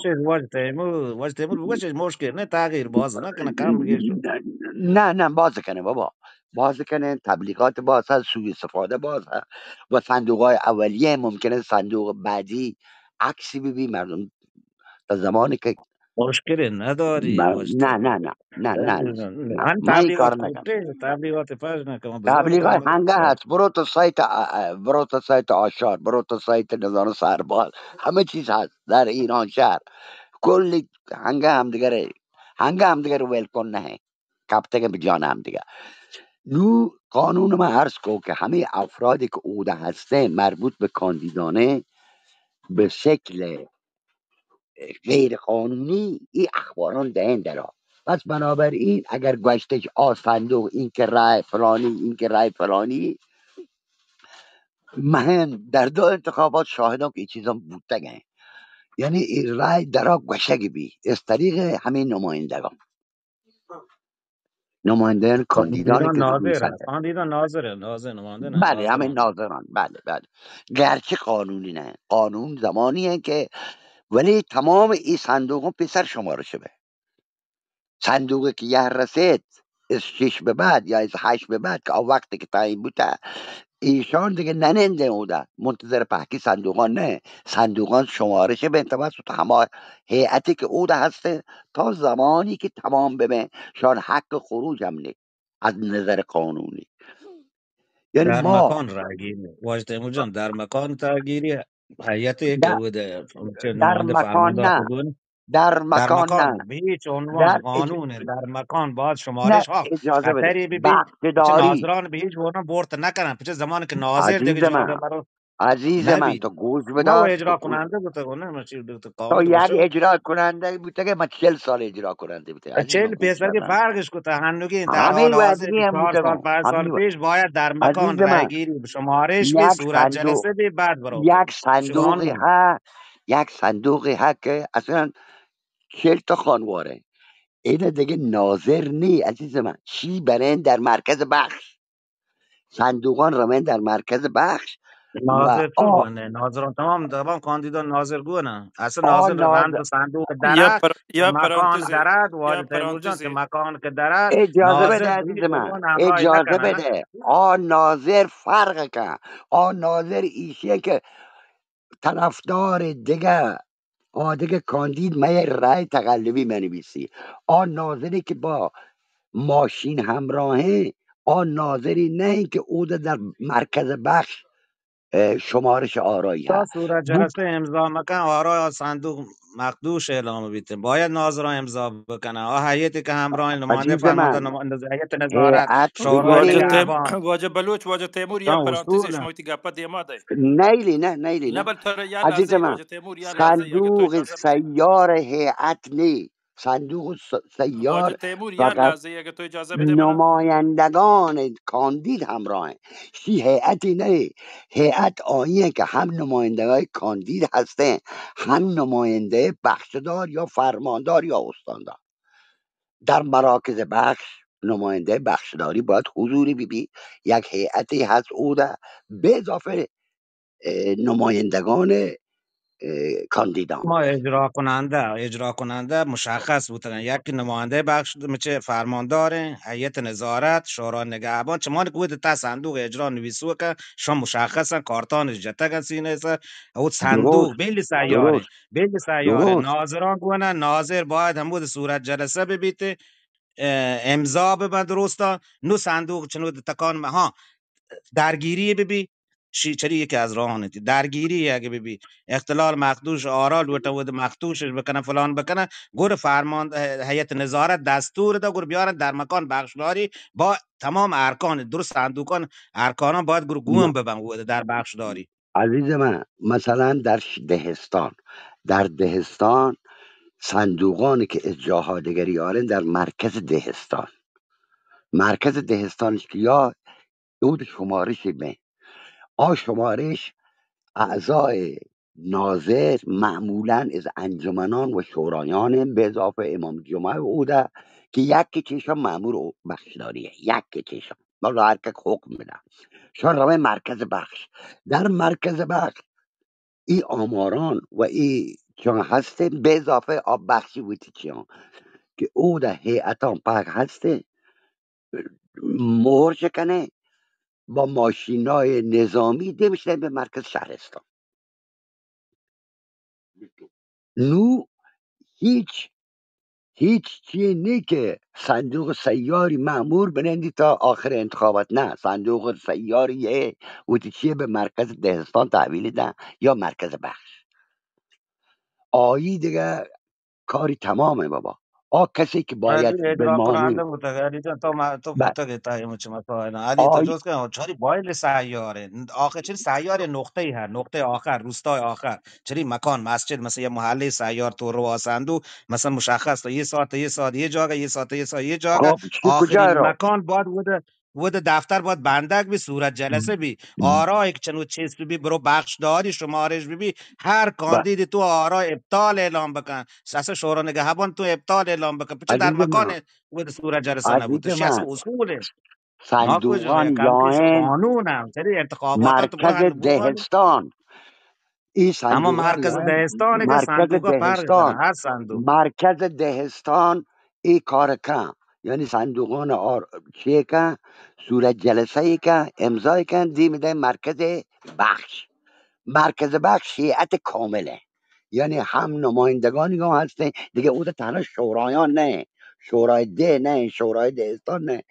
واج تیمور بگوشش مشکل نه تغییر باز نکنه کم بگیر شو. نه باز کنه بابا، باز کنه، تبلیغات باز هست، سوء استفاده باز هست و صندوق های اولیه ممکنه صندوق بعدی عکسی ببین مردم تا زمانی که مشکلی نداری واج نه تیمور. نه نه نه نه نه هم من این تبلیغات کار خوب نکردم. ریز تبلیغات فرج نکنم بزرگ تبلیغات تبلیغات هنگه هست، برو تو سایت آشار، برو تو سایت نظام سرباز، همه چیز هست در ایران شهر، کلی هنگه همدیگه رو ول نه کپتگه به جان همدیگه. نو قانون ما عرض کو که همه افرادی که اوده هسته مربوط به کاندیدانه به شکل غیر قانونی این اخباران دهن درا. پس بنابراین اگر گوشتش صندوق این که رای فلانی این که رای فلانی مهم در دو انتخابات شاهدم که این چیزا بودتا گه، یعنی این رای درا گوشگی بی از طریق همین نمایندگان کاندیدانی کاندیدان که در ناظر میسن. است کاندیدان ناظر نماینده نه بله همین ناظران. ناظران، بله گرچه قانونی نه، قانون زمانیه که ولی تمام این صندوق پسر شماره شده. صندوقی که یه رسید از 6 به بعد یا از 8 به بعد که او وقتی که تعیین بوده ایشان دیگه نننده بوده منتظر پاکی صندوقان نه، صندوقان شمارش به توسط همه هیئتی که اوده هسته تا زمانی که تمام ببین شان حق خروج هم نه از نظر قانونی. یعنی در ما مکان رای گیری واج تیمور جان در مکان تاگیری هیئتی که در, بوده چه در نماینده مکان فرمانده نه، خودون در در مکان مکان نه، به هیچ عنوان در قانون در مکان باید نه شمارش ها اجازه بده خطری ببین چه بخشداری. ناظران به هیچ عنوان برت نکنن چه زمانی که ناظر عزیز دیگه جاده من، برای عزیز من تو نبید گوش ما و بدار، اجرا کننده بوده نه ماشین تو قانون یک باشه اجرا کننده بوده که من 40 سال اجرا کننده بوده عزیز من 40 گوش درصدی بدن. فرقش کوته هنوگی در همین حال حاضر وزنی هم 4 بوده سال گم 5 سال همین پیش باید در عزیز مکان رای من، گیری شمارش بی یک صورت صندوق، جلسه بی بعد بروته یک صندوقی قانون ها، یک صندوقی ها که اصلا 40 تا خانواره اینه دیگه ناظر نی عزیز من، چی برن در مرکز بخش، صندوقان رمن در مرکز بخش و ناظر تو گونه ناظران تمام کاندیدان ناظر گونه اصلا آ ناظر ناز رند صندوق دره یا مکان پرانتزی درد یا واجد تیمور جان که پرانتزی مکان که دره اجازه بده ناظر به عزیز هیچ من، عنوان همراهی اجازه نکنه نه بده ناظر فرق کن. ناظر ایشیه که طرفدار دیگه دیگه کاندید می رای تقلبی منویسی. ناظری که با ماشین همراهه ناظری نه که او در مرکز بخش شمارش آرایی تا ها صورت جلسه امضا مکن آرای صندوق مخدوش اعلام بیته باید ناظران امضا بکنه هیئتی که همراه نماینده عزیز فرمانده من هیئت نظارت هیئت شورای واجه بگیره تیم نگهبان واجه بلوچ واجه تیمور یا تا پرانتزی اصول شما تی گپا دیما ده نیلی نه نه بل تر یا عزیز لحظه من، واجه تیمور یا لحظه اگه تو صندوق اجازه بدی سیار هیئت نی، صندوق واجه سیار تیمور یا فقط لحظه اگه تو اجازه بده منه نمایندگان کاندید همراه. شی هیئتی نه، هیئت آیه که هم نماینده های کاندید هسته هم نماینده بخشدار یا فرماندار یا استاندار. در مراکز بخش نماینده بخشداری باید حضوری بی یک هیئتی هست او ده به اضافه نمایندگان کاندیدان. ما اجرا کننده مشخص بودن یک نماینده بخش چه فرماندار هیئت نظارت شورای نگهبان چمان که بود تا صندوق اجرا نویسو که شما مشخصا کارتان جتا سینه است او صندوق درست بیل سیاره درست ناظران گونه ناظر باید هم بود صورت جلسه ببیته امضا به درستا نو صندوق چنو تکان ها درگیری ببی چری یکی از راهانه درگیری اگه ببی اختلال مخدوش آرال وتا ود مخدوشش بکنه فلان بکنه گور فرمان هیئت نظارت دستور ده گور بیارن در مکان بخشداری با تمام ارکان درست صندوقان ارکانان باید گور م- گوهم ببن بوده در بخشداری عزیز من، مثلا در دهستان، در دهستان صندوقانی که از جاها دیگری آرن در مرکز دهستانش که یا اود شمارش به شمارش اعضای ناظر معمولا از انجمنان و شورایان به اضافه امام جمعه اوده که یک چیشان مامور بخشداریه، یک چیشان بالا هر که حکم میده شان روی مرکز بخش. در مرکز بخش این آماران و این چون هسته به اضافه آب بخشی بودی چیان که او ده هیئتان پاک هسته مهر شکنه با ماشینای نظامی ده به مرکز شهرستان. نو هیچ چیه نی که صندوق سیاری معمور بنندی تا آخر انتخابات، نه صندوق سیاریه و چیه به مرکز دهستان تحویل ده یا مرکز بخش آیی دیگه کاری تمامه بابا. کسی که باید علی به اجرا مانور کننده بود علی جان تو ب- پوتک تایم چه مسائل علی تو آی جز که چاری بایل سیاره آخر چه سیاره نقطه ای هر نقطه آخر روستای آخر چری مکان مسجد مثلا یه محله سیار تو رو آسندو مثلا مشخص تا یه ساعت یه جاگه یه جاگه خب چی کجا آخرین را مکان بعد ود دفتر باید بندک بی صورت جلسه بی آرای که چنو چیز بی برو بخش داری شمارش بی هر ب- کاندید تو آرا ابطال اعلام بکن اساس شورا نگهبان تو ابطال اعلام بکن چه در عزیز مکان من بود صورت جلسه عزیز نبود چی اصلا من اصوله ما کجا صندوقان کم پیش یاهن قانون هم سری انتخابات تو مرکز برو دهستان، این اما صندوقان مرکز یاهن دهستانه که مرکز صندوق ها فرق کنه دهستان هر صندوق مرکز دهستان ای کار کن، یعنی صندوقان چیه که صورت جلسه ای که امضای کن دی میده مرکز بخش. مرکز بخش هیئت کامله، یعنی هم نمایندگانی هم هسته دیگه. او ده تنها شورایان نه، شورای ده نه، شورای دهستان نه،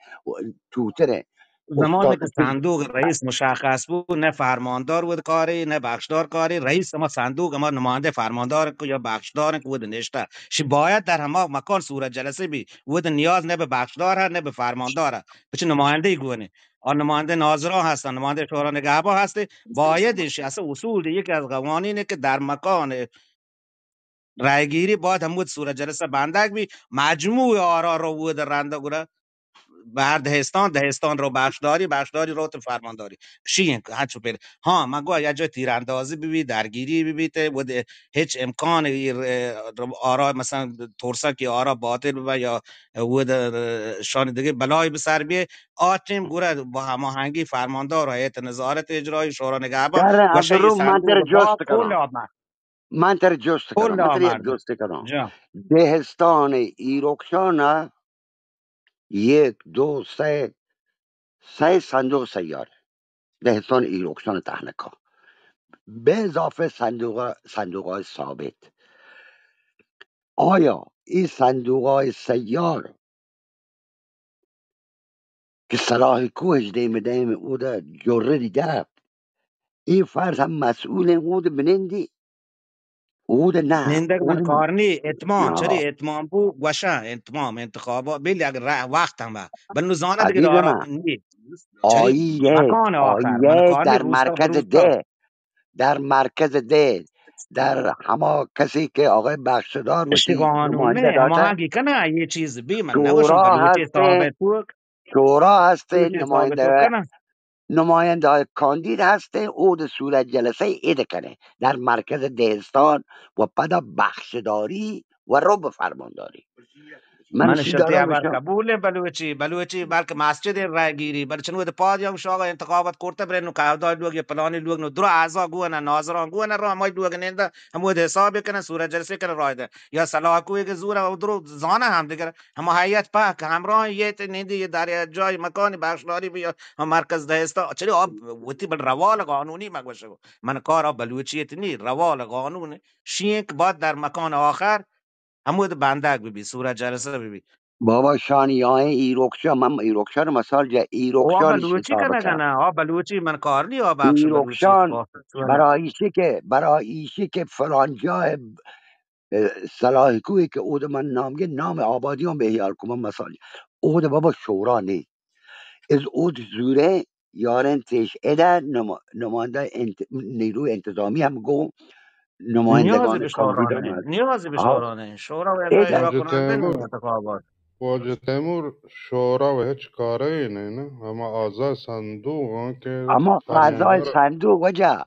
توتره زمانی استاد که صندوق رئیس مشخص بود نه فرماندار بود کاری نه بخشدار کاری رئیس ما صندوق ما نماینده فرماندار کو یا بخشدار کو بود نشته شی باید در همه مکان صورت جلسه بی بود نیاز نه به بخشدار نه به فرماندار بچه نماینده گونه آن نماینده ناظران هستن نماینده شورا نگهبان هستی بایدش اصلا اصول یکی از قوانینه که در مکان رایگیری باید هم بود صورت جلسه بندک بی مجموع آرا رو بود رنده بر دهستان رو بخشداری رو تو فرمانداری شین هرچو پیر ها مگو یا جای تیراندازی ببی درگیری ببی ته بود هیچ امکان آرا مثلا تورسا کی آرا باطل ببا یا بود شان دیگه بلای به سر بیه آتیم گوره با هماهنگی فرماندار و هیئت نظارت اجرایی شورا نگهبان در و شی عبدالروم من صندوق در با جست کل کنم، آمد من کل در یک آمد جست کنم. جا دهستان ایروکشان یک دو سه صندوق سیاره دهستان ایروکشان تهنکا به اضافه صندوق های ثابت. آیا این صندوق های سیار که صلاح کوهش دیم او ده جره دیده این فرد هم مسئول او ده بنندی او ده نه نندگ او من ده کارنی اتمام نه چری اتمام بو گوشه اتمام انتخابات بیلی اگر وقت هم با بل نزانه دیگه عزیز دارا من نی چری آیه مکان آخر من آیه کارنی در روستا به مرکز روستا ده در مرکز ده در همه کسی که آقای بخشدار اشتی وتی نماینده قانونه اما داشته هنگی کنه یه چیز بی من نگوشم شورا بلوچی هسته ثابت بود شورا هسته بلوچی ثابت بود کنه نماینده های کاندید هسته او ده صورت جلسه ایده کنه در مرکز دهستان و پدا بخشداری و رب فرمانداری. من من سی شرطی دارم اول بشم قبول بلوچی بلکه مسجد رای گیری بل چنو پاد یا شاغ انتخابات کرته برنو کاودا لوگ یا پلانی لوگ نو درو اعضا گونه ناظران گونه رو مای لوگ ننده هم ود حساب کنه صورت جلسه کنه رایده یا صلاح کوی که زور و درو زانه هم دیگه هم هیئت پاک همراه یه نندی در جای مکانی بخشداری بیا هم مرکز دهستا چلی اب وتی بل روال قانونی مگوشه من کار بلوچیت نی روال قانون شینک بعد در مکان آخر همود بندگ ببی صورت جلسه ببی بابا شانی های ایروکشا، من ایروکشا رو مثال جا او ایروکشانش بلوچی حساب کنه کرد. کنه بلوچی من کار نی بخش بلوچی ایروکشان تو چونه برایشی که فلان جای صلاح کوهی که او ده من نامگه نام آبادی هم به هیال کنم مثال او ده بابا شورا نی از او ده زوره یارن تیش اده نماینده نیروی انتظامی هم گو نیازی نمایندگان به کاندیدان شورانه هست. نیازی به ها شورانه شورا و اعضای ایده اجرا واجه کننده تیمور نمی انتخابات واجه تیمور شورا و هیچ کاره نه اما آزاد صندوق ها که اما اعضای فرماندار صندوق وجه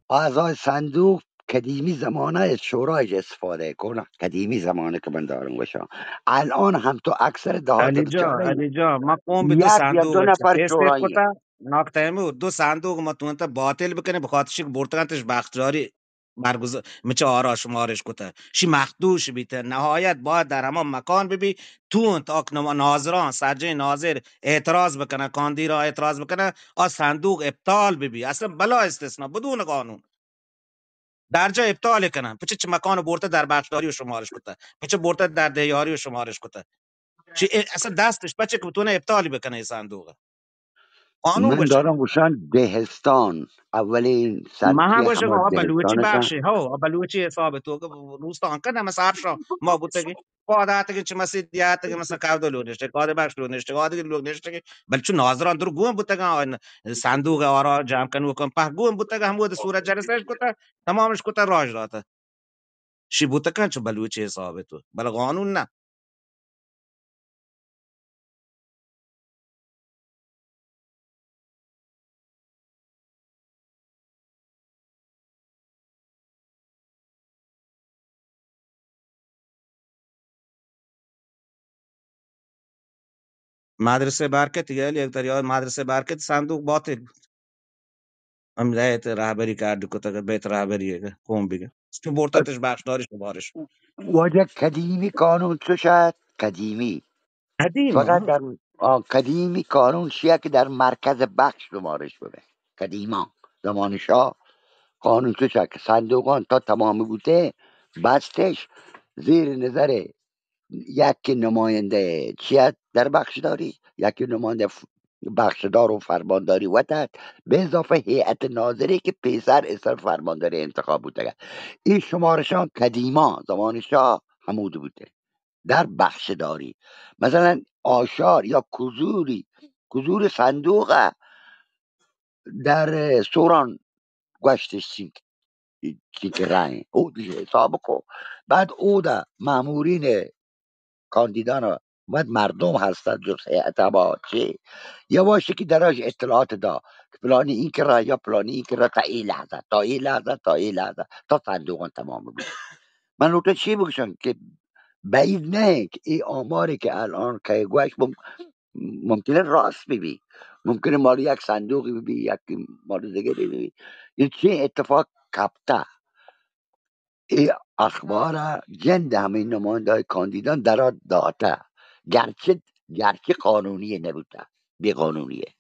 اعضای صندوق قدیمی زمانه از شورایش استفاده کنه، قدیمی زمانه که من دارم گوشم. الان هم تو اکثر دهات چاره علی جا ما قوم به دو یک یا دو صندوق نفر تست شوراییه. کتا ناک تیمور دو صندوق ما تو انت باطل بکنه بخاطرش که برتگانتش بخشداری برگزار مچه آرا شمارش کته شی مخدوش بیته نهایت باید در همان مکان ببی تو تا ناظران سجه ناظر اعتراض بکنه کاندی را اعتراض بکنه آ صندوق ابطال ببی اصلا بلا استثناء بدون قانون در جا ابطال کنن پچه چه مکان برته در بخشداری و شمارش کته پچه برته در دیاری و شمارش کته چی اصلا دستش بچه که بتونه ابطالی بکنه این صندوق قانون من باشه دارم گوشان دهستان اولین ما سرچی گوشه همه که بلوچی دهستانشان بخشی ها بلوچی حساب تو که روستان کنه مثلا افشا ما بوده قادات که چه مسجد دیات که مثلا کاود لونشته قاد بخش لونشته قاد که لونشته بل چون ناظران در گوم بوده که صندوق آرا جمع کنو کن په گوم بوده که همود صورت جلسهش کوته تمامش کوته راج راته شی بوده که چه بلوچی حساب تو بل قانون نه مدرسه برکت دیگه یک دریا مدرسه برکت صندوق باطل هم رایت رهبری کرد کوته که بیت رهبریه قوم بگه تو برتتش بخشداری شمارش واجه قدیمی قانون چو شد قدیمی فقط قدیما در قدیمی قانون چیه که در مرکز بخش شمارش بده قدیما زمان شاه قانون چو شد که صندوقان تا تمام بوده بستش زیر نظر یک نماینده چیت در بخشداری یک نماینده بخشدار و فرمانداری وطن به اضافه هیئت ناظری که پیسر اثر فرمانداری انتخاب بوده این شمارشان قدیما زمان شاه حمود بوده در بخشداری مثلا آشار یا کزور صندوق در سوران گشتش چی که رنگ او دیگه حساب کو بعد او دا مامورین کاندیدان باید مردم هستند جز هیئت چی یا باشه که دراش اطلاعات دا که فلانی این که را یا فلانی این که را تا این لحظه تا این لحظه تا این لحظه تا صندوقان تمام بود من رو چی بگوشم که بعید نه که این آماری که الان که گوش ممکنه راست ببی ممکنه مال یک صندوقی ببی یک مال دیگه ببی این چه اتفاق کپته این اخبار جند همین نماینده های کاندیدان درا داته گرچه قانونی نبوده بی قانونیه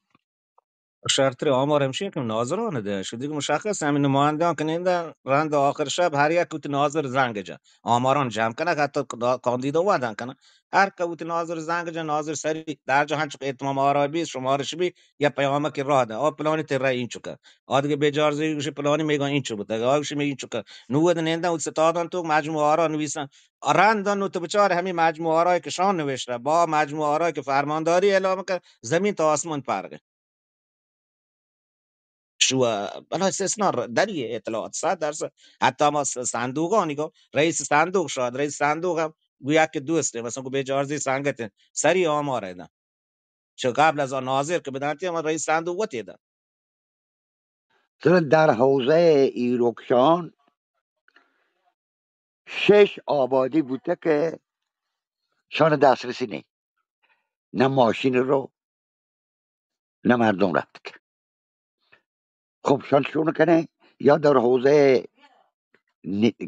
شرط آمار همشه که ناظرانه ده شد دیگه مشخص همین نمایندگان که نینده رند آخر شب هر یک کوت ناظر زنگ جا آماران جمع کنه حتی کاندیدا وادن کنه هر کوت ناظر زنگ جا ناظر سری در جهان چک اتمام آرای بی شمارش بی یا پیامه که راه ده آ پلانی تر این چکه آ دیگه بیجارزی گوشه پلانی میگن این چو بوده آ گوشه میگن چکه نود نینده او ستادان تو مجموعه آرا نویسن رندان نو تو بچار همین مجموعه آرای که شان نوشته با مجموعه آرای که فرمانداری اعلام کرد زمین تا آسمان فرقه شو بلا استثناء دریه اطلاعات 100% حتی ما صندوق نگاه رئیس صندوق شاد رئیس صندوق هم گویا که دوسته مثلا کو بیجارزی سنگت سری آمار اینا چه قبل از آن ناظر که بدانتی ما رئیس صندوق وتی ده مثلا در حوزه ایروکشان 6 آبادی بوده که شان دسترسی نه ماشین رو نه مردم رفت که خب شان شونو کنه یا در حوزه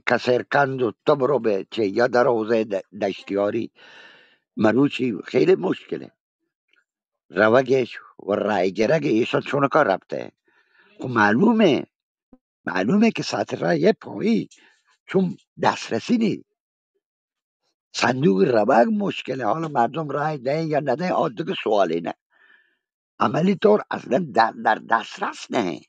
کسرکند و تبرو به چه یا در حوزه دشتیاری مروچی خیلی مشکله روگش و رایگرگ ایشان چون کار رفته خب معلومه که سطح رای یه پایی چون دسترسی نی صندوق روگ مشکله حالا مردم رای ده یا نده آدوک سوالی نه عملی طور اصلا در دسترس نه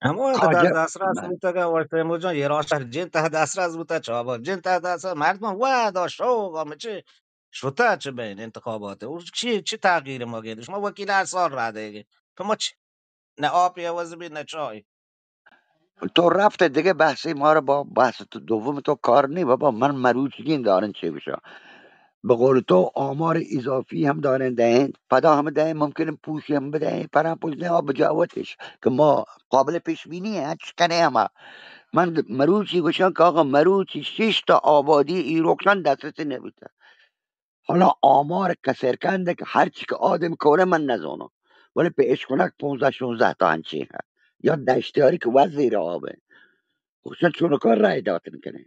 اما که در کاجه دسترس بوده که وقت موجان یه راشر جن ته دسترس بوده چابا جن ته دسترس مردم و دا شوق چه شوتا چه بین انتخابات او چی تغییر ما گیرش ما وکیل هر سال را دیگه تو ما چی نه آب یا وزبی نه چای تو رفته دیگه بحثی ما رو با بحث تو دوم تو کار نی بابا من مروچگین دارن چه بشه به قول تو آمار اضافی هم دارن دهن پدا هم دهن ممکنه پوشی هم بدهن پرم پوش نه آب بجاوتش که ما قابل پیش بینی ہے چکنه اما من مروچی گوشن که آقا مروچی 6 تا آبادی ایروکشان دسترسی نبوده حالا آمار کسرکنده که هرچی که آدم کنه من نزانم ولی به اشکونک 15 16 تا هنچی هست یا دشتیاری که وزیر آبه خصوصا چون کار رای داد نکنه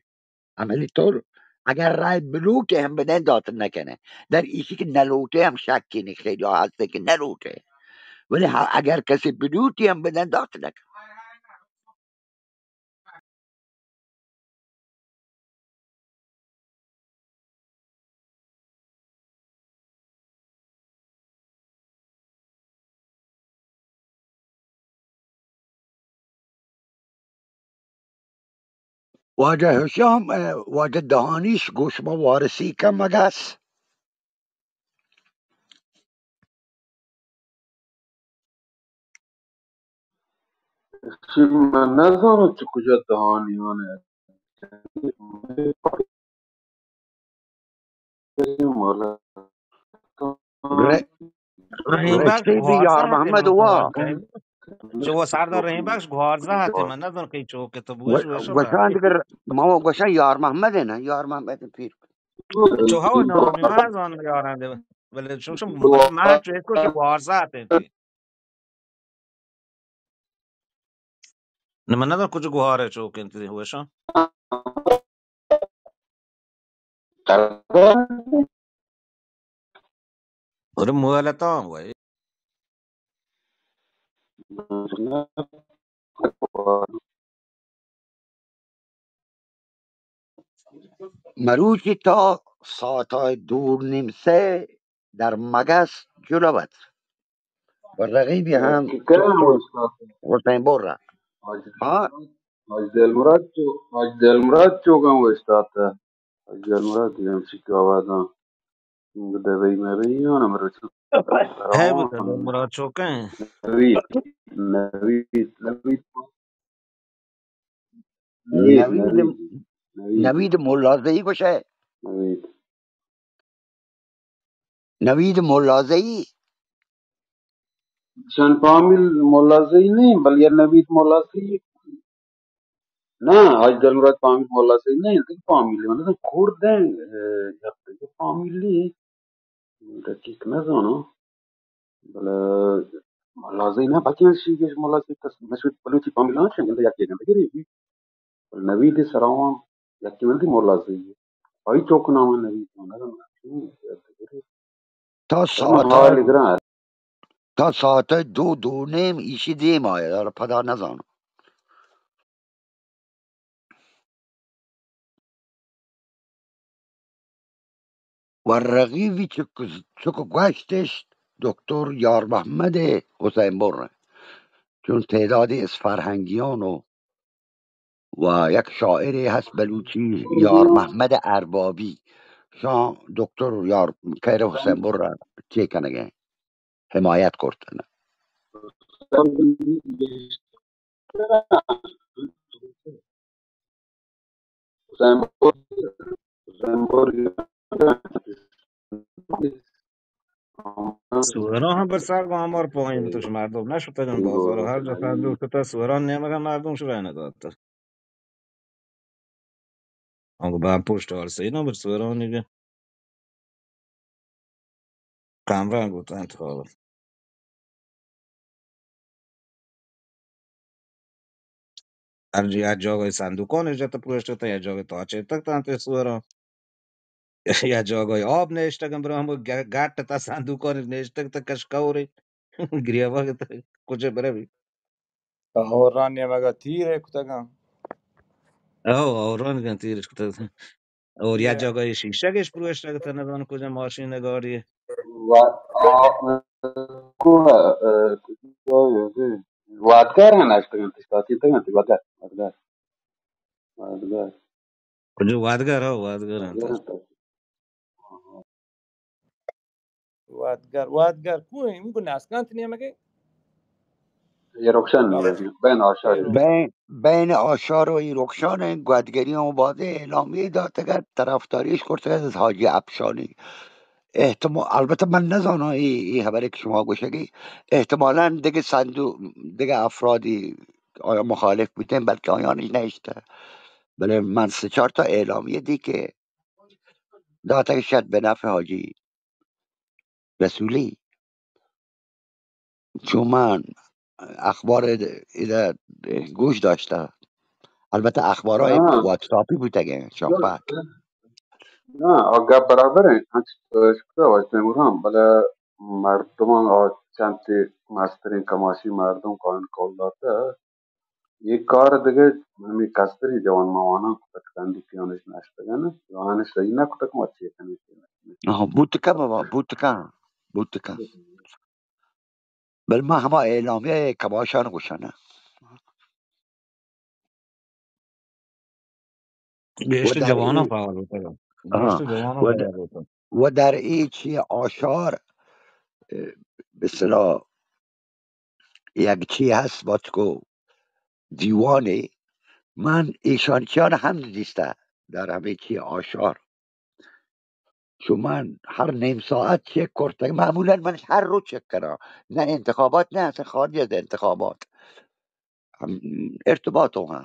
عملی طور اگر رای بلوک هم بدن داد نکنه در ایشی که نلوته هم شکی نی خیلی ها هسته که نلوته ولی اگر کسی بلوٹی هم بدن داد نکنه. واجه هشام واجه دهانیش گوش ما وارسی کم مگس چی من نزانم تو کجا دهانیانه مالا رحیم بخش رشته بی گوارزه یار هاته محمد من وا گوار شو سردار رحیم بخش گوارزه هاته من ندونم که چوک تو بوش وشو گوشان راکی دیگر ما گوشان یار محمد نه یار محمد پیر چو ها نامی محضان یارنده ولی شو محض چو اسکو چو گوارزه هاته تی من ندونم کجا گواره چوک انتی وشو اور موالتا هم وای مروچی تا ساعتای دور نیمسه در مگس جلوت و رقیبی هم کی کردم دکتر استاد حسین برره حاج ها حاج دلمراد چوکم و استاد حاج دلمراد دیدم که آوازم دبی مبی هم رو چو ہے بودن روان مراد چوکن نوید نوید نوید نوید نوید نوید نوید نوید ملازهی باشه نوید نوید ملازهی شان فامیل ملازی نیم بل یه نوید ملازی نه حاج دلمراد فامیل ملازی نه این فامیلی من مثلا کردن یک فامیلی دقیق نزانم بله ملازی نه باید شیء ملازی کس مشهور بلوچی فامیل هاش انگار یکی نه بگیری نوید سرام یکی ملتی ملازی های چوک نام نوید تا اما ساعت حالی گران تا ساعت دو نیم ایشی دیم آید حالا پدا نزانم و رقیبی چک گشتش دکتر یار محمد حسین بره چون تعدادی از فرهنگیان و یک شاعری هست بلوچی یار محمد اربابی شان دکتر یار کیر حسین بره چه کنگه حمایت کردن سوران هم بر سر با همار پایین توش مردم نشد بازار و هر جا صندوق تا سوران نمیگن مردم شو رای نداد اما با پشت آرسه اینا بر سوران دیگه کمرنگ بود انتخاب هر جا یک جاگای صندوقان نجات پروشت تا یک جاگای تاچه تک تا سوران یا جاگای آب نشتگم برای همو گرد تا صندوقان نشتگ تا کشکوری گریه تا کجا بروی هوران نمیگه تیره کتگم او اوران گن تیرش کتا اور یا تیره جاگای شیشگش پروشت تا ندان کجا ماشین نگاری و وادگر هم نشتگن تشتاتی تگن تی وادگر کجا وادگر ها وادگر انت وادگر کوی میگو نسکانت نمیگه یه روشن بابا بین آشاری ایروز بین آشار و ایرکشان گدگری هم باده اعلامیه داد که طرفداریش کرده از حاجی افشانی احتمال البته من نزانم این خبری که شما گوشگی احتمالا دیگه صندوق دیگه افرادی آیا مخالف بودن بلکه آیانش نشته بله من سه چهار تا اعلامیه دی که داده شد به نفع حاجی رسولی چون من اخبار ایده گوش داشته البته اخبارای نه واتساپی بودگه شامپک. نه آگه برابره هنچ شکر واسه هم بله مردم چند تی مسترین کماشی مردم کارن کول داده یک کار دیگه همی کستری جوان موانا کتک کندی پیانش نشتگن جوانش صحیح نکتک مچی کنی آها بوتکا بابا بوتکا بل ما همه اعلامیه کباشان گوشنه و بیشتر در جوانان ای فعال بودن. آها بیشتر جوانان و, د... فعال بودن. و در ای چی آشار به اصطلاح یک چی هست باتکو دیوانه من ایشانکیان هم دیسته در همه چی آشار چون من هر نیم ساعت چک کرده معمولا من هر رو چک کنم نه انتخابات نه اصلا خارج از انتخابات ارتباط هم